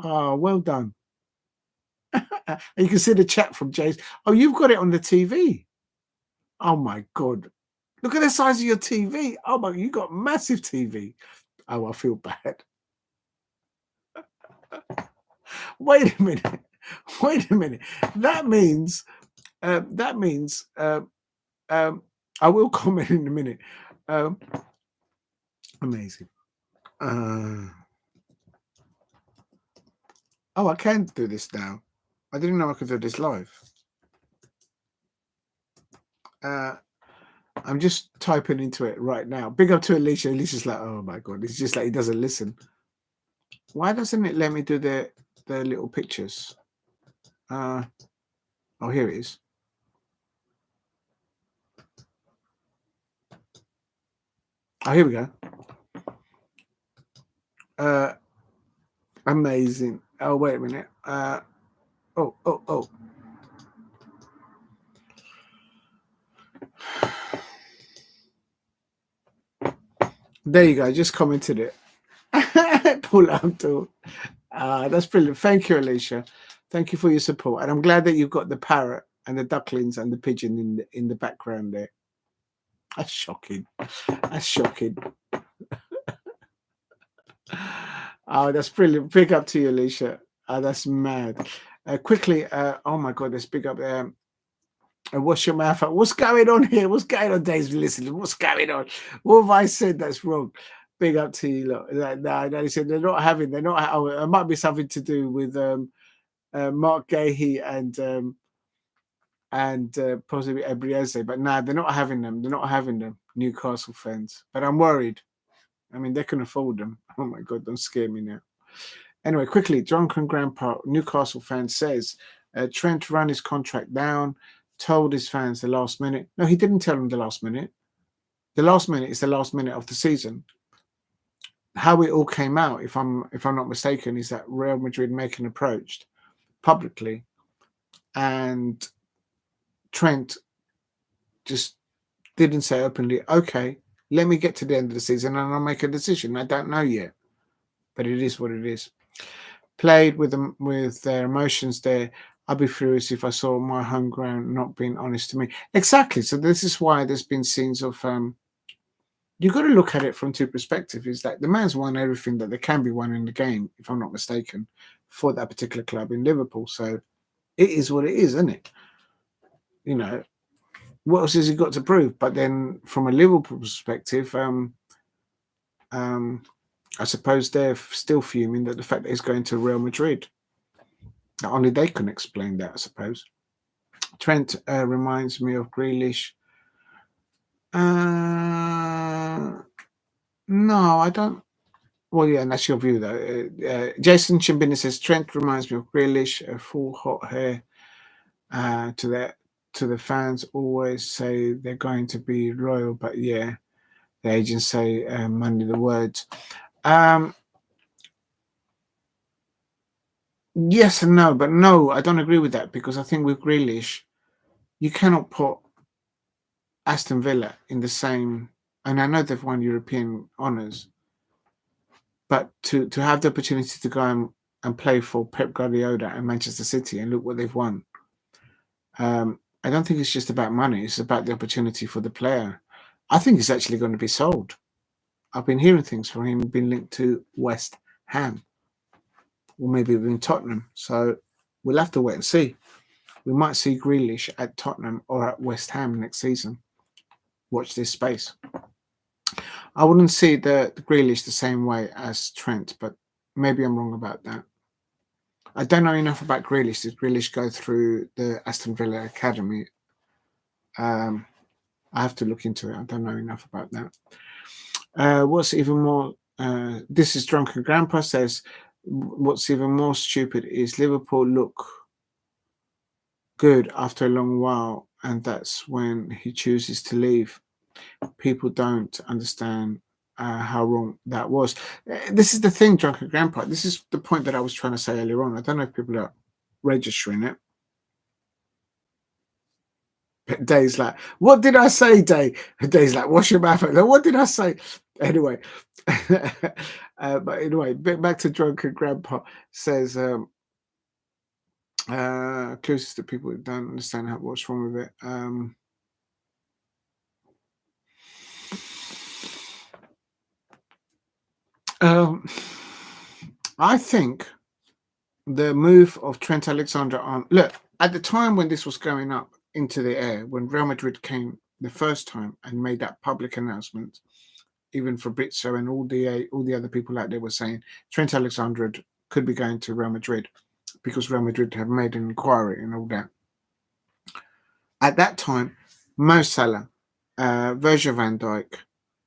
Oh, well done. And you can see the chat from James. Oh, you've got it on the TV. Oh my God. Look at the size of your TV. Oh my, you got massive TV. Oh, I feel bad. Wait a minute. Wait a minute. That means I will comment in a minute. Amazing. Oh, I can do this now. I didn't know I could do this live. I'm just typing into it right now. Big up to Alicia. Alicia's like, oh my God. It's just like he doesn't listen. Why doesn't it let me do the little pictures? Oh, here it is. Oh, here we go. Amazing. Oh, wait a minute. Oh. There you go. I just commented it. Pull up to. That's brilliant. Thank you, Alicia. Thank you for your support. And I'm glad that you've got the parrot and the ducklings and the pigeon in the background there. That's shocking. That's shocking. Oh, that's brilliant. Big up to you, Alicia. That's mad. Quickly, oh my God, let's big up. Wash your mouth out. What's going on here? What's going on, Dave's listening? What's going on? What have I said that's wrong? Big up to you. Look, no, they said they're not having. They're not. Oh, it might be something to do with Mark Gahey and possibly Agirrezabala, but no, they're not having them. They're not having them. Newcastle fans, but I'm worried. I mean, they can afford them. Oh my God, don't scare me now. Anyway, quickly, Drunken Grandpa, Newcastle fan says Trent ran his contract down, told his fans the last minute. No, he didn't tell them the last minute. The last minute is the last minute of the season. How it all came out, if I'm not mistaken, is that Real Madrid making approached publicly, and Trent just didn't say openly, okay, let me get to the end of the season and I'll make a decision. I don't know yet, but it is what it is. Played with them, with their emotions there. I'd be furious if I saw my home ground not being honest to me. Exactly. So this is why there's been scenes of you've got to look at it from two perspectives. Is that the man's won everything that there can be won in the game, if I'm not mistaken, for that particular club in Liverpool. So it is what it is, isn't it? You know, what else has he got to prove? But then from a Liverpool perspective, I suppose they're still fuming that the fact that he's going to Real Madrid. Only they can explain that, I suppose. Trent reminds me of Grealish. No, I don't. Well, yeah, and that's your view, though. Jason Chimbini says Trent reminds me of Grealish, full hot hair. To the fans, always say they're going to be loyal, but yeah, the agents say money the words. Yes and no, but no, I don't agree with that, because I think with Grealish, you cannot put Aston Villa in the same, and I know they've won European honours, but to have the opportunity to go and play for Pep Guardiola and Manchester City and look what they've won, I don't think it's just about money. It's about the opportunity for the player. I think he's actually going to be sold. I've been hearing things from him being linked to West Ham, or maybe even Tottenham. So we'll have to wait and see. We might see Grealish at Tottenham or at West Ham next season. Watch this space. I wouldn't see the Grealish the same way as Trent, but maybe I'm wrong about that. I don't know enough about Grealish. Did Grealish go through the Aston Villa Academy? I have to look into it. I don't know enough about that. What's even more... this is Drunken Grandpa says, what's even more stupid is Liverpool look good after a long while, and that's when he chooses to leave. People don't understand how wrong that was. This is the thing, Drunken Grandpa. This is the point that I was trying to say earlier on. I don't know if people are registering it. But Dave's like, what did I say, Dave? Dave's like, wash your mouth out. What did I say? Anyway, but anyway, back to Drunken Grandpa says, closest to people who don't understand what's wrong with it. I think the move of Trent Alexander-Arnold. Look, at the time when this was going up into the air, when Real Madrid came the first time and made that public announcement, even Fabrizio and all the other people out there were saying Trent Alexander could be going to Real Madrid because Real Madrid have made an inquiry and all that. At that time, Mo Salah, Virgil van Dijk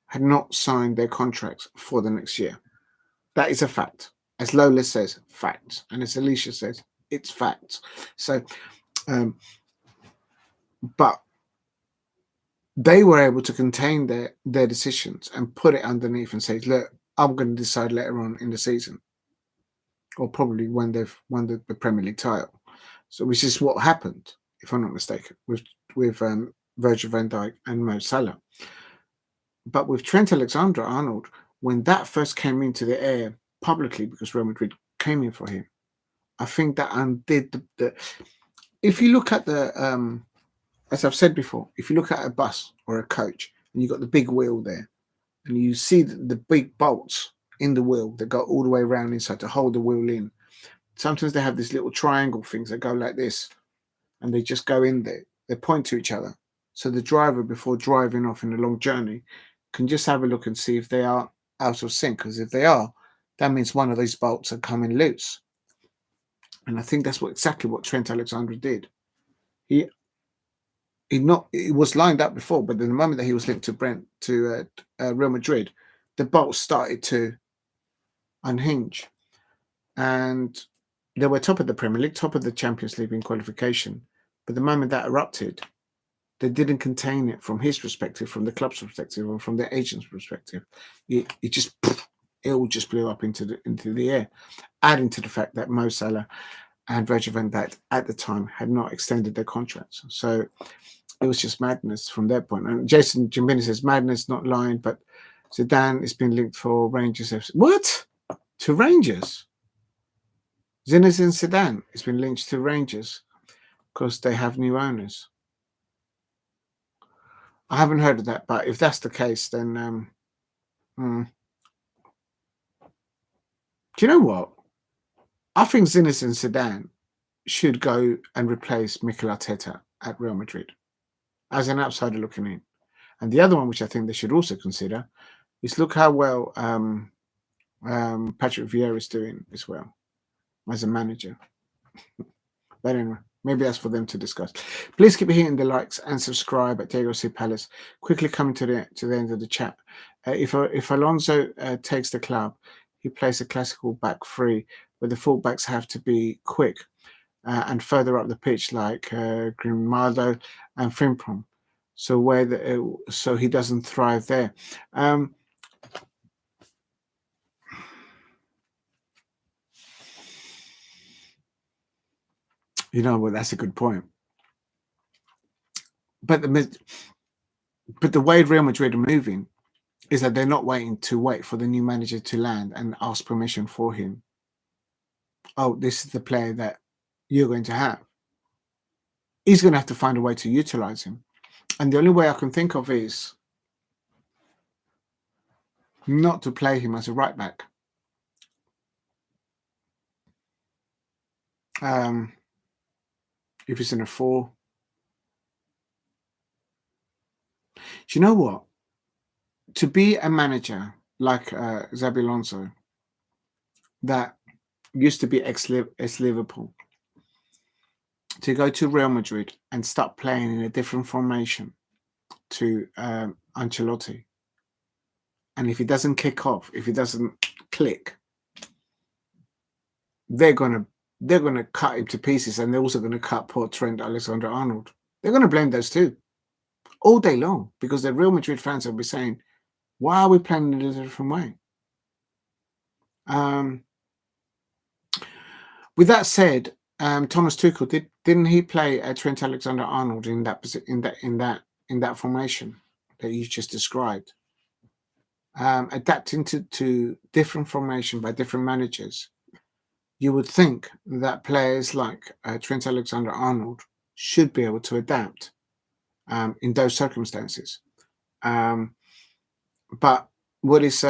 had not signed their contracts for the next year. That is a fact. As Lola says, facts. And as Alicia says, it's facts. So, but they were able to contain their decisions and put it underneath and say, look, I'm going to decide later on in the season, or probably when they've won the Premier League title. So, which is what happened, if I'm not mistaken, with Virgil van Dijk and Mo Salah. But with Trent Alexander-Arnold, when that first came into the air publicly, because Real Madrid came in for him, I think that undid the if you look at the as I've said before, if you look at a bus or a coach and you've got the big wheel there and you see the big bolts in the wheel that go all the way around inside to hold the wheel in, sometimes they have these little triangle things that go like this and they just go in there. They point to each other. So the driver, before driving off in a long journey, can just have a look and see if they are out of sync. Because if they are, that means one of these bolts are coming loose. And I think that's exactly what Trent Alexander did. It was lined up before, but the moment that he was linked to Real Madrid, the bolts started to unhinge, and they were top of the Premier League, top of the Champions League in qualification. But the moment that erupted, they didn't contain it from his perspective, from the club's perspective, or from the agent's perspective. It all just blew up into the air, adding to the fact that Mo Salah and Virgil van Dijk at the time had not extended their contracts. So it was just madness from their point. And Jason Jimenez says, madness, not lying, but Zidane has been linked for Rangers FC. What? To Rangers? Zinedine Zidane has been linked to Rangers because they have new owners. I haven't heard of that, but if that's the case, then do you know what? I think Zinedine Zidane should go and replace Mikel Arteta at Real Madrid as an outsider looking in. And the other one, which I think they should also consider, is look how well Patrick Vieira is doing as well as a manager. But anyway, maybe that's for them to discuss. Please keep hitting the likes and subscribe at Diego C. Palace. Quickly coming to the end of the chat. If Alonso takes the club, he plays a classical back three where the fullbacks have to be quick and further up the pitch like Grimaldo and Frimpong. So so he doesn't thrive there. You know, well, that's a good point. But the way Real Madrid are moving is that they're not wait for the new manager to land and ask permission for him. Oh, this is the player that you're going to have. He's going to have to find a way to utilize him. And the only way I can think of is not to play him as a right back. If he's in a 4. Do you know what? To be a manager like Xabi Alonso, that used to be ex-Liverpool, to go to Real Madrid and start playing in a different formation to Ancelotti, and if he doesn't kick off, if he doesn't click, they're gonna cut him to pieces, and they're also gonna cut poor Trent Alexander-Arnold. They're gonna blame those two all day long because the Real Madrid fans will be saying, "Why are we playing in a different way?" With that said, Thomas Tuchel didn't he play Trent Alexander-Arnold in that formation that you just described? adapting to different formation by different managers, you would think that players like Trent Alexander-Arnold should be able to adapt in those circumstances. But what is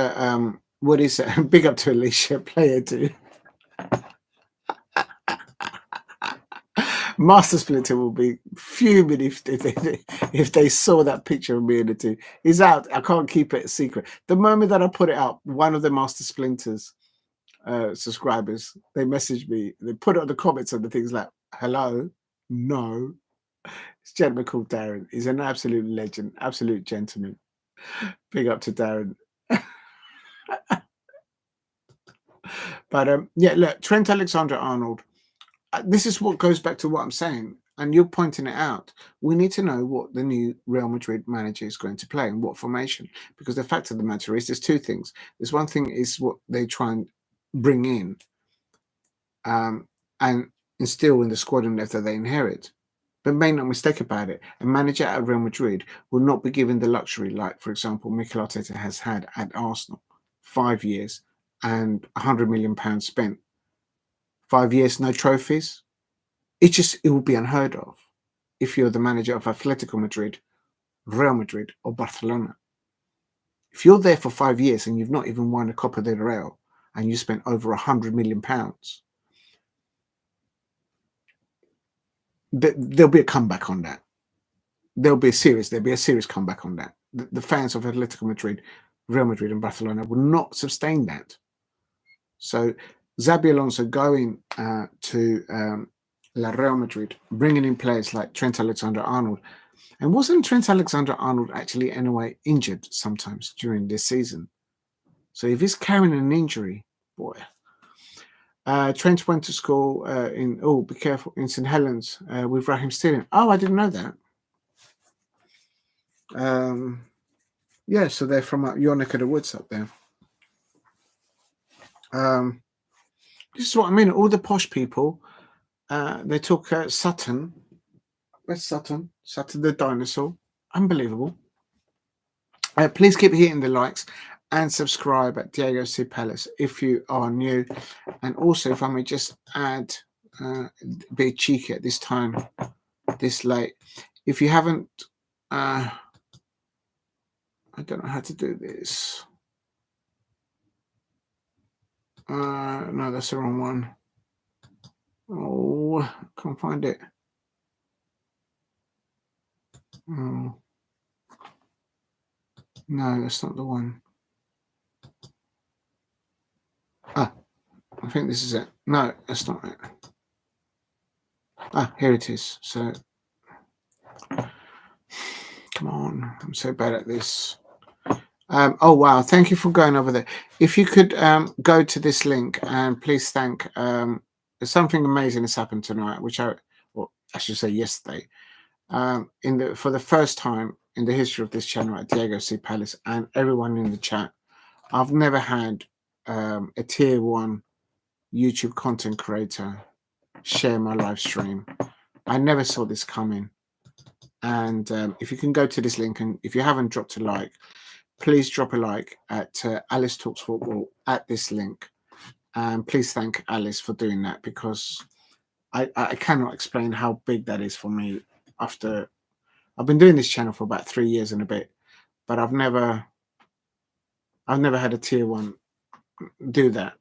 big up to Alicia player do? Master Splinter will be fuming if they saw that picture of me in the two. He's out. I can't keep it a secret. The moment that I put it up, one of the Master Splinters subscribers, they messaged me. They put it on the comments on the things like, "Hello, no." It's a gentleman called Darren. He's an absolute legend, absolute gentleman. Big up to Darren. But yeah, look, Trent Alexander-Arnold. This is what goes back to what I'm saying, and you're pointing it out. We need to know what the new Real Madrid manager is going to play and what formation, because the fact of the matter is there's two things. There's one thing is what they try and bring in and instill in the squad and that they inherit. But make no mistake about it, a manager at Real Madrid will not be given the luxury like, for example, Mikel Arteta has had at Arsenal. 5 years and £100 million spent. 5 years, no trophies. It will be unheard of if you're the manager of Atletico Madrid, Real Madrid, or Barcelona. If you're there for 5 years and you've not even won a Copa del Rey and you spent over £100 million, there'll be a comeback on that. There'll be a serious comeback on that. The fans of Atletico Madrid, Real Madrid, and Barcelona will not sustain that. So Xabi Alonso going to La Real Madrid, bringing in players like Trent Alexander-Arnold. And wasn't Trent Alexander-Arnold actually anyway injured sometimes during this season? So if he's carrying an injury, boy. Trent went to school be careful, in St. Helens with Raheem Sterling. Oh, I didn't know that. Yeah, so they're from your neck of the woods up there. This is what I mean. All the posh people, they took Sutton. Where's Sutton? Sutton the dinosaur. Unbelievable. Please keep hitting the likes and subscribe at Diego C. Palace if you are new. And also, if I may just add, be cheeky at this time, this late. If you haven't, I don't know how to do this. No, that's the wrong one. Oh, can't find it. Oh. No, that's not the one. I think this is it. No, that's not it. Here it is. So, come on. I'm so bad at this. Oh, wow. Thank you for going over there. If you could go to this link and please thank... something amazing has happened tonight, I should say yesterday. For the first time in the history of this channel at Diego C. Palace and everyone in the chat, I've never had a tier 1 YouTube content creator share my live stream. I never saw this coming. And if you can go to this link, and if you haven't dropped a like, please drop a like at Alice Talks Football at this link. And please thank Alice for doing that, because I cannot explain how big that is for me. After I've been doing this channel for about 3 years and a bit, but I've never had a tier 1 do that.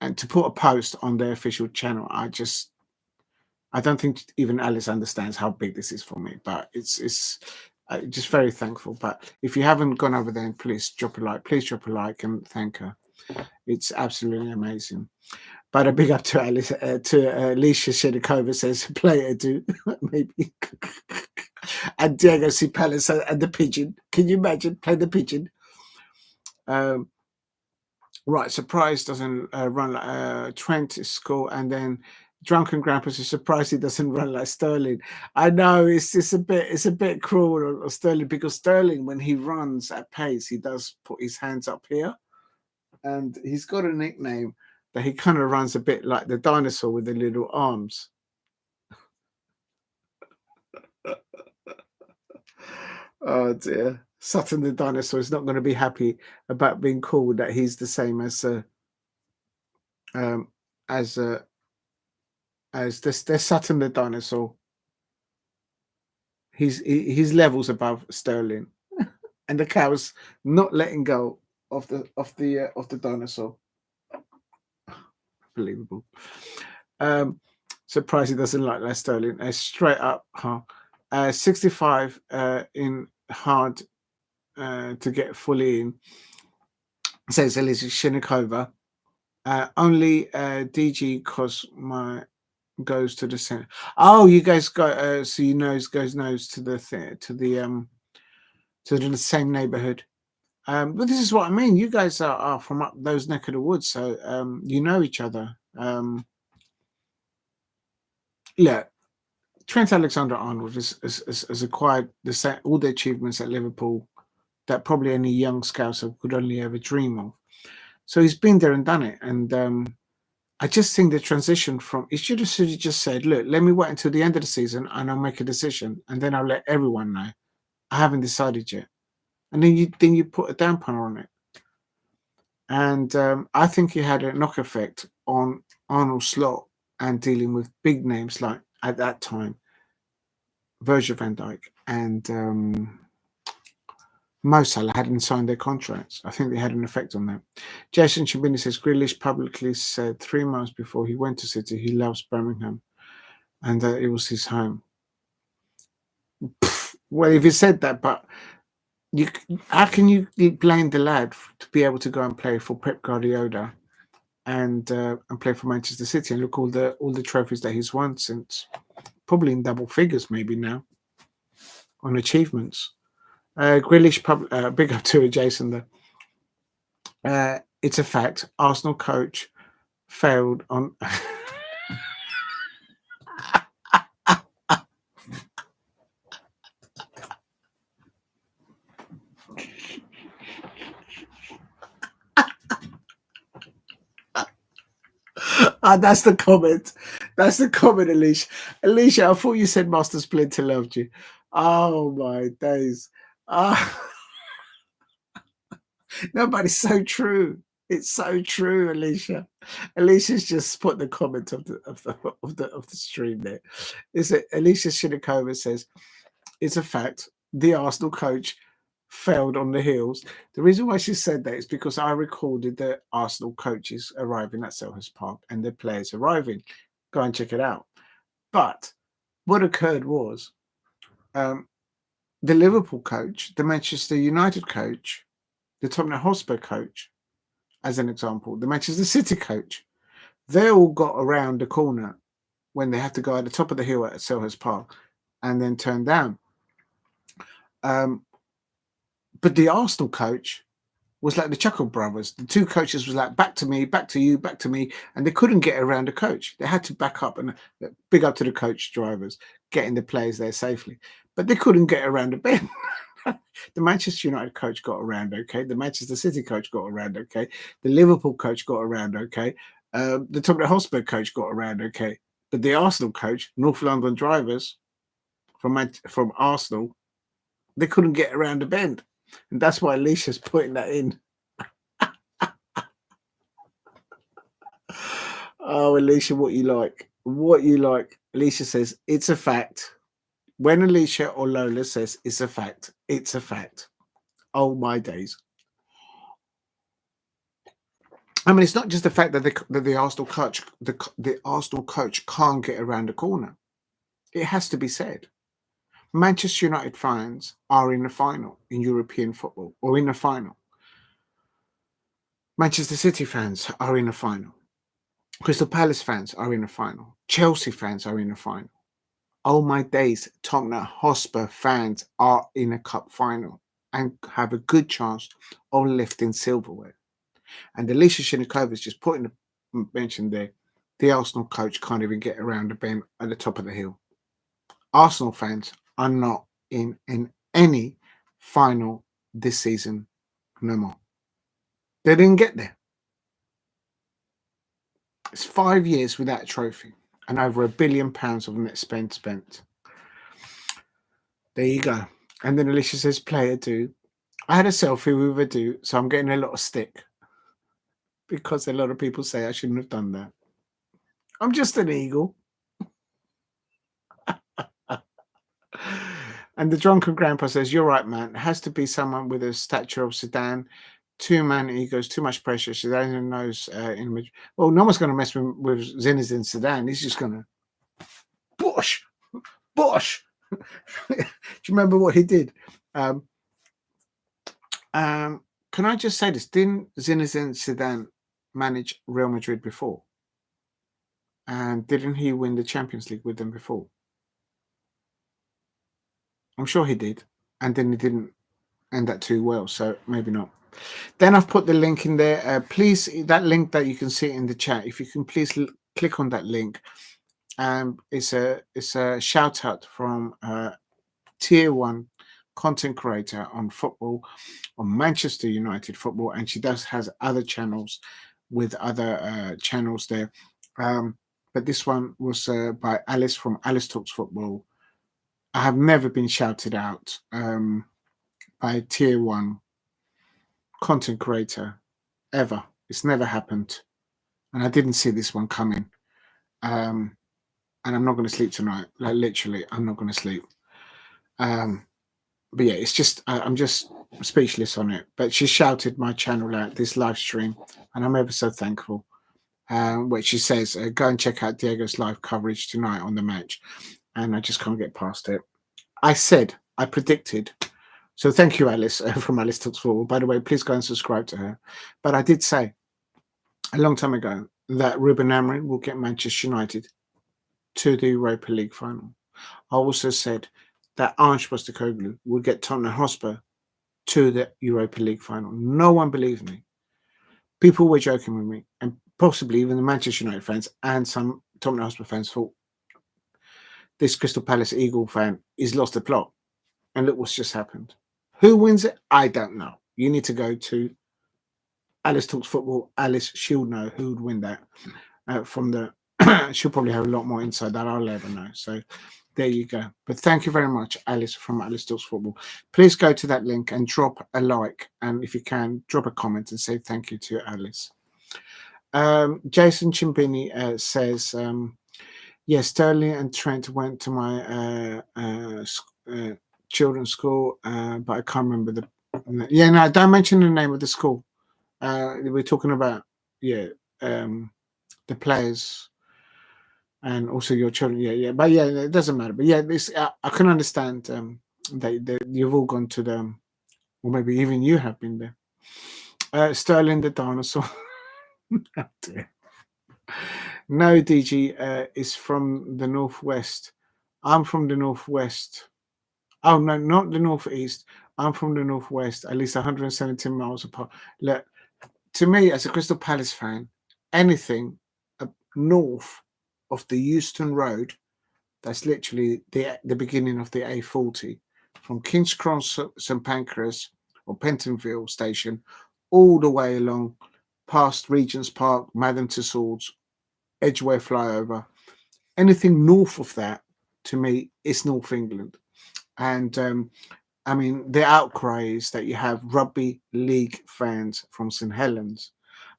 And to put a post on their official channel, I don't think even Alice understands how big this is for me. But it's just very thankful. But if you haven't gone over there, please drop a like. Please drop a like and thank her. It's absolutely amazing. But a big up to Alice, to Alicia Shedikova says, player do, maybe. And Diego C. Palace and the pigeon. Can you imagine? Play the pigeon. Right, surprise doesn't run like Trent is score, and then Drunken Grandpa's is surprised he doesn't run like Sterling. I know it's a bit cruel on Sterling, because Sterling, when he runs at pace, he does put his hands up here, and he's got a nickname that he kind of runs a bit like the dinosaur with the little arms. Oh dear. Sutton the dinosaur is not going to be happy about being called that he's the same as this. There's Sutton the dinosaur. He's levels above Sterling, and the cow's not letting go of the dinosaur. Believable. Surprised he doesn't like that Sterling. Straight up, 65 in hard to get fully in. Says Elisa Shinikova. Only DG Cosmo goes to the center. Oh, you guys go. So you knows to the same neighborhood. But this is what I mean. You guys are from up those neck of the woods, so you know each other. Look, Trent Alexander-Arnold has acquired all the achievements at Liverpool that probably any young scouser could only ever dream of. So he's been there and done it. And I just think the transition from, he should have just said, look, let me wait until the end of the season and I'll make a decision. And then I'll let everyone know. I haven't decided yet. And then you put a dampener on it. And I think he had a knock effect on Arnold's slot and dealing with big names like, at that time, Virgil van Dijk and Mo Salah hadn't signed their contracts. I think they had an effect on that. Jason Chabini says Grealish publicly said 3 months before he went to City he loves Birmingham and that it was his home. Well, if he said that, but how can you blame the lad to be able to go and play for Pep Guardiola and play for Manchester City and look all the trophies that he's won since, probably in double figures maybe now on achievements. Grealish, big up to Jason there. It's a fact. Arsenal coach failed on. That's the comment. That's the comment, Alicia. Alicia, I thought you said Master Splinter loved you. Oh my days. No, but it's so true. It's so true, Alicia. Alicia's just put the comment of the stream there. Is it Alicia Shinikova says it's a fact. The Arsenal coach failed on the heels. The reason why she said that is because I recorded the Arsenal coaches arriving at Selhurst Park and the players arriving. Go and check it out. But what occurred was the Liverpool coach, the Manchester United coach, the Tottenham Hotspur coach, as an example, the Manchester City coach, they all got around the corner when they had to go at the top of the hill at Selhurst Park and then turn down. But the Arsenal coach was like the Chuckle Brothers. The two coaches was like, back to me, back to you, back to me. And they couldn't get around the coach. They had to back up and big up to the coach drivers, getting the players there safely. But they couldn't get around the bend. The Manchester United coach got around okay. The Manchester City coach got around okay. The Liverpool coach got around okay. The Tottenham Hotspur coach got around okay. But the Arsenal coach, North London drivers from Arsenal, they couldn't get around the bend. And that's why Alicia's putting that in. Oh, Alicia, what you like? What you like? Alicia says, it's a fact. When Alicia or Lola says it's a fact, it's a fact. Oh, my days. I mean, it's not just the fact that the Arsenal coach, the Arsenal coach can't get around the corner. It has to be said. Manchester United fans are in the final in European football, or in the final. Manchester City fans are in the final. Crystal Palace fans are in the final. Chelsea fans are in the final. Oh my days, Tottenham Hotspur fans are in a cup final and have a good chance of lifting silverware. And Alicia Shinikova is just putting the mention there. The Arsenal coach can't even get around the bend at the top of the hill. Arsenal fans are not in any final this season no more. They didn't get there. It's 5 years without a trophy and over £1 billion of net spent. There you go. And then Alicia says, player do. I had a selfie with a dude, so I'm getting a lot of stick because a lot of people say I shouldn't have done that. I'm just an eagle. And the drunken grandpa says, "You're right, man. It has to be someone with a stature of Sedan. Two-man egos, too much pressure. Sedan knows in Madrid. Well, no one's going to mess with Zinedine Sedan. He's just going to Bosh. Do you remember what he did? Can I just say this? Didn't Zinedine Zidane manage Real Madrid before? And didn't he win the Champions League with them before? I'm sure he did. And then he didn't end that too well, so maybe not. Then I've put the link in there. Please, that link that you can see in the chat, if you can please click on that link. It's a shout out from Tier 1 content creator on football, on Manchester United football, and she has other channels with other channels there. But this one was by Alice from Alice Talks Football. I have never been shouted out by Tier 1 content creator ever. It's never happened, and I didn't see this one coming. And I'm not going to sleep tonight. Like literally, I'm not going to sleep. But yeah, it's just I'm just speechless on it. But she shouted my channel out this live stream, and I'm ever so thankful. Which she says, go and check out Diego's live coverage tonight on the match, and I just can't get past it. I predicted. So thank you, Alice, from Alice Talks Football. By the way, please go and subscribe to her. But I did say a long time ago that Ruben Amorim will get Manchester United to the Europa League final. I also said that Ange Postecoglou would get Tottenham Hotspur to the Europa League final. No one believed me. People were joking with me, and possibly even the Manchester United fans and some Tottenham Hotspur fans thought this Crystal Palace Eagle fan is lost the plot. And look what's just happened. Who wins it? I don't know. You need to go to Alice Talks Football. Alice, she'll know who would win that from the... she'll probably have a lot more insight that I'll ever know. So there you go. But thank you very much, Alice from Alice Talks Football. Please go to that link and drop a like. And if you can, drop a comment and say thank you to Alice. Jason Chimbini says, yes, Sterling and Trent went to my children's school, but I can't remember the... Yeah, no, don't mention the name of the school. We're talking about, the players and also your children. But yeah, it doesn't matter. But yeah, this I can understand that you've all gone to them, or maybe even you have been there. Sterling the dinosaur. Oh, dear. No, DG is from the northwest. I'm from the northwest. Oh no, not the northeast. I'm from the northwest, at least 117 miles apart. Look, to me, as a Crystal Palace fan, anything north of the Euston Road, that's literally the beginning of the A40, from King's Cross, St Pancras, or Pentonville Station, all the way along past Regent's Park, Madame Tussauds, Edgware flyover. Anything north of that, to me, is North England. And I mean, the outcry is that you have rugby league fans from St Helens,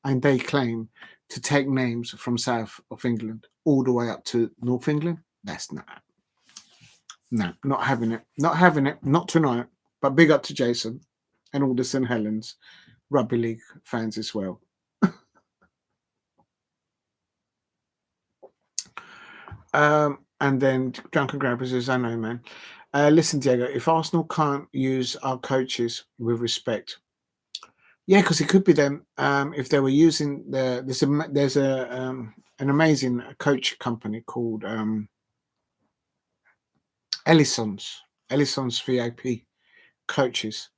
and they claim to take names from south of England all the way up to North England. That's not having it. Not having it. Not tonight. But big up to Jason and all the St Helens rugby league fans as well. And then Drunken Grabber says, I know, man. Listen, Diego, if Arsenal can't use our coaches with respect, yeah, because it could be them. If they were using there's an amazing coach company called Ellison's VIP coaches,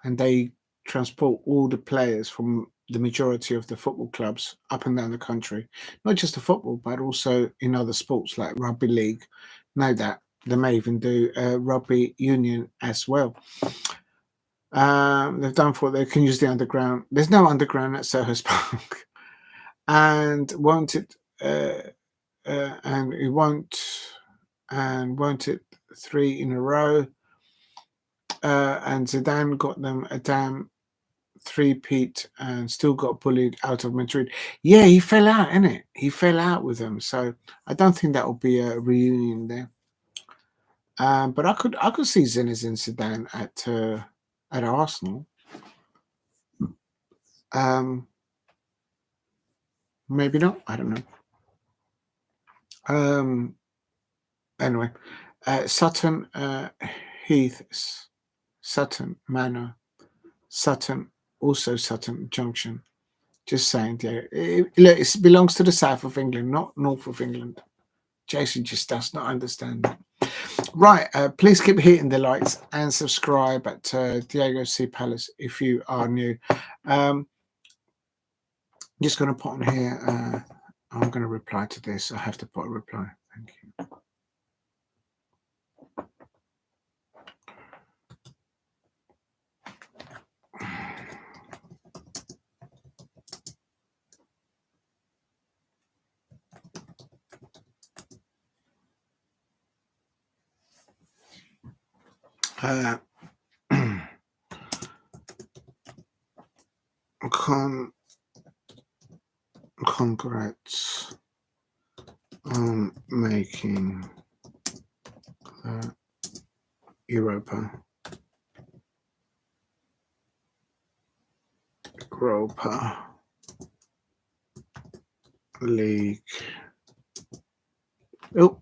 and they transport all the players from the majority of the football clubs up and down the country, not just the football, but also in other sports like rugby league. Know that they may even do rugby union as well. They've done for they can use the underground. There's no underground at Selhurst Park, and won't it 3 in a row. and Zidane got them a damn three-peat and still got bullied out of Madrid. Yeah, he fell out, innit? He fell out with them, so I don't think that will be a reunion there. But I could see Zinedine Zidane at Arsenal. Maybe not. I don't know. Anyway, Sutton Heath, Sutton Manor, Sutton, also Sutton Junction. Just saying, yeah. Look, it belongs to the south of England, not north of England. Jason just does not understand that. Right, please keep hitting the likes and subscribe at Diego C. Palace if you are new. Just going to put on here, I'm going to reply to this. I have to put a reply. Thank you. Congrats on making the Europa League. Oh.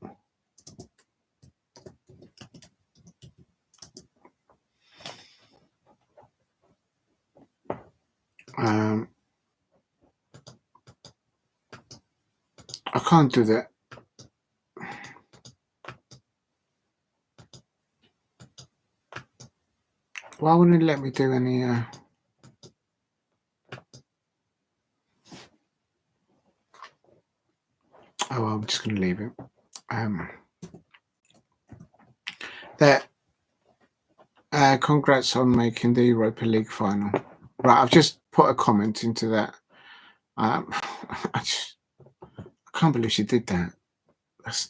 I can't do that. Why wouldn't it let me do any? Oh, well, I'm just going to leave it. Congrats on making the Europa League final. Right, I've just put a comment into that. I can't believe she did that.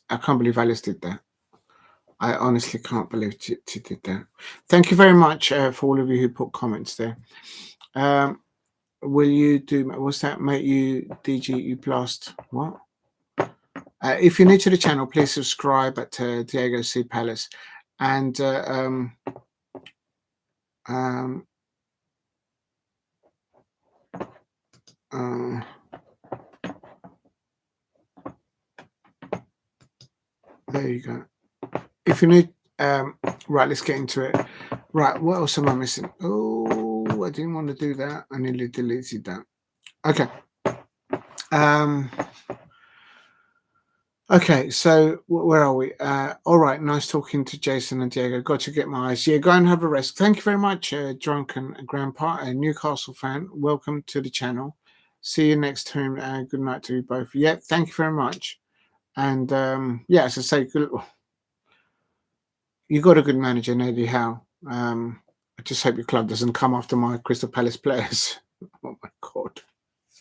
I can't believe Alice did that. I honestly can't believe she did that. Thank you very much for all of you who put comments there. Will you do? What's that? Make you DG? You blast what? If you're new to the channel, please subscribe at Diego C. Palace, and there you go. If you need, right, let's get into it. Right, what else am I missing? Oh, I didn't want to do that. I nearly deleted that. Okay. Okay, so where are we? All right, nice talking to Jason and Diego. Got to get my eyes. Yeah, go and have a rest. Thank you very much, Drunken Grandpa, a Newcastle fan. Welcome to the channel. See you next time. Good night to you both. Yeah, thank you very much. And yeah, as I say, you got a good manager, Eddie Howe. I just hope your club doesn't come after my Crystal Palace players. Oh my God.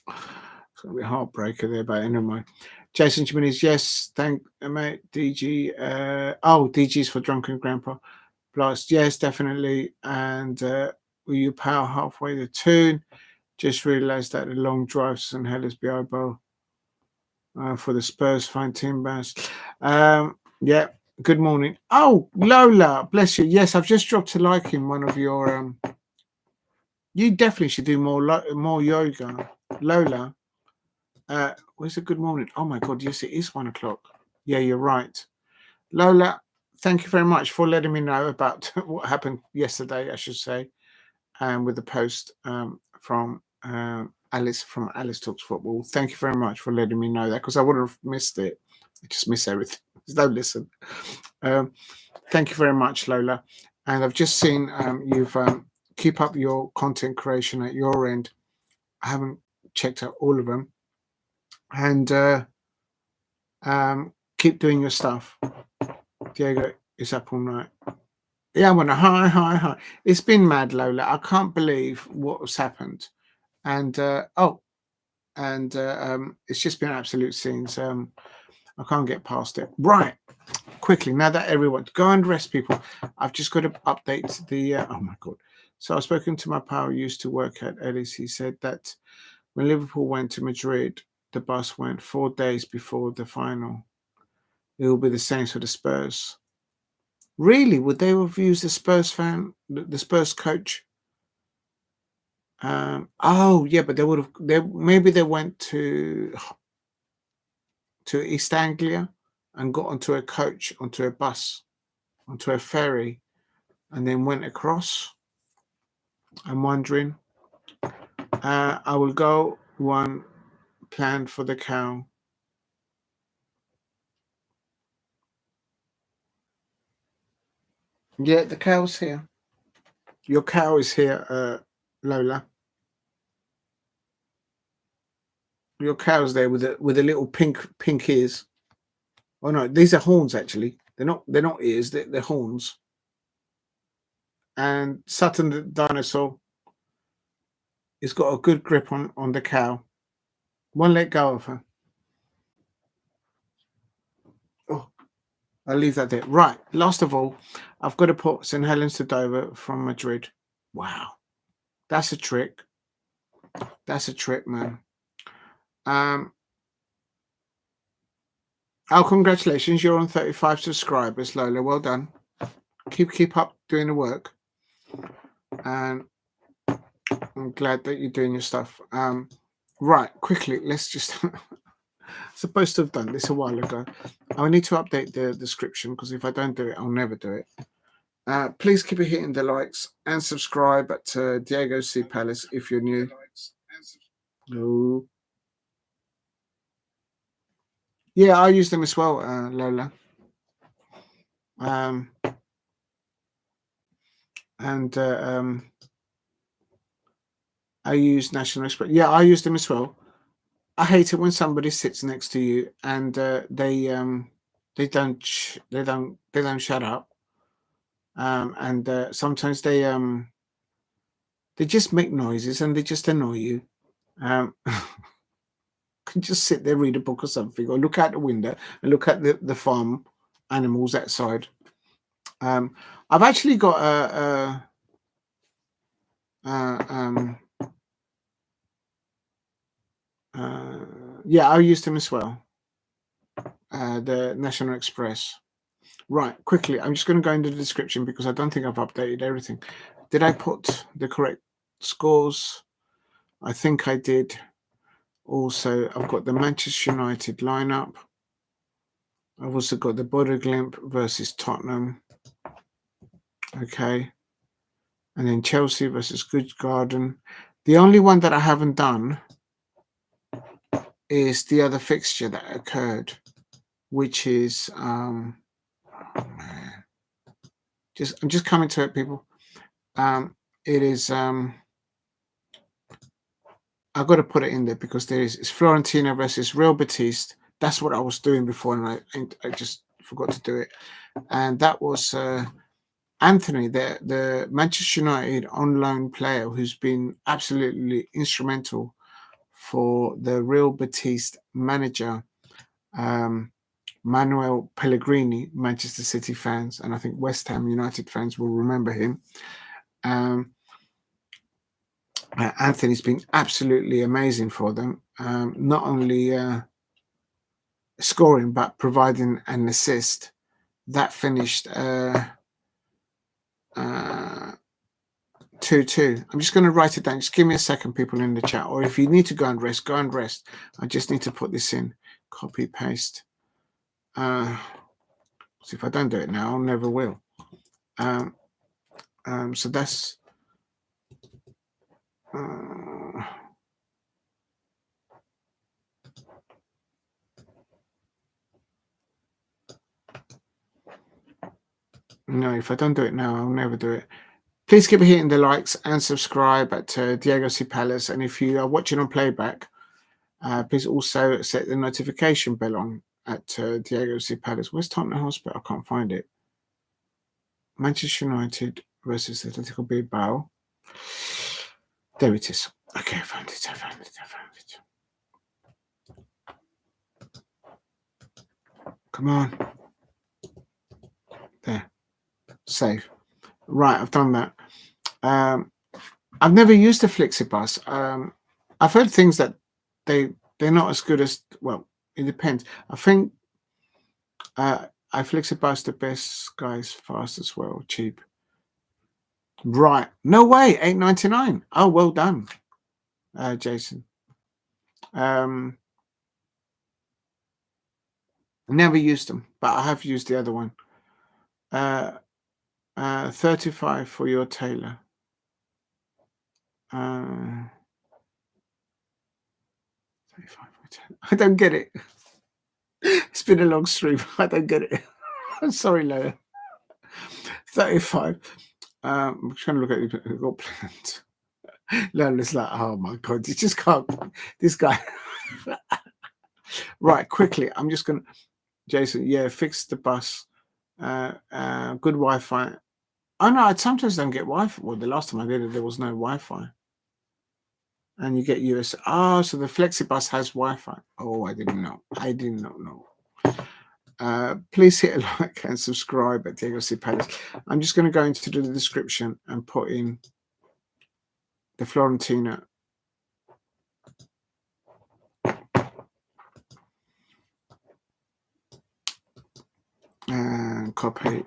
It's going to be a heartbreaker there, but anyway. Jason Jimenez, yes, thank mate. DG, DG's for Drunken Grandpa. Blast, yes, definitely. And will you power halfway the tune? Just realised that the long drives and Hellas Bilbao for the Spurs fine team best. Yeah, good morning. Oh, Lola, bless you. Yes, I've just dropped a like in one of your. You definitely should do more yoga, Lola. Where's a good morning? Oh my God, yes, it is 1 o'clock. Yeah, you're right. Lola, thank you very much for letting me know about what happened yesterday, I should say, with the post from Alice from Alice Talks Football. Thank you very much for letting me know that, because I would have missed it. I just miss everything. Don't listen. Thank you very much, Lola. And I've just seen you've keep up your content creation at your end. I haven't checked out all of them. And keep doing your stuff. Diego is up all night. Yeah, I want to hi. It's been mad, Lola. I can't believe what's happened. And it's just been absolute scenes. I can't get past it. Right. quickly, now that everyone go and rest, people, I've just got to update the. Oh my god! So I've spoken to my pal who used to work at Ellis. He said that when Liverpool went to Madrid, the bus went 4 days before the final. It will be the same for the Spurs. Really? Would they have used the Spurs the Spurs coach? Oh yeah, but they would have. Maybe they went to East Anglia and got onto a coach, onto a bus, onto a ferry, and then went across. I'm wondering. I will go one plan for the cow. Yeah, the cow's here. Your cow is here, Lola. Your cow's there with a little pink ears. Oh no, these are horns actually. They're not ears. They're horns. And Sutton the dinosaur has got a good grip on the cow. Won't let go of her. Oh, I'll leave that there. Right. Last of all, I've got to put St Helens to Dover from Madrid. Wow, that's a trick. That's a trick, man. Oh, congratulations! You're on 35 subscribers, Lola. Well done. Keep up doing the work, and I'm glad that you're doing your stuff. Right, quickly, let's just. Supposed to have done this a while ago. I need to update the description because if I don't do it, I'll never do it. Please keep hitting the likes and subscribe at Diego C Palace if you're new. Oh. Yeah, I use them as well, Lola. I use National Express. Yeah, I use them as well. I hate it when somebody sits next to you and they don't shut up. And sometimes they just make noises and they just annoy you. Can just sit there, read a book or something, or look out the window and look at the farm animals outside. I've actually got yeah, I'll use them as well. The National Express. Right, quickly, I'm just going to go into the description because I don't think I've updated everything. Did I put the correct scores? I think I did. Also, I've got the Manchester United lineup. I've also got the Bodo Glimt versus Tottenham. Okay. And then Chelsea versus Djurgarden. The only one that I haven't done is the other fixture that occurred, which is oh man. I'm just coming to it, people. It is I've got to put it in there because it's Fiorentina versus Real Betis. That's what I was doing before, and I just forgot to do it. And that was Anthony, the Manchester United on loan player who's been absolutely instrumental for the Real Betis manager, Manuel Pellegrini. Manchester City fans and I think West Ham United fans will remember him. Anthony's been absolutely amazing for them, not only scoring but providing an assist that finished 2-2. I'm just going to write it down. Just give me a second, people in the chat, or if you need to go and rest, go and rest. I just need to put this in. Copy, paste. So if I don't do it now, I never will. So that's no, if I don't do it now, I'll never do it. Please keep hitting the likes and subscribe at Diego C Palace. And if you are watching on playback, please also set the notification bell on at Diego C Palace. Where's Tottenham Hotspur? I can't find it. Manchester United versus Atletico Bilbao. There it is. Okay, I found it. Come on. Save. Right, I've done that. I've never used the Flexibus. I've heard things that they're not as good as, well, it depends. I think iFlexibus the best, guys, fast as well, cheap. Right. No way, $8.99. Oh, well done, Jason. Never used them, but I have used the other one. 35 for your tailor. 35 for tailor. I don't get it. It's been a long stream. I don't get it. I'm sorry, Lola. 35. I'm trying to look at it. Got plans. Lola's like, oh my god, you just can't. This guy. Right, quickly. I'm just gonna. Jason, yeah, fix the bus. Good Wi-Fi. Oh no, I sometimes don't get Wi-Fi. Well, the last time I did it, there was no Wi-Fi. And you get US. Oh, so the Flexibus has Wi-Fi. Oh, I didn't know. I did not know. Please hit a like and subscribe at Diego C. Palace. I'm just going to go into the description and put in the Fiorentina. And copy.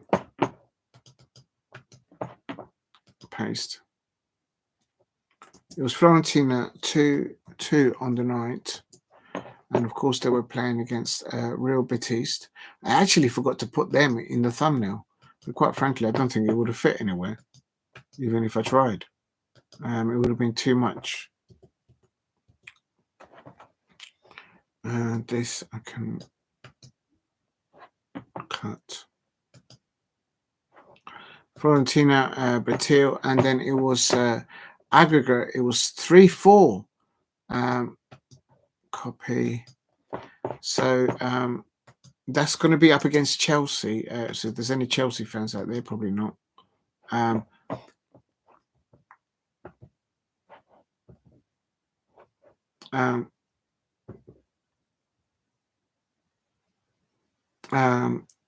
Paste. It was Fiorentina 2-2 on the night. And of course, they were playing against Real Betis. I actually forgot to put them in the thumbnail. But quite frankly, I don't think it would have fit anywhere, even if I tried. It would have been too much. This I can cut. Fiorentina, Betis, and then it was aggregate. It was 3-4. Copy. So that's going to be up against Chelsea. So if there's any Chelsea fans out there, probably not.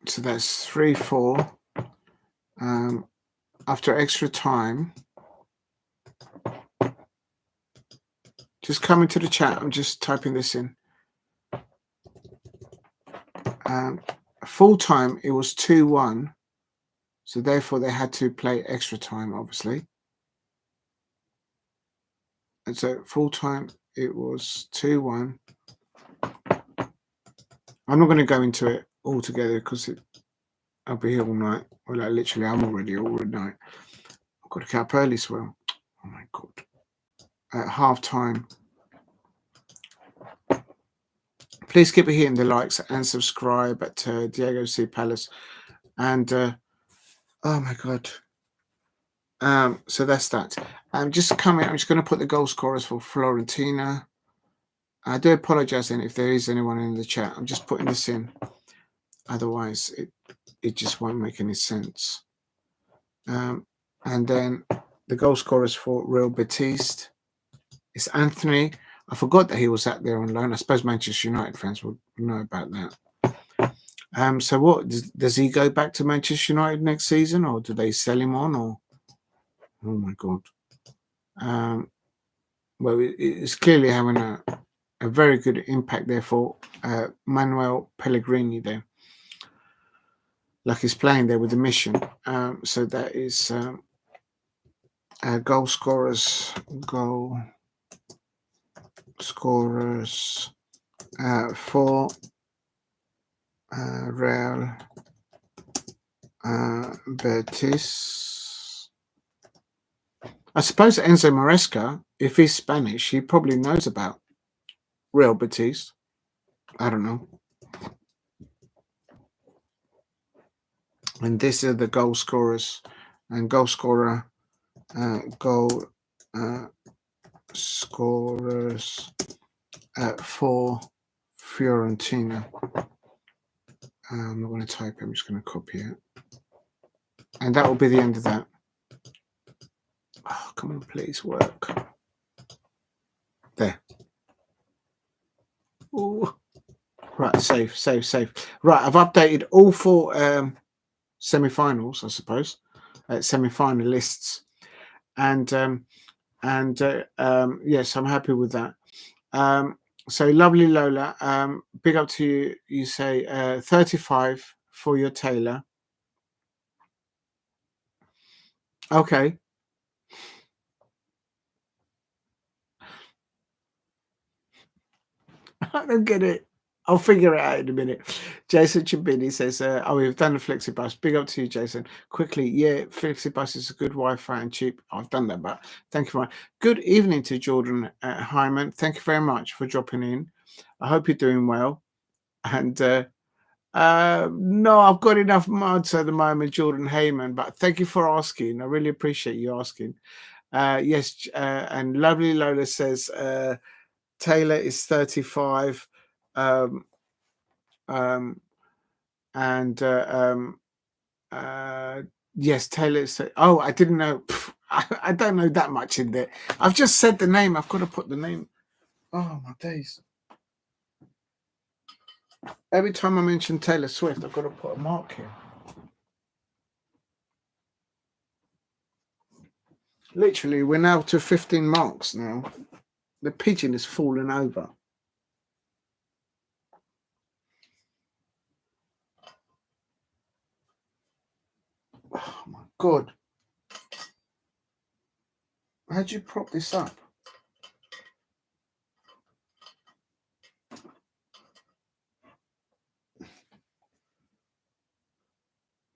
So that's 3-4. After extra time, just come into the chat. I'm just typing this in. Full time, it was 2-1. So therefore, they had to play extra time, obviously. And so full time, it was 2-1. I'm not going to go into it all together because I'll be here all night. Well, like, literally, I'm already all night. I've got to get up early as well. Oh my god! At half time, please keep hitting the likes and subscribe at Diego C. Palace. And oh my god! So that's that. I'm just coming. I'm just going to put the goal scorers for Fiorentina. I do apologize then if there is anyone in the chat. I'm just putting this in. Otherwise, it just won't make any sense. And then the goal scorers for Real Betis is Anthony. I forgot that he was out there on loan. I suppose Manchester United fans would know about that. So what does he go back to Manchester United next season, or do they sell him on? Or oh my god! Well, it's clearly having a very good impact there for Manuel Pellegrini there. Like he's playing there with the mission. So that is goal scorers for Real Betis. I suppose Enzo Maresca, if he's Spanish, he probably knows about Real Betis. I don't know. And these are the goal scorers. And goal scorer, goal scorers for Fiorentina. I'm not going to type it. I'm just going to copy it. And that will be the end of that. Oh, come on, please work. There. Ooh. Right, save. Right, I've updated all four semi-finals, I suppose. semi-finalists, and yes, I'm happy with that. So lovely Lola, big up to you. You say 35 for your Taylor. Okay. I don't get it. I'll figure it out in a minute. Jason Chimbini says, oh, we've done the FlexiBus. Big up to you, Jason. Quickly, yeah, FlexiBus is a good Wi-Fi and cheap. I've done that, but thank you very much. Good evening to Jordan Hyman. Thank you very much for dropping in. I hope you're doing well. And no, I've got enough mods at the moment, Jordan Heyman, but thank you for asking. I really appreciate you asking. Yes, and lovely Lola says, Taylor is 35. Um, and yes, Taylor is. Oh, I didn't know. I don't know that much in there. I've just said the name. I've got to put the name. Oh my days! Every time I mention Taylor Swift, I've got to put a mark here. Literally, we're now to 15 marks now. The pigeon is falling over. Oh my God. How'd you prop this up?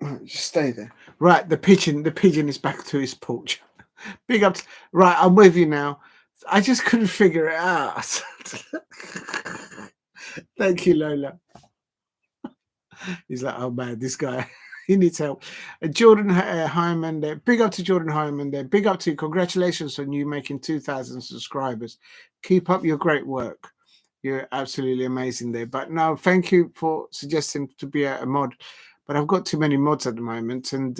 Right, just stay there. Right, the pigeon is back to his porch. Big up. Right, I'm with you now. I just couldn't figure it out. Thank you, Lola. He's like, oh man, this guy, he needs help. Jordan Hyman there. Big up to Jordan Hyman there. Big up to you. Congratulations on you making 2,000 subscribers. Keep up your great work. You're absolutely amazing there. But no, thank you for suggesting to be a mod. But I've got too many mods at the moment, and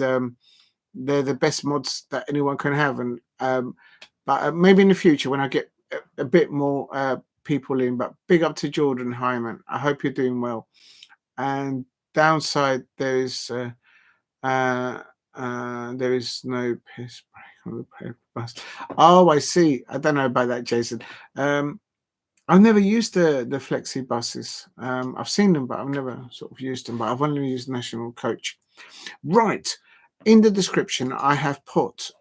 they're the best mods that anyone can have. And but maybe in the future when I get a bit more people in. But big up to Jordan Hyman. I hope you're doing well. And downside, there is no piss break on the paper bus. Oh, I see. I don't know about that, Jason. I've never used the flexi buses. I've seen them, but I've never sort of used them. But I've only used National Coach. Right. In the description, I have put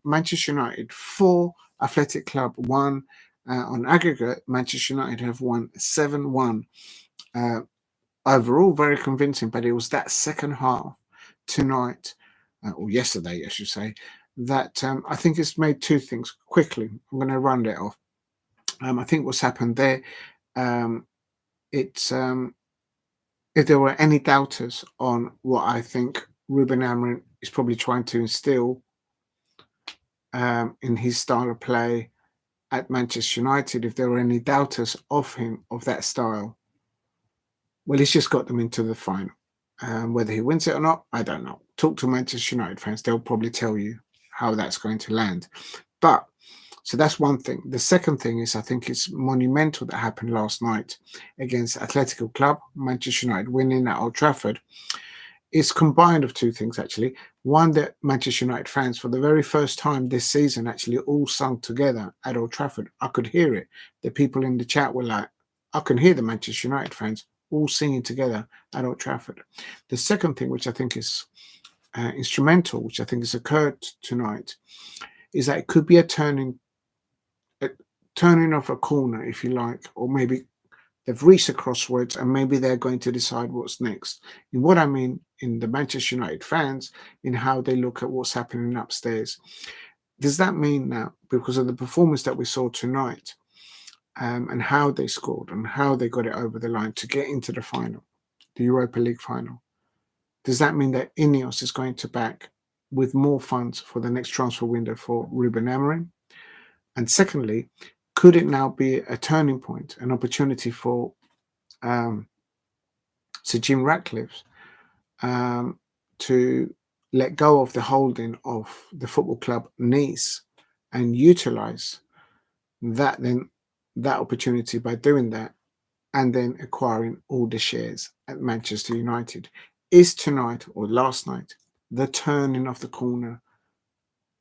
Manchester United 4, Athletic Club 1. On aggregate, Manchester United have won 7-1. Overall, very convincing, but it was that second half tonight, or yesterday, I should say, that I think it's made two things quickly. I'm going to round it off. I think what's happened there, it's if there were any doubters on what I think Ruben Amorim is probably trying to instill in his style of play at Manchester United, if there were any doubters of him, of that style, well, he's just got them into the final. Whether he wins it or not, I don't know. Talk to Manchester United fans. They'll probably tell you how that's going to land. But, so that's one thing. The second thing is, I think it's monumental that happened last night against Atletico Club, Manchester United winning at Old Trafford. It's combined of two things, actually. One, that Manchester United fans, for the very first time this season, actually all sung together at Old Trafford. I could hear it. The people in the chat were like, I can hear the Manchester United fans all singing together at Old Trafford. The second thing, which I think is instrumental, which I think has occurred tonight, is that it could be a turning of a corner, if you like, or maybe they've reached a crossroads and maybe they're going to decide what's next. In what I mean, in the Manchester United fans, in how they look at what's happening upstairs. Does that mean now, because of the performance that we saw tonight, and how they scored and how they got it over the line to get into the final, the Europa League final, does that mean that Ineos is going to back with more funds for the next transfer window for Ruben Amorim? And secondly, could it now be a turning point, an opportunity for Sir Jim Ratcliffe to let go of the holding of the football club Nice and utilise that opportunity by doing that, and then acquiring all the shares at Manchester United? Is tonight or last night the turning of the corner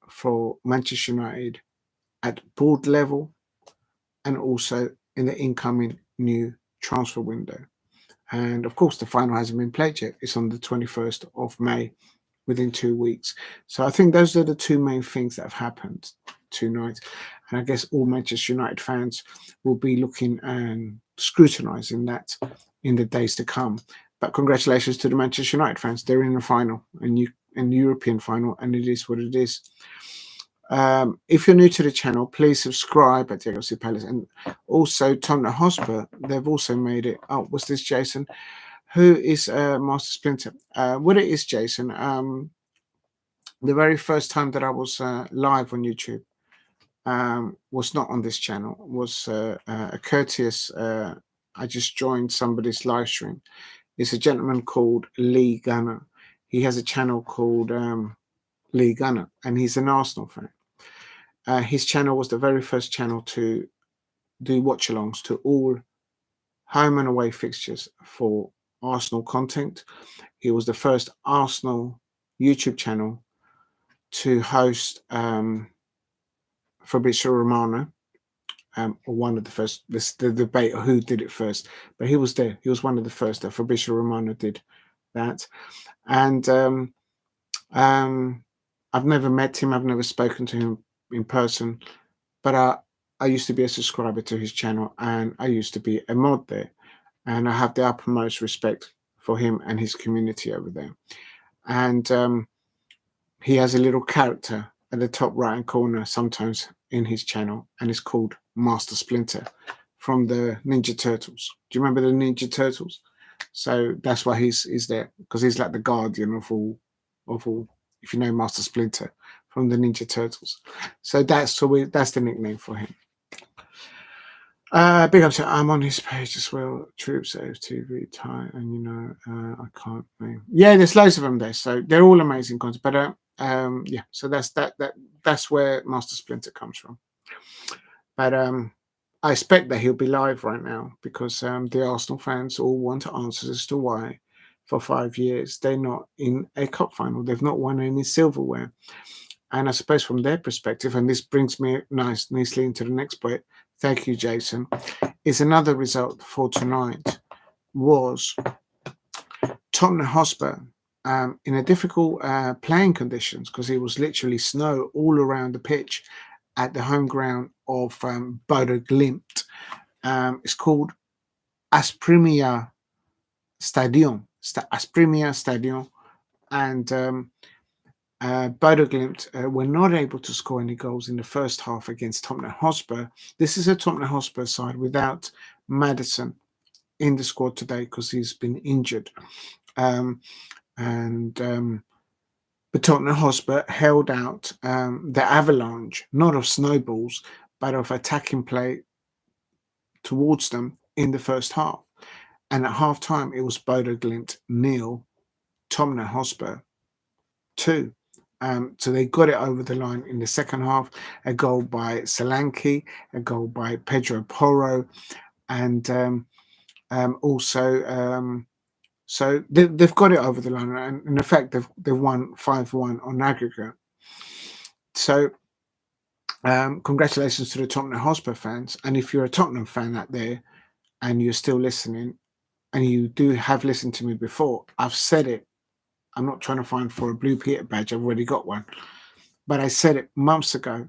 for Manchester United at board level and also in the incoming new transfer window. And of course, the final hasn't been played yet. It's on the 21st of May, within 2 weeks. So I think those are the two main things that have happened tonight. And I guess all Manchester United fans will be looking and scrutinising that in the days to come. But congratulations to the Manchester United fans. They're in the final, in the European final, and it is what it is. If you're new to the channel, please subscribe at Diego Palace. And also Tottenham Hotspur, they've also made it. Oh, what's this, Jason? Who is Master Splinter? What it is, Jason, the very first time that I was live on YouTube was not on this channel, was a courteous, I just joined somebody's live stream. It's a gentleman called Lee Gunner. He has a channel called Lee Gunner, and he's an Arsenal fan. His channel was the very first channel to do watch-alongs to all home and away fixtures for Arsenal content. He was the first Arsenal YouTube channel to host Fabrizio Romano, or one of the first, the debate of who did it first, but he was there. He was one of the first that Fabrizio Romano did that. And I've never met him. I've never spoken to him in person, but I used to be a subscriber to his channel, and I used to be a mod there. And I have the utmost respect for him and his community over there. And he has a little character at the top right-hand corner sometimes in his channel, and it's called Master Splinter from the Ninja Turtles. Do you remember the Ninja Turtles? So that's why he's there, because he's like the guardian of all, if you know Master Splinter from the Ninja Turtles. So that's the nickname for him. Big up to I'm on his page as well. Troops TV tie, and I can't name. Yeah, there's loads of them there, so they're all amazing content. But yeah, so that's where Master Splinter comes from. But I expect that he'll be live right now, because the Arsenal fans all want answers as to why for 5 years they're not in a cup final. They've not won any silverware. And I suppose from their perspective, and this brings me nicely into the next point, thank you, Jason, is another result for tonight was Tottenham Hotspur in a difficult playing conditions, because it was literally snow all around the pitch at the home ground of Bodo Glimt. It's called Aspremia Stadion. And Bodo Glimt were not able to score any goals in the first half against Tottenham Hotspur. This is a Tottenham Hotspur side without Maddison in the squad today, because he's been injured. But Tottenham Hotspur held out the avalanche, not of snowballs, but of attacking play towards them in the first half. And at half time, it was Bodo Glimt 0, Tottenham Hotspur 2. So they got it over the line in the second half. A goal by Solanke, a goal by Pedro Porro, and also so they've got it over the line. And in effect, they've won 5-1 on aggregate. So congratulations to the Tottenham Hotspur fans. And if you're a Tottenham fan out there and you're still listening, and you do have listened to me before, I've said it. I'm not trying to find for a Blue Peter badge. I've already got one. But I said it months ago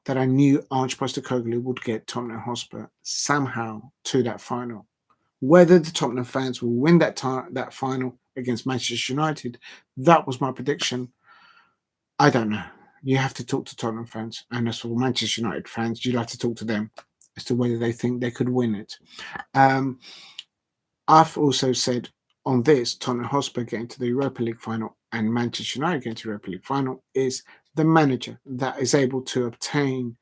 that I knew Ange Postecoglou would get Tottenham Hotspur somehow to that final. Whether the Tottenham fans will win that final against Manchester United, that was my prediction. I don't know. You have to talk to Tottenham fans. And as for Manchester United fans, you'd have to talk to them as to whether they think they could win it. I've also said on this, Tottenham Hotspur getting to the Europa League final and Manchester United getting to the Europa League final is the manager that is able to obtain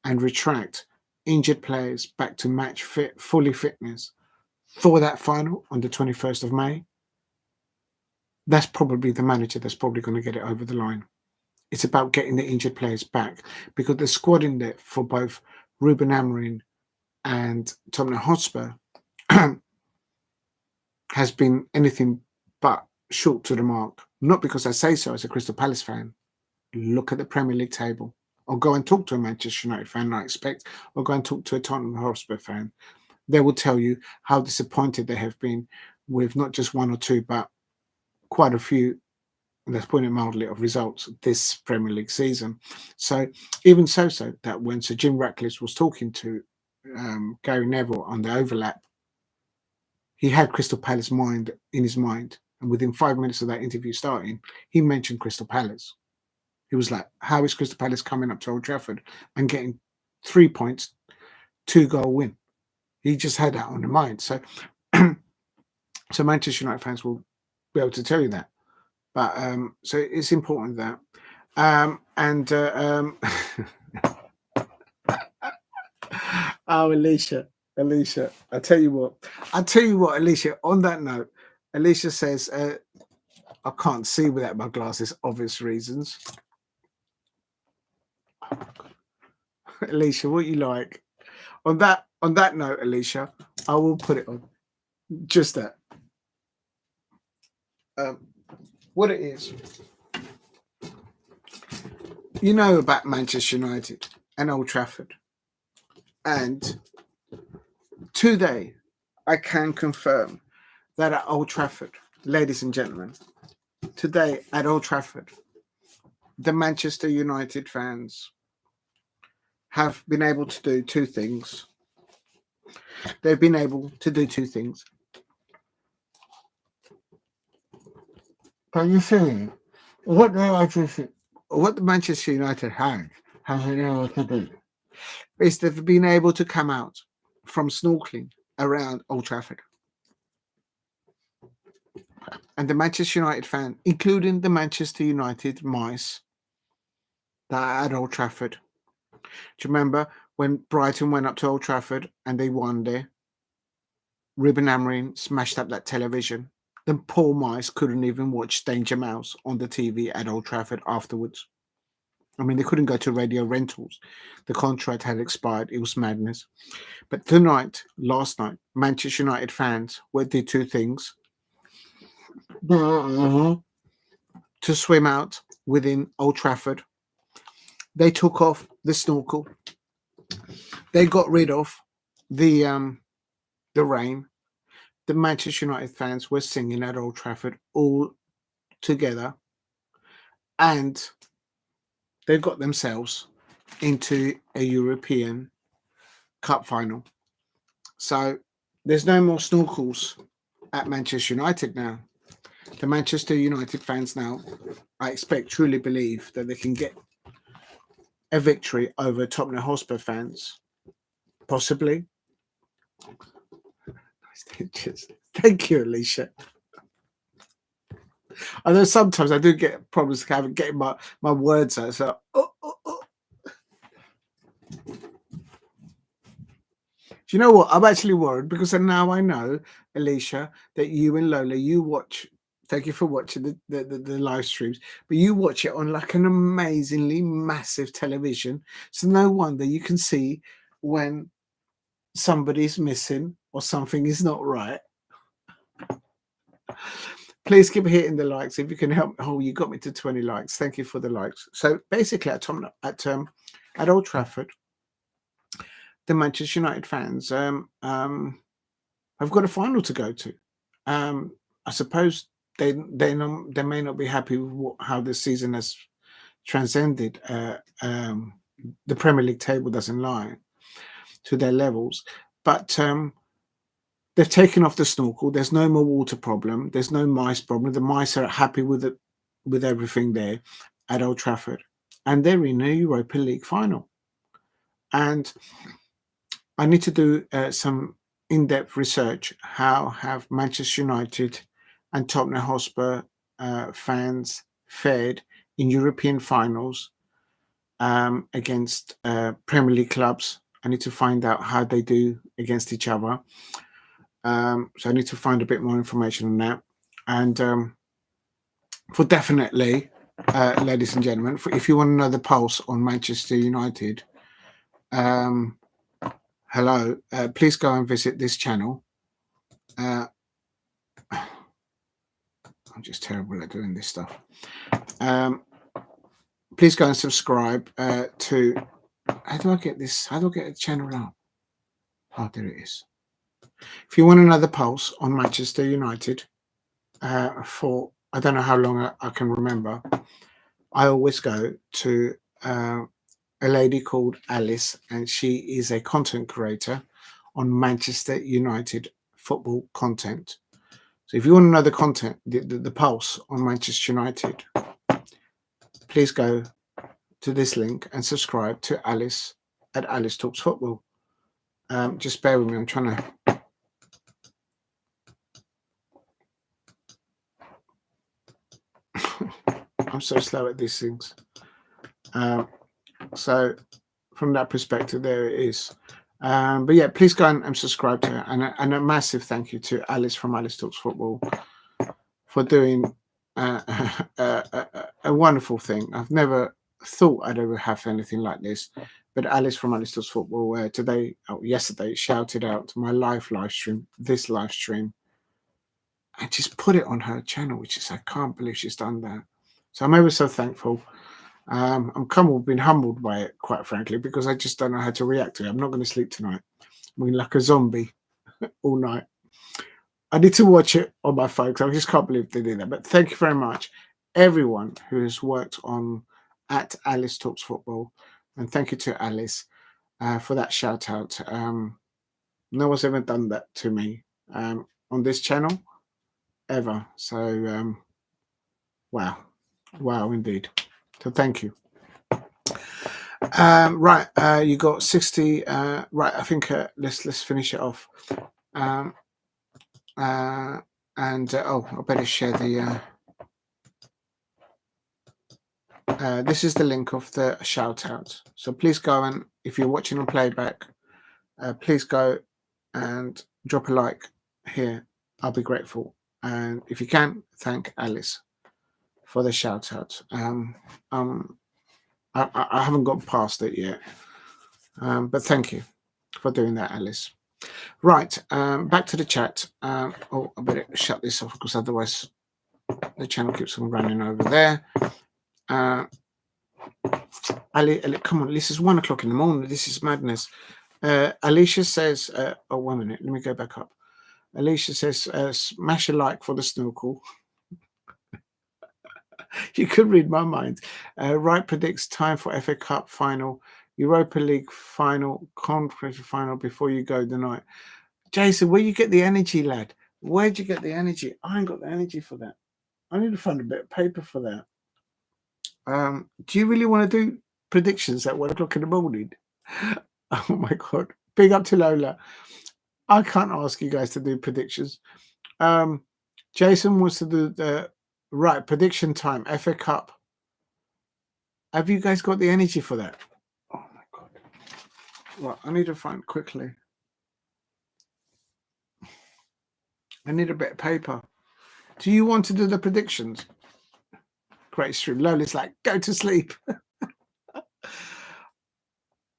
and retract injured players back to match fit, fully fitness for that final on the 21st of May. That's probably the manager that's probably going to get it over the line. It's about getting the injured players back, because the squad in there for both Ruben Amorim and Tottenham Hotspur has been anything but short to the mark. Not because I say so as a Crystal Palace fan. Look at the Premier League table. Or go and talk to a Manchester United fan, I expect, or go and talk to a Tottenham Hotspur fan. They will tell you how disappointed they have been with not just one or two, but quite a few, let's put it mildly, of results this Premier League season. So even so that when Sir Jim Ratcliffe was talking to Gary Neville on the overlap, he had Crystal Palace in his mind. And within 5 minutes of that interview starting, he mentioned Crystal Palace. He was like, how is Crystal Palace coming up to Old Trafford and getting 3 points, 2-goal win? He just had that on the mind. So, so Manchester United fans will be able to tell you that. But so it's important that. Oh, Alicia, I tell you what, Alicia, on that note, Alicia says, I can't see without my glasses, obvious reasons. Alicia, what you like? On that note, Alicia, I will put it on. Just that. What it is, you know about Manchester United and Old Trafford. And today, I can confirm that at Old Trafford, ladies and gentlemen, today at Old Trafford, the Manchester United fans have been able to do two things. They've been able to do two things. Can you see what the Manchester United have been able to do is they've been able to come out from snorkeling around Old Trafford. And the Manchester United fan, including the Manchester United mice that are at Old Trafford. Do you remember when Brighton went up to Old Trafford and they won there? Ruben Amorim smashed up that television. The poor mice couldn't even watch Danger Mouse on the TV at Old Trafford afterwards. I mean, they couldn't go to radio rentals. The contract had expired. It was madness. But last night, Manchester United fans did two things. To swim out within Old Trafford. They took off the snorkel. They got rid of the rain. The Manchester United fans were singing at Old Trafford all together. And they got themselves into a European Cup final. So there's no more snorkels at Manchester United now. The Manchester United fans now, I expect, truly believe that they can get a victory over Tottenham Hotspur fans. Possibly. Thank you, Alicia. I know sometimes I do get problems getting my words out. So, Do you know what? I'm actually worried because now I know, Alicia, that you and Lola, you watch. Thank you for watching the live streams, but you watch it on like an amazingly massive television. So no wonder you can see when somebody's missing or something is not right. Please keep hitting the likes if you can help. Oh, you got me to 20 likes. Thank you for the likes. So basically, at Old Trafford, the Manchester United fans have got a final to go to. I suppose they may not be happy with how this season has transcended. The Premier League table doesn't lie to their levels, but they've taken off the snorkel. There's no more water problem. There's no mice problem. The mice are happy with everything there at Old Trafford, and they're in a Europa League final. And I need to do some in-depth research. How have Manchester United and Tottenham Hotspur fans fared in European finals against Premier League clubs? I need to find out how they do against each other. So I need to find a bit more information on that. And for definitely, ladies and gentlemen, if you want to know the pulse on Manchester United, hello, please go and visit this channel. I'm just terrible at doing this stuff. Please go and subscribe to. How do I get this? How do I get the channel up? Oh, there it is. If you want another pulse on Manchester United for I don't know how long I can remember, I always go to a lady called Alice, and she is a content creator on Manchester United football content. So if you want another content, the pulse on Manchester United, please go to this link and subscribe to Alice at Alice Talks Football. Just bear with me. I'm trying to. I'm so slow at these things. So from that perspective, there it is. But yeah, please go and subscribe to her. And a massive thank you to Alice from Alice Talks Football for doing a wonderful thing. I've never thought I'd ever have anything like this. But Alice from Alice Talks Football yesterday shouted out my live stream, this live stream, and just put it on her channel, which is, I can't believe she's done that. So I'm ever so thankful. I'm been humbled by it, quite frankly, because I just don't know how to react to it. I'm not going to sleep tonight. I'm like a zombie all night. I need to watch it on my phone because I just can't believe they did that. But thank you very much, everyone who has worked on at Alice Talks Football. And thank you to Alice for that shout out. No one's ever done that to me on this channel, ever. So, wow, indeed. So thank you. Right, you got 60. Right, I think let's finish it off. I better share the. This is the link of the shout out. So please go, and if you're watching on playback, please go and drop a like here. I'll be grateful. And if you can, thank Alice for the shout out. I haven't got past it yet, but thank you for doing that, Alice. Right, back to the chat. I better shut this off because otherwise the channel keeps on running over there. Ali, come on, this is 1 o'clock in the morning. This is madness. Alicia says, 1 minute, let me go back up. Alicia says, smash a like for the snorkel. You could read my mind. Wright predicts time for FA Cup final, Europa League final, Conference final before you go tonight. Jason, where you get the energy, lad? Where'd you get the energy? I ain't got the energy for that. I need to find a bit of paper for that. Do you really want to do predictions at 1 o'clock in the morning? Oh my God. Big up to Lola. I can't ask you guys to do predictions. Jason wants to do the right prediction time, FA Cup. Have you guys got the energy for that? Oh my God. Well, I need to find quickly. I need a bit of paper. Do you want to do the predictions? Great stream. Lola's like, go to sleep.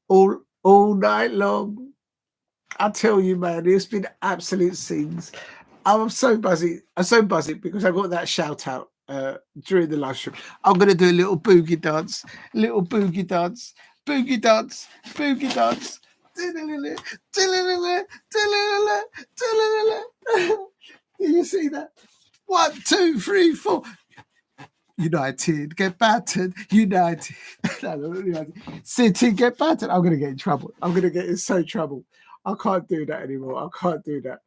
all night long. I tell you, man, it's been absolute scenes. I'm so buzzy. I'm so buzzy because I got that shout out during the live stream. I'm going to do a little boogie dance. Boogie dance. Can you see that? 1, 2, 3, 4. United get battered. United. City get battered. I'm going to get in trouble. I'm going to get in so trouble. I can't do that anymore. I can't do that.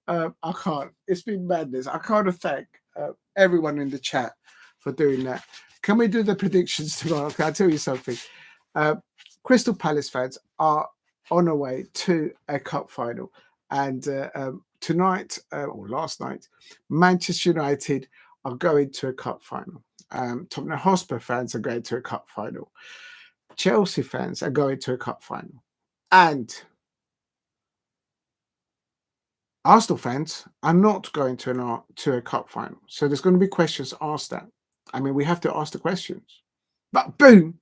I can't. It's been madness. I can't thank everyone in the chat for doing that. Can we do the predictions tomorrow? Can I tell you something? Crystal Palace fans are on their way to a cup final. And tonight, or last night, Manchester United are going to a cup final. Tottenham Hotspur fans are going to a cup final. Chelsea fans are going to a cup final. And Arsenal fans are not going to a cup final. So there's going to be questions asked that. I mean, we have to ask the questions. But boom!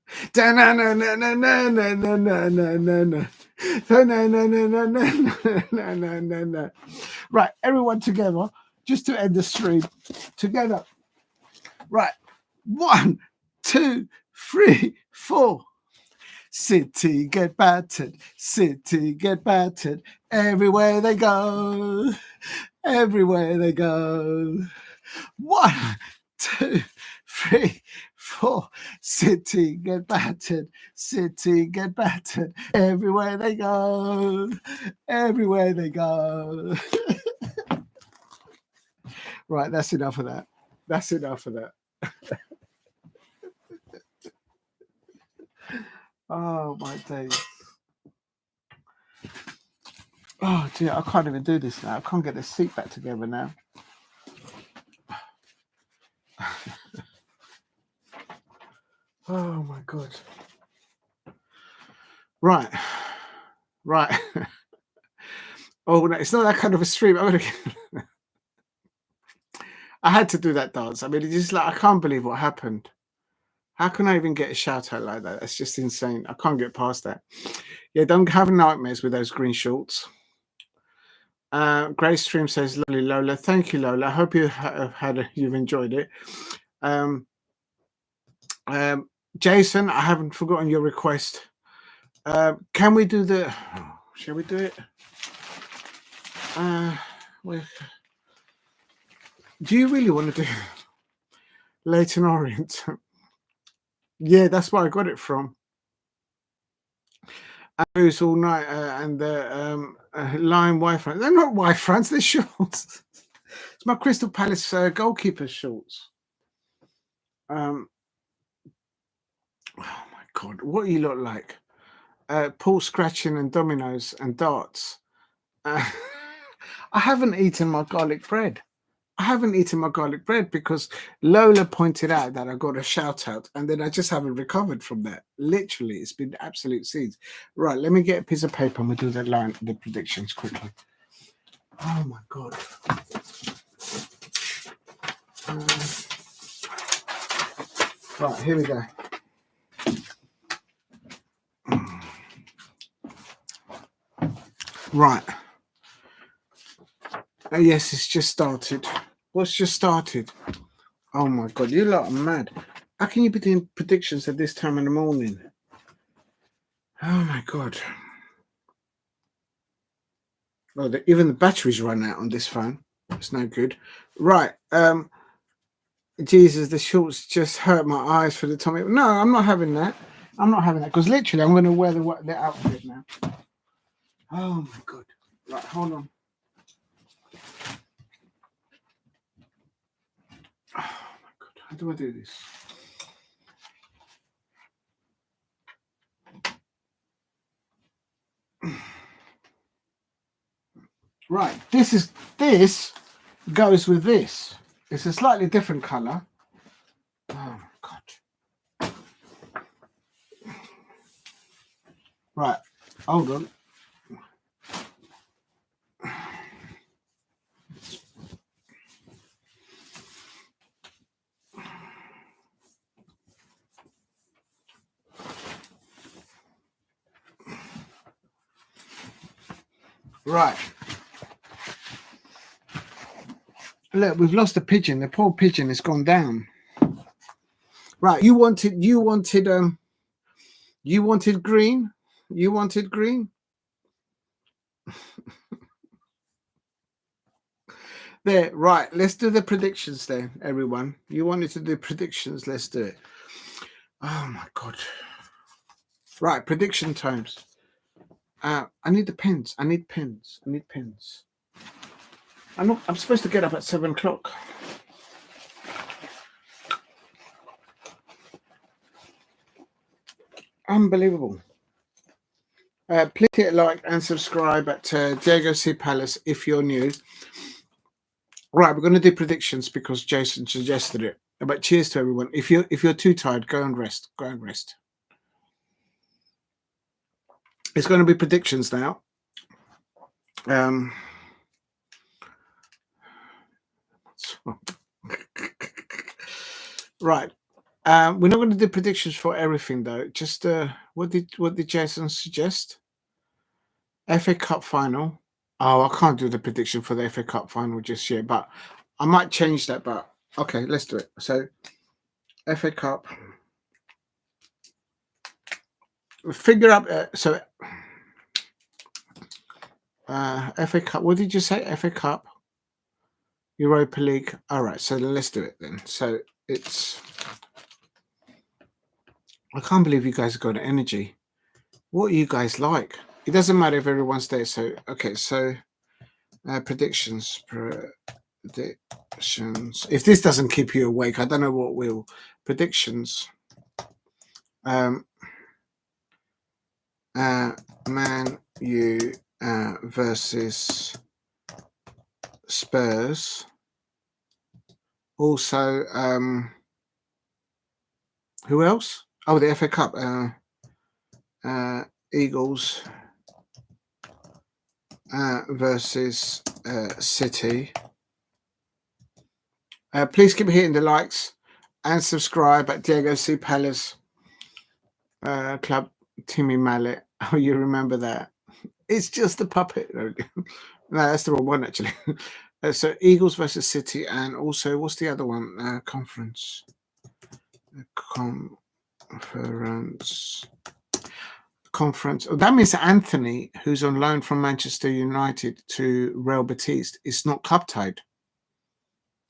Right, everyone together. just to end the stream together. Right. 1, 2, 3, 4. City get battered. City get battered. Everywhere they go. Everywhere they go. 1, 2, 3, 4. City get battered. City get battered. Everywhere they go. Everywhere they go. Right, that's enough of that. That's enough of that. Oh, my days. Oh, dear, I can't even do this now. I can't get the seat back together now. Oh, my God. Right. Oh, no, it's not that kind of a stream. I had to do that dance. I mean, it's just like, I can't believe what happened. How can I even get a shout out like that? That's just insane. I can't get past that. Yeah, don't have nightmares with those green shorts. Grace Stream says, lovely Lola. Thank you, Lola. I hope you've enjoyed it. Jason, I haven't forgotten your request. Can we do the... shall we do it? Do you really want to do Leighton Orient? Yeah, that's where I got it from. Arrows all night and the Lion Y-Front. They're not Y-Fronts, they're shorts. It's my Crystal Palace goalkeeper shorts. Oh my God, what you look like. Paul scratching and dominoes and darts. I haven't eaten my garlic bread. I haven't eaten my garlic bread because Lola pointed out that I got a shout out and then I just haven't recovered from that. Literally, it's been absolute seeds. Right, let me get a piece of paper and we'll do the predictions quickly. Oh my God. Right, here we go. Right. Oh, yes, it's just started. What's just started? Oh my God, you lot are mad. How can you be doing predictions at this time in the morning? Oh my God. Well, even the batteries run out on this phone. It's no good. Right. Jesus, the shorts just hurt my eyes for the Tommy. No, I'm not having that. I'm not having that because literally I'm going to wear the outfit now. Oh my God. Right, hold on. Oh my God. How do I do this? Right, this goes with this. It's a slightly different color. Oh my God. Right, hold on. Right. Look, we've lost a pigeon. The poor pigeon has gone down. Right, you wanted green. You wanted green. There, right. Let's do the predictions then, everyone. You wanted to do predictions. Let's do it. Oh my God. Right, prediction times. I need the pens. I need pens. I'm supposed to get up at 7 o'clock. Unbelievable. Please hit like and subscribe at Diego C. Palace if you're new. Right, we're going to do predictions because Jason suggested it. But cheers to everyone. If you're too tired, go and rest. It's going to be predictions now. Right. We're not going to do predictions for everything though. Just what did Jason suggest? FA Cup final. Oh, I can't do the prediction for the FA Cup final just yet, but I might change that. But okay, let's do it. So, FA Cup. Figure up. FA Cup. What did you say? FA Cup, Europa League. All right. So let's do it then. So it's. I can't believe you guys have got energy. What are you guys like? It doesn't matter if everyone's there. So okay. So predictions. Predictions. If this doesn't keep you awake, I don't know what will. Predictions. Man U versus Spurs. Also, who else? Oh, the FA Cup. Eagles versus City. Please keep hitting the likes and subscribe at Diego C. Palace Club. Timmy Mallet. Oh, you remember that? It's just a puppet. No, that's the wrong one, actually. So Eagles versus City, and also what's the other one? Conference. Conference. Oh, that means Anthony, who's on loan from Manchester United to Real Betis, is not cup tied.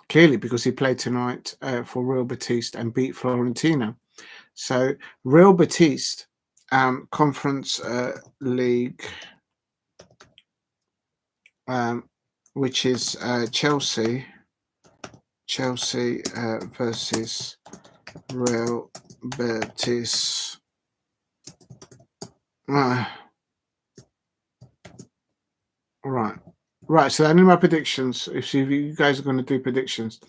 Clearly, because he played tonight for Real Betis and beat Fiorentina. So Real Betis, Conference League, which is Chelsea versus Real Betis. Right. So I need my predictions. If you guys are going to do predictions,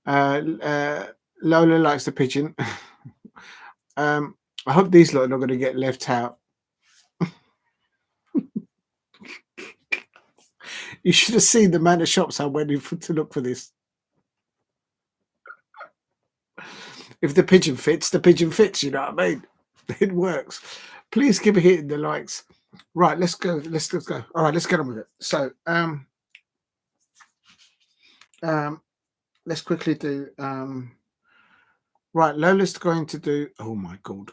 Lola likes the pigeon. I hope these lot are not going to get left out. You should have seen the amount of shops I went in to look for this. If the pigeon fits, the pigeon fits. You know what I mean? It works. Please keep hitting the likes. Right, let's go. Let's go. All right, let's get on with it. So, let's quickly do. Right, Lola's going to do. Oh my god.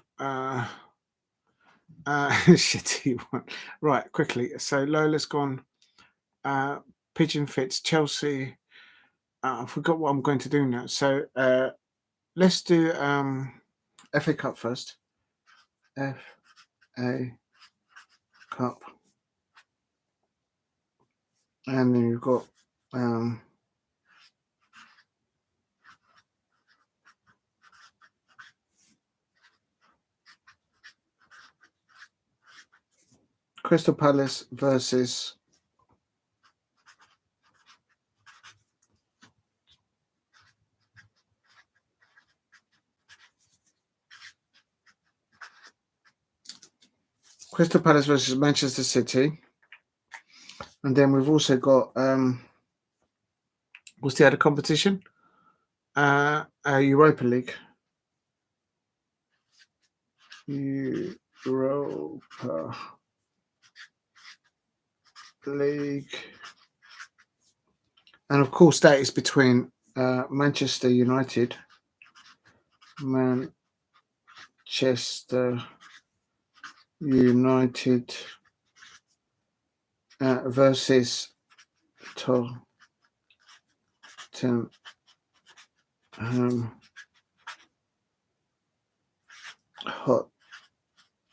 Shitty one. Right, quickly. So Lola's gone. Pigeon fits Chelsea. I forgot what I'm going to do now. So let's do FA Cup first. FA Cup. And then you've got Crystal Palace versus Manchester City. And then we've also got what's the other competition? Europa League. Europa League. And of course that is between Manchester United. Manchester United versus Tottenham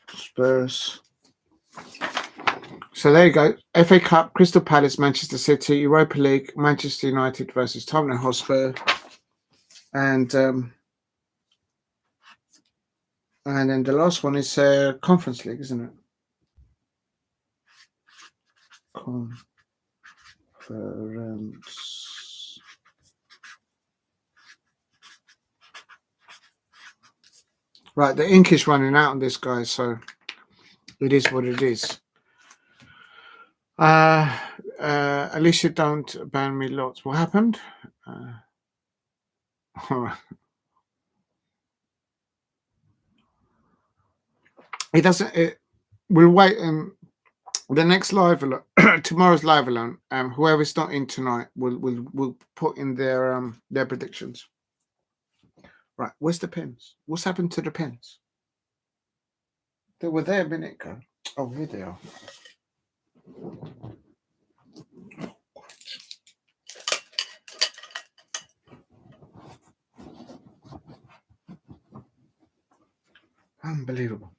Hotspurs. So there you go. FA Cup, Crystal Palace, Manchester City, Europa League, Manchester United versus Tottenham Hotspur, and then the last one is Conference League, isn't it? Conference. Right, the ink is running out on this, guys, so it is what it is. Alicia, don't ban me lots. What happened? All right. It doesn't. We'll wait. The next live alone, tomorrow's live alone. Whoever's not in tonight will put in their predictions. Right, where's the pens? What's happened to the pens? They were there a minute ago. Oh, here they are. Unbelievable.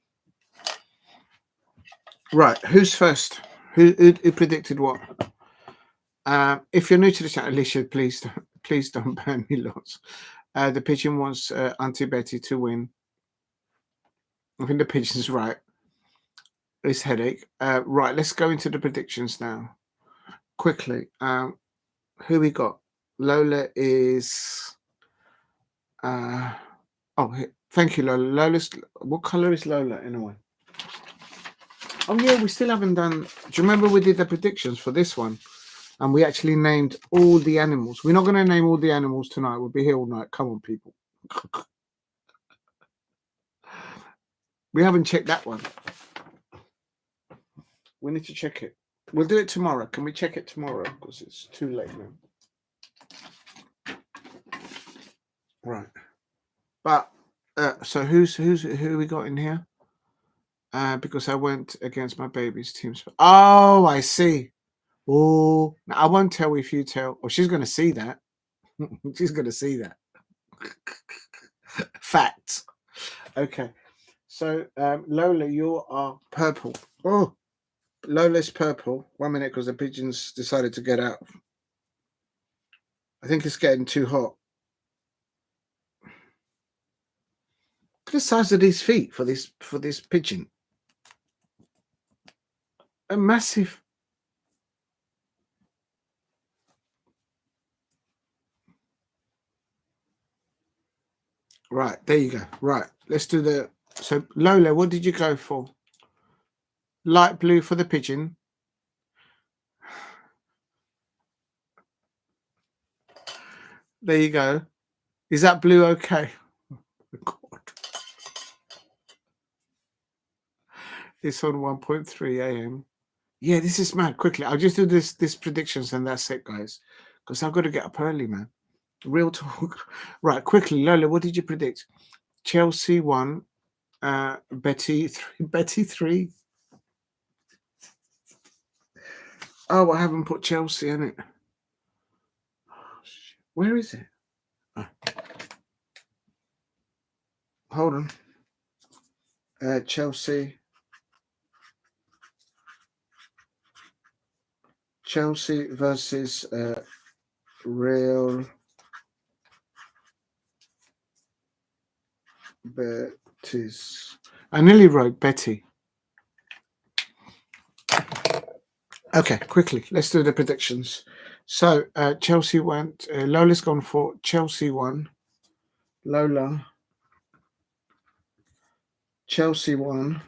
Right, who's first? Who predicted what? If you're new to the channel, Alicia, please don't burn me lots. The pigeon wants Auntie Betty to win. I think the pigeon's right. It's headache. Right, let's go into the predictions now. Quickly. Who we got? Lola is thank you, Lola. What colour is Lola anyway? Oh yeah, we still haven't done. Do you remember we did the predictions for this one? And we actually named all the animals. We're not going to name all the animals tonight. We'll be here all night. Come on, people. We haven't checked that one. We need to check it. We'll do it tomorrow. Can we check it tomorrow? Because it's too late now. Right. But so who we got in here? Because I went against my baby's team. Oh, I see. Oh, I won't tell if you tell. Oh, she's going to see that. She's going to see that. Facts. Okay. So, Lola, you are purple. Oh, Lola's purple. 1 minute, because the pigeons decided to get out. I think it's getting too hot. Look at the size of these feet for this pigeon. A massive. Right, there you go. Right, let's do the. So, Lola, what did you go for? Light blue for the pigeon. There you go. Is that blue okay? Oh, God. It's on 1.3 a.m. Yeah, this is mad. Quickly, I'll just do this predictions and that's it, guys. Because I've got to get up early, man. Real talk. Right, quickly, Lola, what did you predict? Chelsea 1, Betty 3. Betty 3. Oh, I haven't put Chelsea in it. Oh, shit. Where is it? Oh. Hold on. Chelsea versus Real Betis. I nearly wrote Betty. Okay, quickly, let's do the predictions. So, Chelsea went. Lola's gone for Chelsea 1. Lola. Chelsea 1.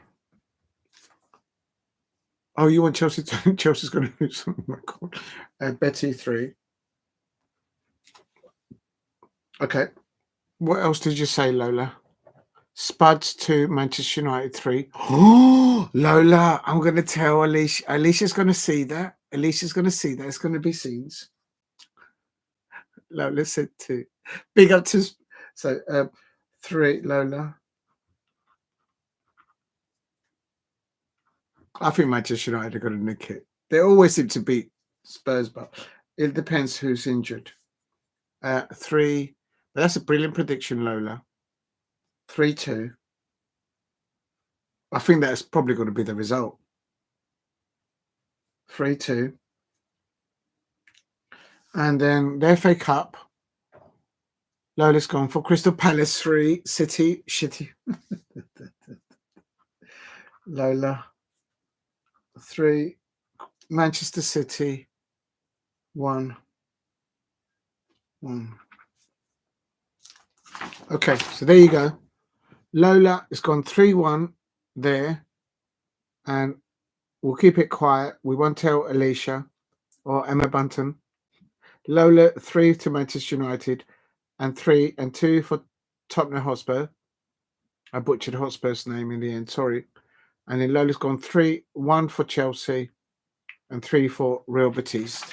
Oh, you want Chelsea to? Chelsea's going to lose. Oh my God. Betty 3. Okay. What else did you say, Lola? Spuds 2, Manchester United 3. Oh, Lola, I'm going to tell Alicia. Alicia's going to see that. Alicia's going to see that. It's going to be scenes. Lola said 2. Big up to. So, 3, Lola. I think Manchester United are going to nick it. They always seem to beat Spurs, but it depends who's injured. 3. But that's a brilliant prediction, Lola. 3-2. I think that's probably going to be the result. 3-2. And then the FA Cup. Lola's gone for Crystal Palace 3, City shitty. Lola 3, Manchester City 1. Okay, so there you go. Lola has gone 3-1 there, and we'll keep it quiet. We won't tell Alicia or Emma Bunton. Lola 3 to Manchester United, and 3 and 2 for Tottenham Hotspur. I butchered Hotspur's name in the end. Sorry. And then Lola's gone 3-1 for Chelsea and 3 for Real Betis.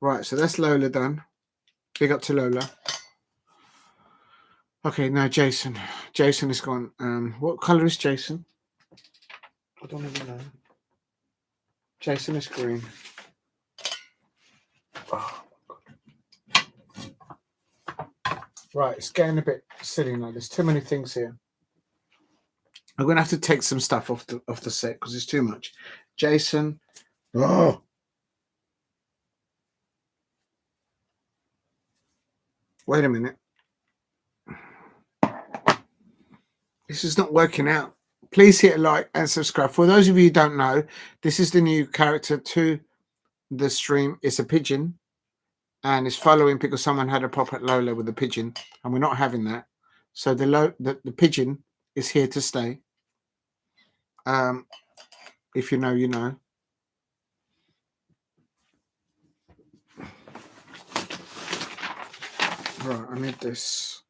Right, so that's Lola done. Big up to Lola. Okay, now Jason. Jason is gone. What colour is Jason? I don't even know. Jason is green. Oh, right, it's getting a bit silly now. There's too many things here. I'm going to have to take some stuff off the set because it's too much. Jason. Oh. Wait a minute. This is not working out. Please hit a like and subscribe. For those of you who don't know, this is the new character to the stream. It's a pigeon. And it's following because someone had a pop at Lola with a pigeon. And we're not having that. So the pigeon is here to stay. If you know, you know. Right, I need this.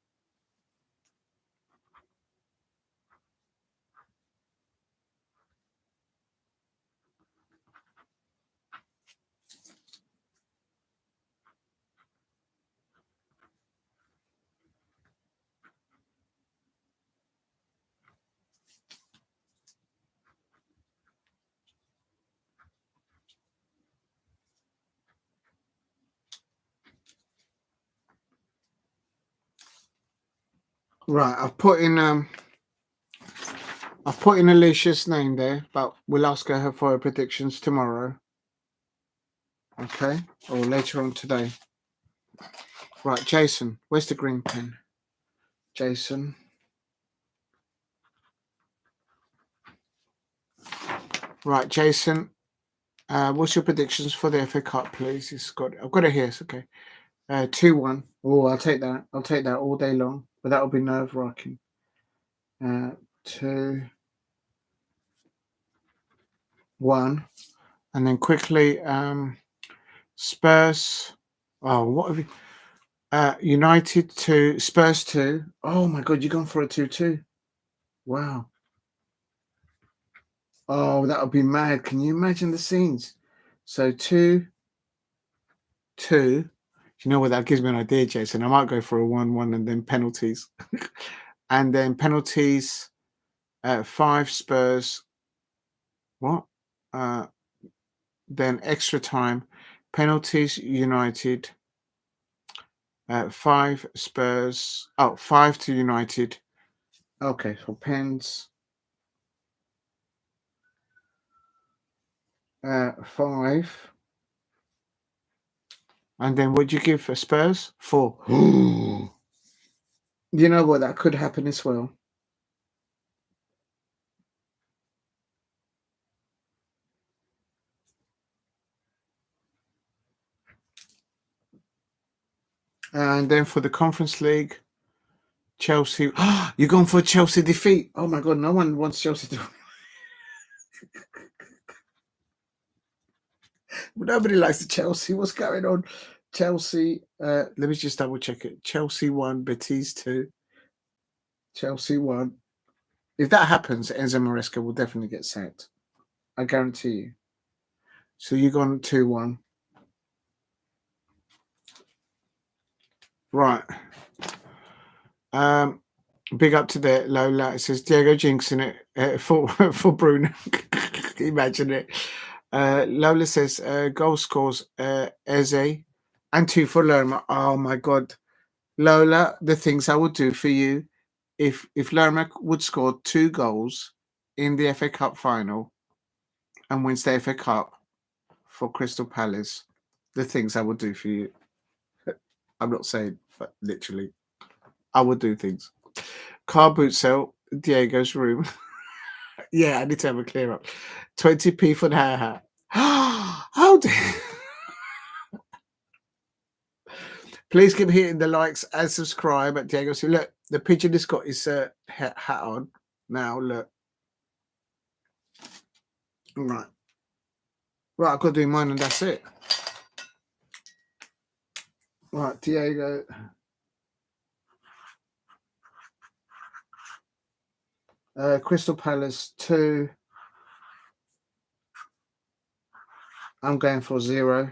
Right, I've put in Alicia's name there, but we'll ask her for her predictions tomorrow. Okay, or later on today. Right, Jason, where's the green pen? Jason. Right, Jason. What's your predictions for the FA Cup, please? I've got it here. It's okay. 2-1. Oh, I'll take that. I'll take that all day long. But that'll be nerve-wracking. 2-1. And then quickly, Spurs. Oh, what have you? United 2, Spurs 2. Oh my God, you're going for a 2-2. Wow. Oh, that would be mad. Can you imagine the scenes? So 2-2. You know what? That gives me an idea, Jason. I might go for a 1-1 and then penalties. And then penalties, 5 Spurs. What? Then extra time. Penalties, United. 5 Spurs. Oh, 5 to United. Okay, so pens. 5. And then what'd you give for Spurs? 4. You know what? That could happen as well. And then for the Conference League, Chelsea. You're going for a Chelsea defeat. Oh my God, no one wants Chelsea to. Nobody likes the Chelsea. What's going on? Chelsea. Let me just double check it. Chelsea 1, Betis 2. Chelsea 1. If that happens, Enzo Maresca will definitely get sacked. I guarantee you. So you're gone 2-1. Right. Big up to the Lola. It says Diego jinxing it for Bruno. Imagine it. Lola says goal scores Eze and 2 for Lerma. Oh my God. Lola, the things I would do for you if Lerma would score 2 goals in the FA Cup final and wins the FA Cup for Crystal Palace, the things I would do for you. I'm not saying, but literally, I would do things. Car boot sale, Diego's room. Yeah, I need to have a clear up. 20p for the hair hat. How dare. Please keep hitting the likes and subscribe at Diego. So look, the pigeon has got his hat on. Now look. Right. Right, I've got to do mine and that's it. Right, Diego. Crystal Palace 2. I'm going for 0.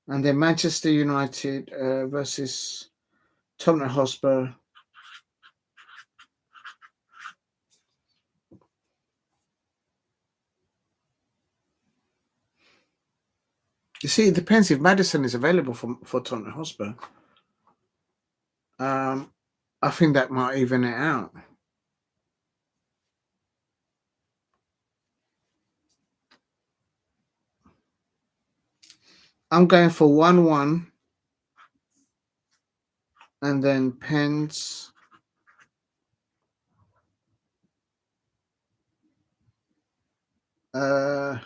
And then Manchester United versus Tottenham Hotspur. You see, it depends if Maddison is available for Tottenham Hotspur. I think that might even it out. I'm going for 1-1. And then pens. Uh,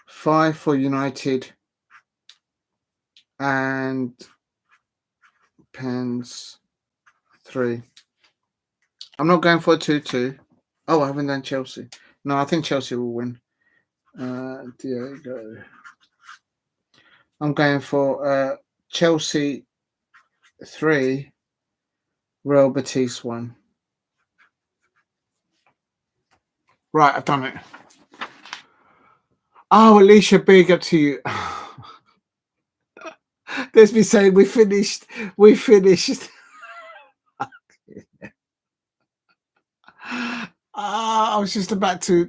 5 for United. And pens 3. I'm not going for a 2-2. Oh, I haven't done Chelsea. No, I think Chelsea will win. There you go. I'm going for Chelsea 3, Real Betis 1. Right, I've done it. Oh, Alicia, big up to you. There's me saying we finished. I was just about to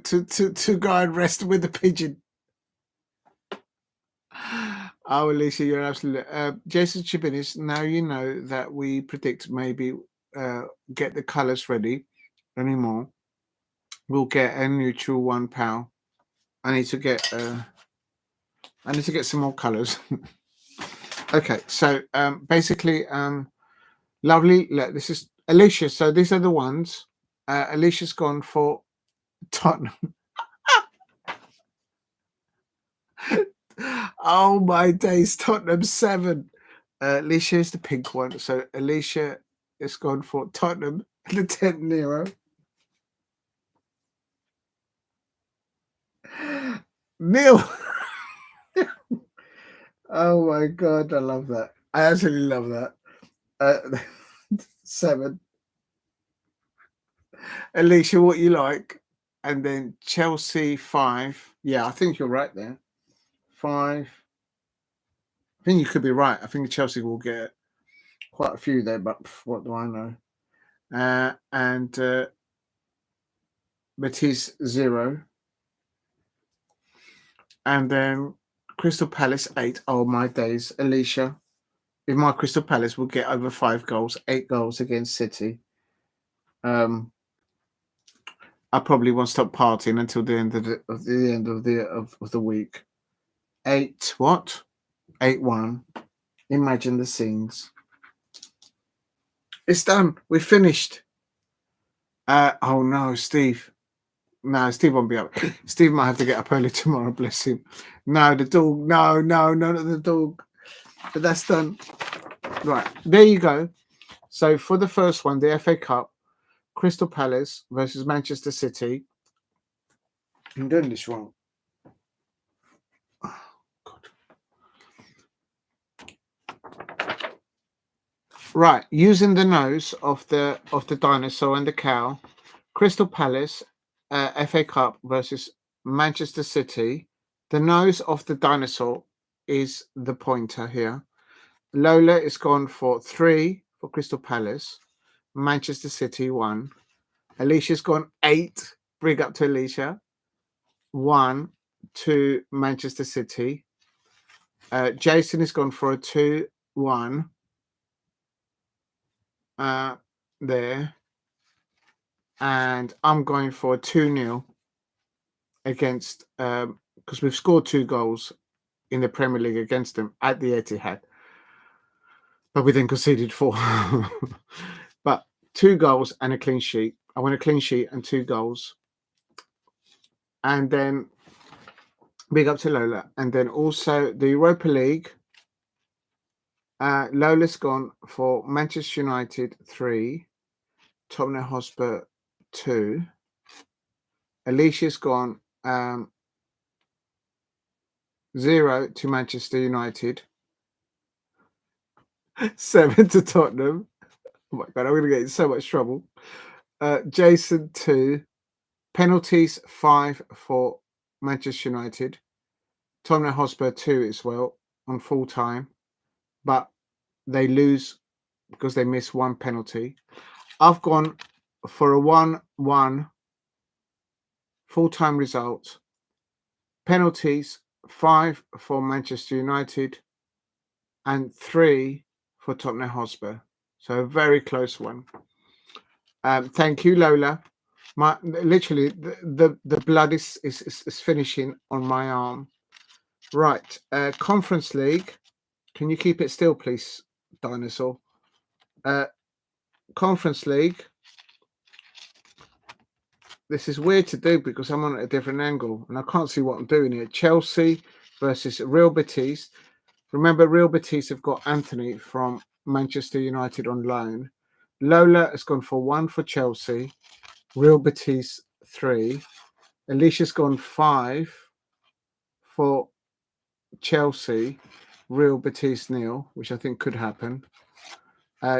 go and rest with the pigeon. Oh, Alicia, you're absolutely. Jason Chibinis, now you know that we predict maybe get the colours ready anymore. We'll get a neutral £1. I need to get some more colours. Okay, so basically, lovely. Look, this is Alicia. So these are the ones. Alicia's gone for Tottenham. Oh my days, Tottenham 7. Alicia is the pink one. So Alicia has gone for Tottenham, the 10 Nero. Neil. Oh my god, I love that. I absolutely love that. 7. Alicia, what you like? And then Chelsea 5. Yeah, I think you're right there. 5. I think you could be right. I think Chelsea will get quite a few there, but what do I know? And Betis 0. And then Crystal Palace 8. Oh my days, Alicia. If my Crystal Palace will get over 5 goals, 8 goals against City. I probably won't stop partying until the end of the week. 8 what? 8-1. Imagine the scenes. It's done. We're finished. Oh no, Steve. No, Steve won't be up. Steve might have to get up early tomorrow, bless him. No, the dog. No, not the dog. But that's done. Right, there you go. So for the first one, the FA Cup, Crystal Palace versus Manchester City. I'm doing this wrong. Oh, God. Right, using the nose of the dinosaur and the cow, Crystal Palace, FA Cup versus Manchester City. The nose of the dinosaur is the pointer here. Lola is gone for 3 for Crystal Palace. Manchester City 1. Alicia's gone 8. Bring up to Alicia. 1 to Manchester City. Jason has gone for a 2-1. There. And I'm going for a 2-0 against because we've scored 2 goals in the Premier League against them at the Etihad, but we then conceded 4. But 2 goals and a clean sheet. I want a clean sheet and 2 goals. And then big up to Lola. And then also the Europa League. Lola's gone for Manchester United 3, Tottenham Hotspur 2. Alicia's gone 0 to Manchester United, 7 to Tottenham. Oh my God, I'm going to get in so much trouble. Jason 2. Penalties 5 for Manchester United. Tottenham Hotspur 2 as well on full time, but they lose because they miss one penalty. I've gone for a 1-1 full time result. Penalties 5 for Manchester United and 3 for Tottenham Hotspur. So a very close one. Thank you, Lola. Literally the blood is finishing on my arm. Right, Conference League. Can you keep it still, please, Dinosaur? Conference League. This is weird to do because I'm on a different angle and I can't see what I'm doing here. Chelsea versus Real Betis. Remember, Real Betis have got Anthony from Manchester United on loan. Lola has gone for 1 for Chelsea. Real Betis 3. Alicia's gone 5 for Chelsea. Real Betis 0, which I think could happen.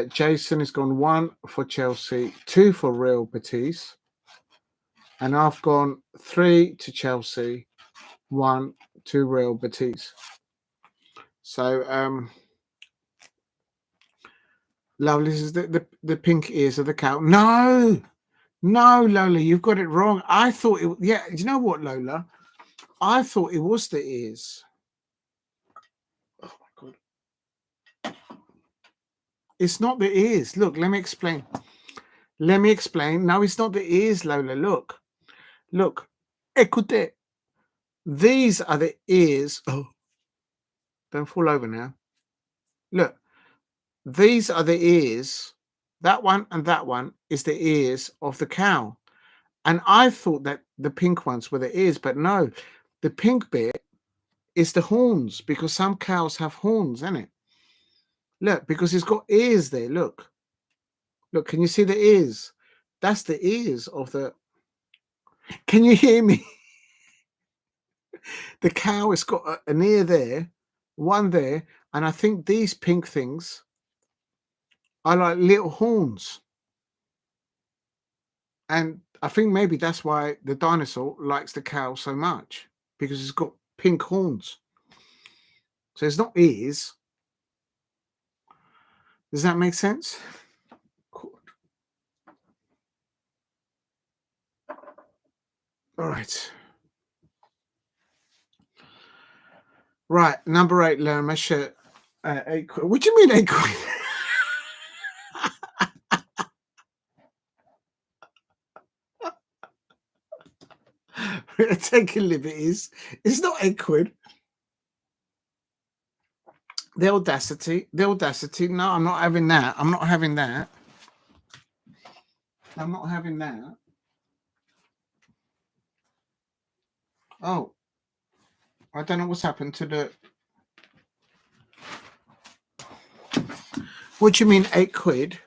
Jason has gone 1 for Chelsea, 2 for Real Betis. And I've gone 3 to Chelsea, 1 to Real Betis. So, lovely. This is the pink ears of the cow. No, Lola, you've got it wrong. I thought it. Yeah, do you know what, Lola? I thought it was the ears. Oh my God! It's not the ears. Look, let me explain. No, it's not the ears, Lola. Look. Écoutez. These are the ears. Oh, don't fall over now. Look, these are the ears. That one and that one is the ears of the cow. And I thought that the pink ones were the ears, but no, the pink bit is the horns because some cows have horns, isn't it? Look, because it's got ears there. Look, can you see the ears? That's the ears of the. Can you hear me? The cow has got an ear there, one there, and I think these pink things are like little horns. And I think maybe that's why the dinosaur likes the cow so much, because it's got pink horns. So it's not ears. Does that make sense? All right. Right, number 8, Lerma shirt. 8 quid. What do you mean 8 quid? We're taking liberties. It's not 8 quid. The audacity. No, I'm not having that. I'm not having that. Oh, I don't know what's happened to the. What do you mean 8 quid?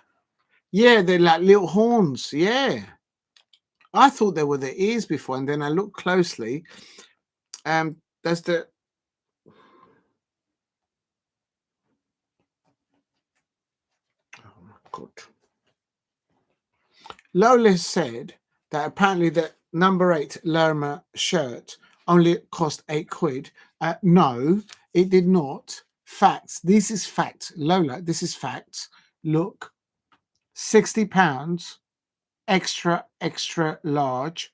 Yeah, they're like little horns. Yeah. I thought they were the ears before, and then I looked closely. There's the. Oh my God. Lola said that apparently the number 8 Lerma shirt only cost 8 quid. No, it did not. Facts. This is fact. Lola, this is facts. Look, £60 extra large.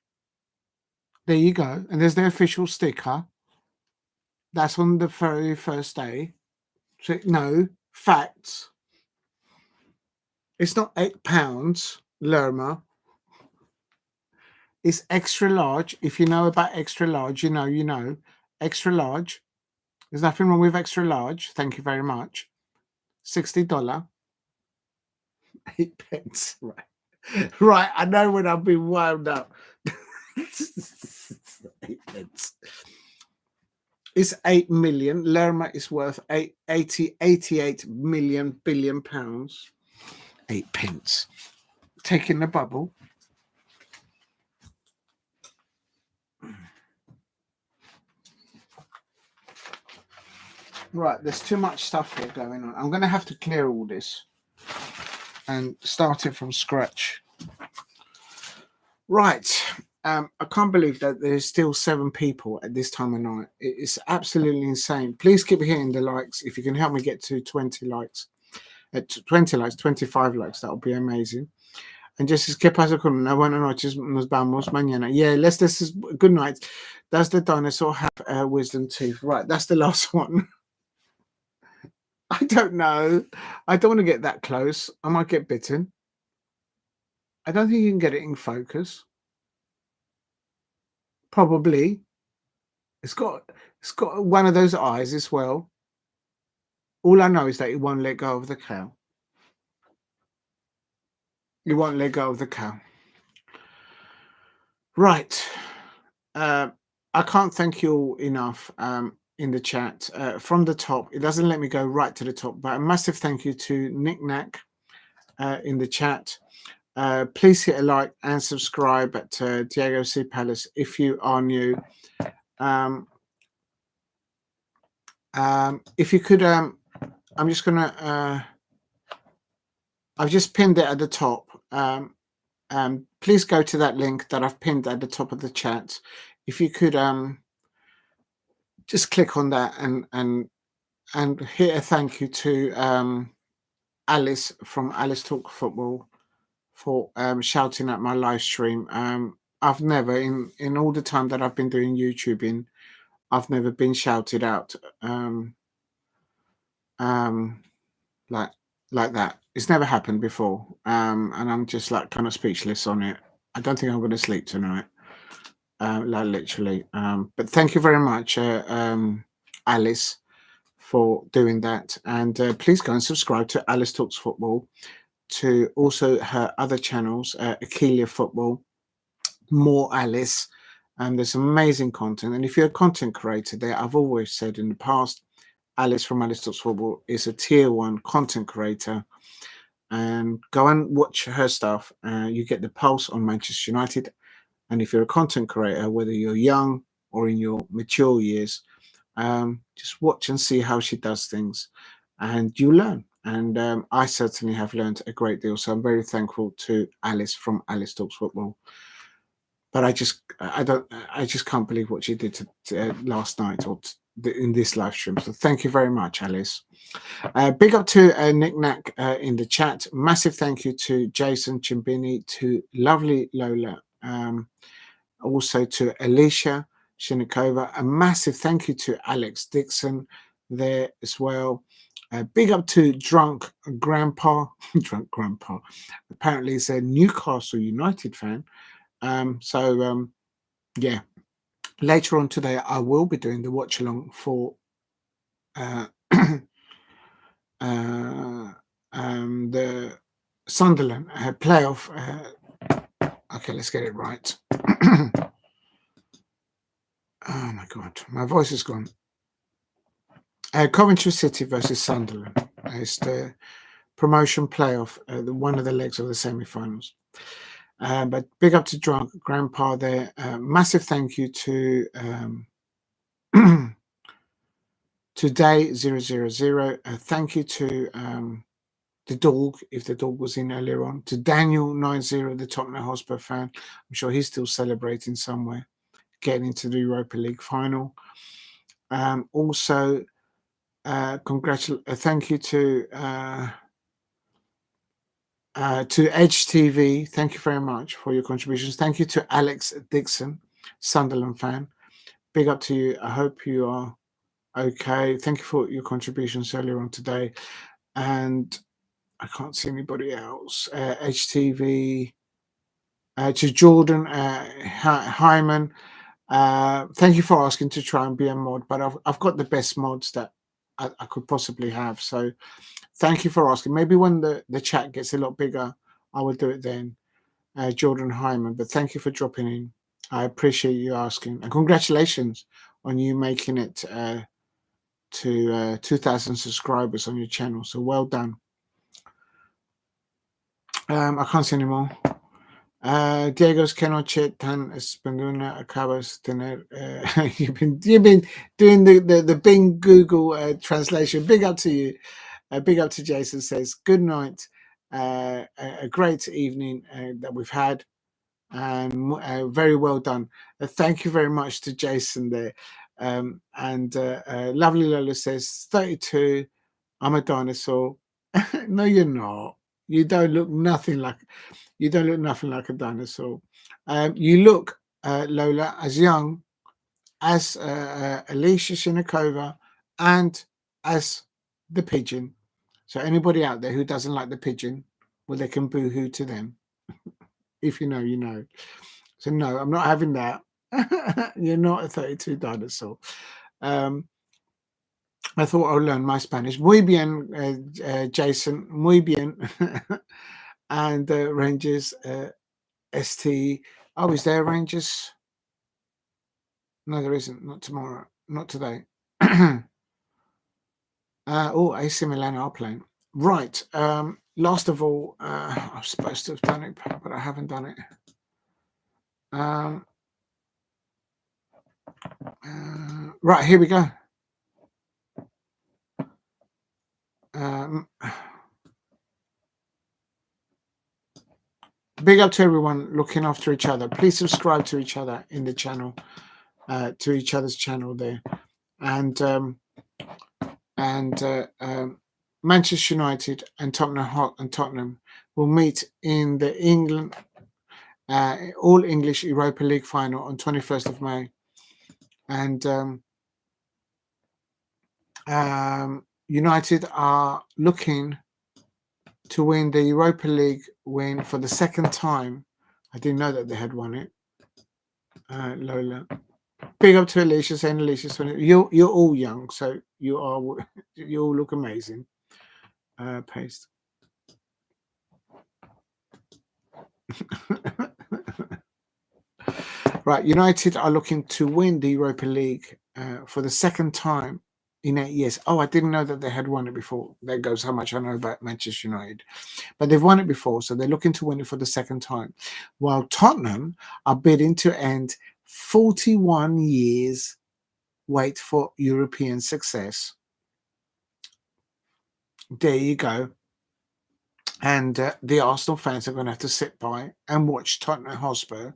There you go. And there's the official sticker. That's on the very first day. So, no, facts. It's not £8 Lerma. It's extra large. If you know about extra large, you know. Extra large. There's nothing wrong with extra large. Thank you very much. $60. 8 pence. Right. Right. I know when I've been wound up. 8 pence. It's 8 million. Lerma is worth 88 million billion pounds. 8 pence. Taking the bubble. Right, there's too much stuff here going on. I'm going to have to clear all this and start it from scratch. Right. I can't believe that there's still 7 people at this time of night. It's absolutely insane. Please keep hitting the likes. If you can help me get to 20 likes, at 20 likes, 25 likes, that would be amazing. And just ¿qué pasa con una buena noches? Nos vamos mañana. Yeah, this is good night. Does the dinosaur have wisdom tooth? Right, that's the last one. I don't know. I don't want to get that close. I might get bitten. I don't think you can get it in focus. Probably. It's got one of those eyes as well. All I know is that it won't let go of the cow. You won't let go of the cow. Right. I can't thank you all enough in the chat. From the top, it doesn't let me go right to the top, but a massive thank you to Nick Knack in the chat. Please hit a like and subscribe at Diego C. Palace if you are new. If you could, I'm just gonna. I've just pinned it at the top. Please go to that link that I've pinned at the top of the chat. If you could, just click on that and hit a thank you to Alice from Alice Talk Football for shouting at my live stream. I've never, in all the time that I've been doing YouTubing, I've never been shouted out like that. It's never happened before, and I'm just like kind of speechless on it. I don't think I'm going to sleep tonight, like literally. But thank you very much, Alice, for doing that. And please go and subscribe to Alice Talks Football, to also her other channels, Akelia Football, More Alice. There's amazing content. And if you're a content creator there, I've always said in the past, Alice from Alice Talks Football is a tier 1 content creator. And go and watch her stuff. You get the pulse on Manchester United. And if you're a content creator, whether you're young or in your mature years, just watch and see how she does things, and you learn. And I certainly have learned a great deal. So I'm very thankful to Alice from Alice Talks Football. But I just can't believe what she did last night or in this live stream. So thank you very much, Alice. Big up to Nick Knack in the chat. Massive thank you to Jason Chimbini, to lovely Lola, also to Alicia Shinikova. A massive thank you to Alex Dixon there as well. Big up to Drunk Grandpa. Drunk Grandpa. Apparently he's a Newcastle United fan. Yeah. Later on today, I will be doing the watch along for the Sunderland playoff. Okay, let's get it right. Oh my God, my voice is gone. Coventry City versus Sunderland. It's the promotion playoff, one of the legs of the semi-finals. But big up to Drunk Grandpa there. Massive thank you to Today 000. Thank you to the dog, if the dog was in earlier on. To Daniel 90, the Tottenham Hotspur fan. I'm sure he's still celebrating somewhere, getting into the Europa League final. Also, thank you to Edge TV. Thank you very much for your contributions. Thank you to Alex Dixon, Sunderland fan. Big up to you. I hope you are okay. Thank you for your contributions earlier on today. And I can't see anybody else. HTV, to Jordan Hyman. Thank you for asking to try and be a mod, but I've got the best mods that I could possibly have. So thank you for asking. Maybe when the chat gets a lot bigger, I will do it then. Jordan Hyman, but thank you for dropping in. I appreciate you asking. And congratulations on you making it to 2,000 subscribers on your channel. So well done. I can't see anymore. Diego's que noche tan espanduna acabas tener. You've been doing the Bing Google translation. Big up to you. Big up to Jason. Says good night. A great evening that we've had. and very well done. Thank you very much to Jason there. And Lovely Lola says 32. I'm a dinosaur. No, you're not. You don't look nothing like. You don't look nothing like a dinosaur. You look, Lola, as young as Alicia Shinikova and as the pigeon. So anybody out there who doesn't like the pigeon, well, they can boo-hoo to them. If you know, you know. So no, I'm not having that. You're not a 32 dinosaur. I thought I'll learn my Spanish. Muy bien, Jason. Muy bien. And Rangers, ST. Oh, is there Rangers? No, there isn't. Not tomorrow. Not today. AC Milan are playing. Right. Last of all, I'm supposed to have done it, but I haven't done it. Right, here we go. Big up to everyone looking after each other. Please subscribe to each other in the channel, to each other's channel there. And Manchester United and Tottenham will meet in the England All English Europa League final on 21st of May. And United are looking to win the Europa League win for the second time. I didn't know that they had won it. Lola, big up to Alicia saying Alicia, you're all young, so you all look amazing. Paste. Right, United are looking to win the Europa League for the second time in 8 years. Oh, I didn't know that they had won it before. There goes how much I know about Manchester United. But they've won it before, so they're looking to win it for the second time. While Tottenham are bidding to end 41 years wait for European success. There you go. And the Arsenal fans are going to have to sit by and watch Tottenham Hotspur.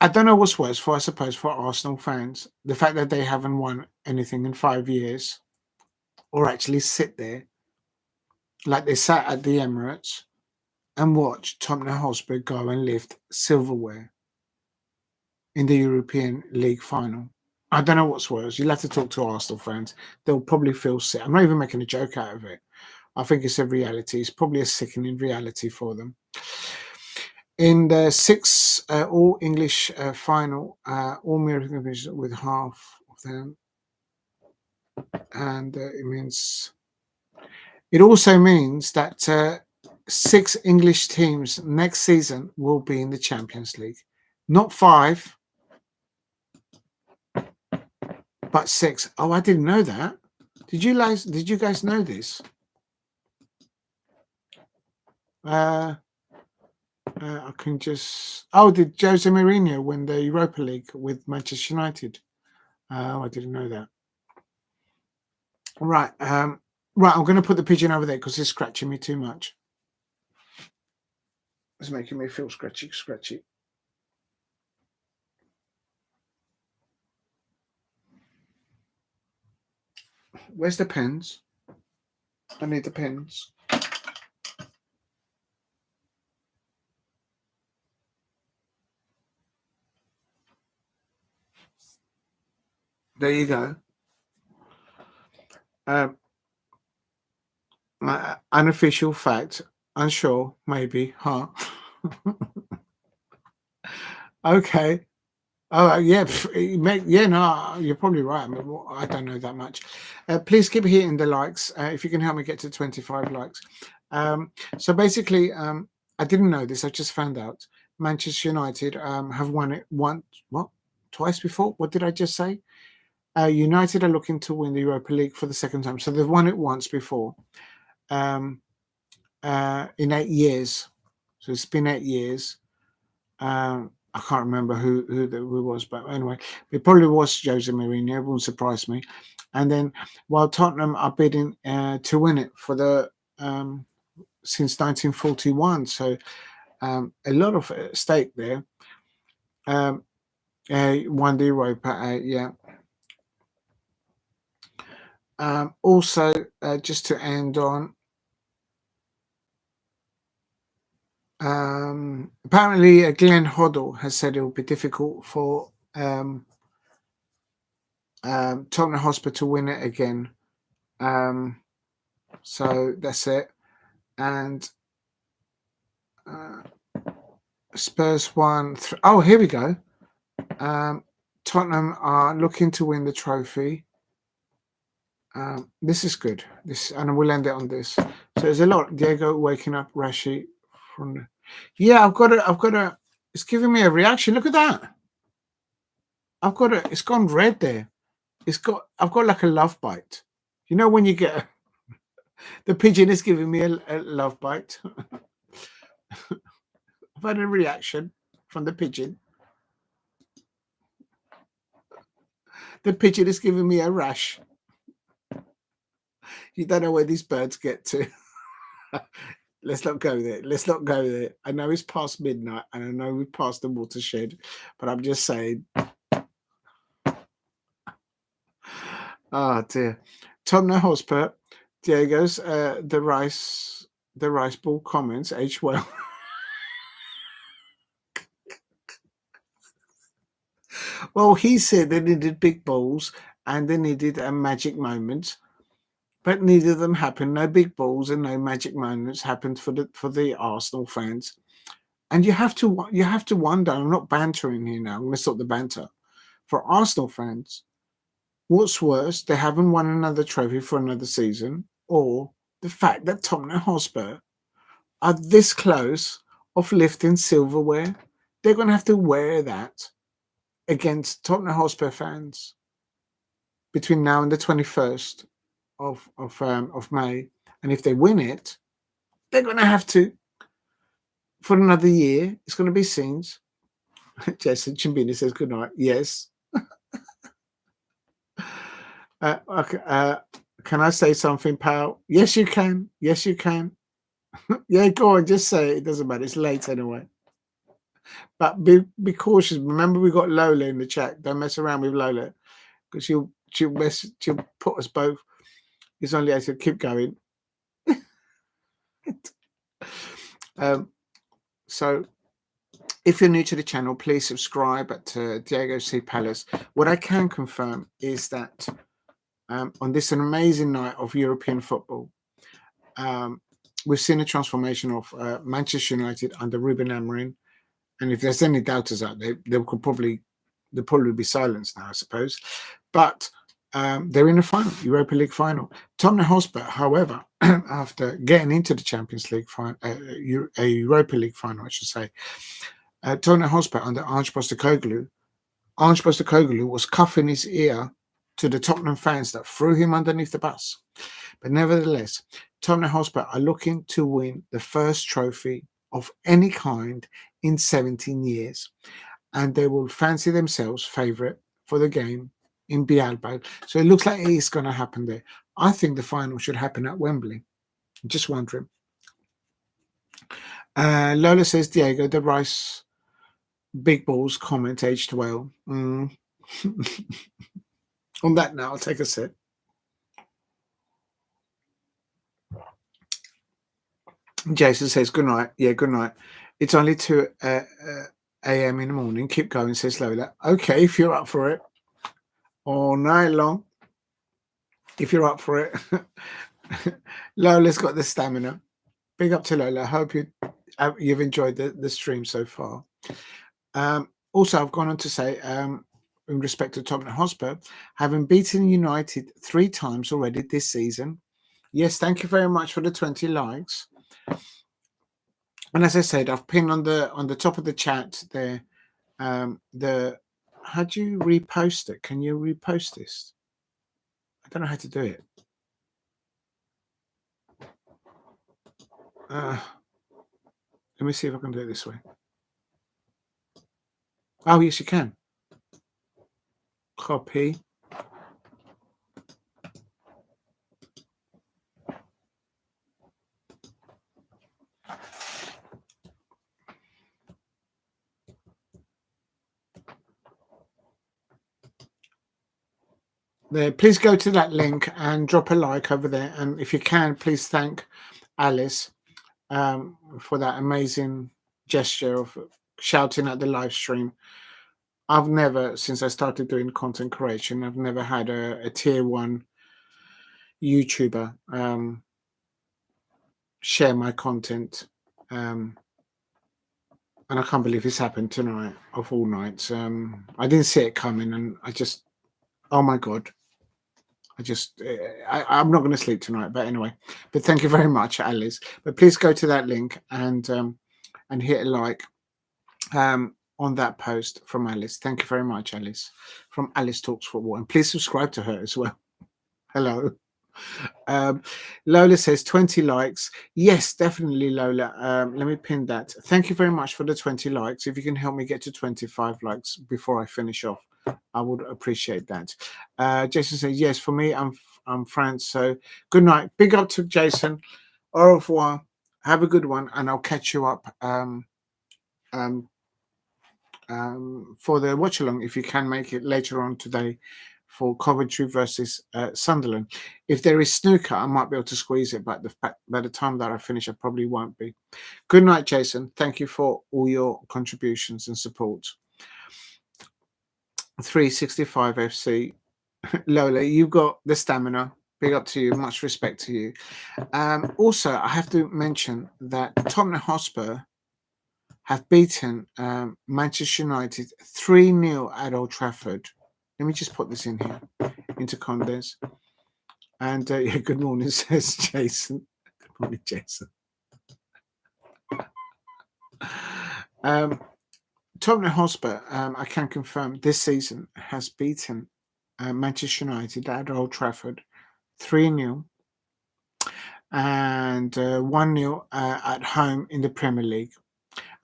I don't know what's worse for, I suppose, for Arsenal fans. The fact that they haven't won anything in 5 years, or actually sit there like they sat at the Emirates and watch Tottenham Hotspur go and lift silverware in the European League final. I don't know what's worse. You'll have to talk to Arsenal fans. They'll probably feel sick. I'm not even making a joke out of it. I think it's a reality. It's probably a sickening reality for them. In the sixth All English final, all American division with half of them, and it also means that 6 English teams next season will be in the Champions League, not 5, but 6. Oh, I didn't know that. Did you guys know this? I can just. Oh, did Jose Mourinho win the Europa League with Manchester United? Oh, I didn't know that. Right. Right. I'm going to put the pigeon over there because it's scratching me too much. It's making me feel scratchy. Where's the pens? I need the pens. There you go. Unofficial fact. Unsure, maybe, huh? Okay. Oh, yeah. No, you're probably right. I mean, I don't know that much. Please keep hitting the likes if you can help me get to 25 likes. So basically, I didn't know this. I just found out Manchester United have won it twice before. What did I just say? United are looking to win the Europa League for the second time. So they've won it once before in 8 years. So it's been 8 years. I can't remember who was, but anyway, it probably was Jose Mourinho. It wouldn't surprise me. And then while Tottenham are bidding to win it for the since 1941. So a lot of stake there. Won the Europa, yeah. Also, just to end on, apparently Glenn Hoddle has said it will be difficult for Tottenham Hotspur to win it again. So that's it. And Spurs won. Oh, here we go. Tottenham are looking to win the trophy. This is good. And we'll end it on this. So there's a lot. Diego waking up Rashi from the, yeah, I've got a it's giving me a reaction. Look at that. It's gone red there. I've got like a love bite. You know when you get the pigeon is giving me a love bite. I've had a reaction from the pigeon. The pigeon is giving me a rash. You don't know where these birds get to. Let's not go there. Let's not go there. I know it's past midnight and I know we've passed the watershed, but I'm just saying. Oh dear. Tottenham Hotspur, Diego's the rice ball comments, H well. Well, he said they needed big balls and they needed a magic moment. But neither of them happened. No big balls and no magic moments happened for the Arsenal fans. And you have to wonder. I'm not bantering here now. I'm going to stop the banter. For Arsenal fans, what's worse? They haven't won another trophy for another season, or the fact that Tottenham Hotspur are this close of lifting silverware. They're going to have to wear that against Tottenham Hotspur fans between now and the 21st. Of May, and if they win it, they're going to have to for another year. It's going to be scenes. Jason Chimbini says good night. Yes. Can I say something, pal? Yes, you can. Yes, you can. Yeah, go on. Just say it. It doesn't matter. It's late anyway. But be cautious. Remember, we got Lola in the chat. Don't mess around with Lola because she'll put us both. It's only I said keep going. So if you're new to the channel, please subscribe at Diego C. Palace. What I can confirm is that on this amazing night of European football, we've seen a transformation of Manchester United under Ruben Amorim. And if there's any doubters out there, they'll probably be silenced now, I suppose. But they're in the final, Europa League final. Tottenham Hotspur, however, after getting into the Champions League final, a Europa League final, I should say, Tottenham Hotspur under Ange Postecoglou was cuffing his ear to the Tottenham fans that threw him underneath the bus. But nevertheless, Tottenham Hotspur are looking to win the first trophy of any kind in 17 years. And they will fancy themselves favourite for the game in Bilbao. So it looks like it's going to happen there. I think the final should happen at Wembley. Just wondering. Lola says, Diego, the Rice big balls comment aged well. On that now, I'll take a sip. Jason says, good night. Yeah, good night. It's only 2 a.m. in the morning. Keep going, says Lola. Okay, if you're up for it. All night long. If you're up for it. Lola's got the stamina. Big up to Lola. I hope you've enjoyed the stream so far. Also, I've gone on to say, in respect to Tottenham Hotspur, having beaten United 3 times already this season. Yes, thank you very much for the 20 likes. And as I said, I've pinned on the top of the chat there. How do you repost it? Can you repost this? I don't know how to do it. Let me see if I can do it this way. Oh, yes, you can. Copy. there. Please go to that link and drop a like over there. And if you can, please thank Alice for that amazing gesture of shouting at the live stream. I've never, since I started doing content creation, I've never had a tier 1 YouTuber share my content. And I can't believe this happened tonight, of all nights. I didn't see it coming, and I just, oh my God. I'm not going to sleep tonight, but anyway. But thank you very much, Alice. But please go to that link and hit a like on that post from Alice. Thank you very much, Alice, from Alice Talks Football. And please subscribe to her as well. Hello. Lola says 20 likes. Yes, definitely, Lola. Let me pin that. Thank you very much for the 20 likes. If you can help me get to 25 likes before I finish off, I would appreciate that. Jason says, yes, for me, I'm France. So good night. Big up to Jason. Au revoir. Have a good one. And I'll catch you up for the watch along if you can make it later on today for Coventry versus Sunderland. If there is snooker, I might be able to squeeze it, but by the time that I finish, I probably won't be. Good night, Jason. Thank you for all your contributions and support. 365 FC. Lola, you've got the stamina. Big up to you. Much respect to you. Also, I have to mention that Tottenham Hotspur have beaten Manchester United 3-0 at Old Trafford. Let me just put this in here into Condes. And yeah, good morning, says Jason. Good morning, Jason. Tottenham Hotspur, I can confirm, this season has beaten Manchester United at Old Trafford 3-0 and 1-0 at home in the Premier League,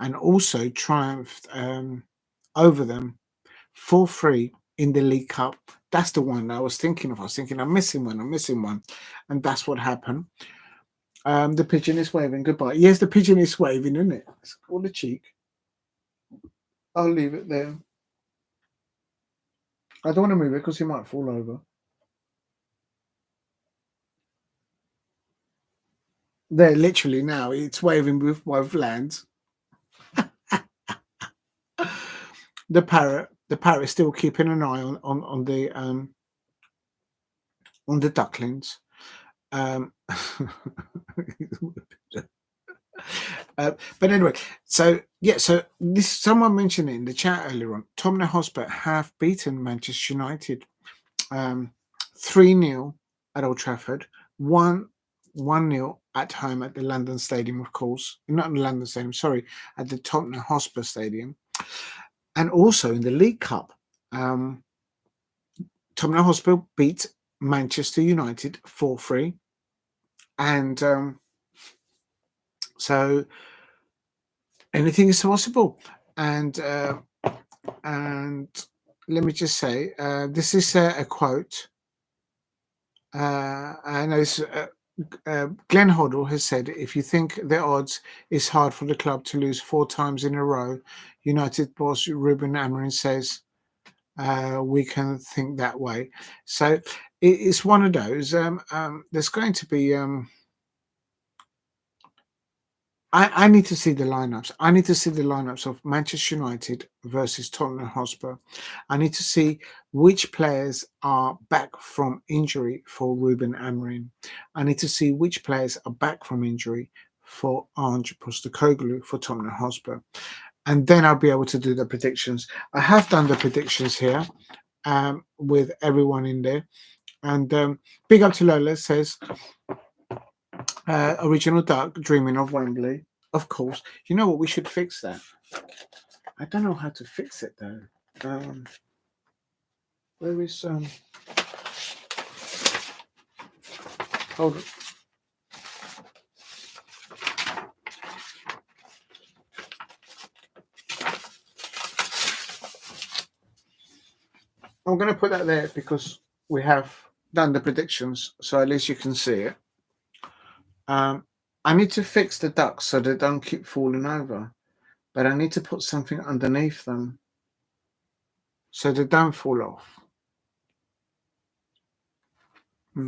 and also triumphed over them 4-3 in the League Cup. That's the one I was thinking of. I was thinking, I'm missing one. And that's what happened. The pigeon is waving goodbye. Yes, the pigeon is waving, isn't it? It's all the cheek. I'll leave it there. I don't want to move it because he might fall over. There, literally now, it's waving with both hands. The parrot is still keeping an eye on the ducklings. But anyway, so this someone mentioned it in the chat earlier on. Tottenham Hotspur have beaten Manchester United 3-0 at Old Trafford, 1-0 at home at the London Stadium, of course, not in the London Stadium, sorry, at the Tottenham Hotspur Stadium, and also in the League Cup. Tottenham Hotspur beat Manchester United 4-3, and so anything is possible. And let me just say, this is a quote. I know Glenn Hoddle has said, if you think the odds is hard for the club to lose 4 times in a row, United boss Ruben Amorim says we can think that way. So it's one of those. There's going to be... I need to see the lineups. I need to see the lineups of Manchester United versus Tottenham Hotspur. I need to see which players are back from injury for Ruben Amorim. I need to see which players are back from injury for Ange Postecoglou for Tottenham Hotspur. And then I'll be able to do the predictions. I have done the predictions here with everyone in there. And big up to Lola, says... original duck dreaming of Wembley, of course. You know what? We should fix that. I don't know how to fix it though. Where is Hold on. I'm going to put that there because we have done the predictions, so at least you can see it. I need to fix the ducks so they don't keep falling over, but I need to put something underneath them so they don't fall off. I've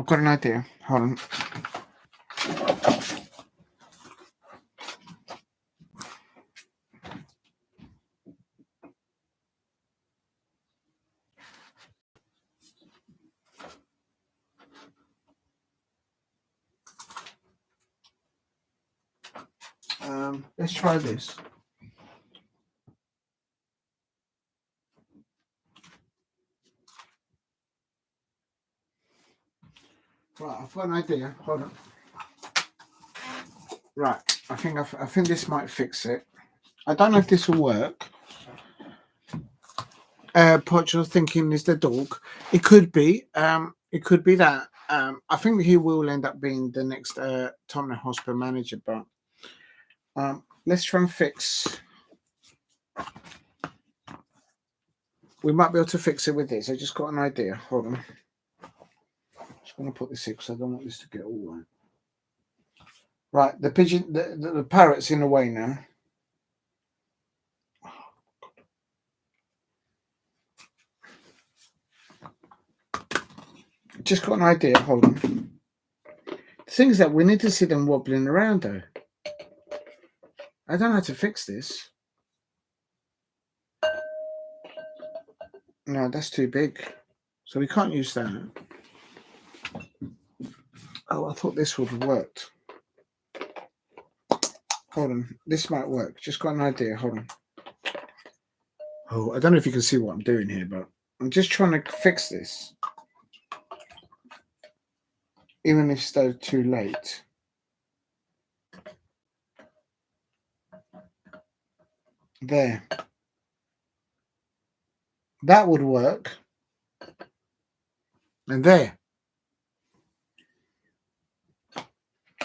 got an idea. Hold on. Let's try this. Right, I've got an idea. Hold on. Right, I think this might fix it. I don't know if this will work. Poch's thinking is the dog. It could be. It could be that. I think he will end up being the next Tottenham Hotspur manager. But let's try and fix. We might be able to fix it with this. I just got an idea. Hold on. Just going to put this in because I don't want this to get all right. Right, the pigeon, the parrot's in the way now. Just got an idea. Hold on. The thing is that we need to see them wobbling around, though. I don't know how to fix this. No, that's too big. So we can't use that. Oh, I thought this would have worked. Hold on. This might work. Just got an idea. Hold on. Oh, I don't know if you can see what I'm doing here, but I'm just trying to fix this. Even if it's too late. There. That would work. And there.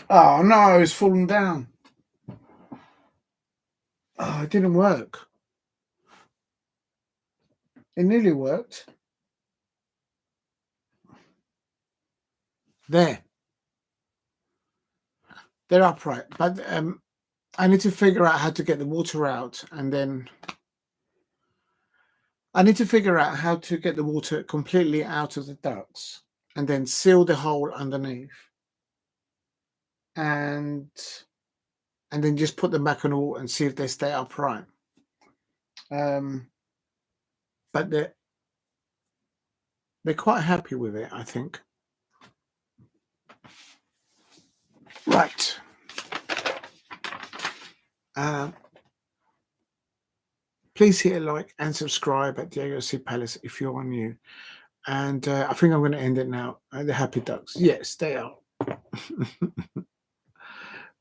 Oh, no, it's fallen down. Oh, it didn't work. It nearly worked. There. They're upright. But I need to figure out how to get the water out, and then I need to figure out how to get the water completely out of the ducts and then seal the hole underneath. And then just put them back on the wall and see if they stay upright. But they're quite happy with it, I think. Right. Please hit a like and subscribe at Diego C. Palace if you're new. And I think I'm going to end it now. The happy ducks. Yes, they are.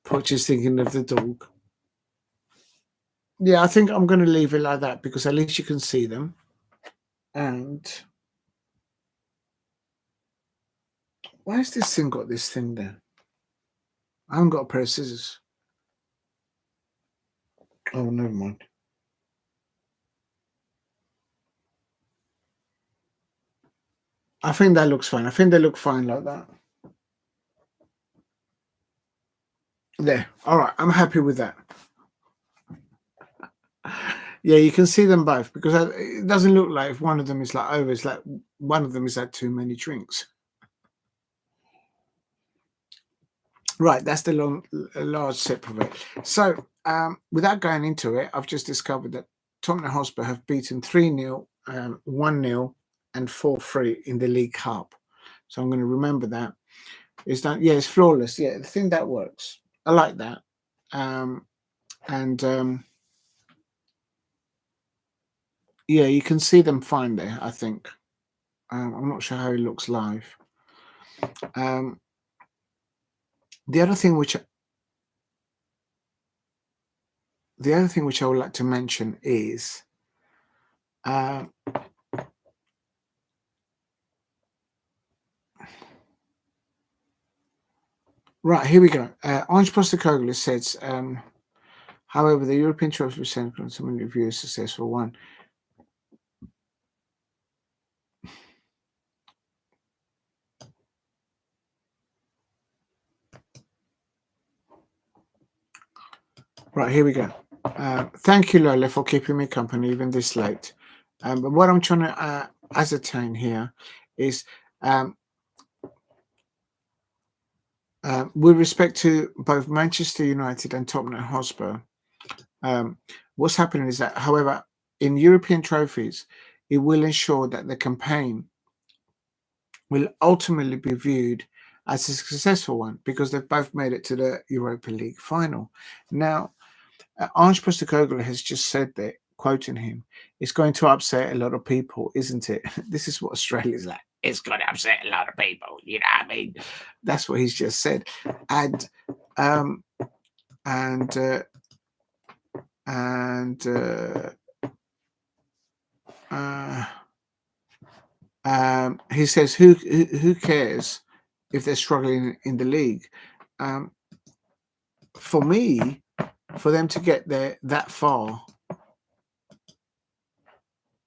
Poch is thinking of the dog. Yeah, I think I'm going to leave it like that because at least you can see them. And why has this thing got this thing there? I haven't got a pair of scissors. Oh, never mind. I think that looks fine. I think they look fine like that. There. All right. I'm happy with that. Yeah, you can see them both because it doesn't look like if one of them is like over, it's like one of them is had too many drinks. Right, that's the large sip of it. So, without going into it, I've just discovered that Tottenham Hotspur have beaten 3-0, 1-0, and 4-3 in the League Cup. So I'm going to remember that. It's flawless. Yeah, the thing that works. I like that. Yeah, you can see them fine there, I think. I'm not sure how it looks live. The other thing which I would like to mention is right, here we go. Ange Postecoglou says, however, the European trophy was sent from so many reviewers successful one. Right, here we go. Thank you, Lola, for keeping me company even this late. But what I'm trying to ascertain here is, um, with respect to both Manchester United and Tottenham Hotspur, what's happening is that, however, in European trophies, it will ensure that the campaign will ultimately be viewed as a successful one because they've both made it to the Europa League final. Now, Ange Postecoglou has just said that, quoting him, it's going to upset a lot of people, isn't it? This is what Australia's like. It's going to upset a lot of people. You know what I mean? That's what he's just said. And he says, who cares if they're struggling in the league? For me, for them to get there that far,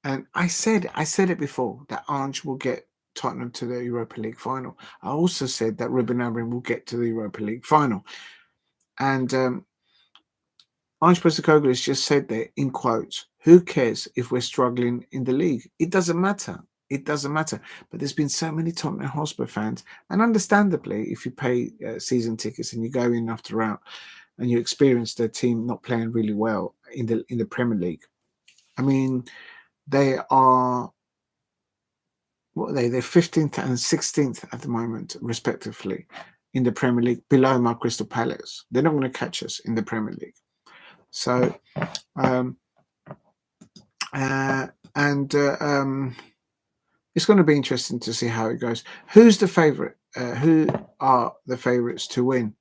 and I said it before that Ange will get Tottenham to the Europa League final. I also said that Ruben Amorim will get to the Europa League final, and Ange Postecoglou has just said there in quotes, "Who cares if we're struggling in the league? It doesn't matter. It doesn't matter." But there's been so many Tottenham Hotspur fans, and understandably, if you pay season tickets and you go in after round and you experience the team not playing really well in the Premier League, I mean, they are, what are they? They're 15th and 16th at the moment, respectively, in the Premier League, below my Crystal Palace. They're not going to catch us in the Premier League. So, it's going to be interesting to see how it goes. Who's the favourite? Who are the favourites to win?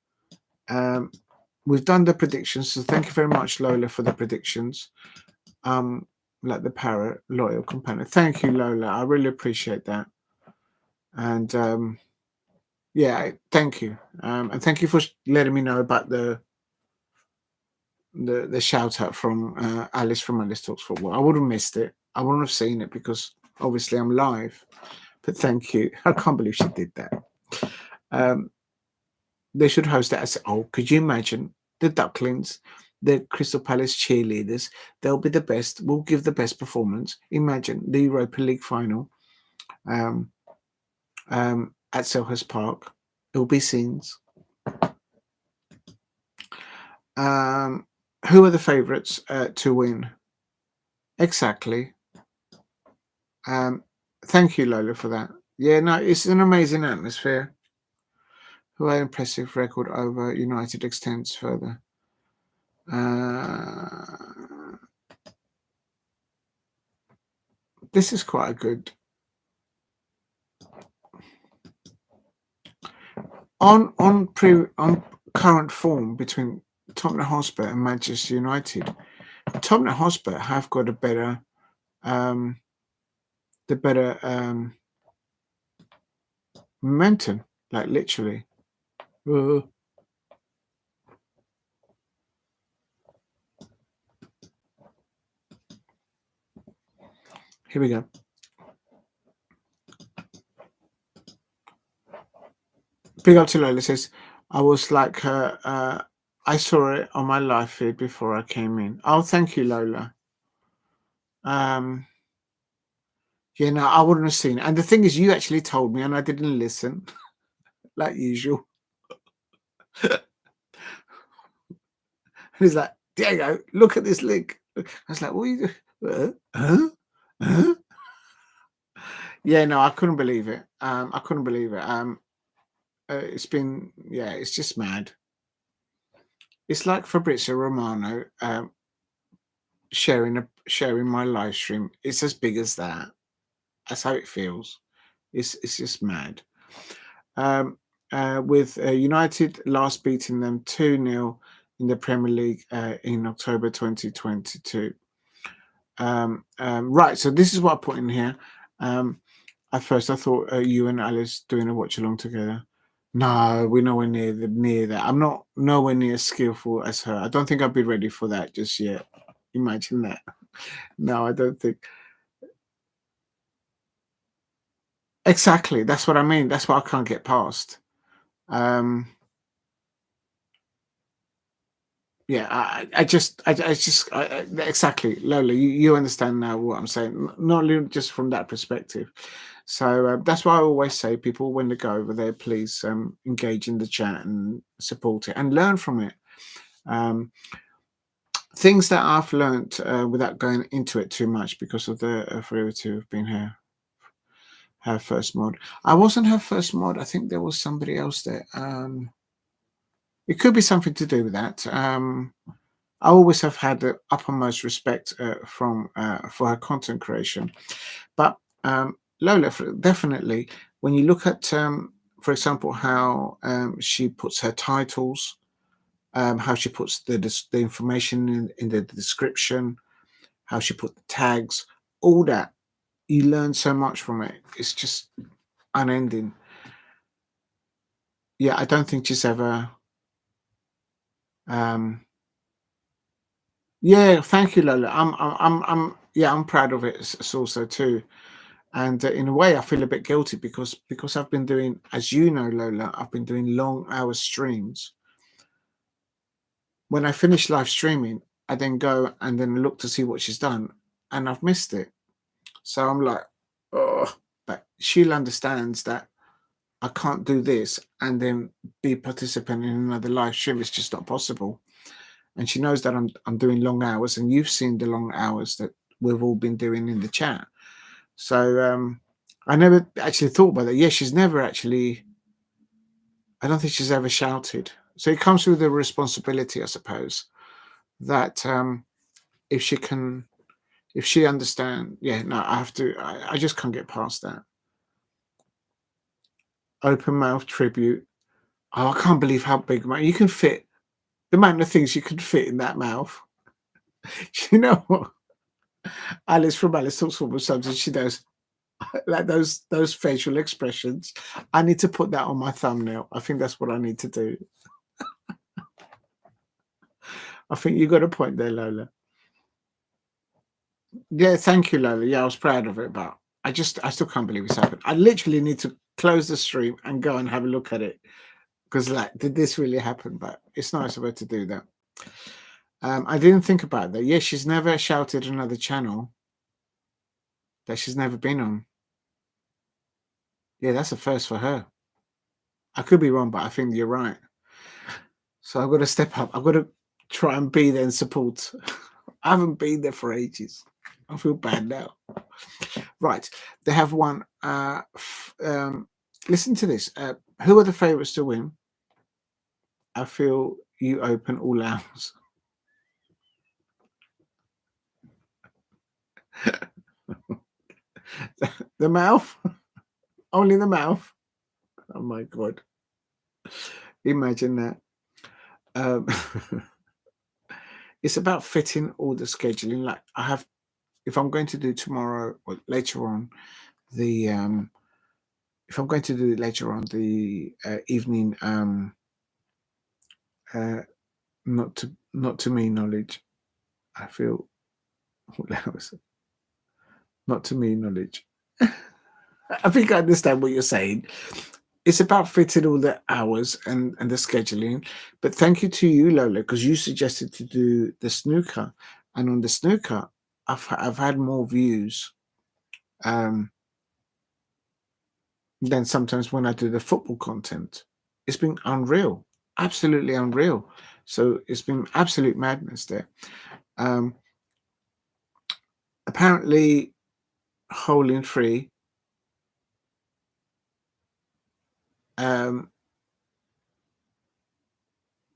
We've done the predictions, so thank you very much, Lola, for the predictions. Like the parrot, loyal companion. Thank you, Lola. I really appreciate that. And yeah, thank you. And thank you for letting me know about the shout out from Alice from Alice Talks Football. I would have missed it. I wouldn't have seen it because obviously I'm live. But thank you. I can't believe she did that. They should host that. Oh, could you imagine the Ducklings, the Crystal Palace cheerleaders? They'll be the best. We'll give the best performance. Imagine the Europa League final at Selhurst Park. It'll be scenes. Who are the favourites to win? Exactly. Thank you, Lola, for that. Yeah, no, it's an amazing atmosphere. Who are impressive record over United extends further. This is quite a good. On current form between Tottenham Hotspur and Manchester United, Tottenham Hotspur have got a better momentum, like literally. Here we go. Big up to Lola says, I was like her. I saw it on my live feed before I came in. Oh, thank you, Lola. Yeah, no, I wouldn't have seen it. And the thing is, you actually told me and I didn't listen, like usual. He's like, Diego, look at this link. I was like, what are you doing? Huh? Yeah, no, I couldn't believe it. I couldn't believe it. It's been, yeah, it's just mad. It's like Fabrizio Romano sharing my live stream. It's as big as that. That's how it feels. It's just mad. With United last beating them 2-0 in the Premier League in October 2022. Right, so this is what I put in here. At first, I thought you and Alice doing a watch along together. No, we're nowhere near that. I'm not nowhere near as skillful as her. I don't think I'd be ready for that just yet. Imagine that. No, I don't think. Exactly. That's what I mean. That's what I can't get past. Yeah, exactly, Lola. You understand now what I'm saying, not only just from that perspective. So that's why I always say, people, when they go over there, please engage in the chat and support it and learn from it. Um, Things that I've learned without going into it too much because of the forever to have been her first mod. I wasn't her first mod. I think there was somebody else there. It could be something to do with that. I always have had the uppermost respect from for her content creation, but Lola, definitely, when you look at, for example, how she puts her titles, how she puts the information in the description, how she put the tags, all that, you learn so much from it. It's just unending. Yeah, I don't think she's ever. Um, yeah, thank you, Lola. Yeah, I'm proud of it. It's also too. And in a way, I feel a bit guilty because I've been doing, as you know, Lola, I've been doing long hour streams. When I finish live streaming, I then go and then look to see what she's done, and I've missed it. So I'm like, oh, but she understands that I can't do this and then be participant in another live stream. It's just not possible. And she knows that I'm doing long hours, and you've seen the long hours that we've all been doing in the chat. So I never actually thought about that. Yeah, she's never actually. I don't think she's ever shouted. So it comes with the responsibility, I suppose, that if she can, if she understand, yeah, no, I have to. I just can't get past that. Open mouth tribute. Oh, I can't believe how big you can fit. The amount of things you can fit in that mouth. You know what? Alice from Alice talks about something. She does like those facial expressions. I need to put that on my thumbnail. I think that's what I need to do. I think you got a point there, Lola. Yeah, thank you, Lola. Yeah, I was proud of it, but I still can't believe it's happened. I literally need to close the stream and go and have a look at it because, like, did this really happen? But it's nice of her to do that. I didn't think about that. Yeah, she's never shouted another channel that she's never been on. Yeah, that's a first for her. I could be wrong, but I think you're right. So I've got to step up. I've got to try and be there and support. I haven't been there for ages. I feel bad now. Right. They have one. Listen to this. Who are the favourites to win? I feel you open all hours. The mouth? Only the mouth? Oh my God. Imagine that. Um, it's about fitting all the scheduling. Like I have, if I'm going to do tomorrow or later on, the if I'm going to do it later on the evening, uh, not to me knowledge. I feel not to me knowledge. I think I understand what you're saying. It's about fitting all the hours and the scheduling. But thank you to you, Lola, because you suggested to do the snooker, and on the snooker, I've had more views than sometimes when I do the football content. It's been unreal, absolutely unreal. So it's been absolute madness there. Um, Apparently, Hole Free.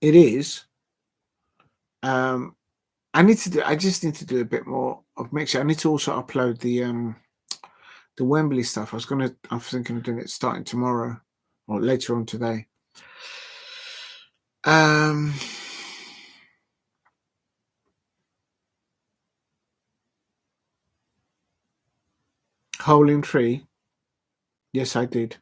It is. I need to do. I just need to do a bit more of mixture. I need to also upload the Wembley stuff. I'm thinking of doing it starting tomorrow or later on today. Hole Free. Yes, I did.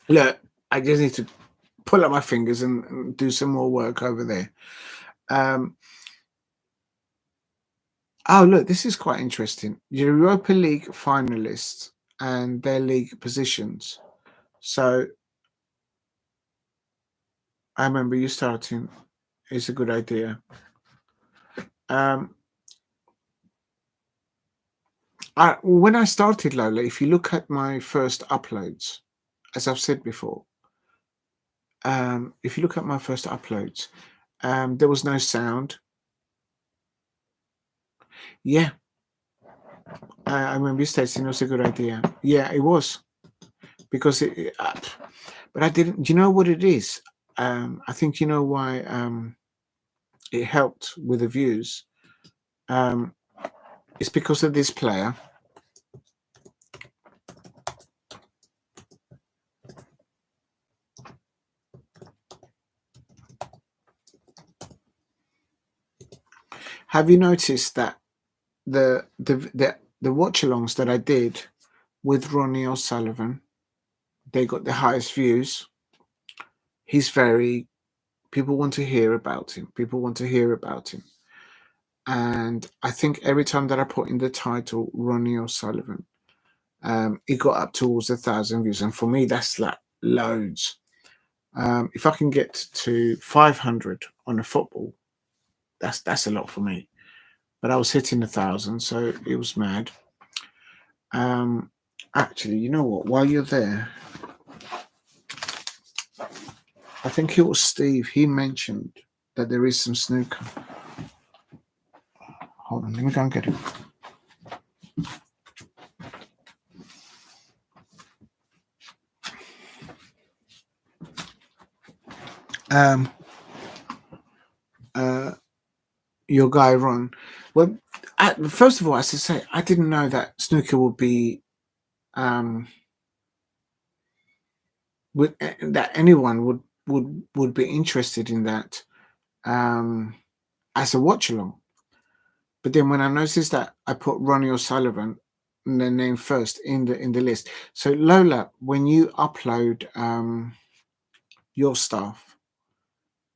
Look, I just need to pull up my fingers and do some more work over there. Oh, look, this is quite interesting. Europa League finalists and their league positions. So I remember you starting is a good idea. When I started, Lola, if you look at my first uploads, as I've said before, if you look at my first uploads, there was no sound. Yeah, I remember you stating it was a good idea. Yeah, it was because but I didn't. Do you know what it is? I think you know why it helped with the views. It's because of this player. Have you noticed that the watch-alongs that I did with Ronnie O'Sullivan, they got the highest views. He's people want to hear about him. People want to hear about him. And I think every time that I put in the title Ronnie O'Sullivan, it got up towards 1,000 views. And for me, that's like loads. If I can get to 500 on a football, that's a lot for me. But I was hitting 1,000, so it was mad. Actually, you know what? While you're there, I think it was Steve. He mentioned that there is some snooker. Hold on, let me go and get it. Your guy Ron. Well, first of all, I should say I didn't know that snooker would be that anyone would be interested in that as a watch along. But then when I noticed that I put Ronnie O'Sullivan and their name first in the list. So Lola, when you upload your stuff,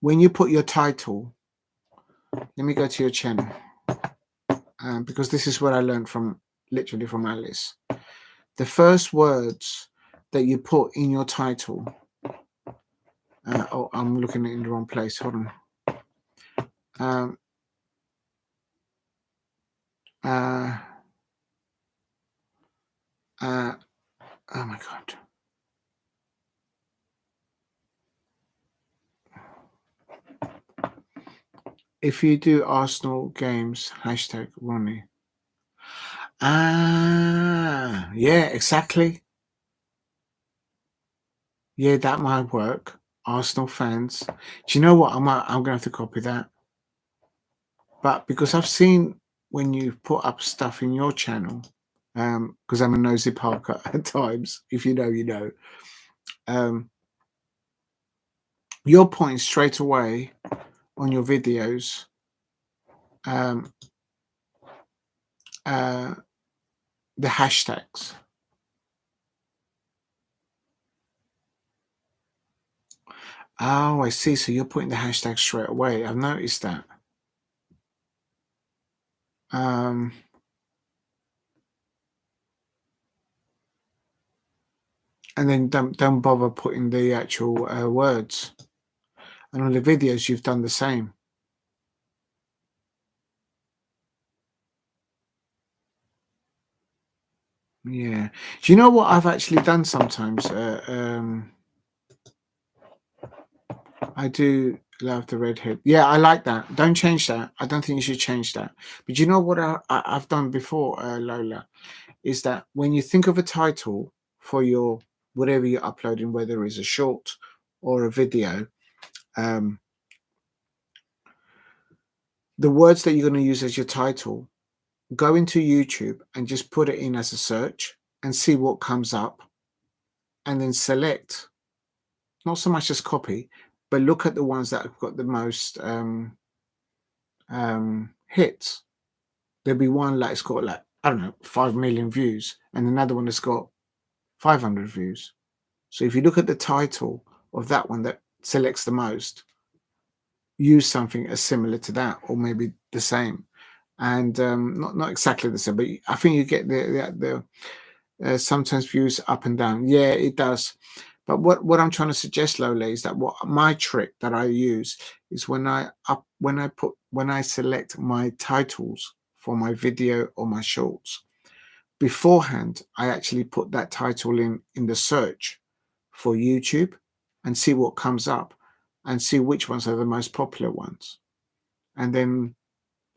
when you put your title, let me go to your channel because this is what I learned literally from Alice. The first words that you put in your title. Oh, I'm looking at it in the wrong place. Hold on. Oh my God. If you do Arsenal games, hashtag Ronnie. Yeah, exactly. Yeah, that might work. Arsenal fans. Do you know what? I'm gonna have to copy that. But because I've seen when you put up stuff in your channel, because I'm a nosy Parker at times, if you know, you know. You're pointing straight away on your videos the hashtags. Oh, I see. So you're putting the hashtag straight away. I've noticed that. And then don't bother putting the actual words. And on the videos, you've done the same. Yeah. Do you know what I've actually done sometimes? I do love the redhead. Yeah, I like that. Don't change that. I don't think you should change that. But you know what I've done before, Lola, is that when you think of a title for your whatever you're uploading, whether it's a short or a video, the words that you're going to use as your title, go into YouTube and just put it in as a search and see what comes up, and then select, not so much as copy, but look at the ones that have got the most hits. There'll be one like it's got like, I don't know, 5 million views, and another one that's got 500 views. So if you look at the title of that one that selects the most, use something as similar to that, or maybe the same, and not exactly the same, but I think you get sometimes views up and down. Yeah, it does. But what I'm trying to suggest, Lola, is that what my trick that I use is when I select my titles for my video or my shorts, beforehand I actually put that title in the search for YouTube and see what comes up and see which ones are the most popular ones, and then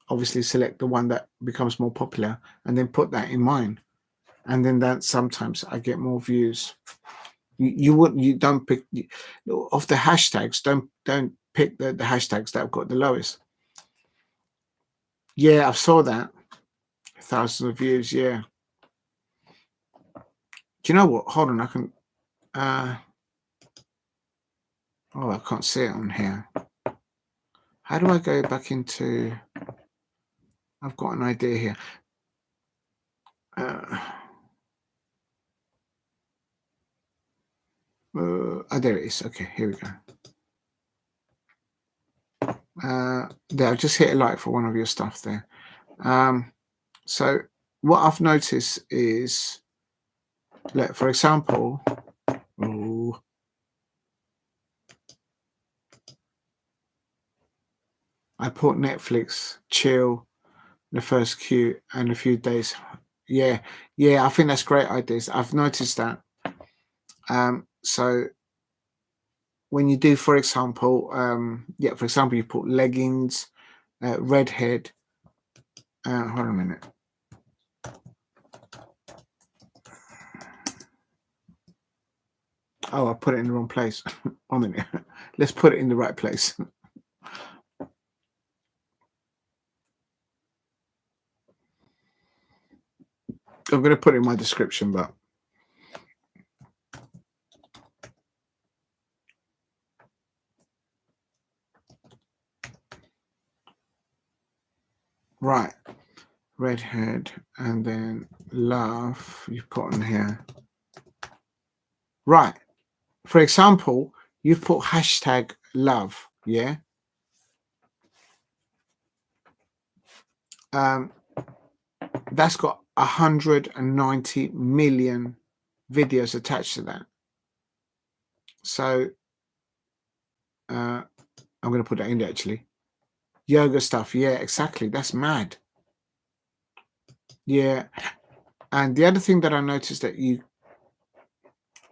obviously select the one that becomes more popular and then put that in mine, and then that sometimes I get more views. You don't pick of the hashtags. Don't pick the hashtags that have got the lowest. Yeah, I saw that. Thousands of views. Yeah. Do you know what? Hold on, I can. Oh, I can't see it on here. How do I go back into? I've got an idea here. There it is. Okay, here we go. There, I've just hit a like for one of your stuff there. So what I've noticed is, like, for example, I put Netflix chill the first queue and a few days. Yeah, I think that's great ideas. I've noticed that. So when you do, for example, you put leggings, redhead. Hold on a minute. Oh, I put it in the wrong place. 1 minute. Let's put it in the right place. I'm going to put it in my description, but right. Redhead and then love you've put on here. Right. For example, you've put hashtag love, yeah? That's got 190 million videos attached to that. So I'm going to put that in there, actually. Yoga stuff. Yeah, exactly. That's mad. Yeah. And the other thing that I noticed that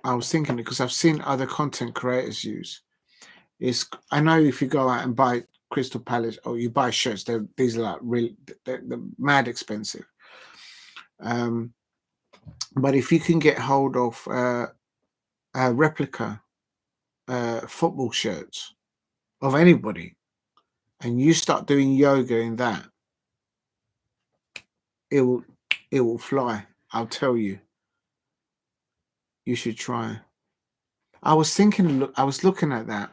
I was thinking, because I've seen other content creators use, is I know if you go out and buy Crystal Palace or you buy shirts, these are like really they're mad expensive. But if you can get hold of replica football shirts of anybody, and you start doing yoga in that, it will fly. I'll tell you. You should try. I was looking at that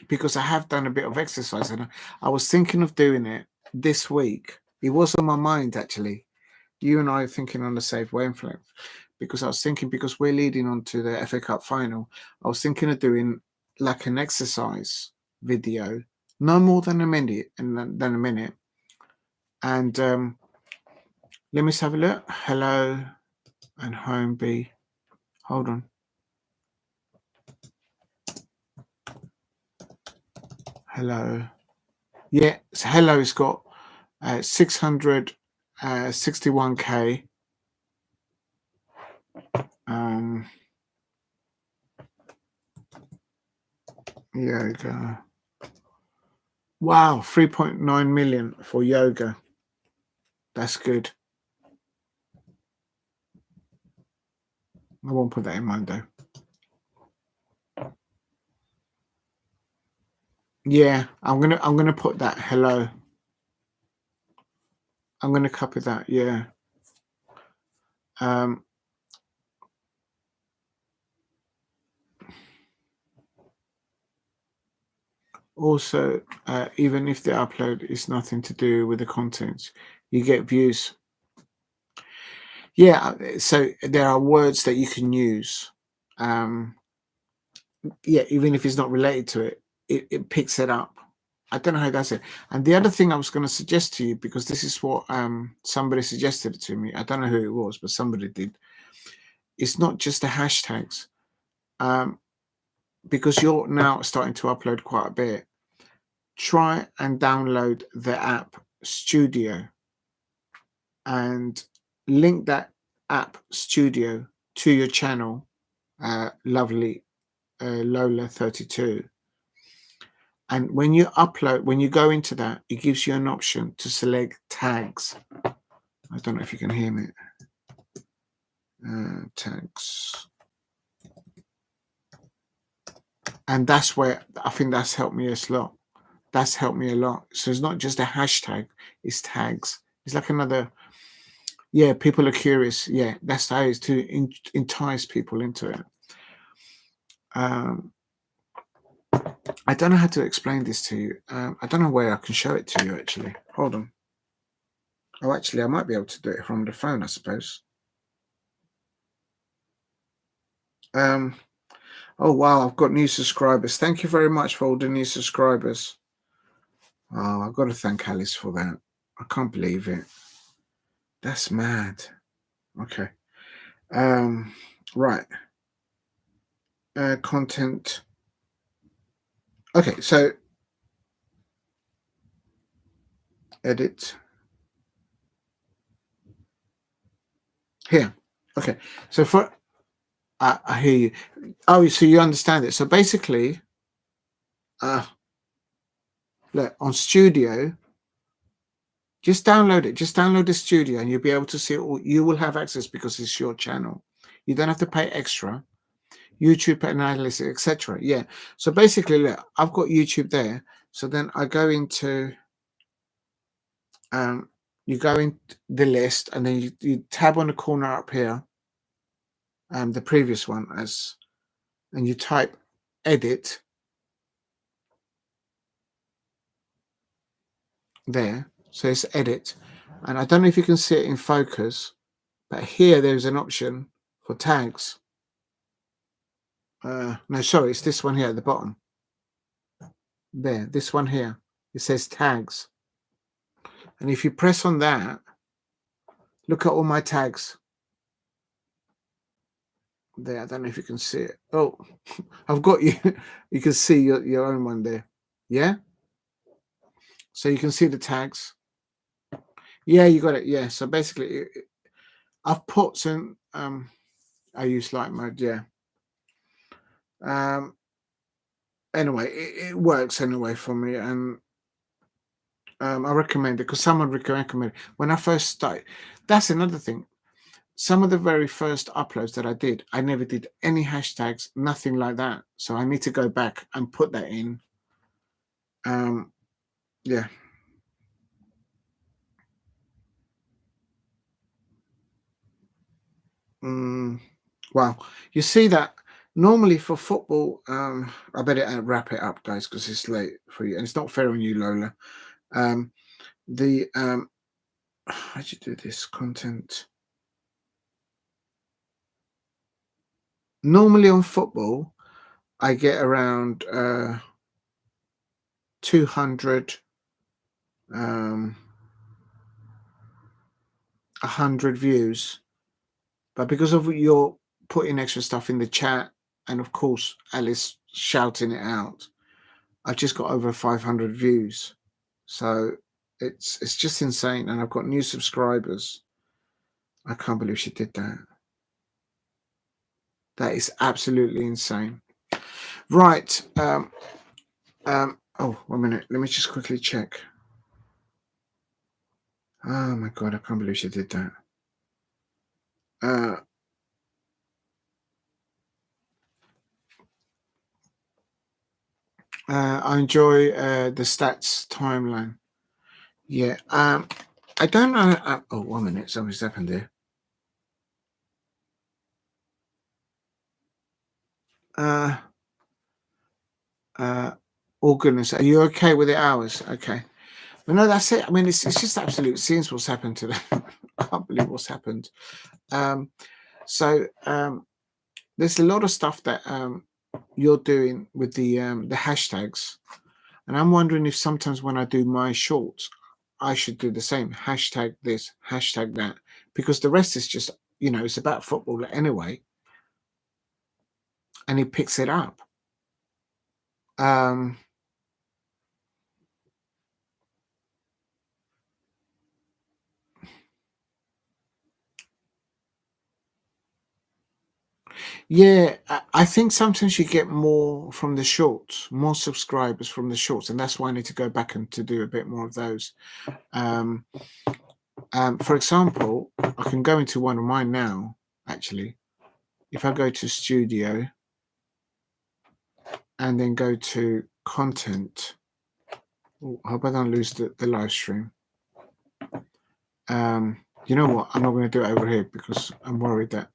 because I have done a bit of exercise, and I was thinking of doing it this week. It was on my mind, actually. You and I are thinking on the same wavelength, because I was thinking, because we're leading on to the FA Cup final, I was thinking of doing like an exercise video, no more than a minute, and let me just have a look. Hello and home B. Hold on. Hello. Yeah, so hello's got 661k. Yoga. Wow, 3.9 million for yoga. That's good. I won't put that in mind though. Yeah, I'm gonna put that. Hello. I'm gonna copy that. Yeah. Also, even if the upload is nothing to do with the content, you get views. Yeah, so there are words that you can use. Yeah, even if it's not related to it, it picks it up. I don't know how it does it. And the other thing I was going to suggest to you, because this is what somebody suggested it to me. I don't know who it was, but somebody did. it's not just the hashtags. Because you're now starting to upload quite a bit, try and download the app Studio and link that app Studio to your channel, lovely Lola32. And when you upload, when you go into that, it gives you an option to select tags. I don't know if you can hear me. Tags. And that's where I think that's helped me a lot. That's helped me a lot. So it's not just a hashtag, it's tags. It's like another, yeah, people are curious. Yeah, that's how it is, to entice people into it. I don't know how to explain this to you. I don't know where I can show it to you, actually. Hold on. Oh, actually, I might be able to do it from the phone, I suppose. Oh, wow, I've got new subscribers. Thank you very much for all the new subscribers. Oh, I've got to thank Alice for that. I can't believe it. That's mad. Okay. Right. Content. Okay, so edit. Here. Okay. So for I hear you. Oh, so you understand it. So basically, look on Studio. Just download it. Just download the Studio, and you'll be able to see it all. You will have access because it's your channel. You don't have to pay extra. YouTube analysis, etc. Yeah. So basically, look, I've got YouTube there. So then I go into you go in the list, and then you tab on the corner up here, the previous one and you type edit there. So it's edit, and I don't know if you can see it in focus, but here there's an option for tags. No, sorry, it's this one here at the bottom. There, this one here. It says tags, and if you press on that, look at all my tags. There, I don't know if you can see it. Oh, I've got you. You can see your own one there. Yeah. So you can see the tags. Yeah, you got it. Yeah. So basically, I've put some. I use light mode. Yeah. Anyway, it works anyway for me, and I recommend it because someone recommended it. When I first started. That's another thing. Some of the very first uploads that I did, I never did any hashtags, nothing like that. So I need to go back and put that in. Yeah. Wow. You see that normally for football, I better wrap it up, guys, because it's late for you. And it's not fair on you, Lola. How do you do this? Content. Normally on football, I get around 200, 100 views. But because of you're putting extra stuff in the chat, and of course Alice shouting it out, I've just got over 500 views. So it's just insane, and I've got new subscribers. I can't believe she did that. That is absolutely insane. Right. Oh, 1 minute. Let me just quickly check. Oh my god, I can't believe she did that. I enjoy the stats timeline. Yeah. I don't know. Oh, 1 minute. Something's happened here. Oh goodness, are you okay with the hours? Okay. Well, no, that's it. I mean, it's just absolute scenes what's happened to them. I can't believe what's happened. So there's a lot of stuff that you're doing with the hashtags, and I'm wondering if sometimes when I do my shorts, I should do the same. Hashtag this, hashtag that, because the rest is just you know, it's about football anyway. And he picks it up. Yeah, I think sometimes you get more from the shorts, more subscribers from the shorts, and that's why I need to go back and to do a bit more of those. For example, I can go into one of mine now, actually. If I go to studio and then go to content, oh, I hope I don't lose the live stream. You know what? I'm not going to do it over here because I'm worried that.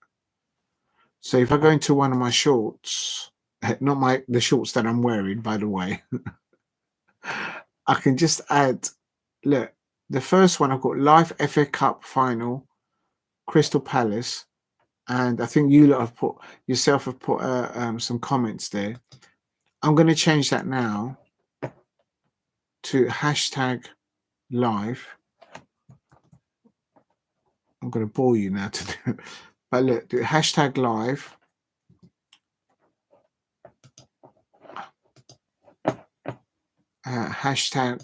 So if I go into one of my shorts, not the shorts that I'm wearing, by the way, I can just add, look, the first one I've got live FA Cup final, Crystal Palace, and I think you lot have put some comments there. I'm going to change that now to hashtag live. I'm going to bore you now to do it. But look, do hashtag live. Hashtag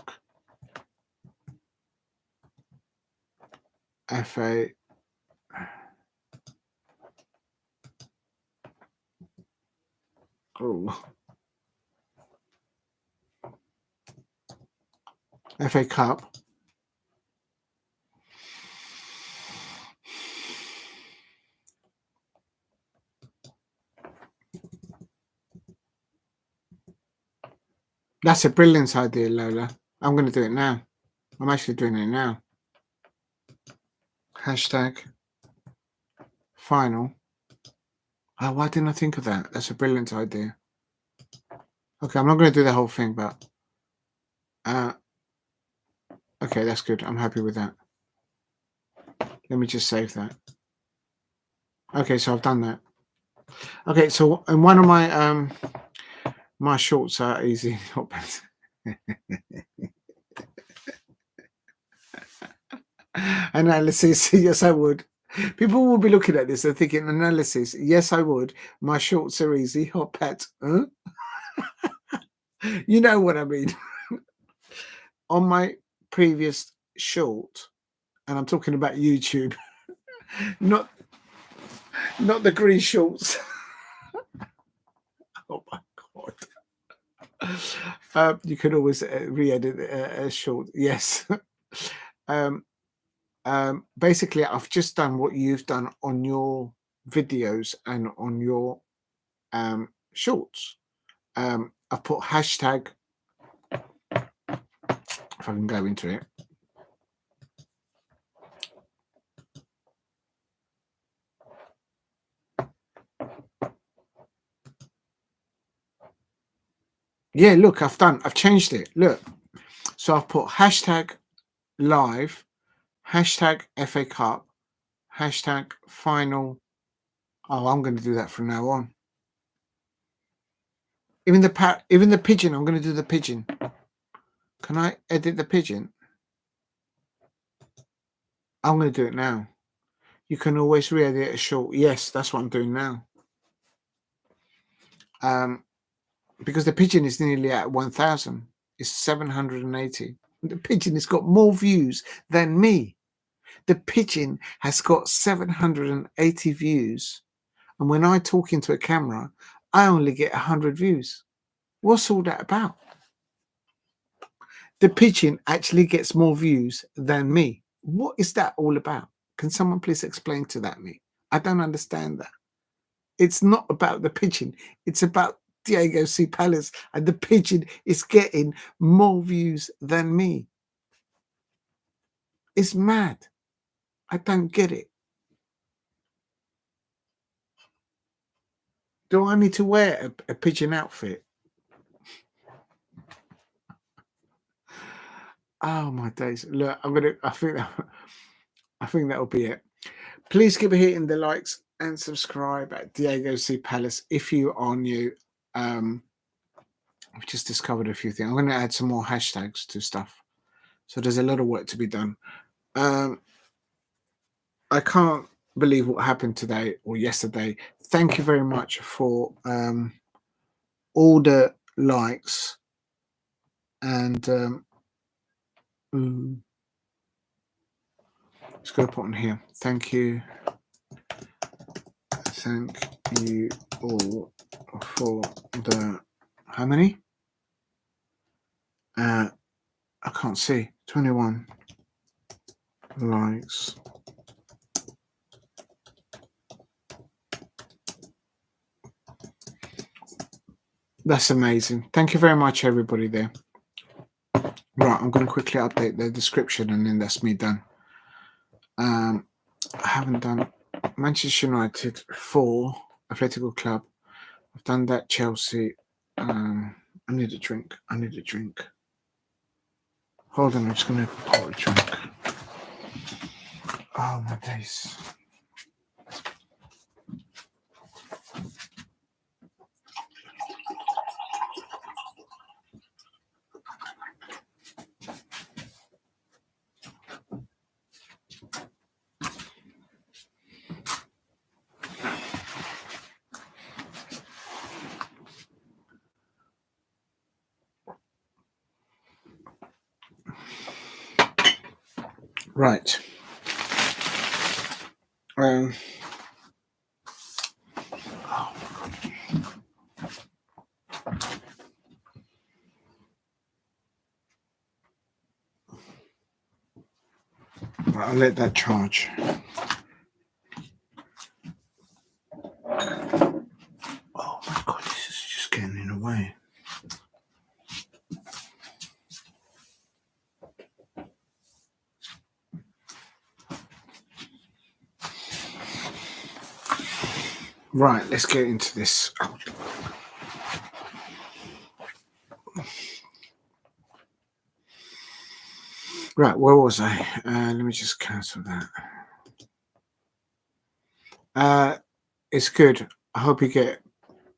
FA. Oh. FA Cup. That's a brilliant idea, Lola. I'm going to do it now. I'm actually doing it now. Hashtag final. Oh, why didn't I think of that? That's a brilliant idea. Okay, I'm not going to do the whole thing, but okay, that's good. I'm happy with that. Let me just save that. Okay, so I've done that. Okay, so in one of my my shorts are easy. Analysis, yes, I would. People will be looking at this and thinking, analysis, yes, I would. My shorts are easy. Hot pet. Huh? You know what I mean. On my previous short, and I'm talking about YouTube, not the green shorts. Oh my God. You can always re-edit a short. Yes. Basically, I've just done what you've done on your videos and on your shorts. I've put hashtag, if I can go into it. Yeah, look, I've changed it. Look, so I've put hashtag live, hashtag FA Cup, hashtag final. Oh, I'm going to do that from now on. Even the pigeon, I'm going to do the pigeon. Can I edit the pigeon? I'm going to do it now. You can always re-edit a short. Yes, that's what I'm doing now. Because the pigeon is nearly at 1,000. It's 780. The pigeon has got more views than me. The pigeon has got 780 views. And when I talk into a camera, I only get 100 views. What's all that about? The pigeon actually gets more views than me. What is that all about? Can someone please explain to that me? I don't understand that. It's not about the pigeon. It's about Diego C. Palace, and the pigeon is getting more views than me. It's mad. I don't get it. Do I need to wear a pigeon outfit? Oh my days! Look, I think that'll be it. Please keep hitting the likes and subscribe at Diego C. Palace if you are new. I've just discovered a few things. I'm going to add some more hashtags to stuff. So there's a lot of work to be done. I can't believe what happened today or yesterday. Thank you very much for all the likes and let's go put on here. Thank you all for the how many? I can't see. 21 likes. That's amazing. Thank you very much, everybody there. Right, I'm going to quickly update the description and then that's me done. I haven't done Manchester United 4, Atletico Club. I've done that, Chelsea. I need a drink. Hold on, I'm just going to pour a drink. Oh, my days. Right. Oh my God. Right, I'll let that charge. Oh my God, this is just getting in the way. Right, let's get into this. Right, where was I? Let me just cancel that. It's good. I hope it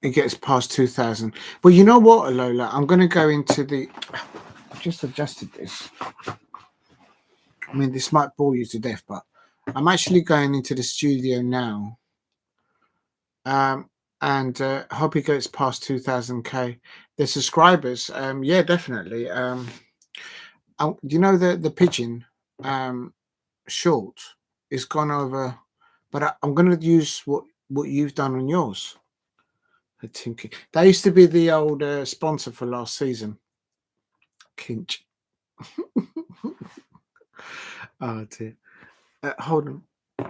gets past 2,000. But you know what, Lola? I'm going to go into the. Just adjusted this. I mean, this might bore you to death, but I'm actually going into the studio now. And I hope it goes past 2,000k. The subscribers, yeah, definitely. You know the pigeon short is gone over, but I'm going to use what you've done on yours. That used to be the old sponsor for last season. Kinch. Oh dear. Hold on.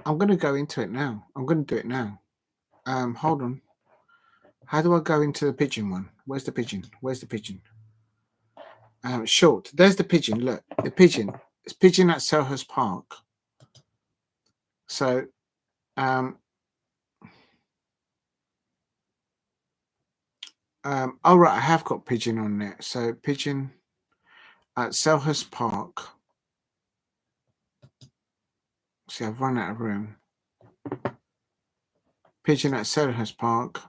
I'm going to go into it now. I'm going to do it now. Hold on. How do I go into the pigeon one? Where's the pigeon? Short. There's the pigeon. Look, the pigeon. It's pigeon at Selhurst Park. So, all right, I have got pigeon on there. So pigeon at Selhurst Park. See, I've run out of room. Pigeon at Selhurst Park.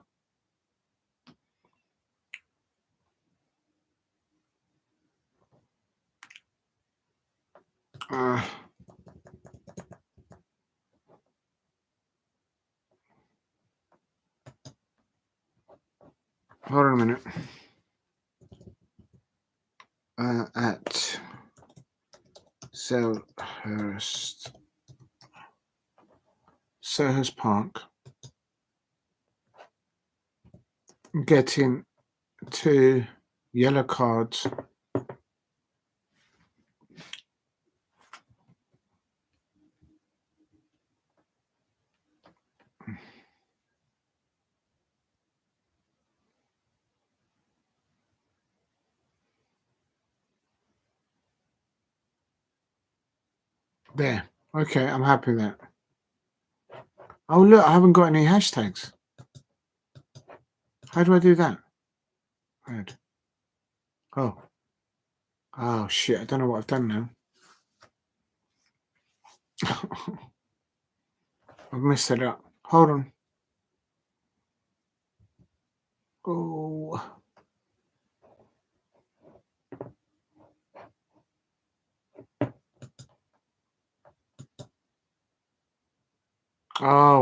Hold on a minute. At Selhurst Park. Getting 2 yellow cards. There. Okay, I'm happy with that. Oh, look, I haven't got any hashtags. How do I do that? Right. Oh. Oh, shit. I don't know what I've done now. I've messed it up. Hold on. Oh.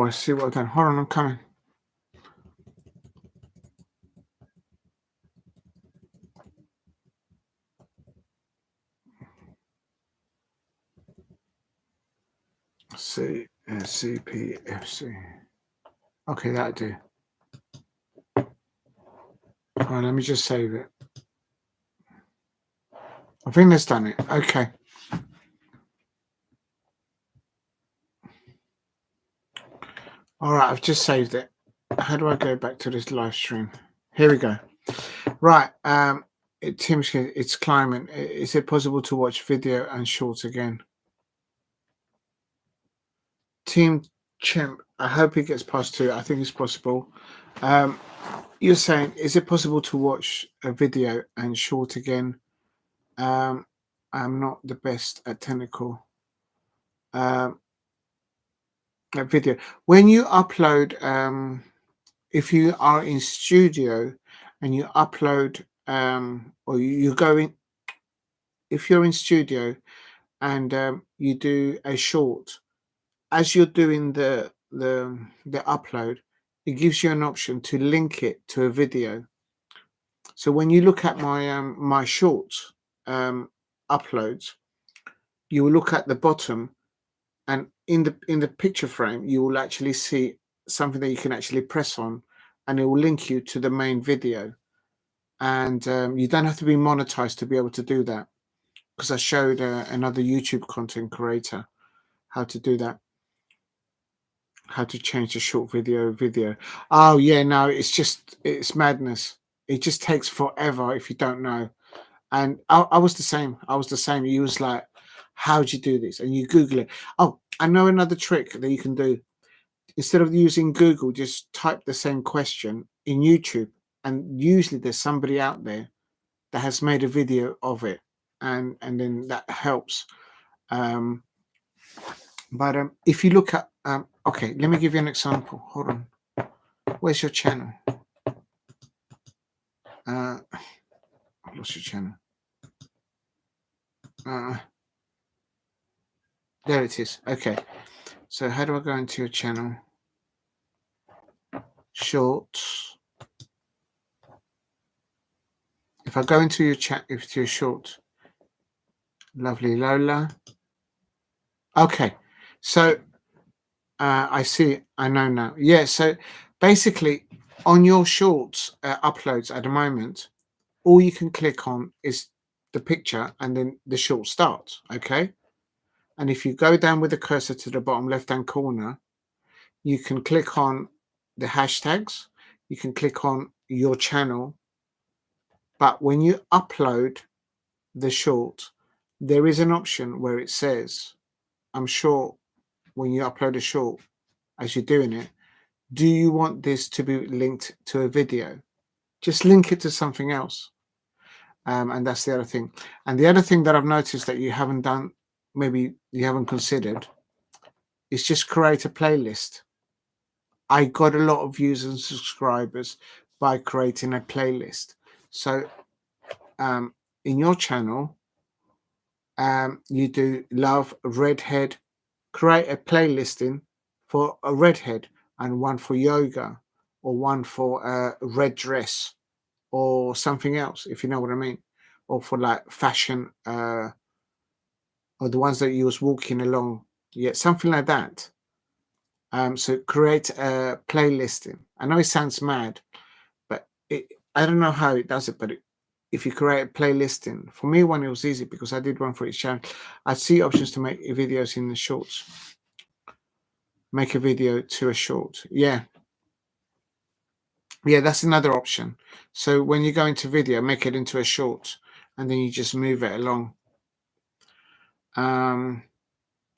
I see what I've done. Hold on, I'm coming. CPFC. Okay, that'll do. All right, let me just save it. I think that's done it. Okay. All right, I've just saved it. How do I go back to this live stream? Here we go. Right. Tim's, it's climbing. Is it possible to watch video and shorts again? Team Chimp, I hope he gets past 2. I think it's possible. You're saying, is it possible to watch a video and short again? I'm not the best at technical video. When you upload, if you are in studio and you upload, or you go in, if you're in studio and you do a short, as you're doing the upload, it gives you an option to link it to a video. So when you look at my my shorts uploads, you will look at the bottom, and in the picture frame, you will actually see something that you can actually press on, and it will link you to the main video. And you don't have to be monetized to be able to do that, because I showed another YouTube content creator how to do that. How to change the short video. Oh yeah, no, it's madness. It just takes forever if you don't know. And I was the same. You was like, how'd you do this? And you Google it. Oh, I know another trick that you can do. Instead of using Google, just type the same question in YouTube, and usually there's somebody out there that has made a video of it, and then that helps. But if you look at okay, let me give you an example. Hold on. Where's your channel? I lost your channel. There it is. Okay. So how do I go into your channel? Shorts. If I go into your chat, if your short, lovely Lola. Okay. So I see. I know now. Yeah. So basically, on your shorts uploads at the moment, all you can click on is the picture, and then the short starts. Okay. And if you go down with the cursor to the bottom left-hand corner, you can click on the hashtags. You can click on your channel. But when you upload the short, there is an option where it says, I'm sure when you upload a short, as you're doing it, do you want this to be linked to a video? Just link it to something else. And that's the other thing. And the other thing that I've noticed that you haven't done, maybe you haven't considered, is just create a playlist. I got a lot of views and subscribers by creating a playlist. So in your channel, you do love redhead, create a playlisting for a redhead, and one for yoga, or one for a red dress, or something else, if you know what I mean, or for like fashion, or the ones that you was walking along, yeah, something like that. So create a playlisting. I know it sounds mad, but I don't know how it does it, but if you create a playlisting, for me, one, it was easy because I did one for each channel. I see options to make videos in the shorts. Make a video to a short. Yeah, that's another option. So when you go into video, make it into a short, and then you just move it along.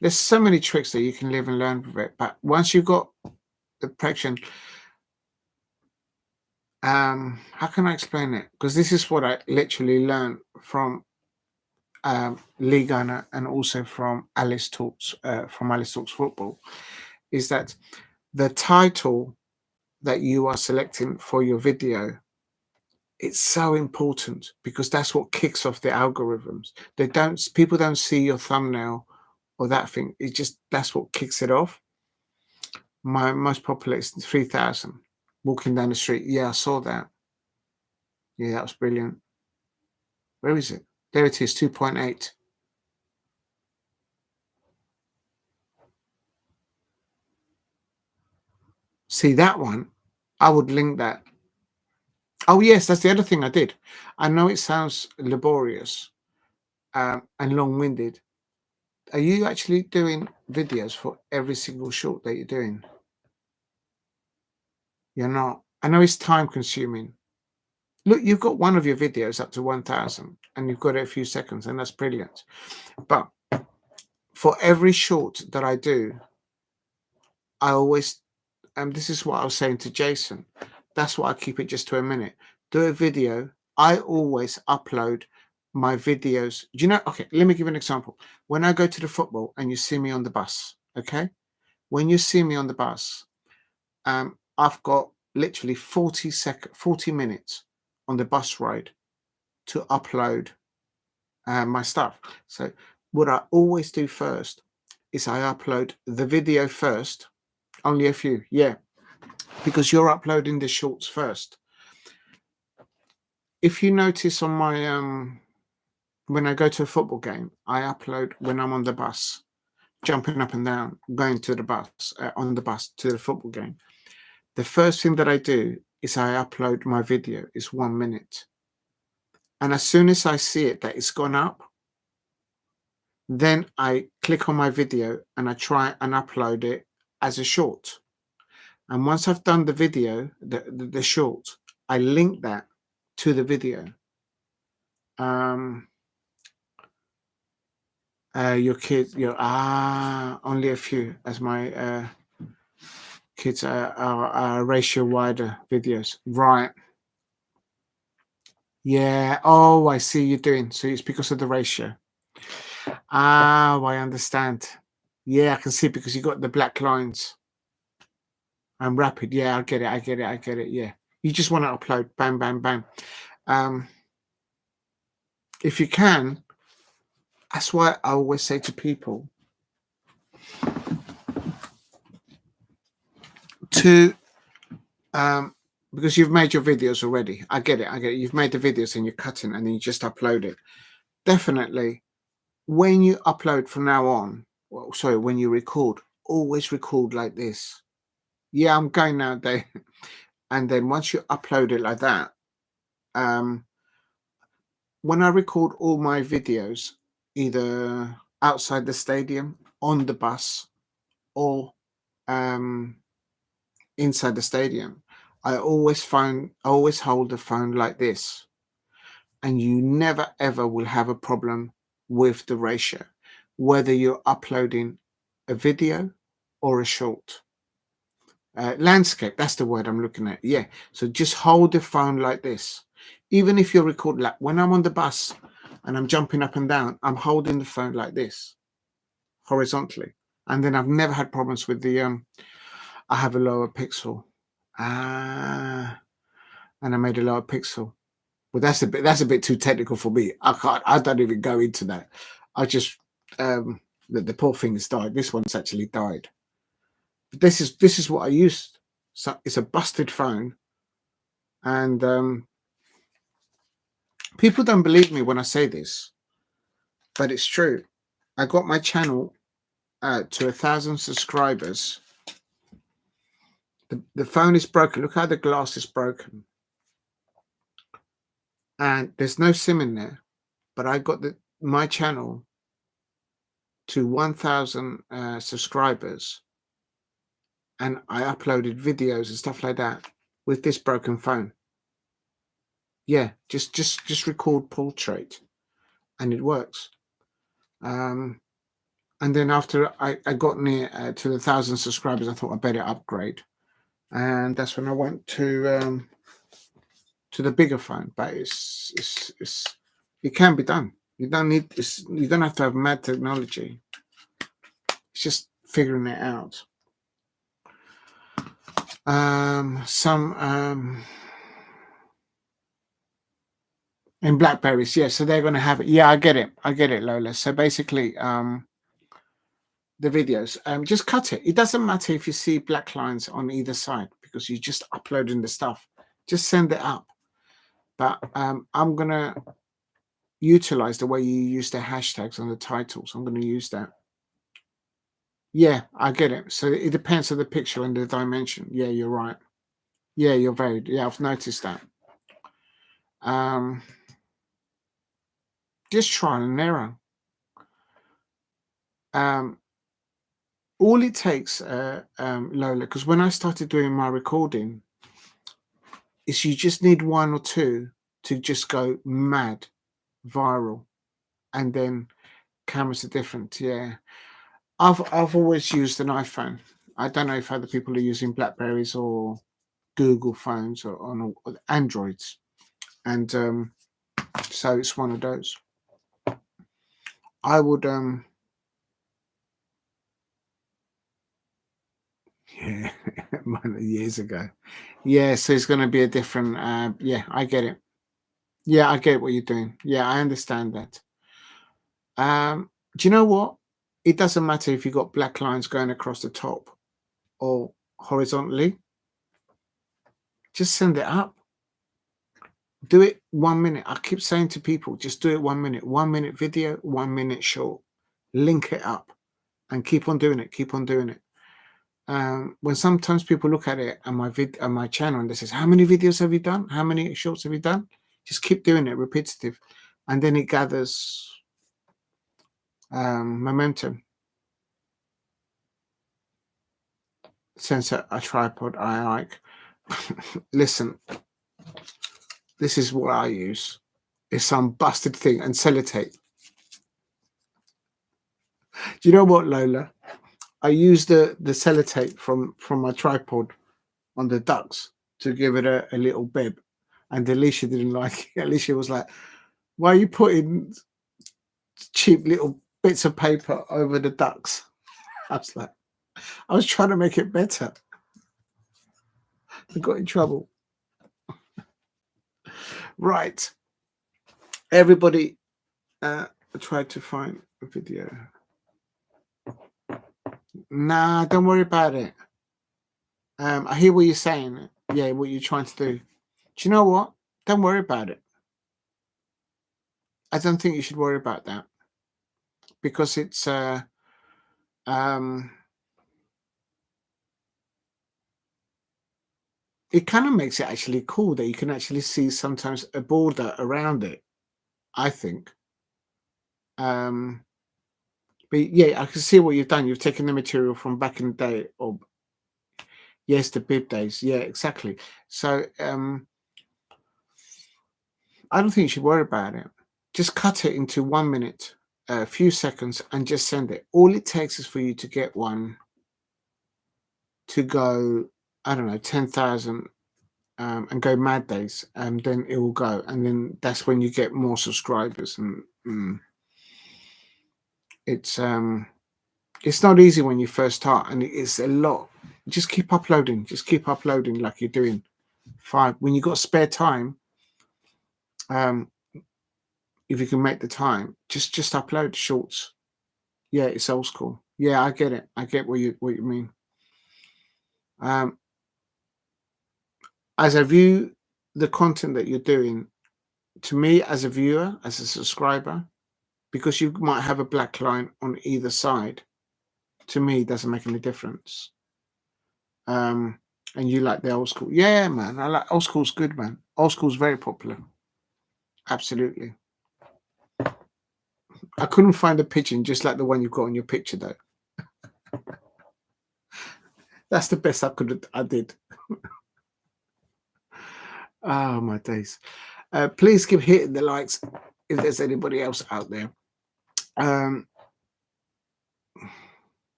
There's so many tricks that you can live and learn with it, but once you've got the traction, how can I explain it? Because this is what I literally learned from Liga and also from Alice Talks Football, is that the title that you are selecting for your video, it's so important, because that's what kicks off the algorithms. People don't see your thumbnail or that thing. It's just, that's what kicks it off. My most popular is 3,000. Walking down the street. Yeah, I saw that. Yeah, that was brilliant. Where is it? There it is, 2.8. See that one? I would link that. Oh, yes, that's the other thing I did. I know it sounds laborious and long-winded. Are you actually doing videos for every single short that you're doing? You're not. I know it's time-consuming. Look, you've got one of your videos up to 1,000 and you've got it a few seconds, and that's brilliant. But for every short that I do, I always, and this is what I was saying to Jason, that's why I keep it just to a minute. Do a video. I always upload my videos. Do you know? Okay, let me give an example. When I go to the football and you see me on the bus, okay? When you see me on the bus, I've got literally 40 minutes on the bus ride to upload my stuff. So what I always do first is I upload the video first, only a few, yeah, because you're uploading the shorts first. If you notice on my when I go to a football game, I upload when I'm on the bus, jumping up and down, going to the bus, on the bus to the football game. The first thing that I do is I upload my video. It's 1 minute. And as soon as I see it that it's gone up, then I click on my video and I try and upload it as a short. And once I've done the video, the short, I link that to the video. Your kids, only a few, as my kids are ratio wider videos. Right. Yeah. Oh, I see you doing. So it's because of the ratio. Oh, I understand. Yeah, I can see because you got the black lines. And rapid. Yeah, I get it. Yeah. You just want to upload. Bam, bam, bam. If you can, that's why I always say to people to because you've made your videos already. I get it. You've made the videos and you're cutting and then you just upload it. Definitely, when you upload from now on, when you record, always record like this. Yeah, I'm going now, Dave. And then once you upload it like that, when I record all my videos, either outside the stadium, on the bus, or inside the stadium, I always hold the phone like this, and you never ever will have a problem with the ratio, whether you're uploading a video or a short. Landscape, that's the word I'm looking at. Yeah, so just hold the phone like this. Even if you're recording, like when I'm on the bus and I'm jumping up and down, I'm holding the phone like this, horizontally. And then I've never had problems with the I have a lower pixel. And I made a lower pixel. Well, that's a bit too technical for me. I don't even go into that. I just the poor thing has died. This one's actually died. But this is what I used. So it's a busted phone, and people don't believe me when I say this, but it's true. I got my channel to 1,000 subscribers. The phone is broken. Look how the glass is broken. And there's no SIM in there, but I got my channel to 1,000 subscribers, and I uploaded videos and stuff like that with this broken phone. Yeah, just record portrait, and it works. And then after I got near to the 1,000 subscribers, I thought I better upgrade, and that's when I went to the bigger phone. But it can be done. You don't have to have mad technology. It's just figuring it out. In Blackberries, yeah. So they're going to have it. Yeah, I get it, Lola. So basically, the videos. Just cut it. It doesn't matter if you see black lines on either side because you're just uploading the stuff. Just send it up. But I'm gonna utilize the way you use the hashtags on the titles. I'm gonna use that. Yeah, I get it. So it depends on the picture and the dimension. Yeah, you're right. Yeah, you're very. Yeah, I've noticed that. Just trial and error. All it takes, Lola, because when I started doing my recording, is you just need one or two to just go mad, viral, and then cameras are different. Yeah, I've always used an iPhone. I don't know if other people are using Blackberries or Google phones or on Androids, and so it's one of those. I would yeah, years ago. Yeah, so it's going to be a different. Yeah, I get it. Yeah, I get what you're doing. Yeah, I understand that. Do you know what? It doesn't matter if you've got black lines going across the top or horizontally. Just send it up. Do it 1 minute. I keep saying to people, just do it 1 minute. 1 minute video, 1 minute short. Link it up and keep on doing it. Keep on doing it. When sometimes people look at it on my channel and they says, how many videos have you done? How many shorts have you done? Just keep doing it, repetitive, and then it gathers momentum. Sensor, a tripod I like. Listen, this is what I use. It's some busted thing and sellotape. Do you know what, Lola? I used the sellotape from my tripod on the ducks to give it a little bib, and Alicia didn't like it. Alicia was like, why are you putting cheap little bits of paper over the ducks? I was like, I was trying to make it better. I got in trouble. Right. Everybody tried to find a video. Nah, don't worry about it. I hear what you're saying. Yeah, what you're trying to do. Do you know what? Don't worry about it. I don't think you should worry about that because it's it kind of makes it actually cool that you can actually see sometimes a border around it, I think. But yeah, I can see what you've done. You've taken the material from back in the day, or yes, the bib days. Yeah, exactly. So I don't think you should worry about it. Just cut it into 1 minute, a few seconds, and just send it. All it takes is for you to get one to go, I don't know, 10,000 and go mad days, and then it will go. And then that's when you get more subscribers. And it's not easy when you first start, and it's a lot. Just keep uploading. Just keep uploading like you're doing. When you got spare time, if you can make the time, just upload shorts. Yeah, it's old school. Yeah, I get it. I get what you mean. As I view the content that you're doing, to me as a viewer, as a subscriber, because you might have a black line on either side, to me it doesn't make any difference. And you like the old school. Yeah, man. I like old school's good, man. Old school's very popular. Absolutely. I couldn't find a pigeon just like the one you've got on your picture, though. That's the best I did. Oh, my days. Please keep hitting the likes if there's anybody else out there.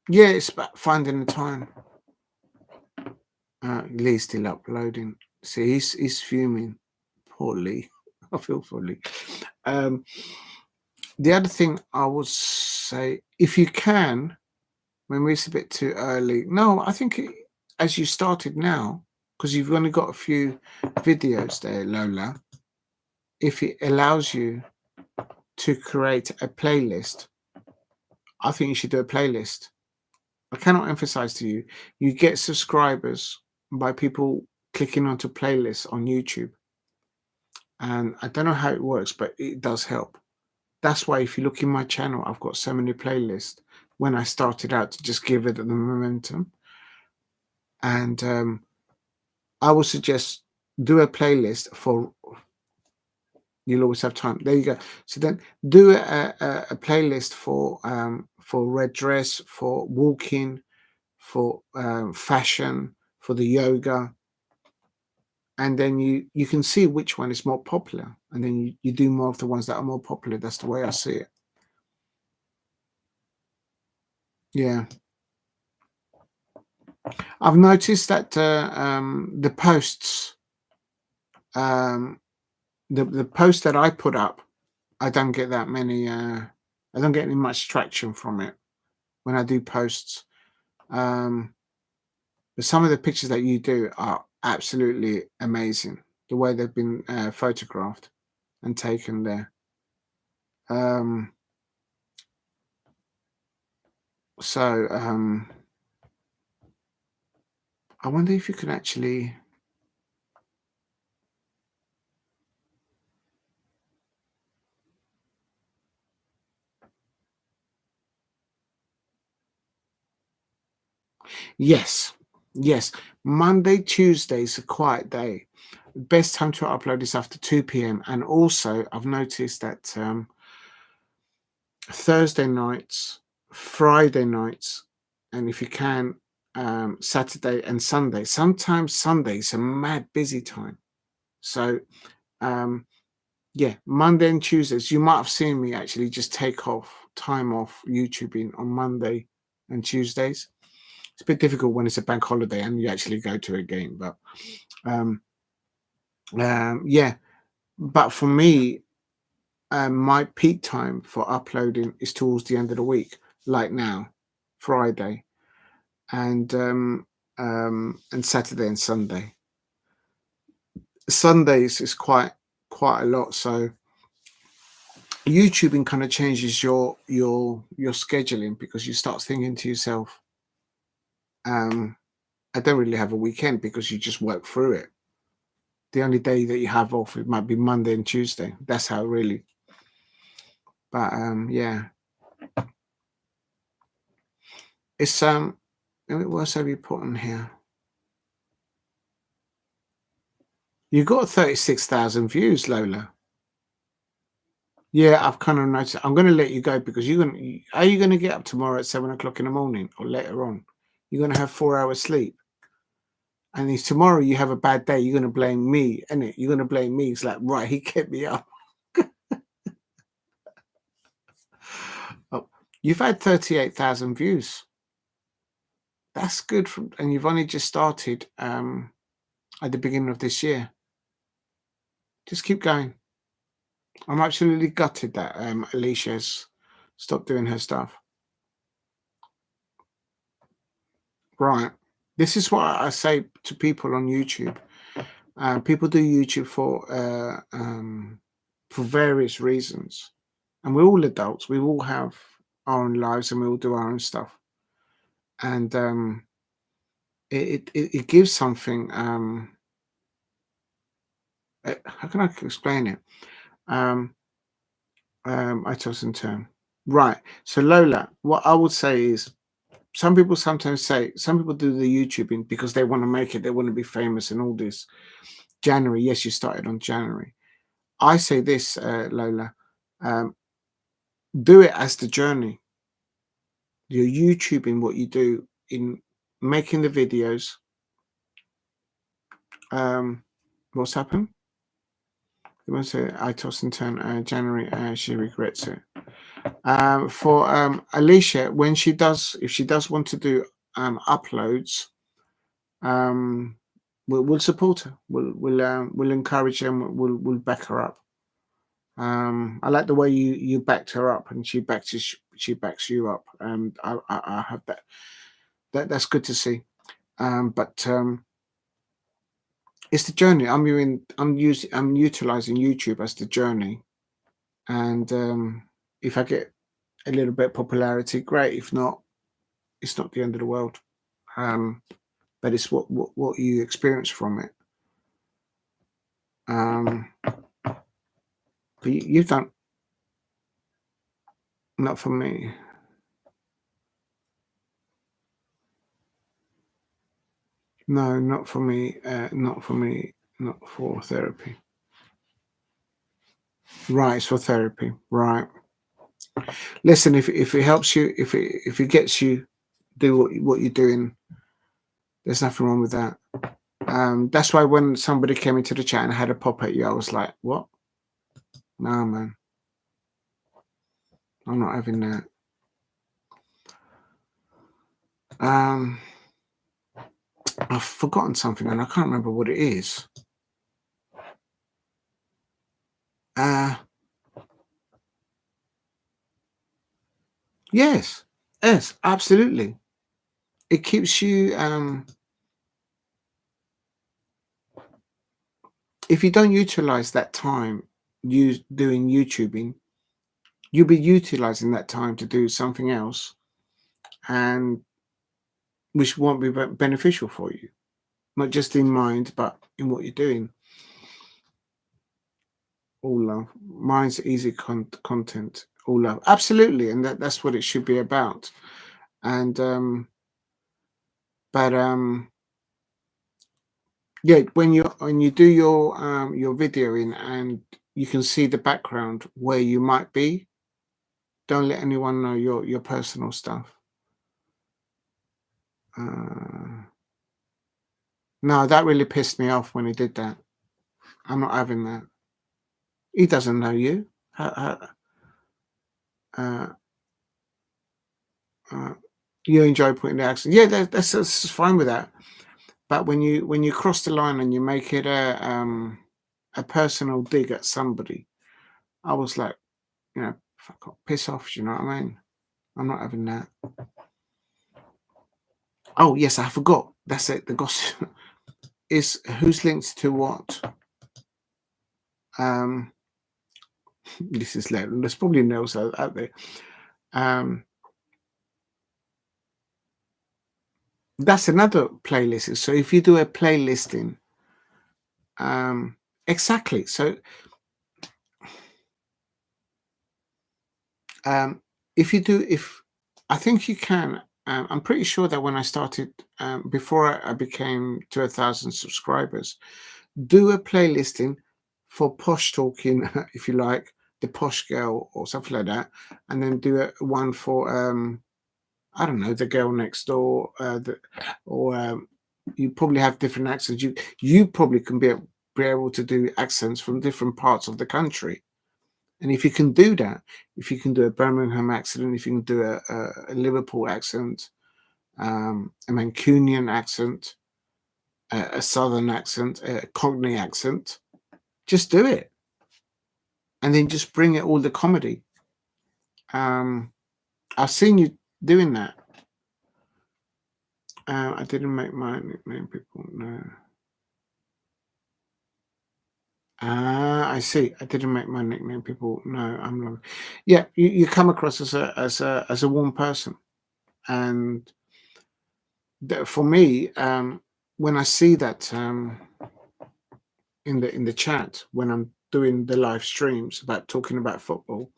Yeah, it's about finding the time. Lee's still uploading. See, he's fuming. Poor Lee. I feel for Lee. The other thing I would say, if you can, maybe it's a bit too early. No, I think as you started now, because you've only got a few videos there, Lola, if it allows you to create a playlist I think you should do a playlist. I cannot emphasize to you, you get subscribers by people clicking onto playlists on YouTube. And I don't know how it works, but it does help. That's why if you look in my channel, I've got so many playlists when I started out to just give it the momentum. And I would suggest do a playlist for, you'll always have time. There you go. So then do a playlist for red dress, for walking, for fashion, for the yoga. And then you can see which one is more popular. And then you do more of the ones that are more popular. That's the way I see it. Yeah. I've noticed that the posts, the posts that I put up, I don't get that many. I don't get any much traction from it when I do posts. But some of the pictures that you do are absolutely amazing. The way they've been photographed and taken there. So I wonder if you can actually. Yes. Monday, Tuesday is a quiet day. Best time to upload is after 2 p.m. And also, I've noticed that Thursday nights, Friday nights, and if you can, Saturday and Sunday. Sometimes Sunday is a mad busy time. So, yeah, Monday and Tuesdays. You might have seen me actually just take time off YouTubing on Monday and Tuesdays. It's a bit difficult when it's a bank holiday and you actually go to a game, but yeah. But for me, my peak time for uploading is towards the end of the week, like now, Friday, and Saturday and Sunday. Sundays is quite a lot, so YouTubing kind of changes your scheduling because you start thinking to yourself, I don't really have a weekend because you just work through it. The only day that you have off, it might be Monday and Tuesday. That's how really. But yeah, it's what else have you put on here? You got 36,000 views, Lola. Yeah, I've kind of noticed. I'm going to let you go because are you going to get up tomorrow at 7 o'clock in the morning or later on? You're going to have 4 hours sleep. And if tomorrow you have a bad day, you're going to blame me, innit? You're going to blame me. It's like, right, he kept me up. Oh, you've had 38,000 views. That's good. And you've only just started at the beginning of this year. Just keep going. I'm absolutely gutted that Alicia's stopped doing her stuff. Right. This is what I say to people on YouTube. People do YouTube for various reasons, and we're all adults. We all have our own lives, and we all do our own stuff. And it gives something. How can I explain it? I toss and turn. Right. So Lola, what I would say is, some people do the YouTubing because they want to make it, they want to be famous and all this. January, yes, you started on January. I say this, Lola, do it as the journey. You're YouTubing what you do in making the videos. What's happened? You want to say I toss and turn January, she regrets it. For Alicia, when she does, if she does want to do uploads, we'll support her. We'll encourage her. And we'll back her up. I like the way you backed her up, and she backs you up. I have that. That's good to see. But it's the journey. I'm utilizing YouTube as the journey, and if I get a little bit of popularity, great. If not, it's not the end of the world. But it's what you experience from it. But you've done, not for me. No, not for me. Not for me. Not for therapy. Right, it's for therapy. Right. Listen, if it helps you, if it gets you do what you're doing, there's nothing wrong with that. That's why when somebody came into the chat and had a pop at you, I was like, what? No, man. I'm not having that. I've forgotten something and I can't remember what it is. Yes, absolutely. It keeps you, if you don't utilize that time you doing YouTubing, you'll be utilizing that time to do something else, and which won't be beneficial for you, not just in mind, but in what you're doing. All love. Mine's easy content. All love. Absolutely, and that's what it should be about. And yeah, when you do your videoing and you can see the background where you might be, don't let anyone know your personal stuff. No, that really pissed me off when he did that. I'm not having that. He doesn't know you. You enjoy putting the accent. Yeah, that's fine with that. But when you cross the line and you make it a personal dig at somebody, I was like, fuck off, piss off. Do you know what I mean? I'm not having that. Oh yes, I forgot. That's it. The gossip is who's linked to what. This is loud. There's probably notes out there. That's another playlist. So if you do a playlisting, exactly. So if I think you can. I'm pretty sure that when I started, before I became to 1,000 subscribers, do a playlisting for posh talking, if you like, the posh girl or something like that, and then do one for I don't know, the girl next door, you probably have different accents. You probably can be able to do accents from different parts of the country. And if you can do that, if you can do a Birmingham accent, if you can do a Liverpool accent, a Mancunian accent, a Southern accent, a Cockney accent, just do it. And then just bring it all the comedy. I've seen you doing that. I didn't make my nickname people, no. I see. I didn't make my nickname people. No, I'm not. Yeah, you come across as a warm person, and for me, when I see that in the chat when I'm doing the live streams about talking about football,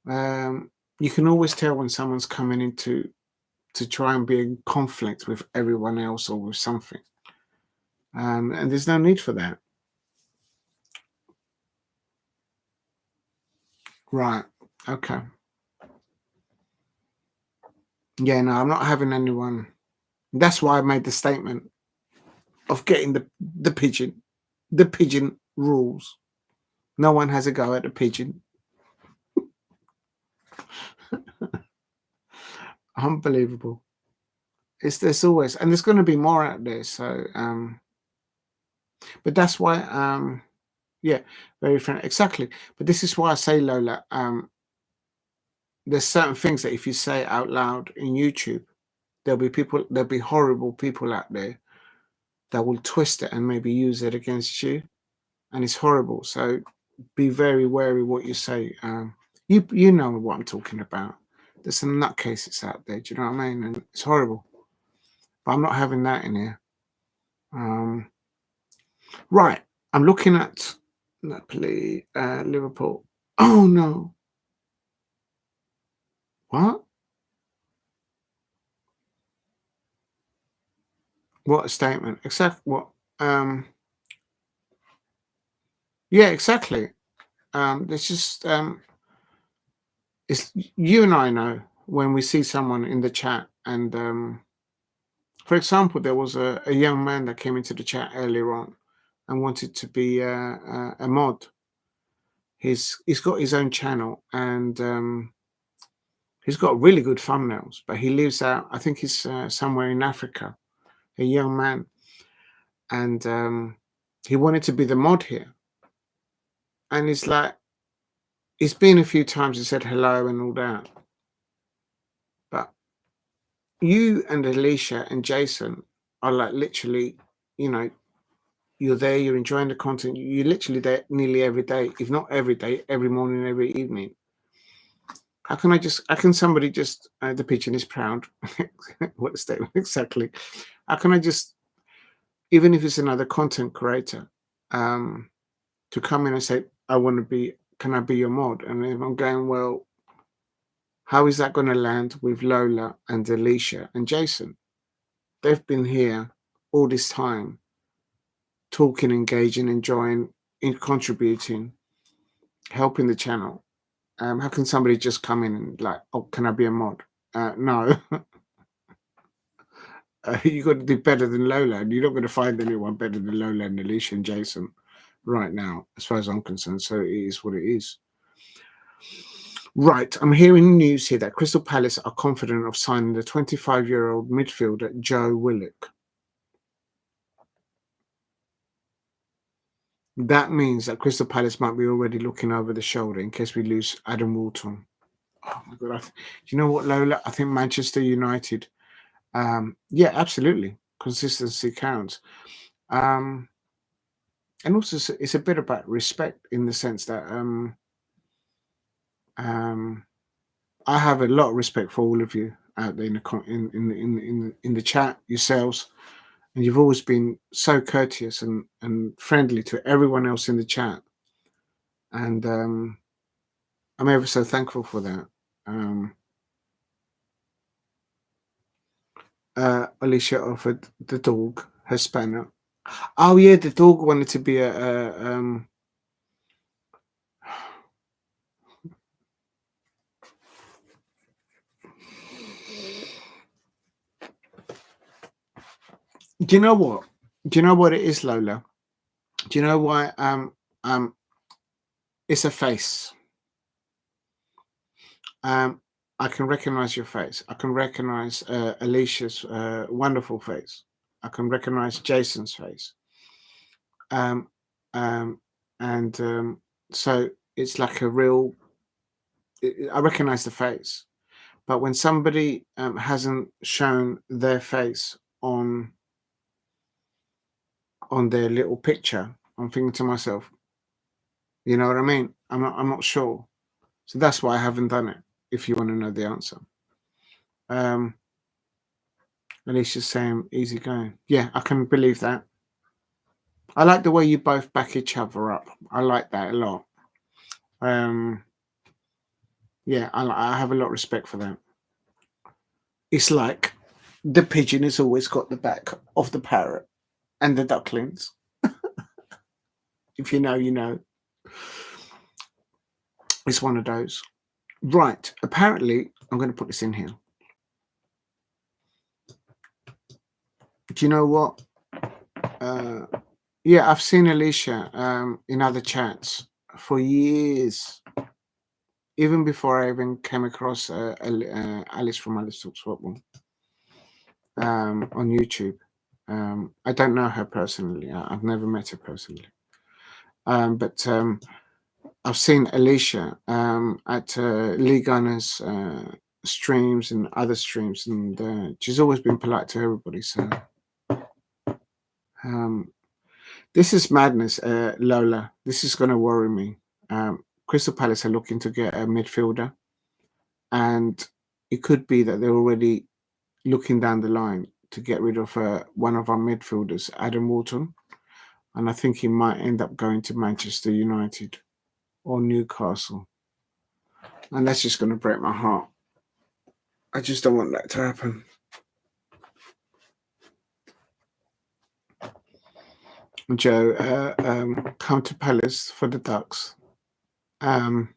you can always tell when someone's coming into to try and be in conflict with everyone else or with something, and there's no need for that. Right. Okay. Yeah, no, I'm not having anyone. That's why I made the statement of getting the pigeon. The pigeon rules. No one has a go at the pigeon. Unbelievable. There's always, and there's going to be more out there. So, but that's why, yeah, very friendly. Exactly. But this is why I say, Lola, there's certain things that if you say out loud in YouTube, there'll be horrible people out there that will twist it and maybe use it against you, and it's horrible. So be very wary what you say. You know what I'm talking about. There's some nutcases out there. Do you know what I mean? And it's horrible. But I'm not having that in here. Right. I'm looking at Napoli, Liverpool. Oh no. What? What a statement. Exactly what yeah, exactly. There's just it's you and I know when we see someone in the chat and for example, there was a young man that came into the chat earlier on and wanted to be a mod. He's got his own channel and he's got really good thumbnails, but he lives out. I think he's somewhere in Africa. A young man, and he wanted to be the mod here. And he's like, he's been a few times and said hello and all that. But you and Alicia and Jason are like literally, you know, you're there, you're enjoying the content. You're literally there nearly every day, if not every day, every morning, every evening. How can somebody just, the pigeon is proud. What a statement, exactly. How can I just, even if it's another content creator, to come in and say, I want to be, can I be your mod? And if I'm going, well, how is that going to land with Lola and Alicia and Jason? They've been here all this time, talking, engaging, enjoying, contributing, helping the channel. How can somebody just come in and like, oh, can I be a mod? No. You got to do better than Lola, and you're not going to find anyone better than Lola and Alicia and Jason right now, as far as I'm concerned. So it is what it is. Right, I'm hearing news here that Crystal Palace are confident of signing the 25-year-old midfielder Joe Willock. That means that Crystal Palace might be already looking over the shoulder in case we lose Adam Walton. Oh my God! Do you know what, Lola? I think Manchester United. Yeah, absolutely. Consistency counts. And also, it's a bit about respect in the sense that I have a lot of respect for all of you out there in the chat, yourselves, and you've always been so courteous and friendly to everyone else in the chat, and I'm ever so thankful for that. Alicia offered the dog her spanner. Oh yeah, the dog wanted to be a Do you know what? Do you know what it is, Lola? Do you know why? It's a face. I can recognize your face. I can recognize Alicia's wonderful face. I can recognize Jason's face. And so it's like a real. I recognize the face, but when somebody hasn't shown their face on their little picture, I'm thinking to myself, you know what I mean? I'm not sure. So that's why I haven't done it, if you want to know the answer. Alicia's saying easy going. Yeah, I can believe that. I like the way you both back each other up. I like that a lot. Yeah, I have a lot of respect for that. It's like the pigeon has always got the back of the parrot and the ducklings. If you know, you know. It's one of those. Right. Apparently, I'm going to put this in here. Do you know what? Yeah, I've seen Alicia in other chats for years. Even before I even came across Alice from Alice Talks Football on YouTube. I don't know her personally. I've never met her personally. But I've seen Alicia at Lee Gunner's streams and other streams, and she's always been polite to everybody. So this is madness, Lola. This is going to worry me Crystal Palace are looking to get a midfielder, and it could be that they're already looking down the line to get rid of one of our midfielders, Adam Wharton, and I think he might end up going to Manchester United or Newcastle, and that's just going to break my heart. I just don't want that to happen. Joe, come to Palace for the Ducks. Yeah,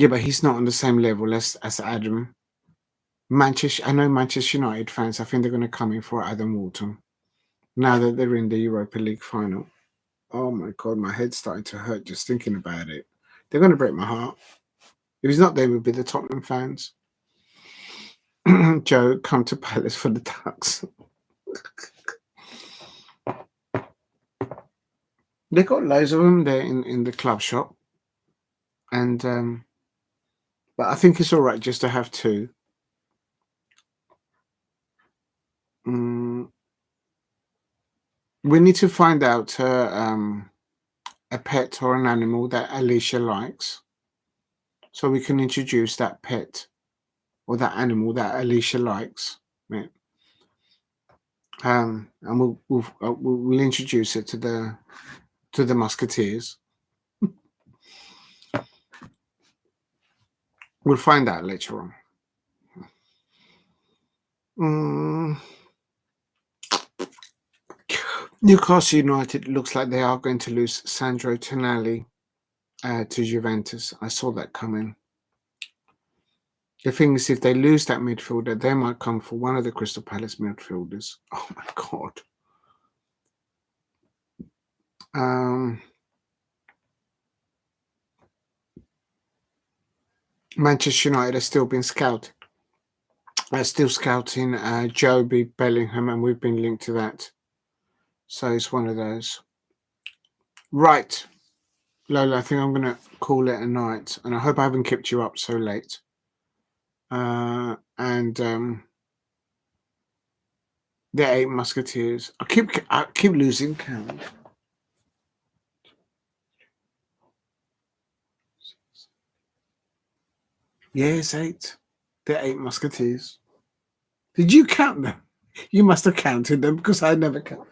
but he's not on the same level as Adam. I know Manchester United fans, I think they're going to come in for Adam Wharton now that they're in the Europa League final. Oh my God, my head's starting to hurt just thinking about it. They're going to break my heart. If he's not there, it would be the Tottenham fans. Joe, come to Palace for the Ducks. They've got loads of them there in the club shop. And but I think it's all right just to have two. We need to find out a pet or an animal that Alicia likes, so we can introduce that pet or that animal that Alicia likes. Yeah. And we'll introduce it to the Musketeers. We'll find out later on. Newcastle United looks like they are going to lose Sandro Tonali to Juventus. I saw that coming. The thing is, if they lose that midfielder, they might come for one of the Crystal Palace midfielders. Oh my God. Manchester United are still being scouted. Still scouting Joby Bellingham, and we've been linked to that. So it's one of those. Right, Lola, I think I'm going to call it a night, and I hope I haven't kept you up so late. The 8 Musketeers. I keep losing count. Yes, 8. The 8 Musketeers. Did you count them? You must have counted them because I never count.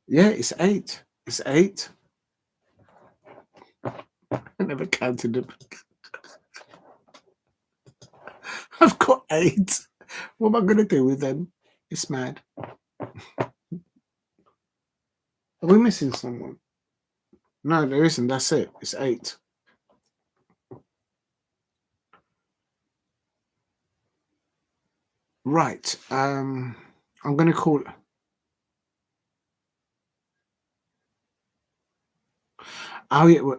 Yeah, it's 8. It's 8. I never counted them. I've got 8. What am I going to do with them? It's mad. Are we missing someone? No, there isn't. That's it. It's 8. Right. I'm going to call. Oh yeah. Well,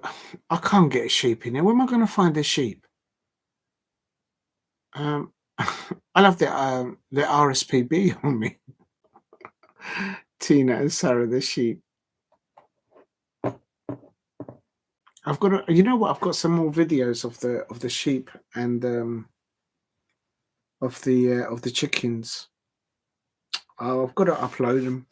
I can't get a sheep in there. Where am I going to find a sheep? I'll have the RSPB on me. Tina and Sarah the sheep. I've got you know what? I've got some more videos of the sheep and of the chickens. Oh, I've got to upload them.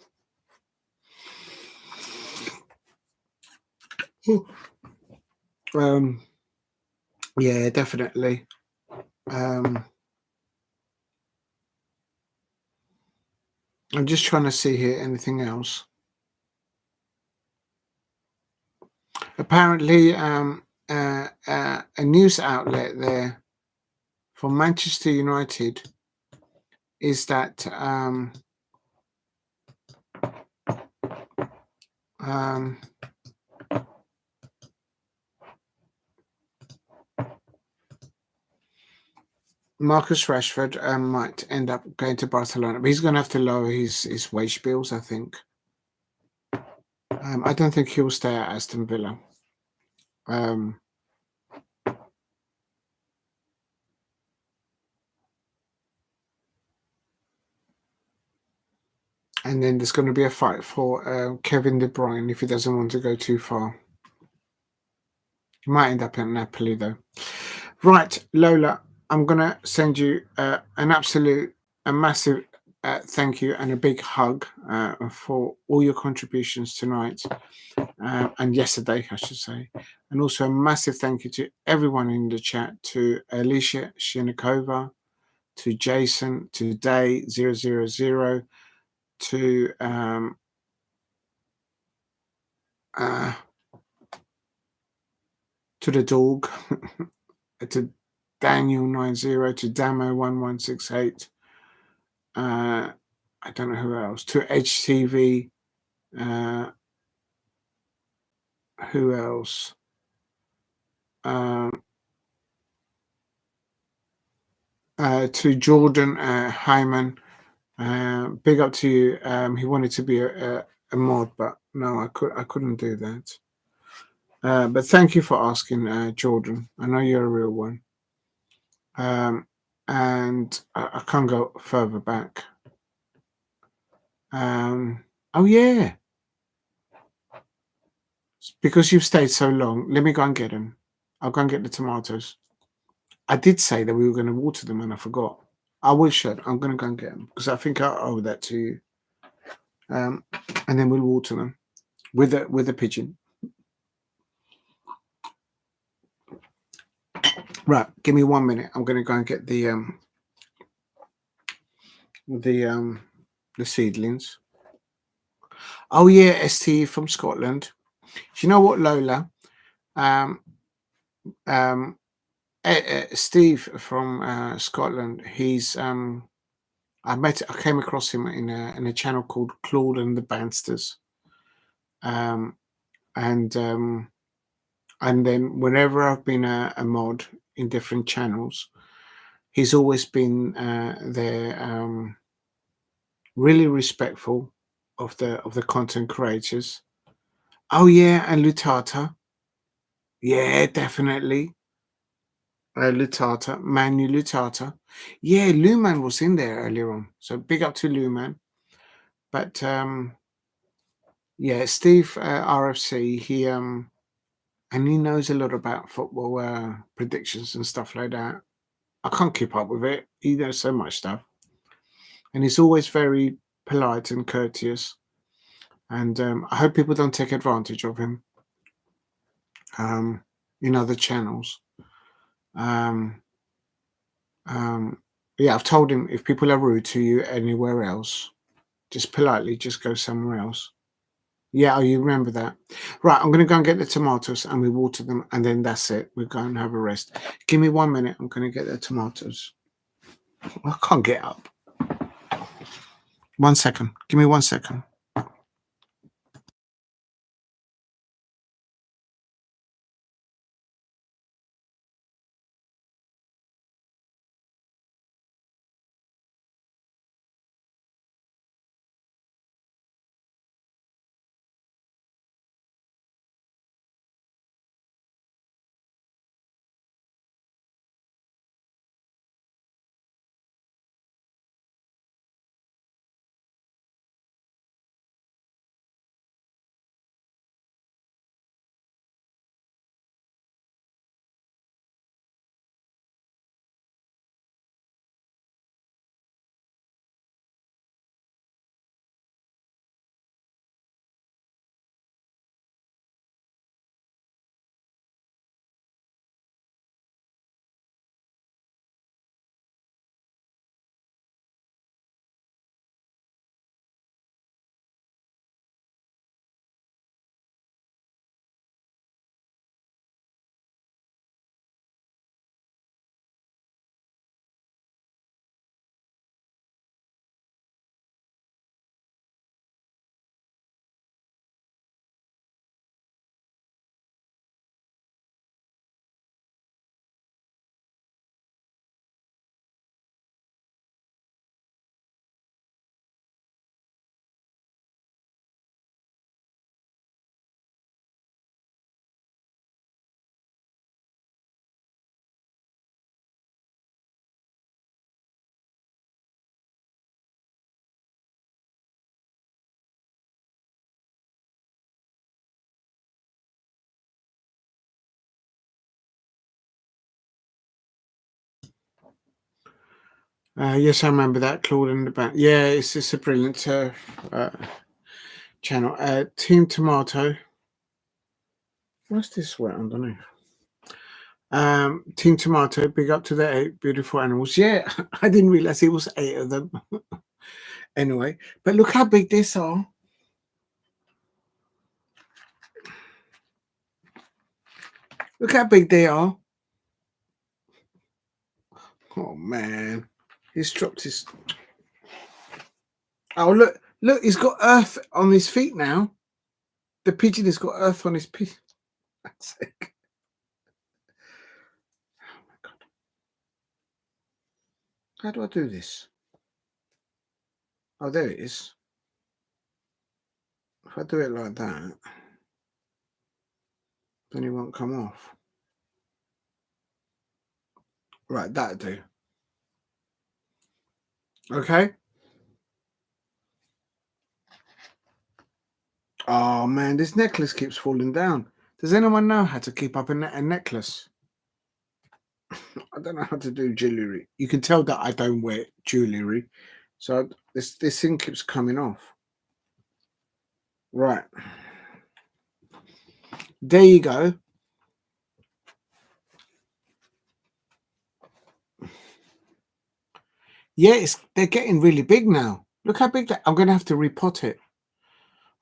Yeah, definitely. I'm just trying to see here anything else. Apparently, a news outlet there from Manchester United is that Marcus Rashford might end up going to Barcelona, but he's going to have to lower his wage bills, I think. I don't think he'll stay at Aston Villa. And then there's going to be a fight for Kevin De Bruyne if he doesn't want to go too far. He might end up at Napoli, though. Right, Lola, I'm going to send you a massive thank you and a big hug for all your contributions tonight and yesterday, I should say. And also a massive thank you to everyone in the chat, to Alicia Shinikova, to Jason, to Day000, to the dog, to Daniel90, to Damo1168. I don't know who else. To HTV. Who else? To Jordan Hyman. Big up to you. He wanted to be a mod, but no, I couldn't do that. But thank you for asking, Jordan. I know you're a real one. And I can't go further back. Oh yeah, because you've stayed so long. Let me go and get them. I'll go and get the tomatoes. I did say that we were going to water them, and I forgot. I will should. I'm going to go and get them because I think I owe that to you. And then we'll water them with a pigeon. Right, give me 1 minute. I'm going to go and get the seedlings. Oh yeah, ST from Scotland. Do you know what, Lola? Steve from Scotland. He's I came across him in a channel called Claude and the Bansters. And then whenever I've been a mod in different channels, he's always been there, really respectful of the content creators. Oh yeah, and Lutata. Yeah, definitely. Lutata, Manu Lutata. Yeah, Luman was in there earlier on. So big up to Luman. But yeah, Steve RFC, he and he knows a lot about football predictions and stuff like that. I can't keep up with it. He knows so much stuff. And he's always very polite and courteous. And I hope people don't take advantage of him in other channels. Yeah, I've told him if people are rude to you anywhere else, just politely just go somewhere else. Yeah, you remember that. Right, I'm going to go and get the tomatoes and we water them and then that's it. We'll go and have a rest. Give me 1 minute. I'm going to get the tomatoes. I can't get up. 1 second. Give me 1 second. Yes, I remember that, Claude in the back. Yeah, it's a brilliant channel. Team Tomato. What's this wet underneath? Team Tomato, big up to the 8 beautiful animals. Yeah, I didn't realize it was 8 of them. Anyway, but look how big these are. Look how big they are. Oh man, he's dropped his. Oh look, he's got earth on his feet now. The pigeon has got earth on his feet. That's it. Oh my god! How do I do this? Oh, there it is. If I do it like that, then it won't come off. Right, that'll do. Okay. Oh man, this necklace keeps falling down. Does anyone know how to keep up a necklace? I don't know how to do jewellery. You can tell that I don't wear jewellery. So this thing keeps coming off. Right. There you go. Yeah, they're getting really big now. Look how big that. I'm going to have to repot it.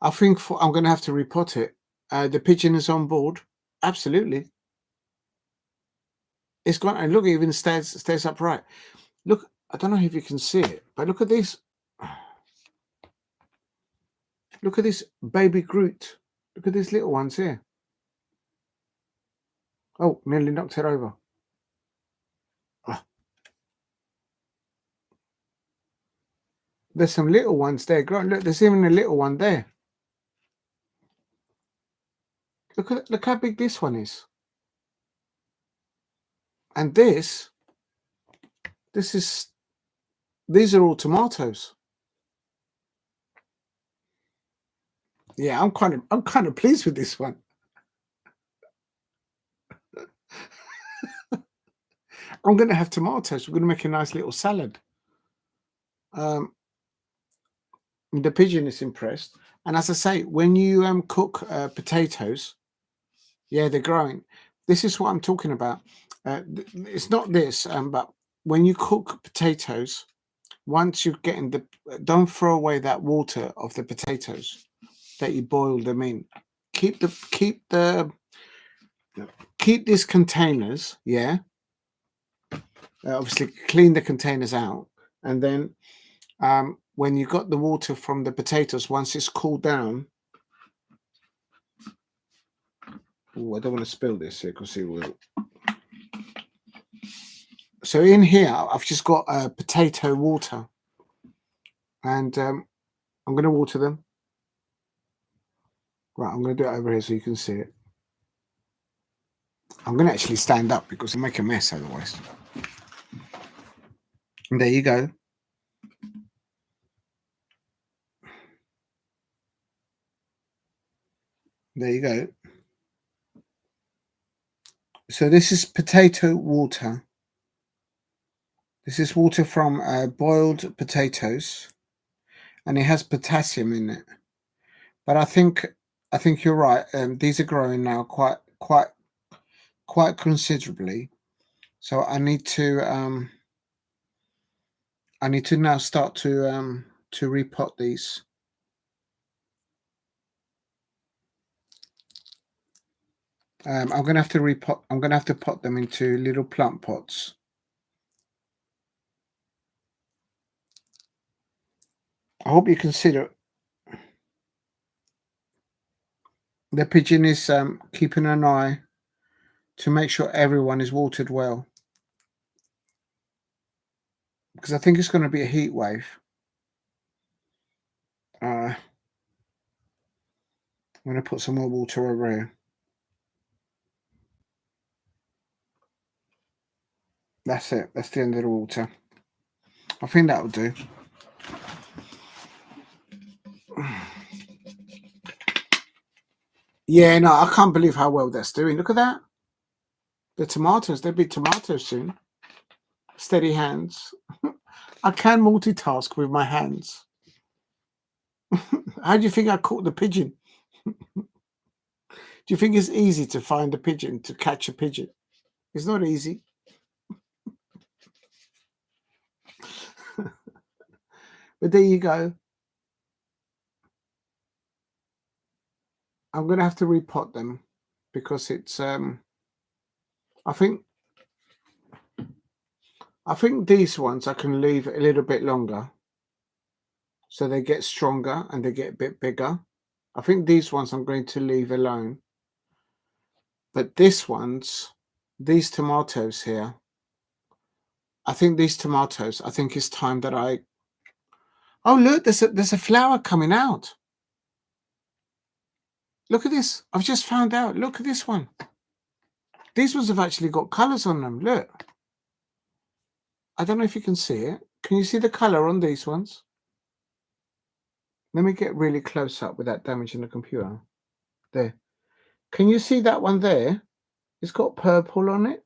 I think I'm going to have to repot it. The pigeon is on board. Absolutely. It's gone. And look, it even stays upright. Look, I don't know if you can see it, but look at this. Look at this baby Groot. Look at these little ones here. Oh, nearly knocked it over. There's some little ones there. Look, there's even a little one there. Look how big this one is. And these are all tomatoes. Yeah, I'm kind of pleased with this one. I'm going to have tomatoes. We're going to make a nice little salad. The pigeon is impressed. And as I say, when you cook potatoes, yeah, they're growing. This is what I'm talking about. It's not this, but when you cook potatoes, once you're getting don't throw away that water of the potatoes that you boil them in. Keep these containers, yeah. Obviously, clean the containers out, and then when you got the water from the potatoes, once it's cooled down. Oh, I don't want to spill this here because it will. So in here, I've just got potato water, and I'm going to water them. Right, I'm going to do it over here so you can see it. I'm going to actually stand up because it'll make a mess otherwise. And there you go. There you go. So this is potato water. This is water from boiled potatoes, and it has potassium in it. But I think you're right. These are growing now quite considerably. So I need to now start to repot these. I'm going to have to repot. I'm going to have to pot them into little plant pots. I hope you consider. The pigeon is keeping an eye to make sure everyone is watered well, because I think it's going to be a heat wave. I'm going to put some more water over here. That's it. That's the end of the water. I think that'll do. Yeah, no, I can't believe how well that's doing. Look at that. The tomatoes, they'll be tomatoes soon. Steady hands. I can multitask with my hands. How do you think I caught the pigeon? Do you think it's easy to find a pigeon, to catch a pigeon? It's not easy. But there you go. I'm going to have to repot them because it's I think these ones I can leave a little bit longer so they get stronger and they get a bit bigger. I think these ones I'm going to leave alone. But these tomatoes here, I think it's time that I... Oh, look, there's a flower coming out. Look at this. I've just found out. Look at this one. These ones have actually got colours on them. Look. I don't know if you can see it. Can you see the colour on these ones? Let me get really close up without damaging the computer. There. Can you see that one there? It's got purple on it.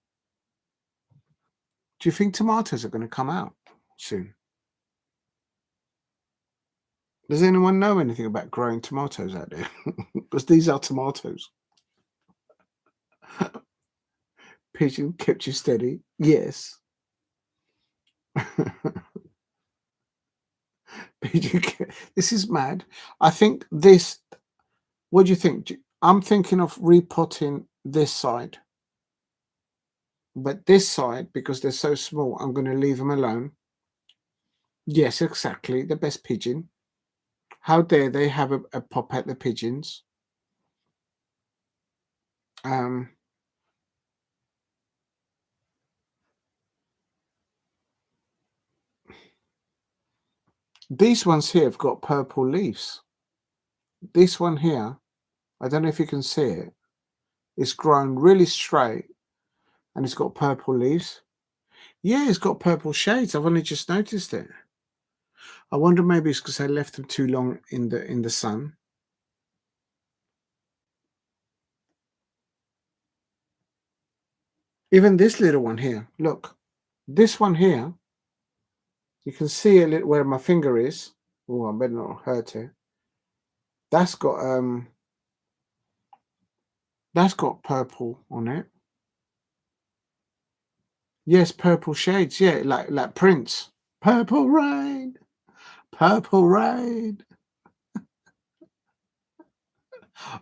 Do you think tomatoes are going to come out soon? Does anyone know anything about growing tomatoes out there? Because these are tomatoes. Pigeon kept you steady. Yes. Pigeon this is mad. I think this... What do you think? I'm thinking of repotting this side. But this side, because they're so small, I'm going to leave them alone. Yes, exactly. The best pigeon. How dare they have a pop at the pigeons? These ones here have got purple leaves. This one here, I don't know if you can see it. It's grown really straight and it's got purple leaves. Yeah, it's got purple shades. I've only just noticed it. I wonder maybe it's because I left them too long in the sun. Even this little one here, look. This one here, you can see a little where my finger is. Oh, I better not hurt it. That's got purple on it. Yes, purple shades. Yeah, like Prince. Purple rain, purple rain,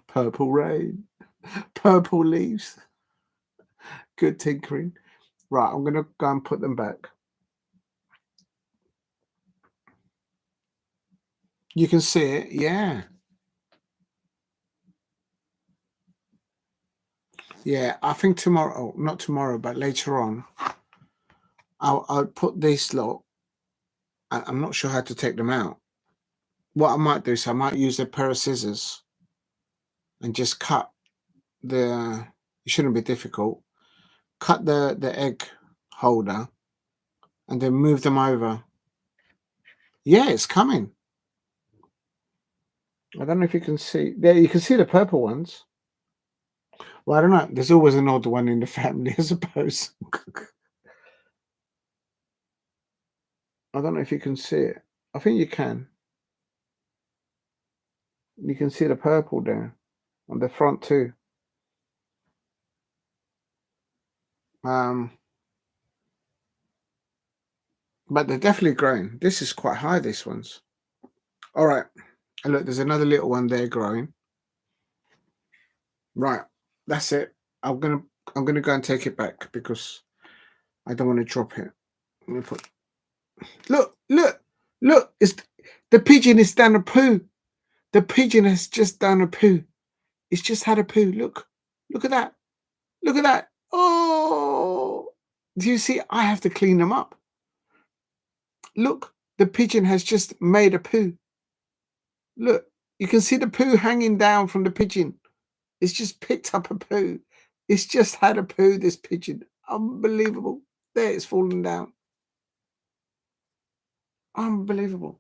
purple rain, purple leaves. Good tinkering. Right, I'm gonna go and put them back. You can see it. Yeah. Yeah, I think tomorrow, not tomorrow, but later on, I'll put this lot. I'm not sure how to take them out. What I might do is I might use a pair of scissors and just cut the... It shouldn't be difficult. Cut the egg holder and then move them over. Yeah, it's coming. I don't know if you can see. There, you can see the purple ones. Well, I don't know. There's always an odd one in the family, I suppose. I don't know if you can see it. I think you can. You can see the purple there on the front too. But they're definitely growing. This is quite high, these ones. All right. And look, there's another little one there growing. Right. That's it. I'm gonna go and take it back because I don't want to drop it. Let me put... Look! It's the pigeon is done a poo. The pigeon has just done a poo. It's just had a poo. Look at that. Look at that. Oh, do you see? I have to clean them up. Look, the pigeon has just made a poo. Look, you can see the poo hanging down from the pigeon. It's just picked up a poo. It's just had a poo, this pigeon. Unbelievable. There, it's fallen down. Unbelievable.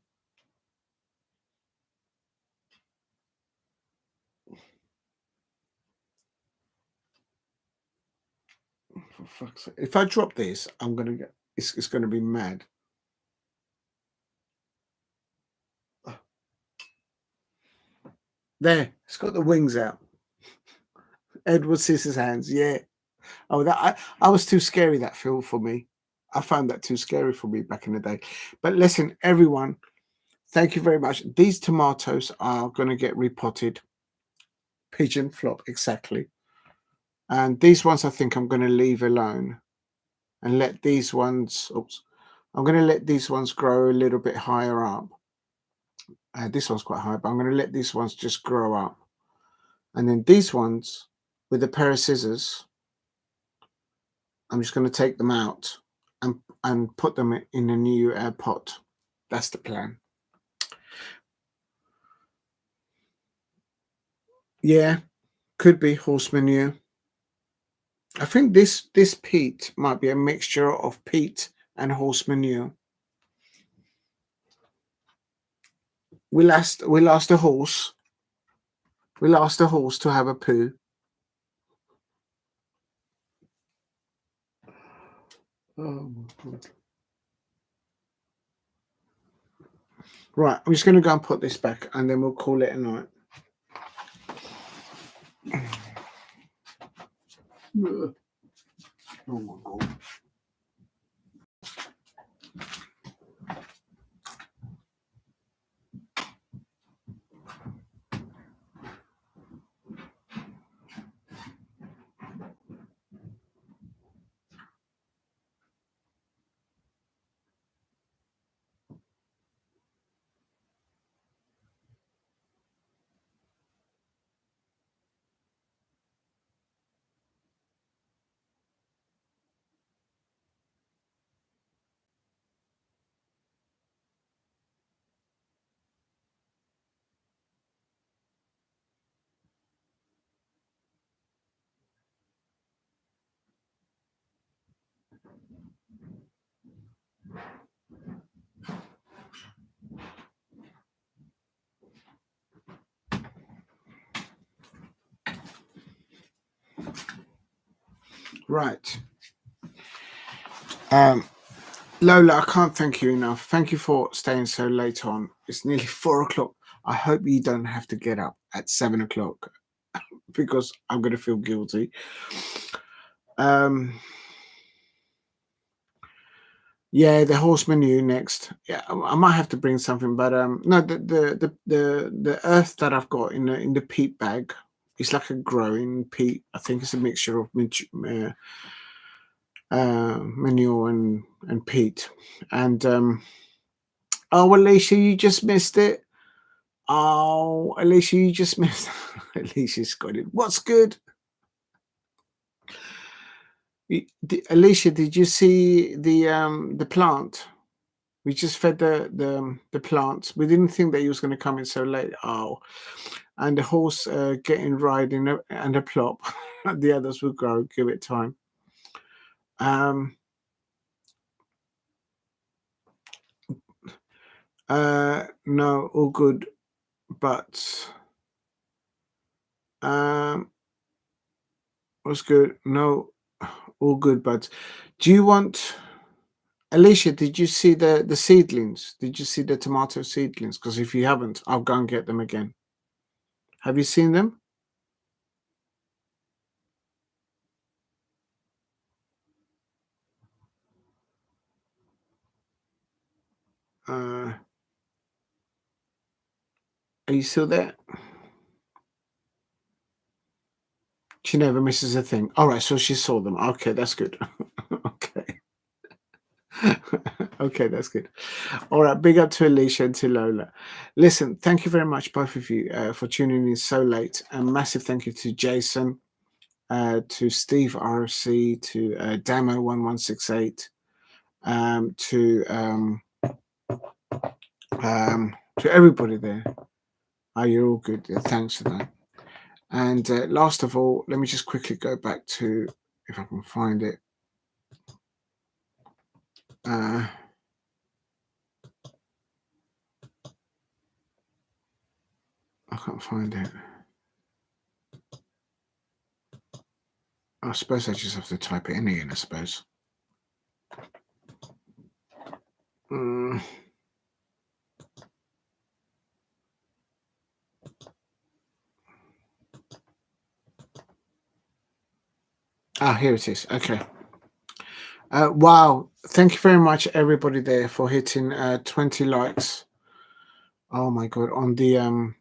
For fuck's sake. If I drop this, I'm gonna get... It's gonna be mad. There, it's got the wings out. Edward Scissorhands, yeah. Oh, I was too scary, that film, for me. I found that too scary for me back in the day. But listen, everyone, thank you very much. These tomatoes are going to get repotted. Pigeon flop, exactly. And these ones I think I'm going to leave alone and let these ones, I'm going to let these ones grow a little bit higher up. This one's quite high, but I'm going to let these ones just grow up. And then these ones, with a pair of scissors, I'm just going to take them out and put them in a new pot. That's the plan. Yeah, could be horse manure. I think this peat might be a mixture of peat and horse manure. We'll ask the horse. We'll ask the horse to have a poo. Oh my God. Right, I'm just going to go and put this back, and then we'll call it a night. Oh my God. Right. Lola, I can't thank you enough. Thank you for staying so late on. It's nearly 4 o'clock. I hope you don't have to get up at 7 o'clock because I'm going to feel guilty. Yeah, the horse menu next. Yeah, I might have to bring something, but no, the earth that I've got in the peat bag is like a growing peat. I think it's a mixture of manure and peat. And oh, Alicia, you just missed it. Oh, Alicia, you just missed. Alicia's got it. What's good? Alicia, did you see the plant? We just fed the plants. We didn't think that he was going to come in so late. Oh, and the horse getting riding and a plop. The others will grow. Give it time. No, all good, but what's good? No, all good, but do you want? Alicia, did you see the seedlings? Did you see the tomato seedlings? Because if you haven't, I'll go and get them again. Have you seen them? Are you still there? She never misses a thing. All right, so she saw them. Okay, that's good. Okay. Okay, that's good. All right, big up to Alicia and to Lola. Listen, thank you very much, both of you, for tuning in so late. A massive thank you to Jason, to Steve RFC, to Damo1168, to everybody there. Oh, you're all good. Yeah, thanks for that. And last of all, let me just quickly go back to, if I can find it. I can't find it. I suppose I just have to type it in again, I suppose. Here it is. Okay. Wow. Thank you very much, everybody there, for hitting 20 likes. Oh my god, on the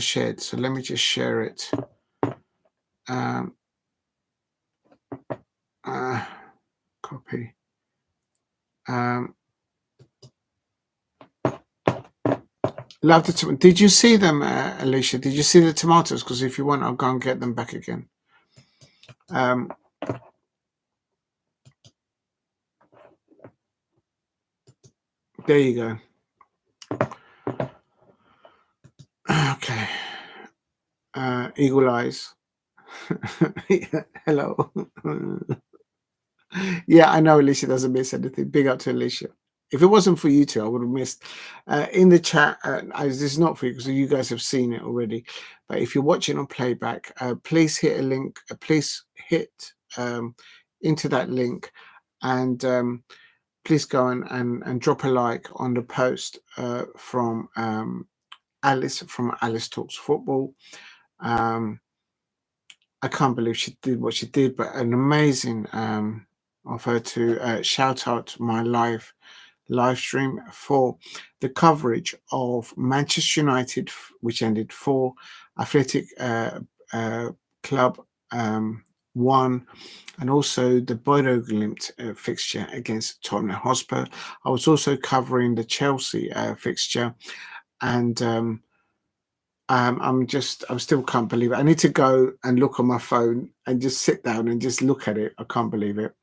shed. So let me just share it. Copy. Love the Did you see them, Alicia? Did you see the tomatoes? Because if you want, I'll go and get them back again. There you go. Okay. Eagle eyes. Hello. Yeah, I know Alicia doesn't miss anything. Big up to Alicia. If it wasn't for you two, I would have missed. In the chat, this is not for you because you guys have seen it already. But if you're watching on playback, please hit a link. Please hit into that link, and please go and drop a like on the post from Alice from Alice Talks Football. I can't believe she did what she did, but an amazing of her to shout out my live stream for the coverage of Manchester United, which ended 4, Athletic Club 1, and also the Bodo Glimt fixture against Tottenham Hotspur. I was also covering the Chelsea fixture, and I still can't believe it. I need to go and look on my phone and just sit down and just look at it. I can't believe it.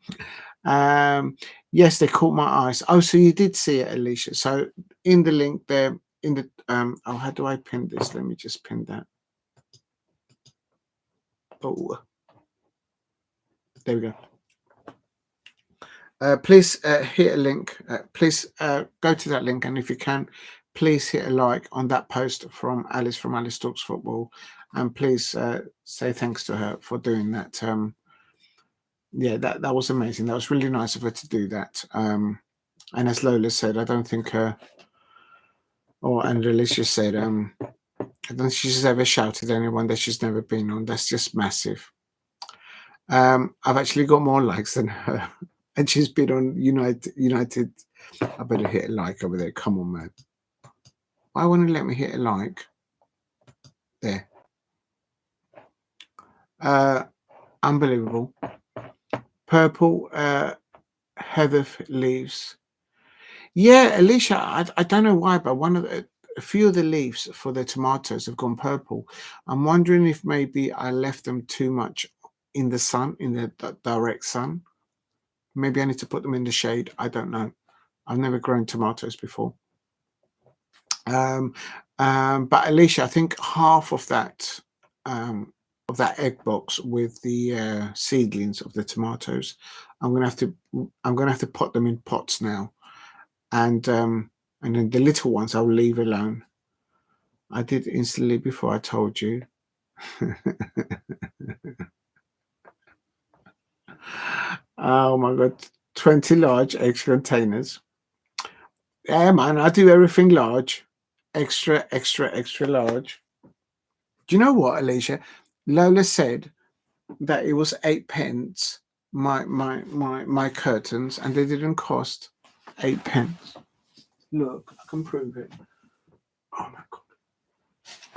Yes, they caught my eyes. Oh, so you did see it, Alicia. So in the link there, in the oh, how do I pin this? Let me just pin that. Oh, there we go. Please hit a link. Please go to that link, and if you can, please hit a like on that post from Alice Talks Football, and please say thanks to her for doing that. Yeah, that was amazing. That was really nice of her to do that. And as Lola said, I don't think and Alicia said, I don't think she's ever shouted at anyone that she's never been on. That's just massive. I've actually got more likes than her, and she's been on United. I better hit a like over there. Come on, man. Why won't it let me hit a like? There. Unbelievable. Purple heather leaves. Yeah, Alicia, I don't know why, but a few of the leaves for the tomatoes have gone purple. I'm wondering if maybe I left them too much in the sun, in the direct sun. Maybe I need to put them in the shade. I don't know. I've never grown tomatoes before. But Alicia, I think half of that egg box with the seedlings of the tomatoes, I'm gonna have to put them in pots now, and then the little ones I'll leave alone. I did instantly before I told you. Oh my god, 20 large extra containers. Yeah, man, I do everything large. Extra large. Do you know what, Alicia? Lola said that it was 8 pence, my curtains, and they didn't cost 8 pence. Look, I can prove it. Oh my god.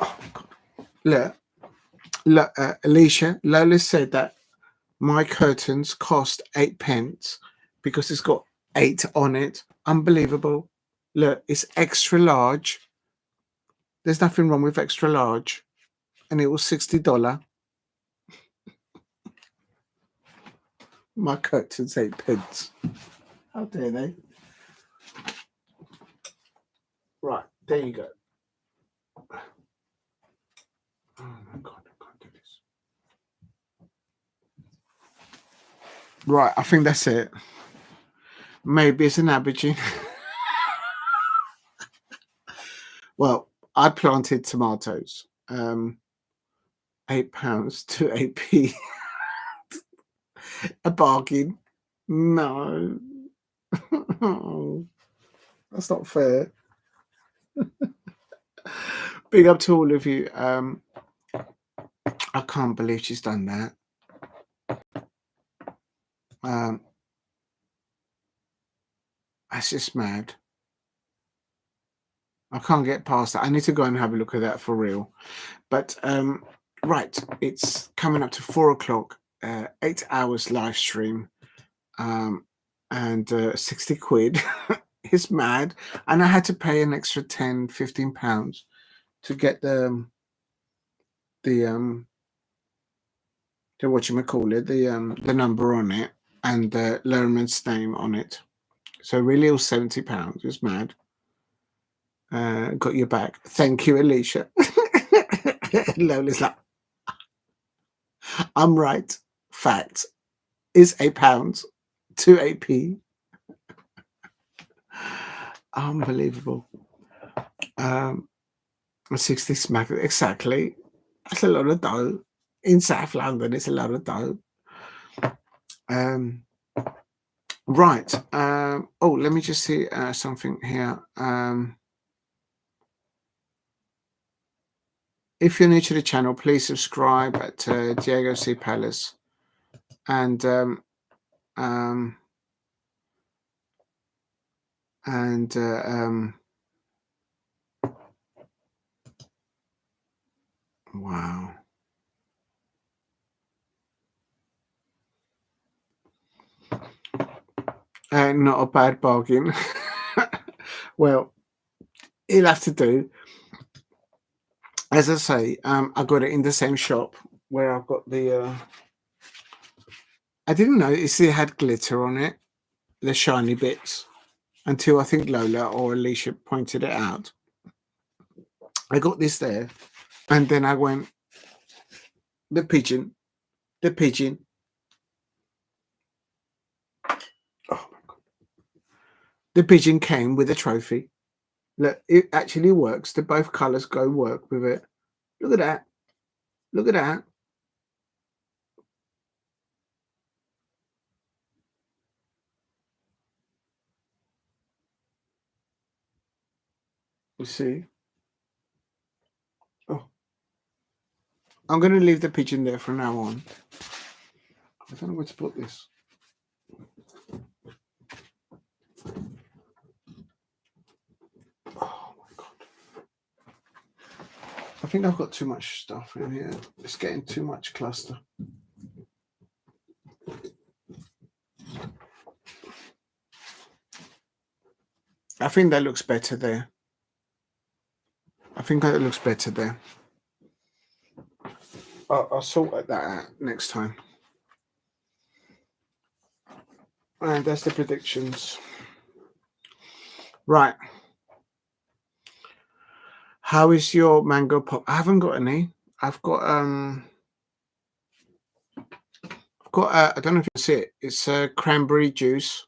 Oh my god. Look, Alicia, Lola said that my curtains cost 8 pence because it's got 8 on it. Unbelievable. Look, it's extra large. There's nothing wrong with extra large. And it was $60. My curtains 8 pence. How dare they? Right, there you go. Oh my god, I can't do this. Right, I think that's it. Maybe it's an aubergine. Well, I planted tomatoes. £8 to 8p. A bargain. No. That's not fair. Big up to all of you. I can't believe she's done that. That's just mad. I can't get past that. I need to go and have a look at that for real. But right, it's coming up to 4 o'clock. 8 hours live stream, and 60 quid. It's mad, and I had to pay an extra 10-15 pounds to get the whatchamacallit, the number on it and the Lerman's name on it. So really it was £70. It was mad. Got your back. Thank you, Alicia. Lola's like, I'm right. Fact is £8 to 8p. Unbelievable. 60 smack, exactly. That's a lot of dough. In South London, it's a lot of dough. Right. Oh, let me just see something here. If you're new to the channel, please subscribe at Diego C. Palace. And wow. Not a bad bargain. Well, he'll have to do. As I say, I got it in the same shop where I've got the. I didn't know it had glitter on it, the shiny bits, until I think Lola or Alicia pointed it out. I got this there, and then I went, the pigeon. Oh my God. The pigeon came with a trophy. Look, it actually works. The both colours go work with it. Look at that. Look at that. You see? Oh. I'm going to leave the pigeon there from now on. I don't know where to put this. Oh my God. I think I've got too much stuff in here. It's getting too much cluster. I think that looks better there. I'll sort that out next time. And that's the predictions. Right. How is your mango pop? I haven't got any. I've got I don't know if you can see it. It's cranberry juice.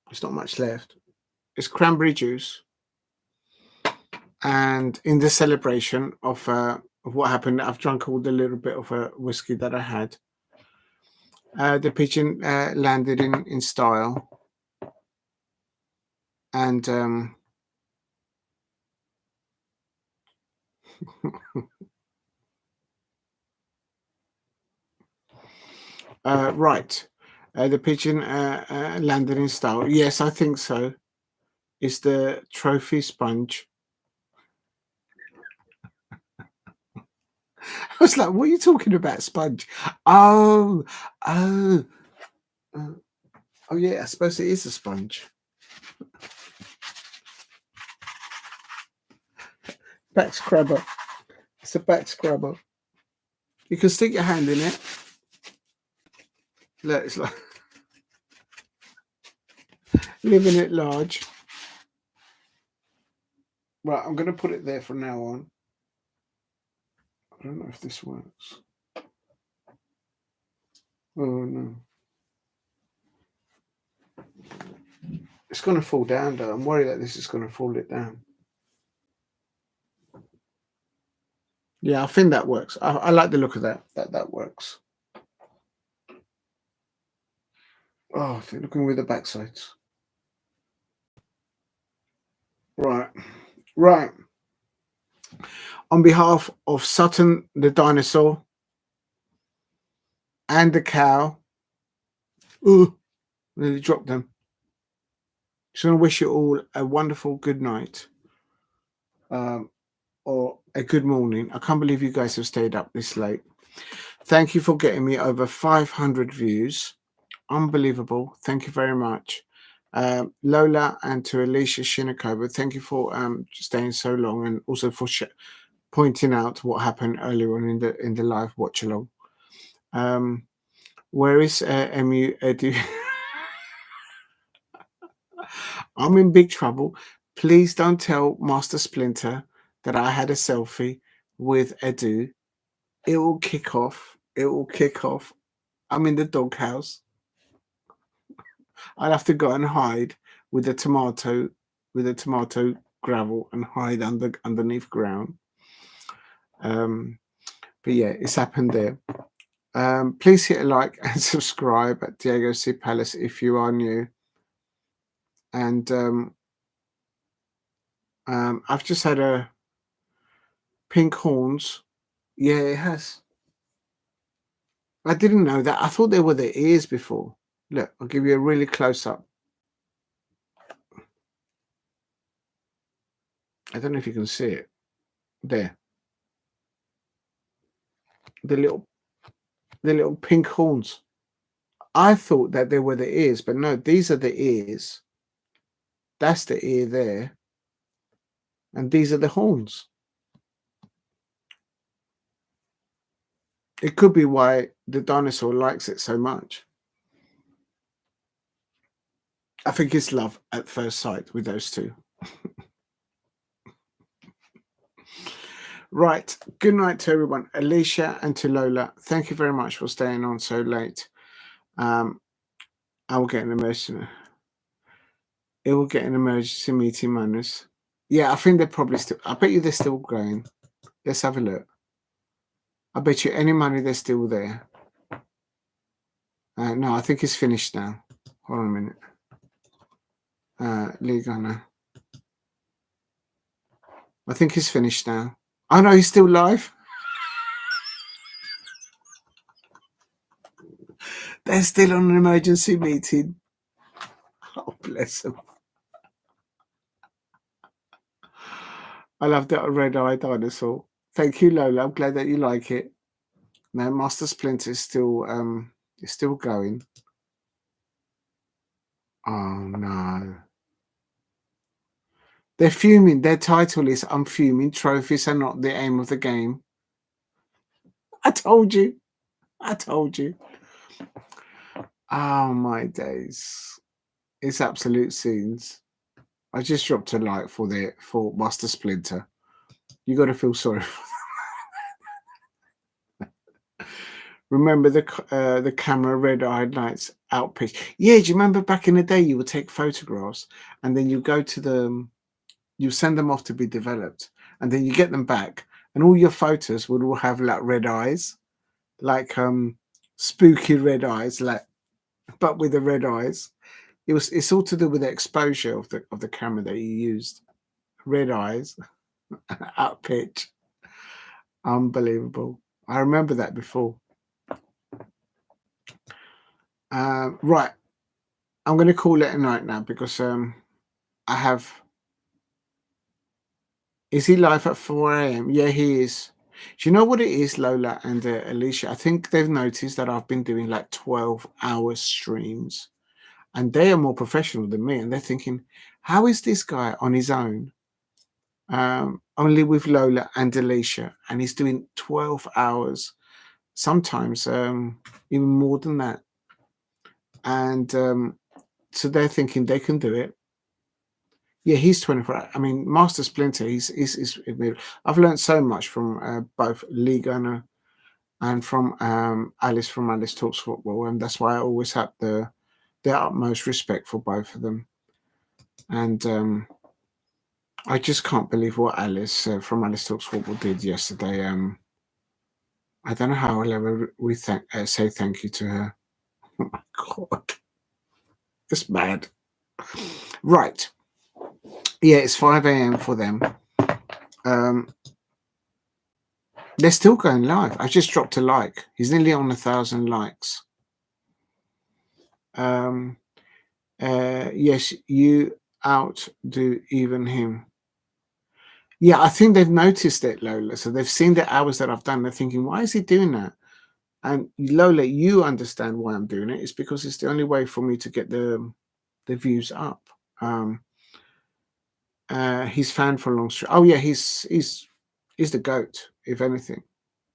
There's not much left. It's cranberry juice. And in the celebration of what happened, I've drunk all the little bit of whiskey that I had. The pigeon landed in style. And right. The pigeon landed in style. Yes, I think so. It's the trophy sponge. I was like, what are you talking about, sponge? Oh, yeah, I suppose it is a sponge. Back scrubber. It's a back scrubber. You can stick your hand in it. Look, it's like living it large. Right, I'm going to put it there from now on. I don't know if this works. Oh, no. It's going to fall down, though. I'm worried that this is going to fall it down. Yeah, I think that works. I like the look of that. That works. Oh, I think looking with the back sides. Right. On behalf of Sutton the dinosaur, and the cow. Ooh, nearly dropped them. Just want to wish you all a wonderful good night. Or a good morning. I can't believe you guys have stayed up this late. Thank you for getting me over 500 views. Unbelievable. Thank you very much. Lola and to Alicia Shinakova, thank you for staying so long and also for pointing out what happened earlier on in the live watch along. Where is Emu Edu? I'm in big trouble. Please don't tell Master Splinter that I had a selfie with Edu. It will kick off. It will kick off. I'm in the doghouse. I'll have to go and hide with the tomato gravel and hide underneath ground. But yeah, it's happened there. Please hit a like and subscribe at Diego C. Palace if you are new. And I've just had a pink horns. Yeah, it has. I didn't know that. I thought they were the ears before. Look, I'll give you a really close up. I don't know if you can see it. There. The little pink horns. I thought that they were the ears, but no, these are the ears. That's the ear there. And these are the horns. It could be why the dinosaur likes it so much. I think it's love at first sight with those two. Right. Good night to everyone. Alicia and to Lola, thank you very much for staying on so late. I will get an emergency. It will get an emergency meeting, Manus. Yeah, I think they're probably still. I bet you they're still going. Let's have a look. I bet you any money they're still there. No, I think it's finished now. Hold on a minute. Liga now. I think he's finished now. Oh no, he's still live. They're still on an emergency meeting. Oh, bless them. I love that red-eyed dinosaur. Thank you, Lola. I'm glad that you like it. Now, Master Splinter is still going. Oh no. They're fuming. Their title is I'm fuming. Trophies are not the aim of the game. I told you. Oh my days. It's absolute scenes. I just dropped a like for Master Splinter. You got to feel sorry for them. Remember the camera red-eyed lights outpitch. Yeah, do you remember back in the day you would take photographs and then you go to you send them off to be developed and then you get them back and all your photos would all have like red eyes, like spooky red eyes, like but with the red eyes. It's all to do with the exposure of the camera that you used. Red eyes, out pitch. Unbelievable. I remember that before. Right. I'm going to call it a night now because I have. Is he live at 4 a.m.? Yeah, he is. Do you know what it is, Lola and Alicia? I think they've noticed that I've been doing like 12-hour streams and they are more professional than me. And they're thinking, how is this guy on his own? Only with Lola and Alicia, and he's doing 12 hours, sometimes even more than that. And so they're thinking they can do it. Yeah, he's 24. I mean, Master Splinter, he's I've learned so much from both Liga and from Alice from Alice Talks Football, and that's why I always have the utmost respect for both of them. And I just can't believe what Alice from Alice Talks Football did yesterday. I don't know how I'll ever say thank you to her. Oh my God. It's bad. Right. Yeah, it's 5 a.m. for them. They're still going live. I just dropped a like. He's nearly on 1,000 likes. Yes, you outdo even him. Yeah, I think they've noticed it, Lola. So they've seen the hours that I've done. They're thinking, why is he doing that? And Lola, you understand why I'm doing it. It's because it's the only way for me to get the views up. He's fan for a long stretch. Oh yeah, he's the GOAT, if anything.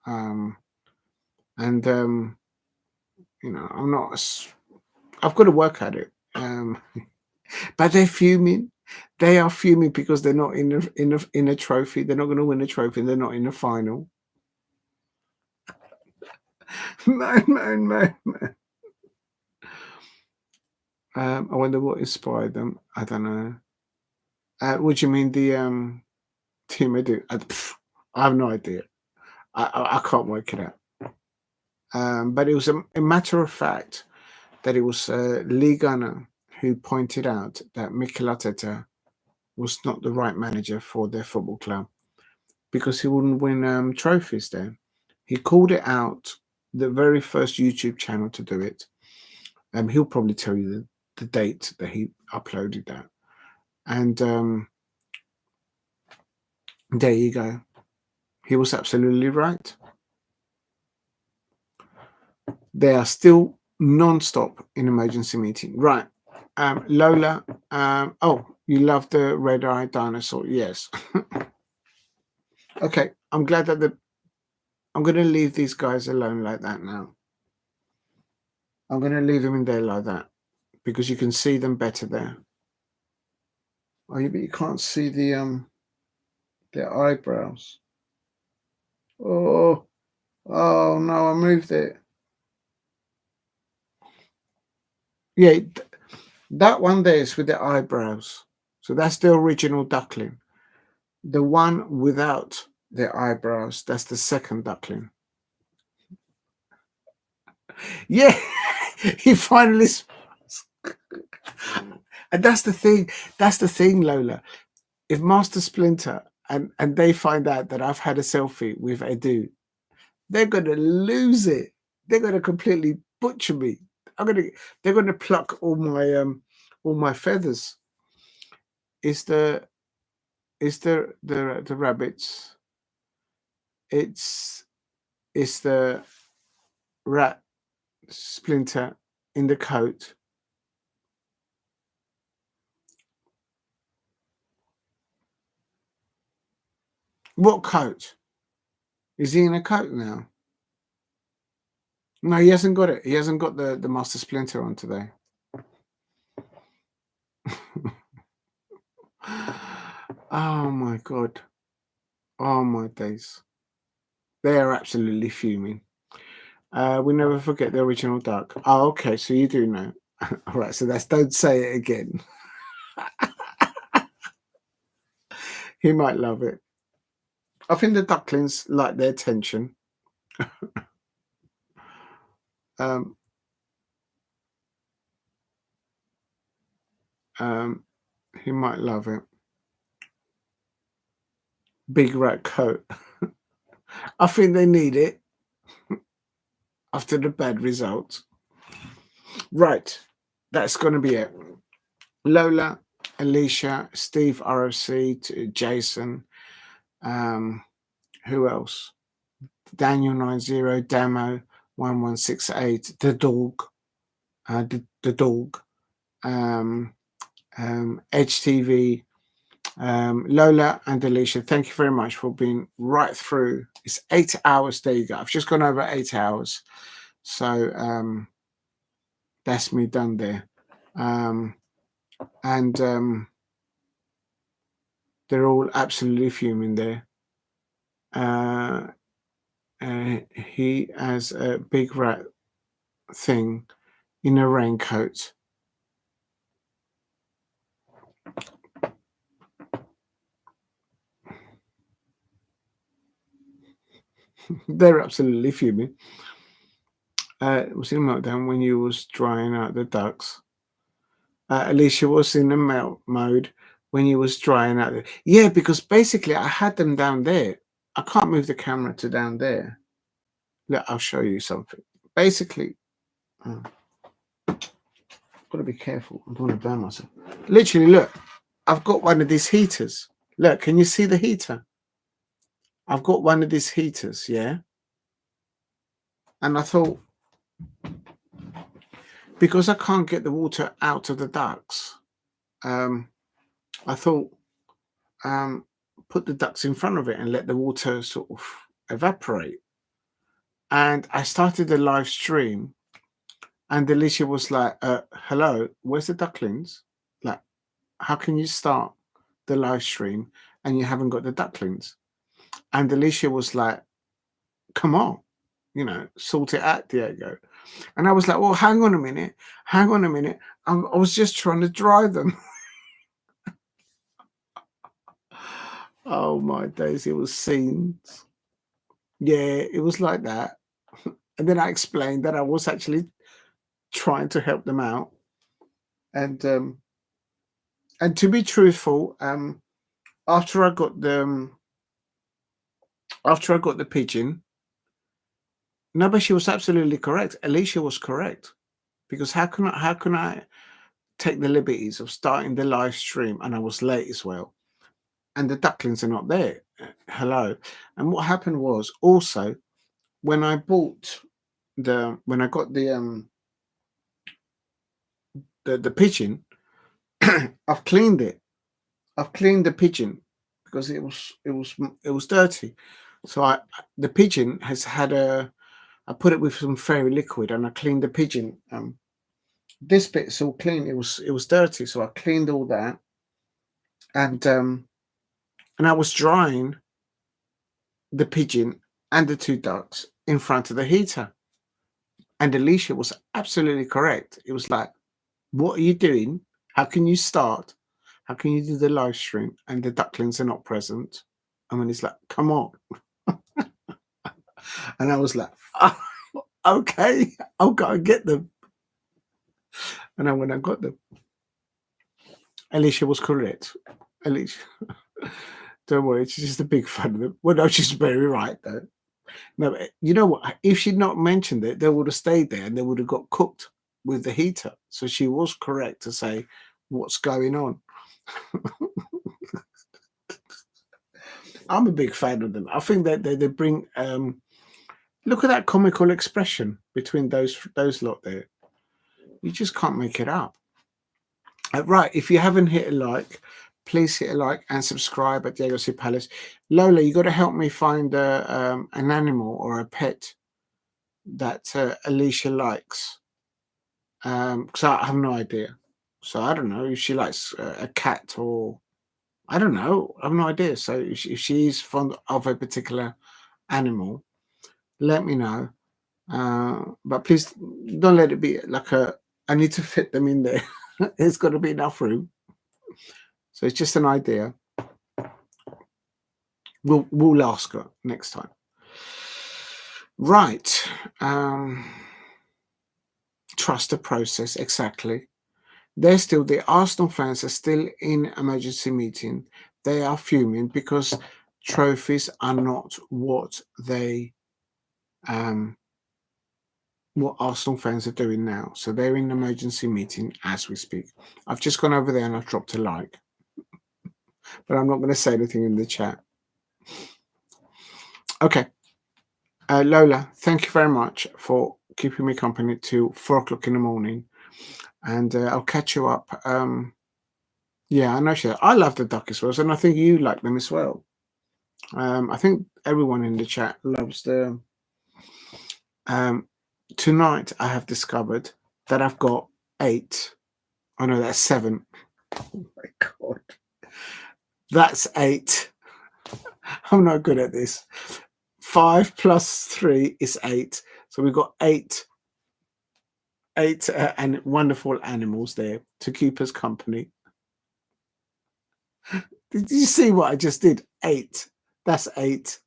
You know, I'm not. I've got to work at it. But they're fuming. They are fuming because they're not in a trophy. They're not going to win a trophy. They're not in the final. Man. I wonder what inspired them. I don't know. What do you mean the team? I have no idea. I can't work it out. But it was a matter of fact that it was Lee Gunner who pointed out that Mikel Arteta was not the right manager for their football club because he wouldn't win trophies there. He called it out, the very first YouTube channel to do it. He'll probably tell you the date that he uploaded that. And there you go. He was absolutely right. They are still non-stop in emergency meeting. Right. Lola, oh, you love the red-eyed dinosaur. Yes. Okay, I'm glad that I'm going to leave these guys alone like that now. I'm going to leave them in there like that because you can see them better there. Oh, but you can't see their eyebrows. Oh no, I moved it. Yeah, that one there is with the eyebrows. So that's the original duckling. The one without the eyebrows, that's the second duckling. Yeah, he finally smiles. And that's the thing. That's the thing, Lola. If Master Splinter and they find out that I've had a selfie with Edu, they're gonna lose it. They're gonna completely butcher me. They're gonna pluck all my feathers. Is the rabbits? It's the rat Splinter in the coat. What coat? Is he in a coat now? No, he hasn't got it. He hasn't got the Master Splinter on today. Oh my God. Oh my days. They are absolutely fuming. We never forget the original duck. Oh, okay. So you do know. All right. So that's don't say it again. He might love it. I think the ducklings like their attention. He might love it. Big rat coat. I think they need it after the bad results. Right. That's going to be it. Lola, Alicia, Steve ROC, Jason. Who else? Daniel 90, Demo 1168, the dog, the dog, Edge TV, Lola and Alicia. Thank you very much for being right through. It's 8 hours. There you go. I've just gone over 8 hours, so that's me done there. And they're all absolutely fuming there. He has a big rat thing in a raincoat. They're absolutely fuming. Was in meltdown when you was drying out the ducks. Alicia was in a melt mode when you was drying out. Yeah, because basically I had them down there. I can't move the camera to down there. Look, I'll show you something. Basically, got to be careful. I don't want to burn myself. Literally, look, I've got one of these heaters. Look, can you see the heater? I've got one of these heaters, yeah? And I thought, because I can't get the water out of the ducts, I thought, put the ducts in front of it and let the water sort of evaporate. And I started the live stream, and Alicia was like, hello, where's the ducklings? Like, how can you start the live stream and you haven't got the ducklings? And Alicia was like, come on, sort it out, Diego. And I was like, well, hang on a minute. I was just trying to dry them. Oh, my days, it was scenes. Yeah, it was like that. And then I explained that I was actually trying to help them out. And to be truthful, after I got the pigeon, no, but she was absolutely correct. Alicia was correct, because how can I take the liberties of starting the live stream, and I was late as well, and the ducklings are not there? Hello. And what happened was, also, when I got the pigeon, I've cleaned it. I've cleaned the pigeon because it was dirty. So the pigeon has had I put it with some fairy liquid, and I cleaned the pigeon. This bit's all clean. It was dirty, so I cleaned all that, and I was drying the pigeon and the two ducks in front of the heater. And Alicia was absolutely correct. It was like, what are you doing? How can you start? How can you do the live stream and the ducklings are not present? And when it's like, come on. And I was like, oh, okay, I'll go and get them. And then when I got them, Alicia was correct. Alicia, don't worry, she's just a big fan of them. Well, no, she's very right, though. No, you know what? If she'd not mentioned it, they would have stayed there and they would have got cooked with the heater. So she was correct to say what's going on. I'm a big fan of them. I think that they bring look at that comical expression between those lot there. You just can't make it up. Right, if you haven't hit a like, please hit a like and subscribe at Diego C. Palace. Lola, you got to help me find an animal or a pet that Alicia likes, because I have no idea. So I don't know if she likes a cat, or I don't know. I have no idea. So if she's fond of a particular animal, let me know. But please don't let it be like I need to fit them in there. There's got to be enough room. So it's just an idea. We'll ask her next time. Right. Trust the process. Exactly. The Arsenal fans are still in emergency meeting. They are fuming because trophies are not what what Arsenal fans are doing now. So they're in emergency meeting as we speak. I've just gone over there and I've dropped a like, but I'm not going to say anything in the chat. Okay. Lola, thank you very much for keeping me company till 4 o'clock in the morning. And I'll catch you up. Yeah, I know I love the duck as well, and I think you like them as well. I think everyone in the chat loves the. Tonight, I have discovered that I've got 8. Oh no, that's 7. Oh my god, that's 8. I'm not good at this. 5 plus 3 is 8. So we've got 8 and wonderful animals there to keep us company. Did you see what I just did? 8. That's 8.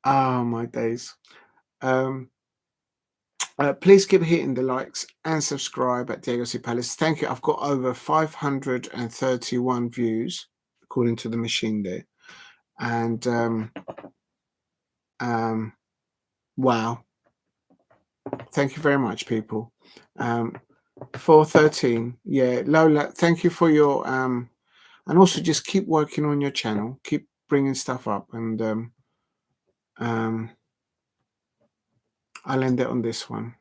Oh my days. Please keep hitting the likes and subscribe at Diego C. Palace. Thank you. I've got over 531 views according to the machine there. And wow, thank you very much, people. 413, yeah, Lola, thank you for your and also just keep working on your channel, keep bringing stuff up, and I'll end it on this one.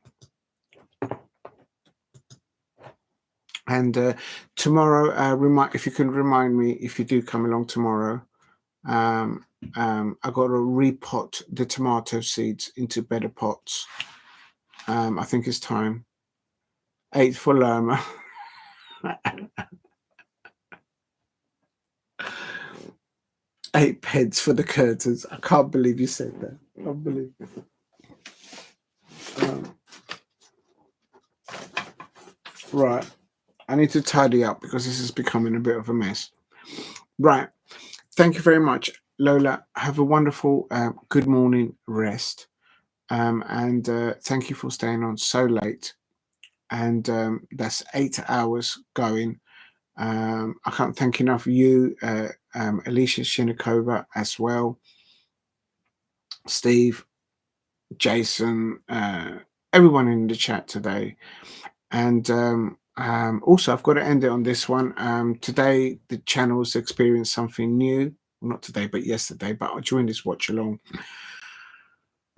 And tomorrow, if you can remind me, if you do come along tomorrow, I got to repot the tomato seeds into better pots. I think it's time. 8 for Lerma. 8 pence for the curtains. I can't believe you said that. I can't believe it. Right. I need to tidy up because this is becoming a bit of a mess. Right. Thank you very much, Lola. Have a wonderful good morning rest. And thank you for staying on so late. And that's 8 hours going. I can't thank enough you, Alicia Shinikova as well, Steve, Jason, everyone in the chat today. And also, I've got to end it on this one. Today, the channel's experienced something new. Well, not today, but yesterday. But during this watch along,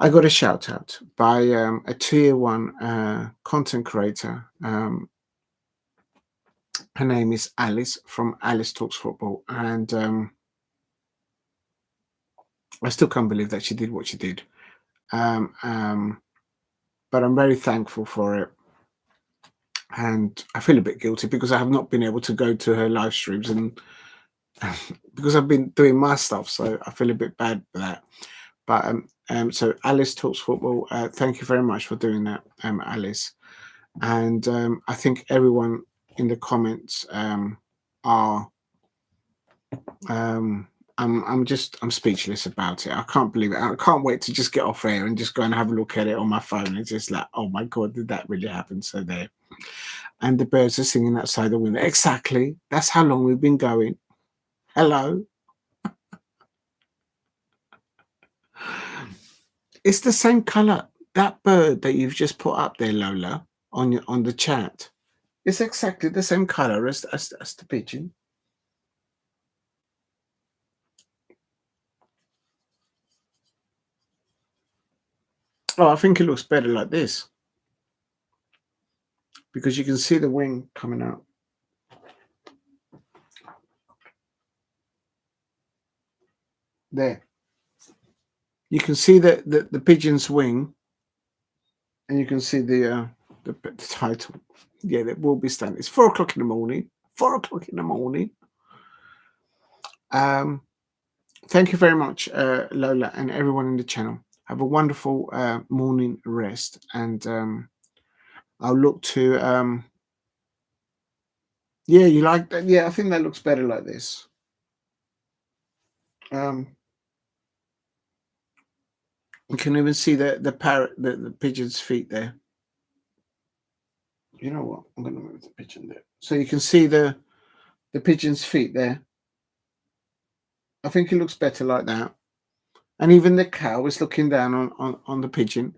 I got a shout out by a tier 1 content creator. Her name is Alice from Alice Talks Football, and I still can't believe that she did what she did. But I'm very thankful for it. And I feel a bit guilty because I have not been able to go to her live streams, and because I've been doing my stuff, so I feel a bit bad for that. But so Alice Talks Football, thank you very much for doing that, Alice. And I think everyone in the comments are I'm speechless about it. I can't believe it. I can't wait to just get off air and just go and have a look at it on my phone. It's just like, oh my god, did that really happen? So there. And the birds are singing outside the window. Exactly. That's how long we've been going. Hello. It's the same color. That bird that you've just put up there, Lola, on the chat. It's exactly the same color as the pigeon. Oh, I think it looks better like this because you can see the wing coming out. There. You can see the pigeon's wing, and you can see the title. Yeah, that will be standing. It's 4 o'clock in the morning. 4 o'clock in the morning. Thank you very much, Lola, and everyone in the channel. Have a wonderful morning rest, and I'll look to. Yeah, you like that? Yeah, I think that looks better like this. You can even see the parrot, the pigeon's feet there. You know what? I'm going to move the pigeon there, so you can see the pigeon's feet there. I think it looks better like that. And even the cow is looking down on the pigeon.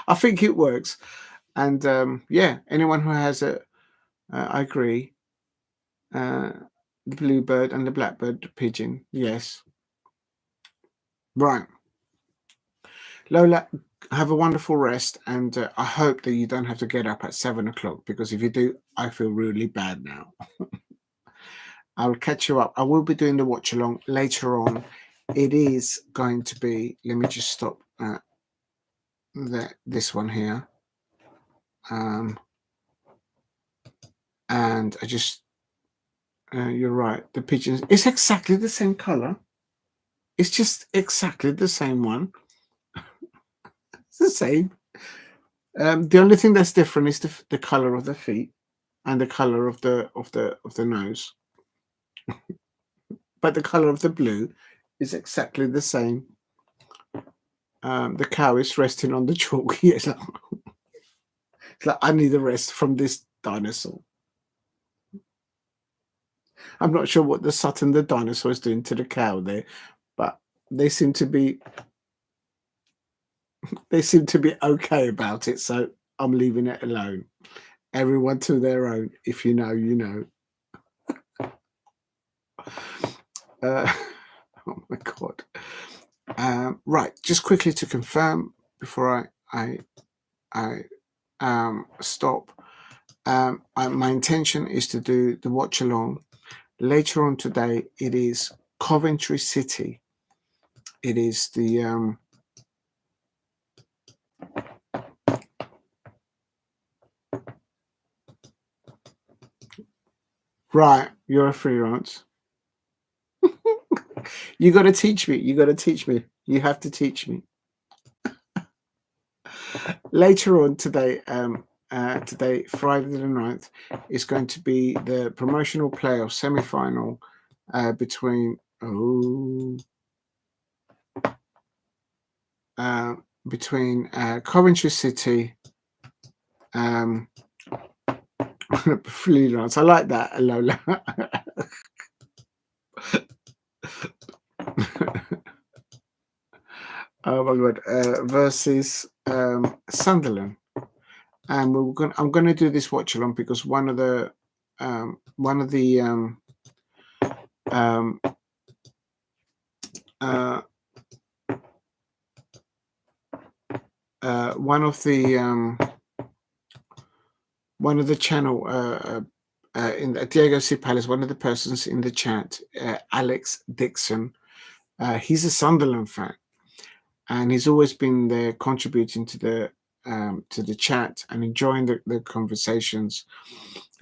I think it works. And yeah, anyone who has I agree. The bluebird and the blackbird pigeon, yes. Right. Lola, have a wonderful rest, and I hope that you don't have to get up at 7 o'clock, because if you do, I feel really bad now. I'll catch you up. I will be doing the watch along later on. It is going to be, let me just stop this one here. And I just, you're right, the pigeons, it's exactly the same color. It's just exactly the same one. It's the same. The only thing that's different is the color of the feet and the color of the nose. But the color of the blue is exactly the same. The cow is resting on the chalk. Yes, it's like I need a rest from this dinosaur. I'm not sure what the Sutton the dinosaur is doing to the cow there, but they seem to be okay about it. So I'm leaving it alone. Everyone to their own. If you know, you know. Oh my God. Right, just quickly to confirm before I stop. My intention is to do the watch along later on today. It is Coventry City. It is the right. You're a freelance. You got to teach me. You got to teach me. You have to teach me. Later on today, today, Friday the 9th, is going to be the promotional playoff semi-final between Coventry City. Freelance. I like that, Lola. Oh my God! Versus Sunderland, and I'm going to do this watch along because one of the channel in Diego C. Palace, one of the persons in the chat, Alex Dixon, he's a Sunderland fan, and he's always been there contributing to the chat and enjoying the conversations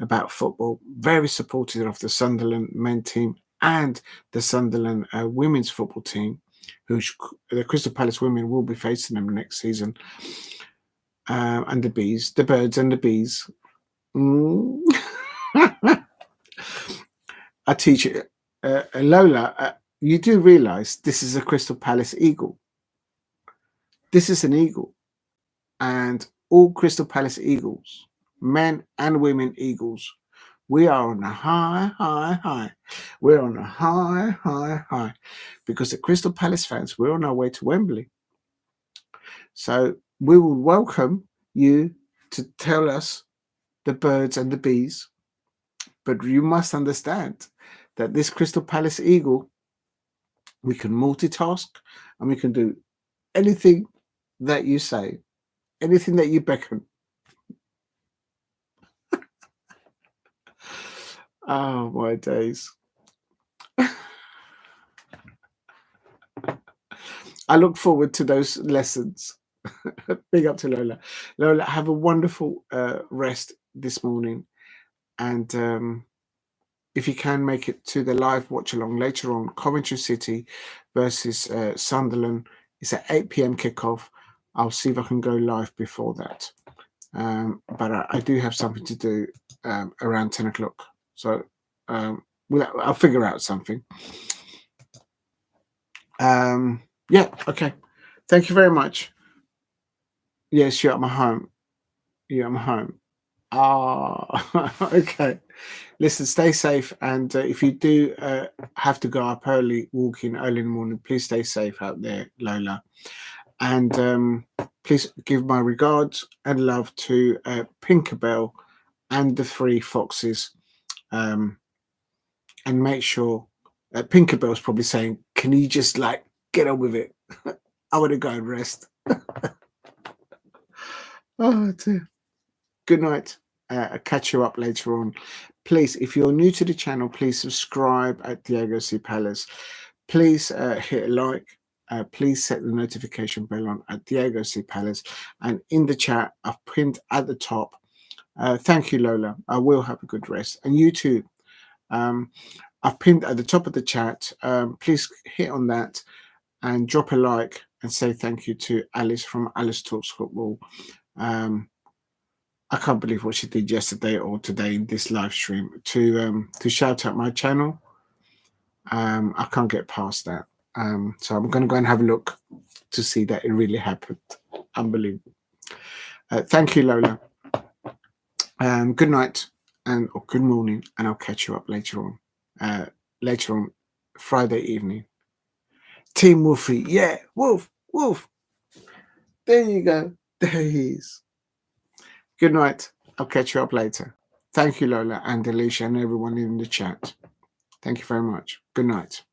about football. Very supportive of the Sunderland men team and the Sunderland women's football team, who the Crystal Palace women will be facing them next season. And the birds and the bees. I teach it. Lola, you do realise this is a Crystal Palace eagle. This is an eagle. And all Crystal Palace eagles, men and women eagles, we are on a high, high, high. We're on a high, high, high. Because the Crystal Palace fans, we're on our way to Wembley. So we will welcome you to tell us the birds and the bees. But you must understand that this Crystal Palace eagle, we can multitask and we can do anything that you say, anything that you beckon. Oh, my days. I look forward to those lessons. Big up to Lola. Lola, have a wonderful rest this morning. And if you can make it to the live watch along later on, Coventry City versus Sunderland, it's at 8 p.m. kickoff. I'll see if I can go live before that. But I do have something to do around 10 o'clock. So I'll figure out something. Yeah, okay. Thank you very much. Yes, you're at my home. You're at my home. Okay. Listen, stay safe. And if you do have to go up early, walking early in the morning, please stay safe out there, Lola. And please give my regards and love to Pinkerbell and the 3 foxes. And make sure Pinkerbell's probably saying, can you just get on with it? I want to go and rest. Oh, dear. Good night. I'll catch you up later on. Please, if you're new to the channel, please subscribe at Diego C. Palace. Please hit a like. Please set the notification bell on at Diego C. Palace. And in the chat, I've pinned at the top. Thank you, Lola. I will have a good rest. And you too. I've pinned at the top of the chat. Please hit on that and drop a like and say thank you to Alice from Alice Talks Football. I can't believe what she did yesterday or today in this live stream to shout out my channel. I can't get past that. So I'm going to go and have a look to see that it really happened. Unbelievable. Thank you, Lola. Good night or good morning, and I'll catch you up later on. later on Friday evening. Team Wolfie, yeah, Wolf. There you go. There he is. Good night. I'll catch you up later. Thank you, Lola and Alicia and everyone in the chat. Thank you very much. Good night.